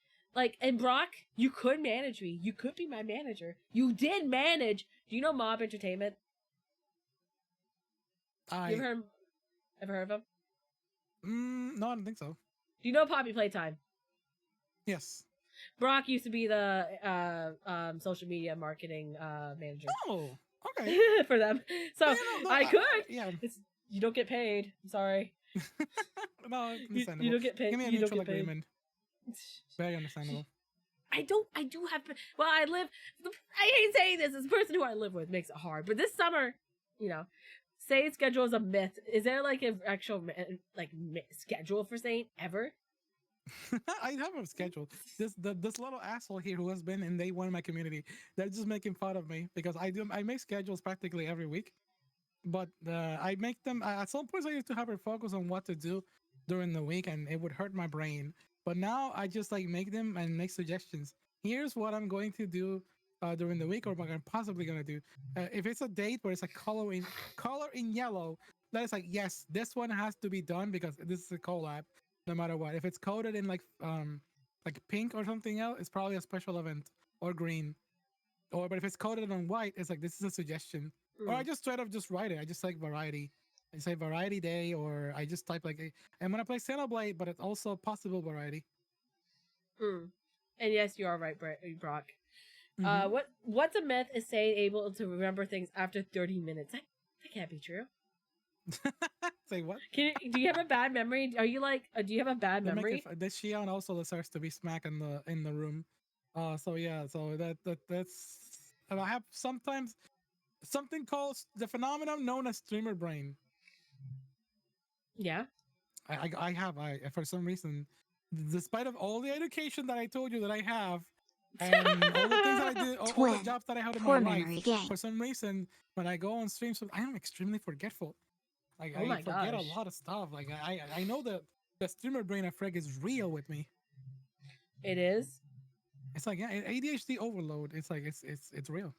and Brock, you could manage me. You could be my manager. You did manage. Do you know Mob Entertainment? You ever heard of him? No, I don't think so. Do you know Poppy Playtime? Yes. Brock used to be the social media marketing manager. Oh, okay. For them. So I could. Yeah. You don't get paid. I'm sorry. No, you don't get paid. Give me a you mutual don't get agreement. Very understandable. I do have. Well, I hate saying this. This person who I live with makes it hard. But this summer, you know, Say schedule is a myth. Is there like an actual schedule for Saint ever? I have a schedule. This little asshole here who has been in day one of my community, they're just making fun of me because I make schedules practically every week, but I make them at some point. I used to have her focus on what to do during the week, and it would hurt my brain. But now I just like make them and make suggestions. Here's what I'm going to do during the week, or what I'm possibly gonna do. If it's a date where it's a color in yellow, that is like, yes, this one has to be done because this is a collab. No matter what, if it's coded in like pink or something else, it's probably a special event, or green. But if it's coded on white, it's like, this is a suggestion. Or I just straight up just write it. I just like variety. I say variety day, or I just type like, I'm gonna play Xenoblade, but it's also possible variety. And yes, you are right, Brock. What's a myth is saying able to remember things after 30 minutes? That can't be true. Say what? Do you have a bad memory? Are you like? Do you have a bad memory? This Shion also deserves to be smacked in the room. So yeah. So that's. And I have sometimes something called the phenomenon known as streamer brain. Yeah. I for some reason, despite of all the education that I told you that I have, and all the things that I did, all the jobs that I had in my life, for some reason, when I go on streams, I am extremely forgetful. Like, I forget a lot of stuff. Like, I know that the streamer brain of Freg is real with me. It is. It's like, yeah, ADHD overload. It's like it's real.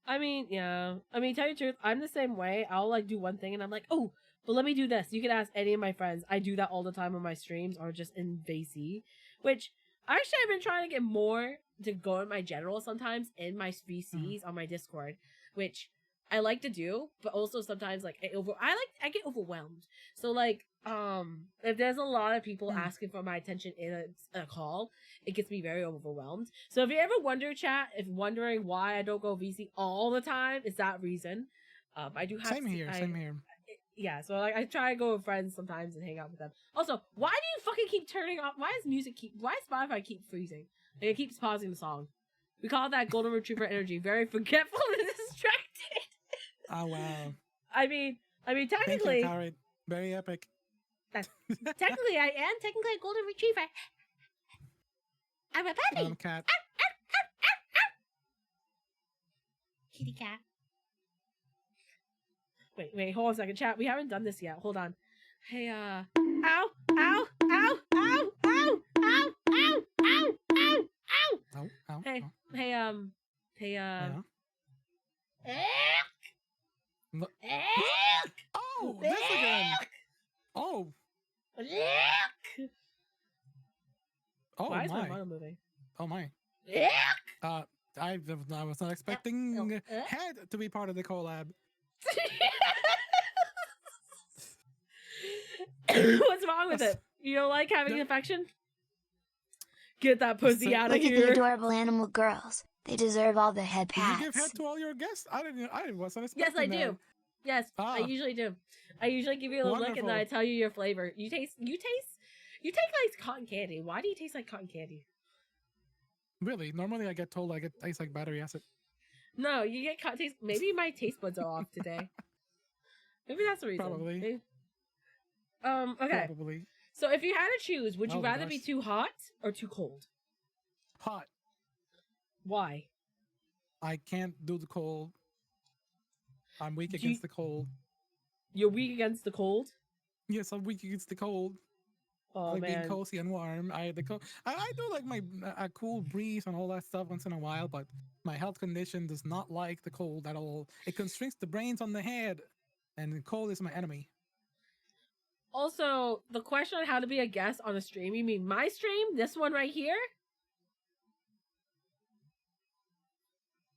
I mean, yeah. I mean, tell you the truth, I'm the same way. I'll like do one thing and I'm like, oh, but let me do this. You can ask any of my friends. I do that all the time on my streams or just in VC, which actually I've been trying to get more to go in my general sometimes in my VCs on my Discord, which I like to do, but also sometimes like I get overwhelmed. So like if there's a lot of people asking for my attention in a call, it gets me very overwhelmed. So if you ever wonder, chat, if wondering why I don't go VC all the time, it's that reason. I do have same here. Yeah, so like I try to go with friends sometimes and hang out with them. Also, why do you fucking keep turning off? Why Spotify keep freezing? Like, it keeps pausing the song. We call that golden retriever energy. Very forgetful and distracted. Oh wow. I mean, technically, thank you, very epic. Technically, I am technically a golden retriever. I'm a puppy. Cat. Kitty cat. Wait, hold on a second, chat. We haven't done this yet. Hold on. Hey, ow, ow, ow, ow, ow, ow, ow, ow, ow, ow. Ow. Hey, Yeah. Oh, this again. Oh. Oh why is my my. mono moving? Oh my. I was not expecting Head to be part of the collab. What's wrong with it? You don't like having an infection? Get that pussy out of Look at the here. adorable animal girls. They deserve all the head Did you give pats. head to all your guests? I wasn't Yes, expecting I that. do. Yes, I usually do. I usually give you a little lick and then I Wonderful. tell you your flavor. You taste like cotton candy. Why do you taste like cotton candy? Really? Normally I get told I taste like battery acid. No, you get cotton taste. Maybe my taste buds are off today. Maybe that's the reason. Probably. Maybe. Okay. Probably. So if you had to choose, would you Oh, rather be gosh. too hot or too cold? Hot. Why? I can't do the cold. I'm weak Do against you- the cold. You're weak against the cold? Yes, I'm weak against the cold. I Oh like being man. cozy and warm. I do like my a cool breeze and all that stuff once in a while, but my health condition does not like the cold at all. It constricts the brains on the head, and the cold is my enemy. Also, the question on how to be a guest on a stream, you mean my stream? This one right here?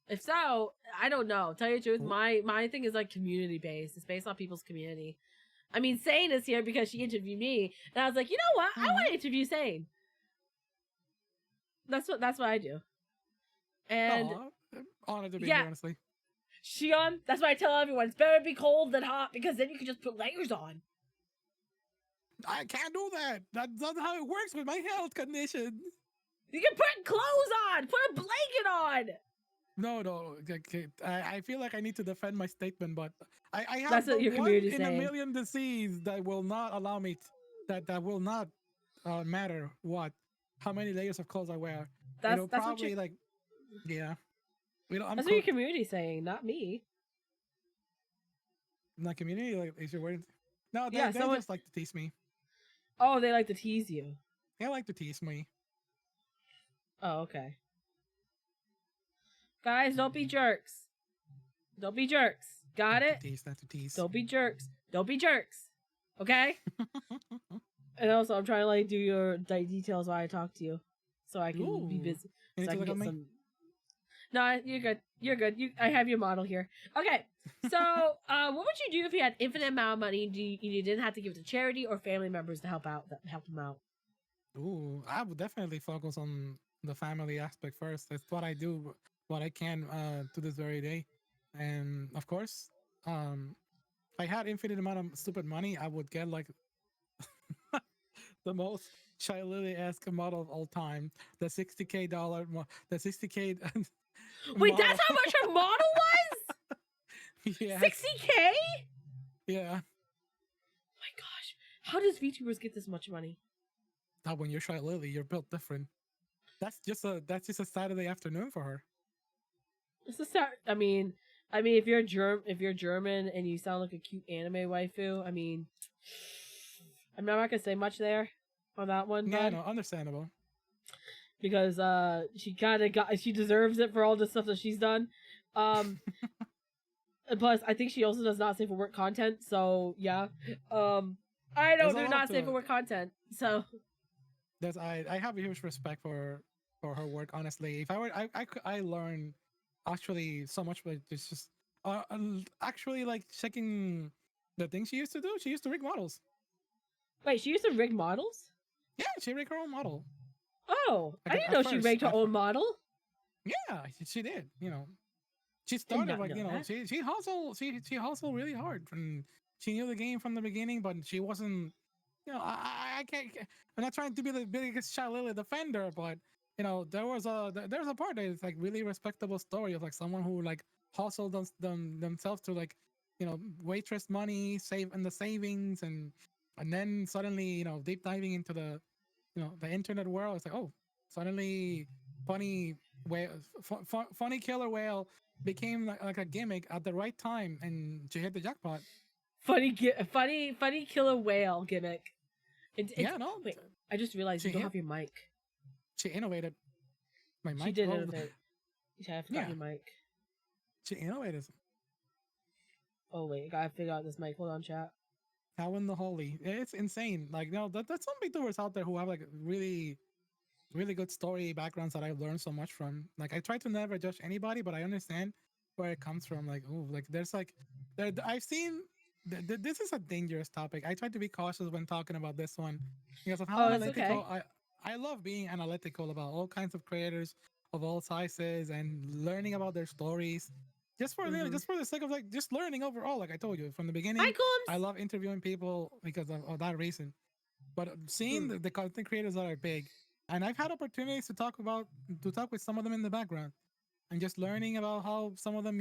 If so, I don't know. Tell you the truth, my thing is like community based. It's based on people's community. I mean, Sane is here because she interviewed me, and I was like, you know what? I want to interview Sane. That's what I do. And Aw, I'm honored to be yeah. here, honestly. Shion, that's why I tell everyone it's better to be cold than hot because then you can just put layers on. I can't do that. That's not how it works with my health condition. You can put clothes on, put a blanket on. No. Okay, I feel like I need to defend my statement, but I have That's what the your one community's in a saying. million disease that will not allow me that will not matter how many layers of clothes I wear. That's It'll what probably you- like yeah. I'm That's what your cooked. community's saying, not me. In the community, like, is your word? No, they, Yeah, they someone- just like to tease me. Oh, they like to tease you. They like to tease me. Oh, okay. Guys, don't be jerks. Don't be jerks. Got Not it? to tease, not to tease. Don't be jerks. Don't be jerks. Okay? And also, I'm trying to like do your details while I talk to you, so I can be Ooh. busy. You need So I to can look get at me? some. No, you're good. You're good. I have your model here. Okay. So, what would you do if you had infinite amount of money and you didn't have to give it to charity or family members to help them out? Ooh, I would definitely focus on the family aspect first. That's what I do, what I can to this very day. And of course, if I had infinite amount of stupid money, I would get like the most Shy Lily-esque model of all time. The $60K the $60K Wait, model. that's how much her model was? Yes. 60K? Yeah. My gosh. How does VTubers get this much money? Now when you're Shy Lily, you're built different. That's just a Saturday afternoon for her. It's a start. I mean, if you're German and you sound like a cute anime waifu, I mean, I'm not gonna say much there on that one. Yeah, bud, no, understandable. because she deserves it for all the stuff that she's done. And plus, I think she also does not safe for work content. So yeah, I don't There's a do lot not to safe for it. work content. So I have a huge respect for her work. Honestly, if I were I learned actually so much, but it's just actually like checking the things she used to do. She used to rig models. wait, she used to rig models. Yeah, she rigged her own model. Oh, I At didn't know she first, rigged her at own fir- model. Yeah, she did. You know, she not started like know that. she hustled she hustled really hard, and she knew the game from the beginning, but she wasn't. You know, I can't. I'm not trying to be the biggest Shy Lily defender, but you know, there's a part that is like really respectable story of like someone who like hustled themselves to like, you know, waitress money, save in the savings, and then suddenly, you know, deep diving into the, you know, the internet world. It's like, oh, suddenly funny whale, funny killer whale became like a gimmick at the right time, and she hit the jackpot. Funny killer whale gimmick. Yeah, no, Wait, I just realized you she don't hit- have your mic. she innovated. My mic. She did oh, innovate. Yeah, I forgot Yeah. your mic. She innovated. Oh wait, gotta figure out this mic. Hold on, chat. How in the holy? It's insane. Like, you know, that's some VTubers out there who have like really really good story backgrounds that I've learned so much from. Like I try to never judge anybody, but I understand where it comes from. Like, oh, like there's like I've seen this is a dangerous topic. I try to be cautious when talking about this one because of how Oh, it's analytical okay. I love being analytical about all kinds of creators of all sizes and learning about their stories. Just for Mm-hmm. just for the sake of like just learning overall, like I told you from the Hi, beginning, I Coombs. love interviewing people because of that reason. But seeing Mm. the content creators that are big, and I've had opportunities to talk with some of them in the background, and just learning about how some of them,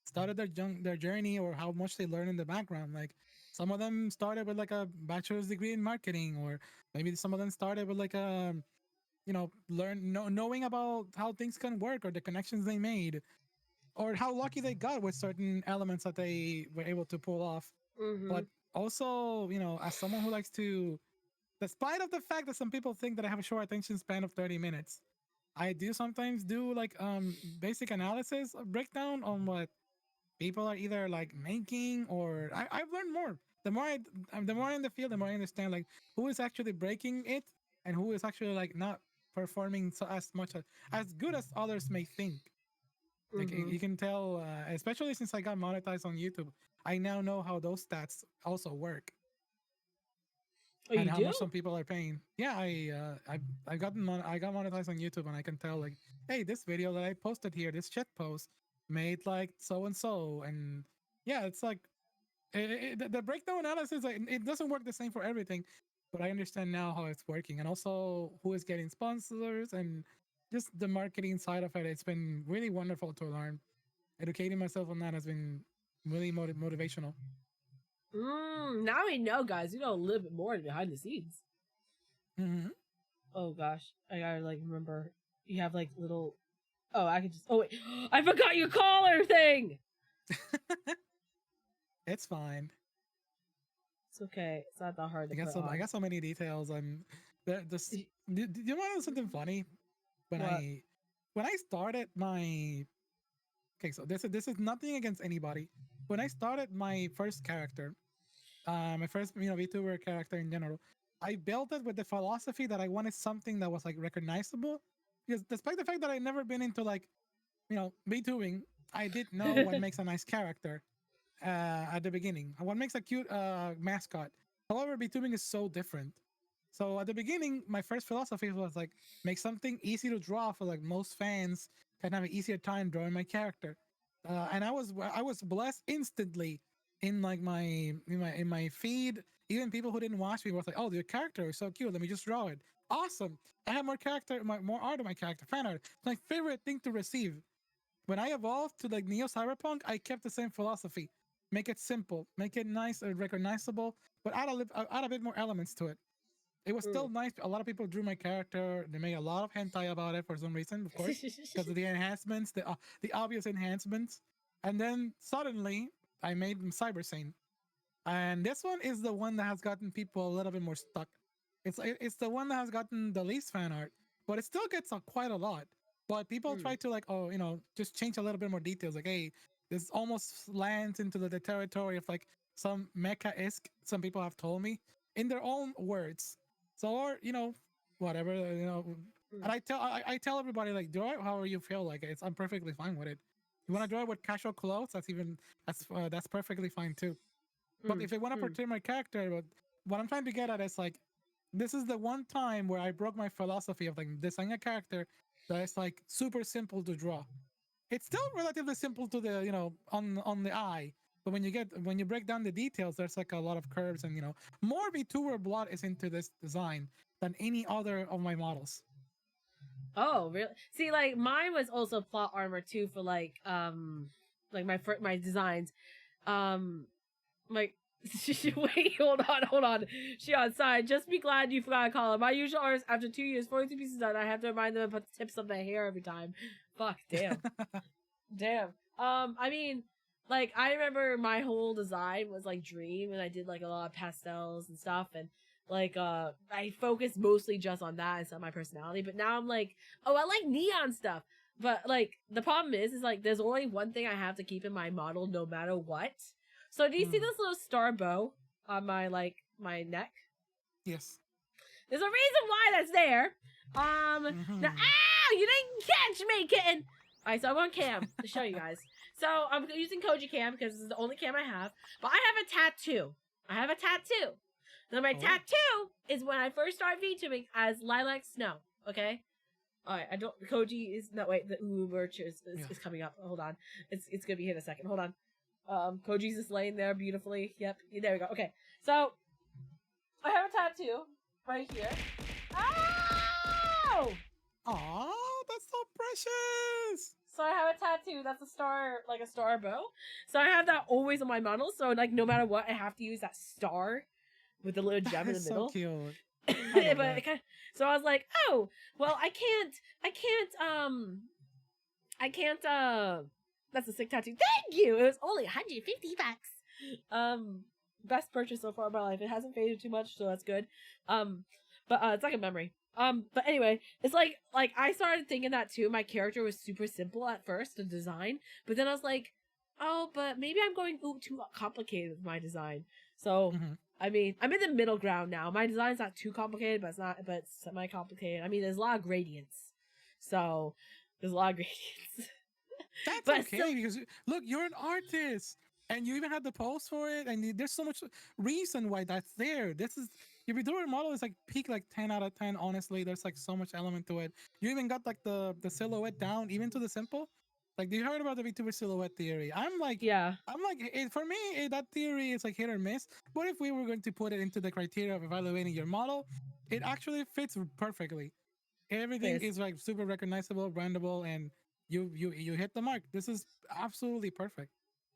started their journey or how much they learn in the background. Like some of them started with like a bachelor's degree in marketing, or maybe some of them started with like a knowing about how things can work or the connections they made or how lucky they got with certain elements that they were able to pull off. Mm-hmm. But also, as someone who likes to, despite of the fact that some people think that I have a short attention span of 30 minutes, I do sometimes do like basic analysis breakdown on what people are either like making, or I've learned more. The more in the field, the more I understand like who is actually breaking it and who is actually like not performing so as much as good as others may think. Like Mm-hmm. you can tell, especially since I got monetized on YouTube, I now know how those stats also work Oh, and you how do? much some people are paying. Yeah, I got monetized on YouTube, and I can tell like, hey, this video that I posted here, this shit post made like so and so, and yeah, it's like the breakdown analysis. Like, it doesn't work the same for everything, but I understand now how it's working, and also who is getting sponsors and just the marketing side of it. It's been really wonderful to learn. Educating myself on that has been really motivational. Now we know, guys. You know a little bit more behind the scenes. Hmm. Oh gosh, I gotta like remember. You have like little. Oh, I could just. Oh wait, I forgot your collar thing. It's fine. It's okay. It's not that hard to put I on. got so many details. And this. Do you want to know something funny? When What? I when I started my okay, so this is nothing against anybody. When I started my first character, my first VTuber character in general, I built it with the philosophy that I wanted something that was like recognizable. Because despite the fact that I never been into like VTubing, I did know what makes a nice character at the beginning. What makes a cute mascot. However, VTubing is so different. So at the beginning, my first philosophy was like make something easy to draw for like most fans can have an easier time drawing my character. And I was blessed instantly in like in my feed. Even people who didn't watch me was like, "Oh, your character is so cute. Let me just draw it. Awesome! I have more art of my character. Fan art. It's my favorite thing to receive." When I evolved to like Neo Cyberpunk, I kept the same philosophy. Make it simple, make it nice and recognizable, but add a bit more elements to it. It was Mm. still nice. A lot of people drew my character. They made a lot of hentai about it for some reason, of course, because of the enhancements, the obvious enhancements. And then suddenly, I made Cyber Sane, and this one is the one that has gotten people a little bit more stuck. It's the one that has gotten the least fan art, but it still gets quite a lot. But people Mm. try to like, oh, just change a little bit more details. Like, hey, this almost lands into the territory of like some mecha-esque. Some people have told me in their own words. So, or whatever, Mm. And I tell everybody like, draw it however you feel like I'm perfectly fine with it. You want to draw it with casual clothes? That's perfectly fine too. But Mm. if I want to Mm. portray my character, but what I'm trying to get at is like, this is the one time where I broke my philosophy of like designing a character that is like super simple to draw. It's still relatively simple to the on the eye, but when you break down the details, there's like a lot of curves and more VTuber blood is into this design than any other of my models. Oh, really? See, like mine was also plot armor too for like my designs. Like wait, hold on. She outside. Just be glad you forgot to call her. My usual artist after 2 years, 42 pieces done. I have to remind them to put the tips of their hair every time. Fuck, damn. Damn. I mean, like I remember my whole design was like dream, and I did like a lot of pastels and stuff, and like I focused mostly just on that instead of my personality. But now I'm like, oh, I like neon stuff. But like the problem is like there's only one thing I have to keep in my model no matter what. So do you see this little star bow on my my neck? Yes. There's a reason why that's there. Now, ow! You didn't catch me, kitten. All right, so I'm on cam to show you guys. So I'm using Koji Cam because this is the only cam I have. But I have a tattoo. Now my tattoo is when I first started VTubing as Lilac Snow. Okay. All right. I don't. Koji is no wait. The merch is coming up. Hold on. It's gonna be here in a second. Hold on. Koji's just laying there beautifully. Yep. There we go. Okay. So I have a tattoo right here. Ow! Oh, that's so precious. So I have a tattoo that's a star, like a star bow. So I have that always on my model. So like no matter what, I have to use that star with the little gem in the middle. So cute. So I was like, oh, well, I can't, that's a sick tattoo. Thank you. It was only $150. Best purchase so far in my life. It hasn't faded too much, so that's good. But it's like a memory. But anyway, it's like I started thinking that too. My character was super simple at first, the design, but then I was like, oh, but maybe I'm going too complicated with my design. So, I mean, I'm in the middle ground now. My design's not too complicated, but it's semi-complicated. I mean, there's a lot of gradients. So, there's a lot of gradients. That's okay, because look, you're an artist, and you even had the post for it, and there's so much reason why that's there. This is, your VTuber model is like peak like 10 out of 10, honestly. There's like so much element to it. You even got like the silhouette down, even to the simple. Like, you heard about the VTuber silhouette theory? For me, that theory is like hit or miss. But if we were going to put it into the criteria of evaluating your model, it actually fits perfectly. Everything is like super recognizable, brandable, and you hit the mark. This is absolutely perfect.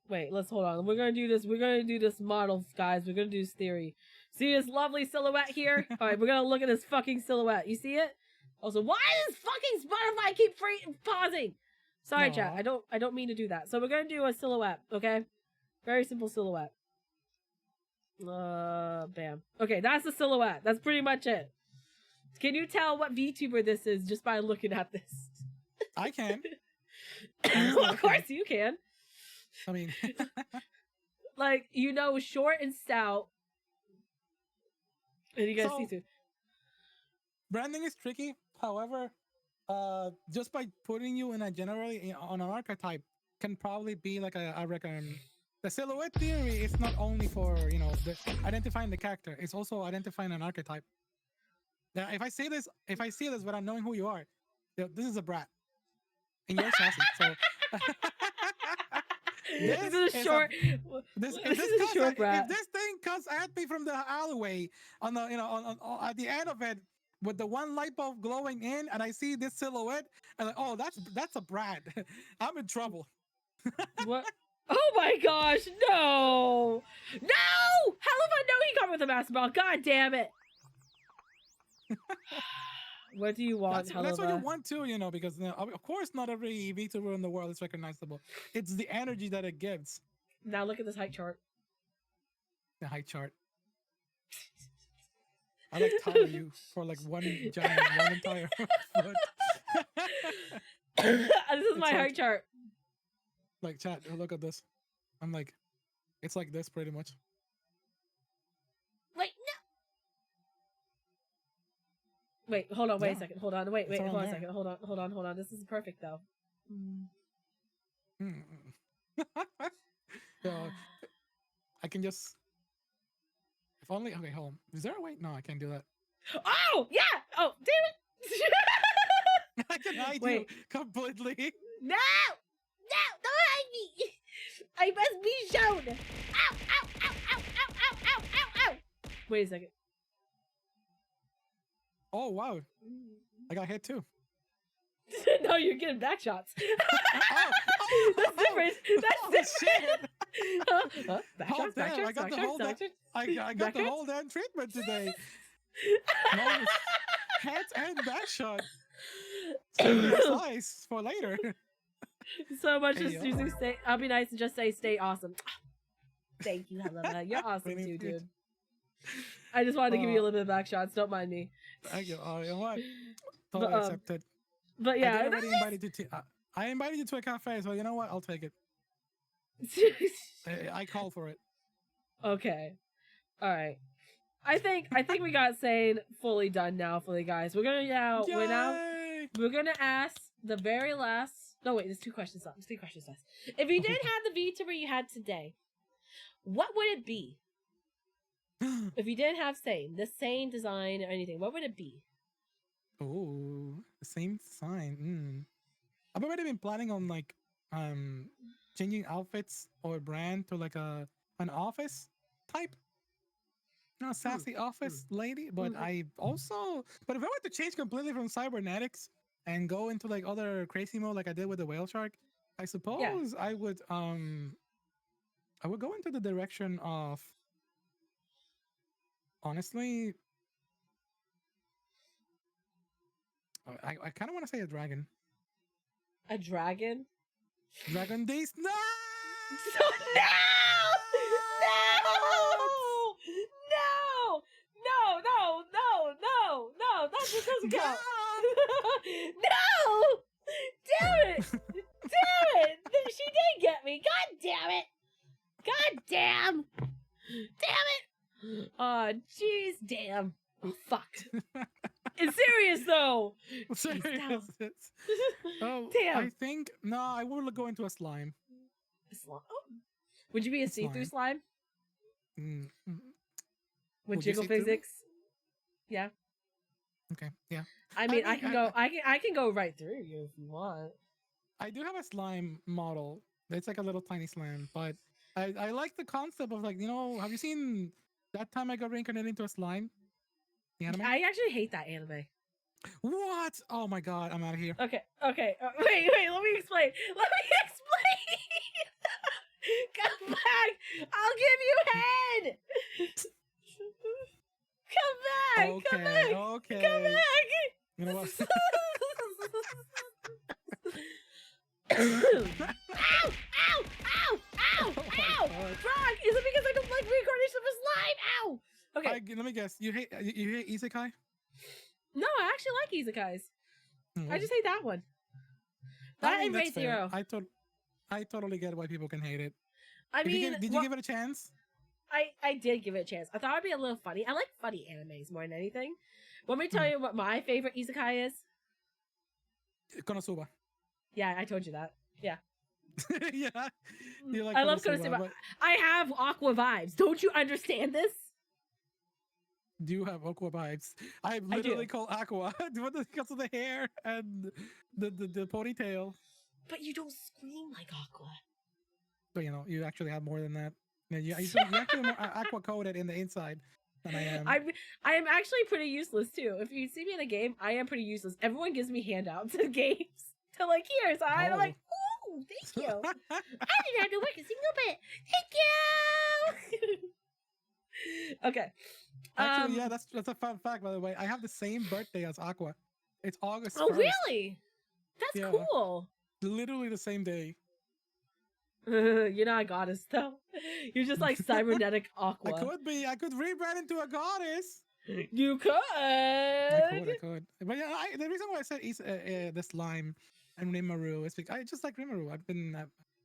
Wait, let's hold on. We're gonna do this. We're gonna do this model, guys. We're gonna do this theory. See this lovely silhouette here? All right, we're gonna look at this fucking silhouette. You see it? Also, why does fucking Spotify keep pausing? Sorry, chat. I don't mean to do that. So we're gonna do a silhouette, okay? Very simple silhouette. Bam. Okay, that's the silhouette. That's pretty much it. Can you tell what VTuber this is just by looking at this? I can. Well, of course you can. I mean, like, you know, short and stout. And you guys see too. Branding is tricky. However, just by putting you in a generally on an archetype can probably be like I reckon the silhouette theory is not only for, you know, identifying the character, it's also identifying an archetype. Now, if I see this without knowing who you are, this is a brat. And you're sassy. So this is a short. This is a short brat. If this thing comes at me from the alleyway on the, you know, on at the end of it with the one light bulb glowing in, and I see this silhouette, and like, oh, that's a brat. I'm in trouble. What? Oh my gosh! No! No! How if I know he come with a master ball? God damn it! What do you want? That's what you want too, you know, because, you know, of course not every VTuber in the world is recognizable. It's the energy that it gives. Now look at this height chart. The height chart. I like taller you for like one entire foot. This is my height chart. Like, chat, look at this. I'm like, it's like this pretty much. Wait, no. Wait, hold on, wait a second. Hold on, wait, hold on a second. Hold on. This is perfect though. So, I can just, if only, okay, hold on. Is there a way? No, I can't do that. Oh, yeah! Oh, damn it! I can hide you completely. No! No, don't hide me! I must be shown! Ow, ow, ow, ow, ow, ow, ow, ow, ow! Wait a second. Oh, wow. I got hit too. No, you're getting back shots. That's different. That's different. Back shots, back shots, back shots. I got the whole damn treatment today. Nice. Head and back shot. Slice for later. So much as using stay. I'll be nice and just say stay awesome. Thank you, Helena. You're awesome too, dude. I just wanted to give you a little bit of back shots. Don't mind me. Thank you. Oh, you know what? Totally accepted. But yeah, I invited you to a cafe, so you know what? I'll take it. I call for it. Okay. All right. I think we got Sane fully done now, fully guys. We're gonna Yay! we're gonna ask the very last. No wait, there's 2 questions left. There's 3 questions left. If you did have the VTuber you had today, what would it be? If you didn't have Sane, the Sane design or anything, what would it be? Oh, the same sign. I've already been planning on like changing outfits or brand to like an office type. No, sassy office lady, but I also, but if I were to change completely from cybernetics and go into like other crazy mode like I did with the whale shark, I suppose I would go into the direction of, honestly, I kind of want to say a dragon. A dragon? Dragon Days. No! No! No! That just doesn't count. No! Damn it! Damn it! She did get me. God damn it! God damn! Damn it! Oh, jeez, damn. Oh, fuck. It's serious though. Serious. Oh, damn. I think I will go into a slime. Oh. Would you be a see-through slime? Mm-hmm. With Would you jiggle see through me? physics? Yeah. Okay, yeah. I mean, I can go right through you if you want. I do have a slime model. It's like a little tiny slime, but I like the concept of, like, have you seen That Time I Got Reincarnated into a Slime? The anime? I actually hate that anime. What? Oh my god, I'm out of here. Okay. Wait, let me explain. Come back. I'll give you head. Come back. Okay, Come back. okay. Come back. You know what? Ow! Oh my God. Frog! Is it because I don't like reincarnation of a slime? Ow! Okay. Let me guess. You hate isekai? No, I actually like isekais. Mm. I just hate that one. That and that's Raid fair. Zero. I totally get why people can hate it. I mean, Did you give it a chance? I did give it a chance. I thought it'd be a little funny. I like funny animes more than anything. Want me to tell you what my favorite isekai is? Konosuba. Yeah, I told you that. Yeah. Yeah. You like I love Konosuba. but I have Aqua vibes. Don't you understand this? do you have aqua vibes? I literally call aqua because of the hair and the ponytail. But you don't scream like Aqua. But you actually have more than that. You actually more aqua coated in the inside than I am. I am actually pretty useless too. If you see me in a game, I am pretty useless. Everyone gives me handouts in games to like here, so I'm like, ooh, thank you. I didn't have to work a single bit. Thank you. Okay. Actually, yeah, that's a fun fact, by the way. I have the same birthday as Aqua. It's August 1st. Oh, really? That's cool. Literally the same day. You're not a goddess, though. You're just like cybernetic Aqua. I could be. I could rebrand into a goddess. You could. I could. But yeah, the reason why I said the slime and Rimuru is because I just like Rimuru.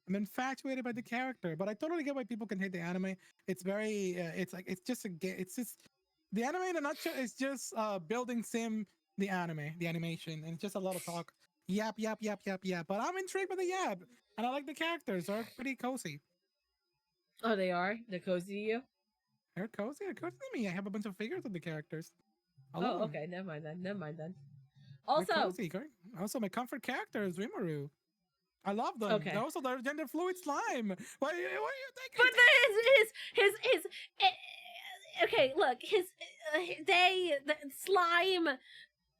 I'm infatuated by the character, but I totally get why people can hate the anime. It's very, it's just the anime in a nutshell is just building sim, the animation, and it's just a lot of talk. Yap. But I'm intrigued by the yap, and I like the characters. They're pretty cozy. Oh, they are? They're cozy to you? They're cozy. They're cozy to me. I have a bunch of figures of the characters. Oh, okay. Never mind then. Also, my comfort character is Rimuru. I love them. Okay. Also, they're gender fluid slime. What are you thinking? But his okay, look, the slime.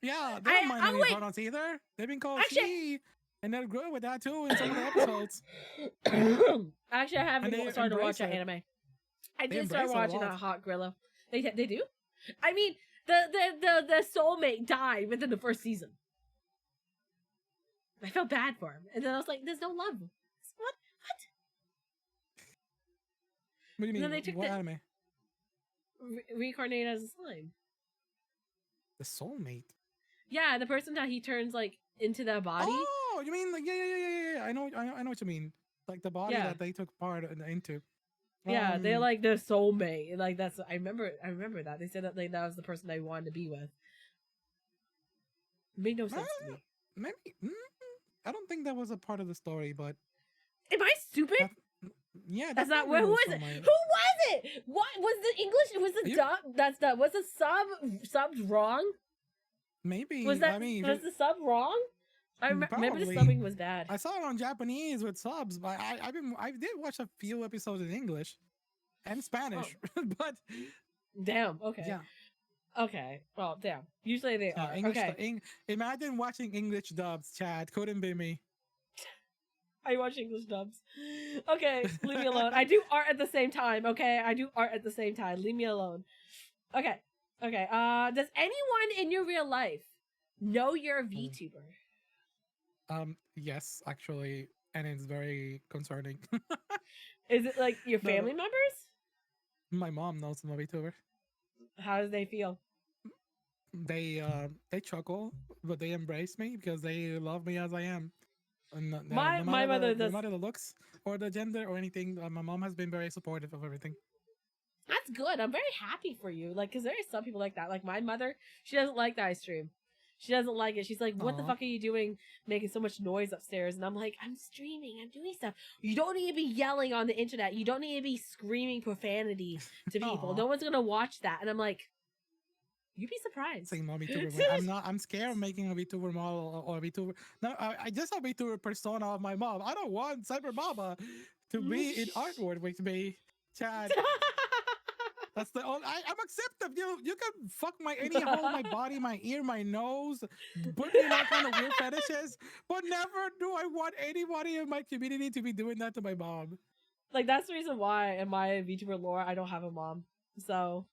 Yeah, they don't mind any pronouns either. They've been called she, and they're good with that too in some of the episodes. Actually, I haven't started to watch that anime. I did start watching a Hot Grillo. They do? I mean, the soulmate died within the first season. I felt bad for him, and then I was like, "There's no love." What? What do you mean? Then they took what anime? Reincarnated as a slime. The soulmate. Yeah, the person that he turns like into their body. Oh, you mean like yeah. I know what you mean. Like the body that they took part into. Yeah, they're like their soulmate. Like that's I remember that. They said that like that was the person they wanted to be with. Made no sense to me. Maybe I don't think that was a part of the story, but Am I stupid? yeah, That's not who was it? Who was it? What was the English? Was the dub? That's that. Was the subs wrong? Maybe Was that? I mean, was the sub wrong? I remember the probably. subbing was bad. I saw it on Japanese with subs, but I did watch a few episodes in English and Spanish, but Damn. Okay. yeah. Okay. Well, damn. Usually they are. English. Okay. Imagine watching English dubs, Chad. Couldn't be me. I watch English dubs. Okay, leave me alone. I do art at the same time. Okay, I do art at the same time. Leave me alone. Okay. Okay. Does anyone in your real life know you're a VTuber? Yes, actually, and it's very concerning. Is it like your family members? My mom knows I'm a VTuber. How do they feel? They chuckle, but they embrace me because they love me as I am. And My mother does. No matter the looks or the gender or anything, my mom has been very supportive of everything. That's good. I'm very happy for you. Like, cause there are some people like that. Like my mother, she doesn't like that I stream. She doesn't like it. She's like, "What the fuck are you doing, making so much noise upstairs?" And I'm like, "I'm streaming. I'm doing stuff. You don't need to be yelling on the internet. You don't need to be screaming profanity to people. No one's gonna watch that." And I'm like, "You'd be surprised." Saying no VTuber. I'm not. I'm scared of making a VTuber model or a VTuber. No, I just have a VTuber persona of my mom. I don't want Cyber Mama to be in artwork with me, Chad. That's the only. I'm acceptive. You can fuck any hole in my body, my ear, my nose, put me in all kind of weird fetishes, but never do I want anybody in my community to be doing that to my mom. Like that's the reason why in my VTuber lore I don't have a mom. So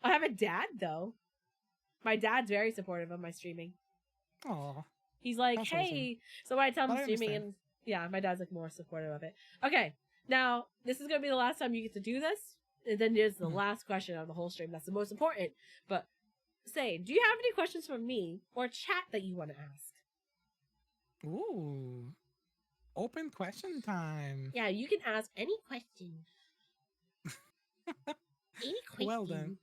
I have a dad though. My dad's very supportive of my streaming. Oh, he's like, that's "Hey," awesome. so when I tell him But I streaming, understand. and yeah, my dad's like more supportive of it. Okay, now this is gonna be the last time you get to do this, and then there's the last question of the whole stream. That's the most important. But say, do you have any questions for me or chat that you want to ask? Ooh, open question time. Yeah, you can ask any question. Any question. Well then.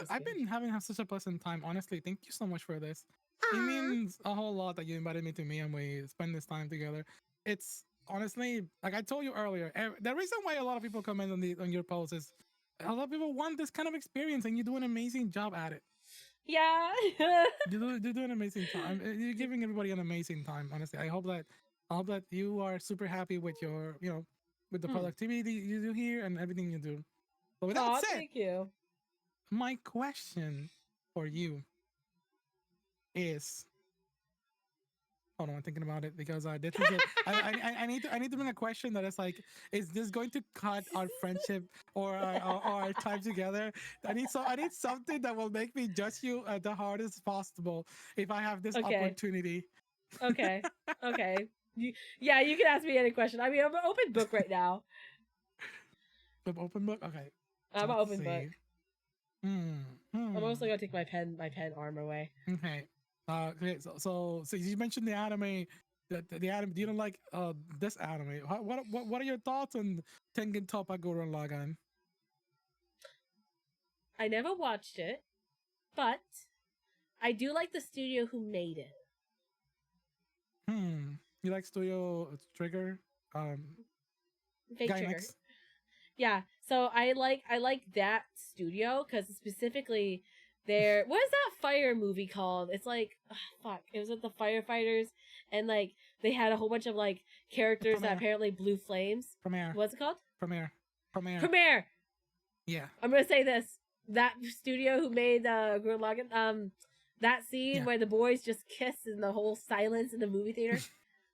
I've been having such a pleasant time. Honestly, thank you so much for this. It means a whole lot that you invited me to me and we spend this time together. It's honestly, like I told you earlier, the reason why a lot of people comment on your posts is a lot of people want this kind of experience, and you do an amazing job at it. Yeah. You do an amazing time. You're giving everybody an amazing time. Honestly, I hope that you are super happy with your, with the productivity you do here and everything you do. But with that said, thank you. My question for you is, hold on, I'm thinking about it because this is I need to bring a question that is like, is this going to cut our friendship or our time together? I need something that will make me judge you the hardest possible if I have this opportunity. Okay. You can ask me any question. I mean, I'm an open book right now. Open book? Okay. I'm an open book. I'm also gonna take my pen arm away. Okay. Okay. So you mentioned the anime. The anime. You don't like this anime. What are your thoughts on Tengen Toppa Gurren Lagann? I never watched it, but I do like the studio who made it. You like Studio Trigger? Fake Trigger. Yeah, so I like that studio because specifically what is that fire movie called? It's like it was with the firefighters and like they had a whole bunch of like characters that apparently blew flames. Premiere. What's it called? Premiere. Yeah. I'm gonna say this. That studio who made Gurren Lagann, that scene where the boys just kiss in the whole silence in the movie theater.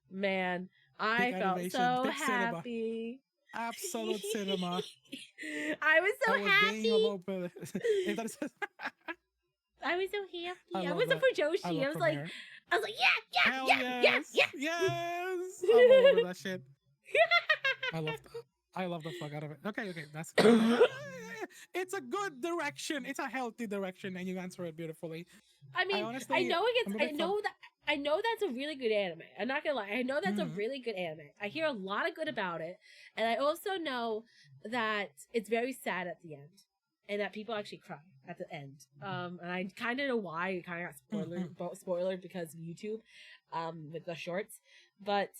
Man, I felt so happy. Absolute cinema. I was so happy. I was so happy. I was for Joshi. I was like, yes. I love that shit. I love the fuck out of it. Okay, that's good. It's a good direction. It's a healthy direction, and you answer it beautifully. I mean, I know I know that's a really good anime. I'm not gonna lie. I know that's a Mhm. really good anime. I hear a lot of good about it, and I also know that it's very sad at the end, and that people actually cry at the end. And I kind of know why. It kind of got spoilered because of YouTube, with the shorts. But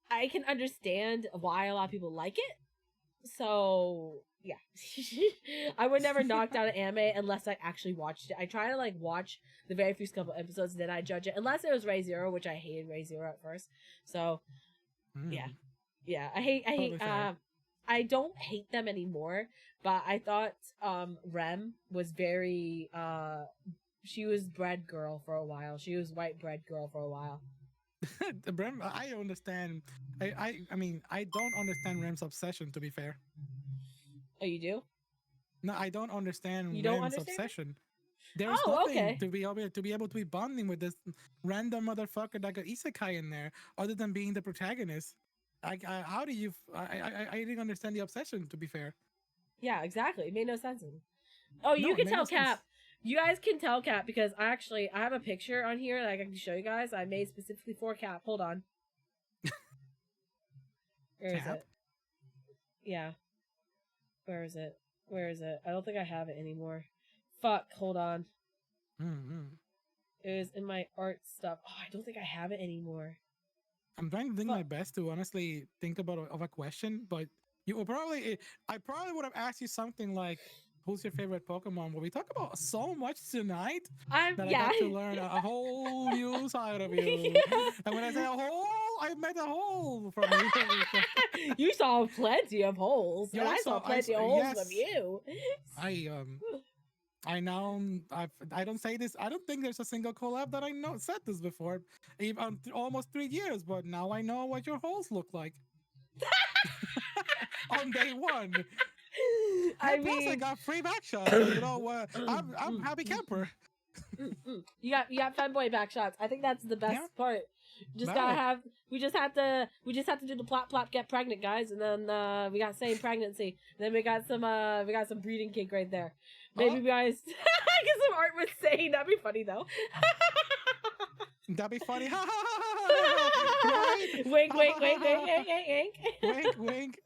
I can understand why a lot of people like it. So yeah, I would never knock down an anime unless I actually watched it. I try to like watch the very first couple episodes and then I judge it. Unless it was Ray Zero, which I hated Ray Zero at first. So yeah, I hate. Totally fair. I don't hate them anymore, but I thought Rem was very she was bread girl for a while. She was white bread girl for a while. Rem, I understand. I mean, I don't understand Rem's obsession. To be fair, Oh, you do? no, I don't understand You don't Rem's understand? obsession. There's Oh, nothing okay. to be able to be bonding with this random motherfucker that got isekai in there, other than being the protagonist. How do you? I didn't understand the obsession. To be fair, Yeah, exactly. It made no sense. Oh, you No, it can made tell no sense. Cap. You guys can tell Cap because I have a picture on here that I can show you guys. I made specifically for Cap. Hold on. Where is Cap? it? Yeah. Where is it? Where is it? I don't think I have it anymore. Fuck. Hold on. Mm-hmm. It was in my art stuff. Oh, I don't think I have it anymore. I'm trying to do my Fuck. best to honestly think about of a question, but you will probably I probably would have asked you something like, "Who's your favorite Pokemon?" But we talk about so much tonight that I Yeah. got to learn a whole new side of you. Yeah. And when I say a whole, I meant a whole from you. You saw plenty of holes, You and I also- saw I plenty saw- of holes yes. from you. I now I don't say this. I don't think there's a single collab that I know said this before, even almost 3 years. But now I know what your holes look like on day one. I And plus, I mean, got free back shots. You know, I'm happy camper. you got fanboy back shots. I think that's the best Yeah. part. Just Valid. gotta have. We just have to do the plop plop get pregnant, guys, and then we got same pregnancy. Then we got some breeding cake right there. Maybe Oh. guys get some art with saying that'd be funny though. That'd be funny. Right? Wink, wink, wink, wink, wink, wink, wink. Wink, wink.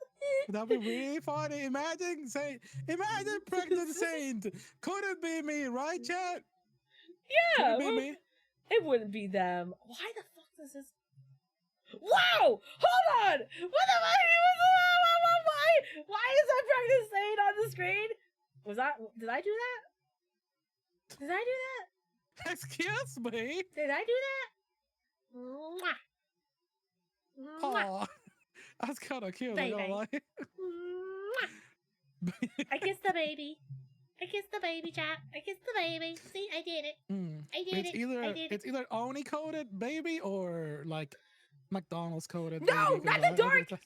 That'd be really funny. Imagine pregnant Saint. Could it be me, right, chat? Could Yeah, it be well, me? it wouldn't be them. Why the fuck does this? Wow! Hold on! What the fuck? Why is that pregnant saying on the screen? Did I do that? Did I do that? Excuse me. Did I do that? Mwah. Mwah. Aw, that's kind of cute. I Baby. don't lie. Mwah. I kissed the baby. I kissed the baby, chat. I kissed the baby. See, I did it. Mm. I did It's it. either I did it. it's either Oni coded baby or like McDonald's coded. No, baby, not 'cause the I- dark! I-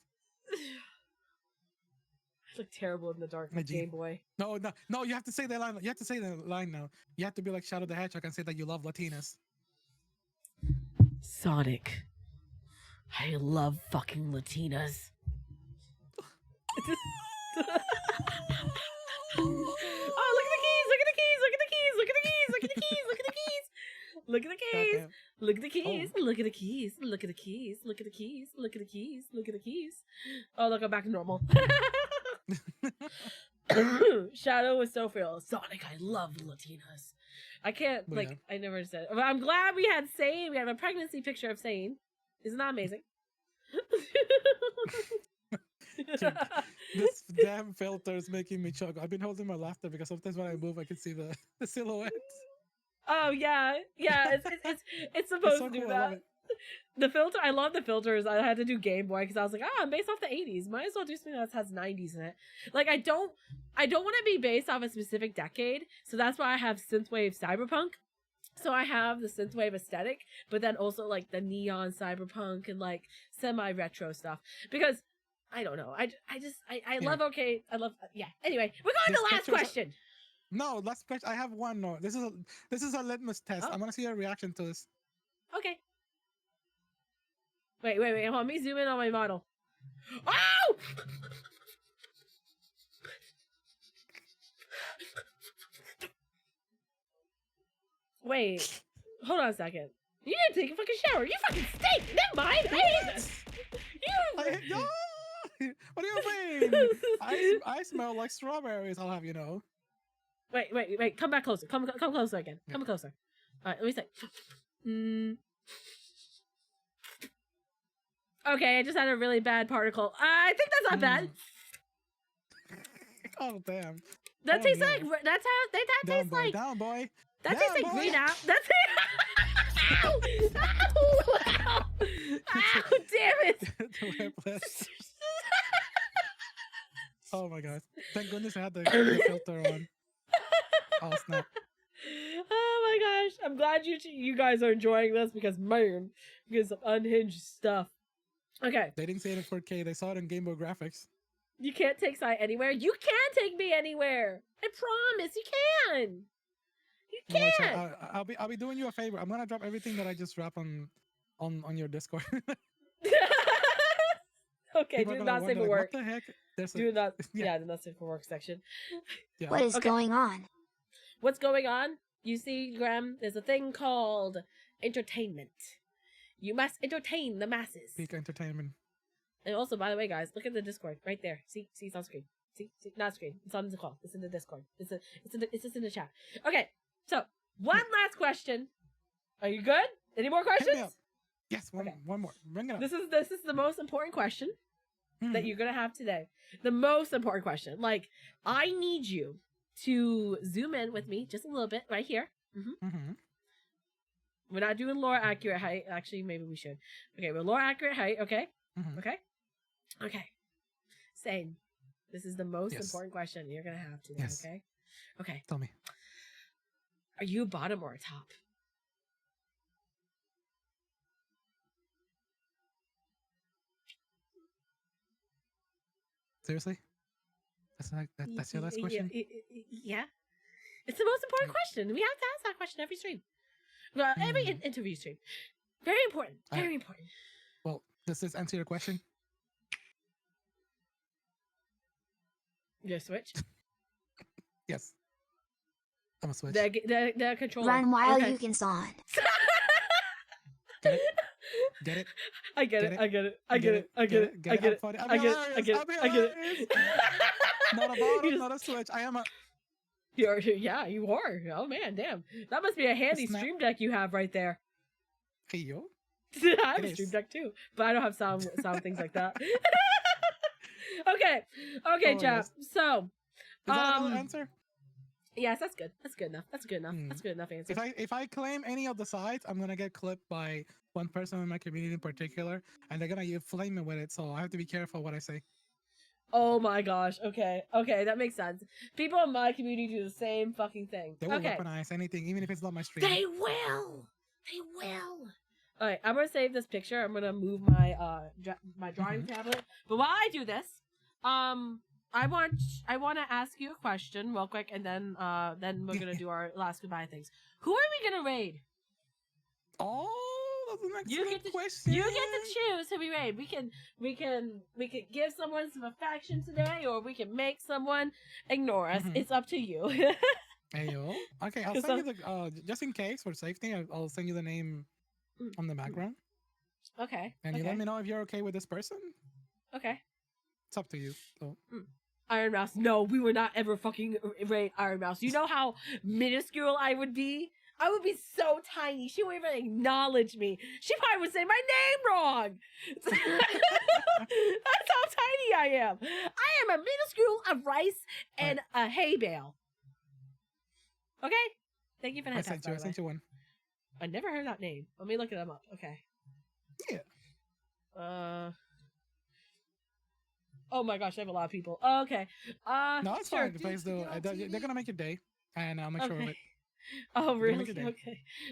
I look terrible in the dark My with G. Game Boy. No, you have to say that line. You have to say that line now. You have to be like Shadow the Hedgehog and say that you love Latinas. Sonic. I love fucking Latinas. Oh, look at the keys! Look at the keys! Look at the keys! Look at the keys! Look at the keys! Look at the keys! Look at the keys! Goddamn. Look at the keys! Look at the keys! Look at the keys! Look at the keys! Look at the keys! Look at the keys! Oh, look, I'm back to normal. Shadow was so feral. Sonic, I love Latinas. I can't, Well, like, yeah. I never said. But I'm glad we had Sane. We have a pregnancy picture of Sane. Isn't that amazing? This damn filter is making me choke. I've been holding my laughter because sometimes when I move, I can see the silhouette. Oh yeah, it's supposed so to do cool, I love that. it. The filter, I love the filters. I had to do Game Boy because I was like, I'm based off the 80s. Might as well do something that has 90s in it. Like I don't want to be based off a specific decade, so that's why I have synthwave cyberpunk. So I have the synthwave aesthetic, but then also like the neon cyberpunk and like semi-retro stuff because I don't know. I love yeah. Anyway, we're going This to last picture's a- question. No, last question. I have one more. This is a litmus test. Oh. I want to see your reaction to this. Okay. Wait. Let me zoom in on my model. Oh! Wait. Hold on a second. You didn't take a fucking shower. You fucking stink. Never mind. I hate this. You. What do you mean? I smell like strawberries. I'll have you know. Wait. Come back closer. Come closer again. Come closer. All right. Let me say. Okay, I just had a really bad particle. I think that's not bad. Oh damn. That tastes like. That tastes like. Down boy. That tastes like green apple. That's. Ow! Ow! Ow! Damn it! Oh my god! Thank goodness I had the filter on. Oh snap! Oh my gosh! I'm glad you guys are enjoying this because man, you get some unhinged stuff. Okay. They didn't say it in 4K. They saw it in Game Boy graphics. You can't take Sai anywhere. You can take me anywhere. I promise. You can. You can. I'll be doing you a favor. I'm gonna drop everything that I just dropped on your Discord. Okay, do not say for work. What the heck? Do not. Yeah, do not say for work section. Yeah. What is going on? What's going on? You see, Graham, there's a thing called entertainment. You must entertain the masses. Peak entertainment. And also, by the way, guys, look at the Discord right there. See, it's on screen. See, not screen. It's on the call. It's in the Discord. It's just in the chat. Okay, so one last question. Are you good? Any more questions? Yes, one more. Bring it up. This is the most important question that you're gonna have today. The most important question. Like, I need you to zoom in with me just a little bit right here. We're not doing lore accurate height. Actually, maybe we should. Okay, we're lore accurate height. Okay. Okay. Same. This is the most important question you're gonna have today. Yes. Okay. Tell me. Are you a bottom or a top? Seriously? That's your last question? Yeah. It's the most important question. We have to ask that question every stream. Well, every interview stream. Very important. Very important. Well, does this answer your question? You switch? Yes. I'm a switch. The controller. Run while you can son. Get it? Get it? I get it. I get it. Not a bottom, not a switch. I am a... You are. Oh man, damn. That must be a handy stream deck you have right there. Hey, yo. I have a stream deck too, but I don't have sound things like that. Okay, chat. So, is that another answer? Yes, that's good. That's good enough. That's good enough answer. If I claim any of the sides, I'm gonna get clipped by one person in my community in particular, and they're gonna flame me with it. So I have to be careful what I say. Oh my gosh. Okay, that makes sense. People in my community do the same fucking thing. They will weaponize anything, even if it's not my stream. They will. All right, I'm gonna save this picture. I'm gonna move my my drawing tablet. But while I do this, I want to ask you a question real quick, and then we're gonna do our last goodbye things. Who are we gonna raid? Oh, that's an excellent question. You get to choose who we raid. We can give someone some affection today, or we can make someone ignore us. It's up to you. Hey yo. Okay, I'll send you the just in case for safety. I'll send you the name on the background. Okay. And you let me know if you're okay with this person. Okay. It's up to you. So. Iron Mouse. No, we would not ever fucking raid Iron Mouse. You know how minuscule I would be? I would be so tiny. She wouldn't even acknowledge me. She probably would say my name wrong. That's how tiny I am. I am a minuscule of rice and a hay bale. Okay? Thank you for that. I sent you one. I never heard that name. Let me look them up. Okay. Yeah. Oh my gosh, I have a lot of people. Oh, okay. No, it's fine. They're gonna make your day, and I'll make sure of it. Oh, really?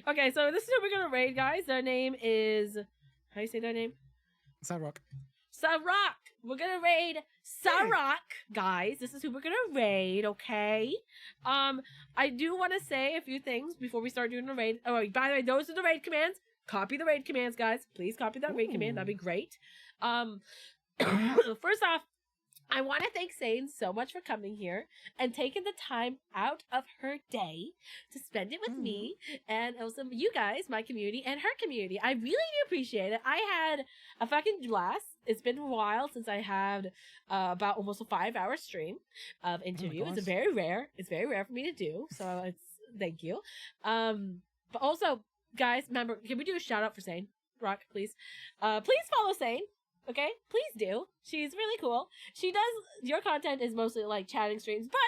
Okay, so this is who we're gonna raid, guys. Their name is... How do you say their name? Sarok. We're gonna raid Sarok, guys. This is who we're gonna raid, okay? I do want to say a few things before we start doing the raid. Oh, by the way, those are the raid commands. Copy the raid commands, guys. Please copy that raid command. That'd be great. First off, I want to thank Sane so much for coming here and taking the time out of her day to spend it with me and also you guys, my community, and her community. I really do appreciate it. I had a fucking blast. It's been a while since I had about almost a 5-hour stream of interview. It's very rare. It's very rare for me to do. So it's thank you. But also, guys, remember, can we do a shout out for Sane? Rock, please. Please follow Sane. Okay, please do. She's really cool. She does. Your content is mostly like chatting streams, but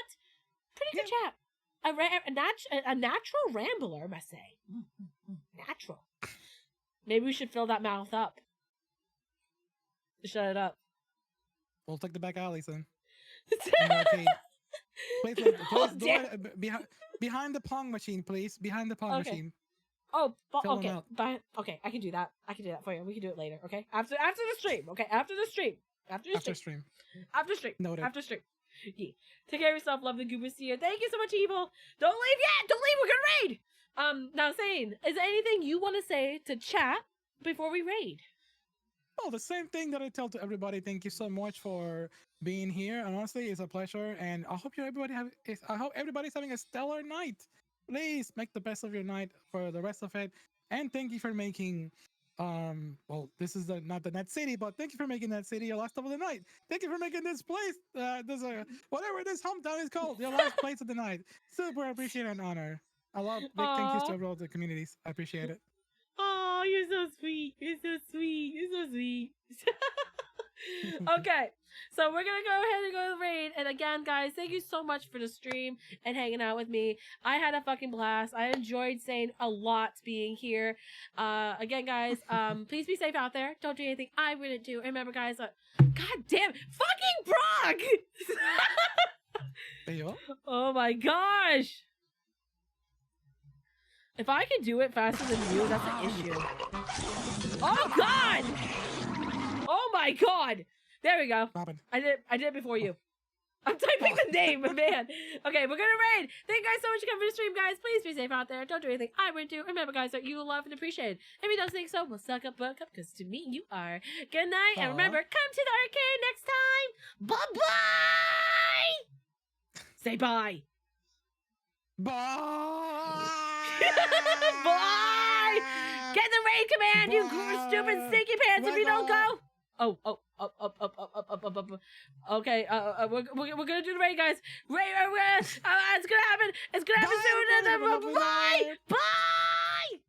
pretty good chat. A natural rambler, I must say. Natural. Maybe we should fill that mouth up. Shut it up. We'll take the back alleys then. Please, behind the pong machine, please. Behind the pong machine. Oh, okay. Okay, I can do that. I can do that for you. We can do it later, okay? After the stream, okay? After the stream. After stream. Noted. After stream. Yeah. Take care of yourself. Love the goobers here. Thank you so much, Evil. Don't leave yet. Don't leave. We're gonna raid. Now, Zane, is there anything you want to say to chat before we raid? Oh, the same thing that I tell to everybody. Thank you so much for being here. And honestly, it's a pleasure. And I hope everybody's having a stellar night. Please make the best of your night for the rest of it. And thank you for making, well, this is not the Net City, but thank you for making Net City your last of the night. Thank you for making this place, whatever this hometown is called, your last place of the night. Super appreciate and honor. I love big thank yous to all the communities. I appreciate it. Oh, you're so sweet. You're so sweet. You're so sweet. Okay, so we're gonna go ahead and go to the raid. And again, guys, thank you so much for the stream and hanging out with me. I had a fucking blast. I enjoyed saying a lot being here. Again, guys, please be safe out there. Don't do anything I wouldn't do. And remember, guys, god damn, fucking Brock! There you are. Oh my gosh! If I can do it faster than you, that's an issue. Oh god! Oh my god! There we go. Robin. I did it before you. I'm typing the name, man. Okay, we're gonna raid. Thank you guys so much for coming to the stream, guys. Please be safe out there. Don't do anything I wouldn't do. Remember, guys, that you love and appreciate. If you don't think so, we'll suck up, buck up, because to me, you are. Good night, and remember, come to the arcade next time. Bye-bye! Say bye. Bye! Bye! Get the raid command, you stupid stinky pants, if you don't go! Oh. Okay, we're gonna do the raid, guys. Raid, it's gonna happen. It's gonna happen soon. Bye! Bye!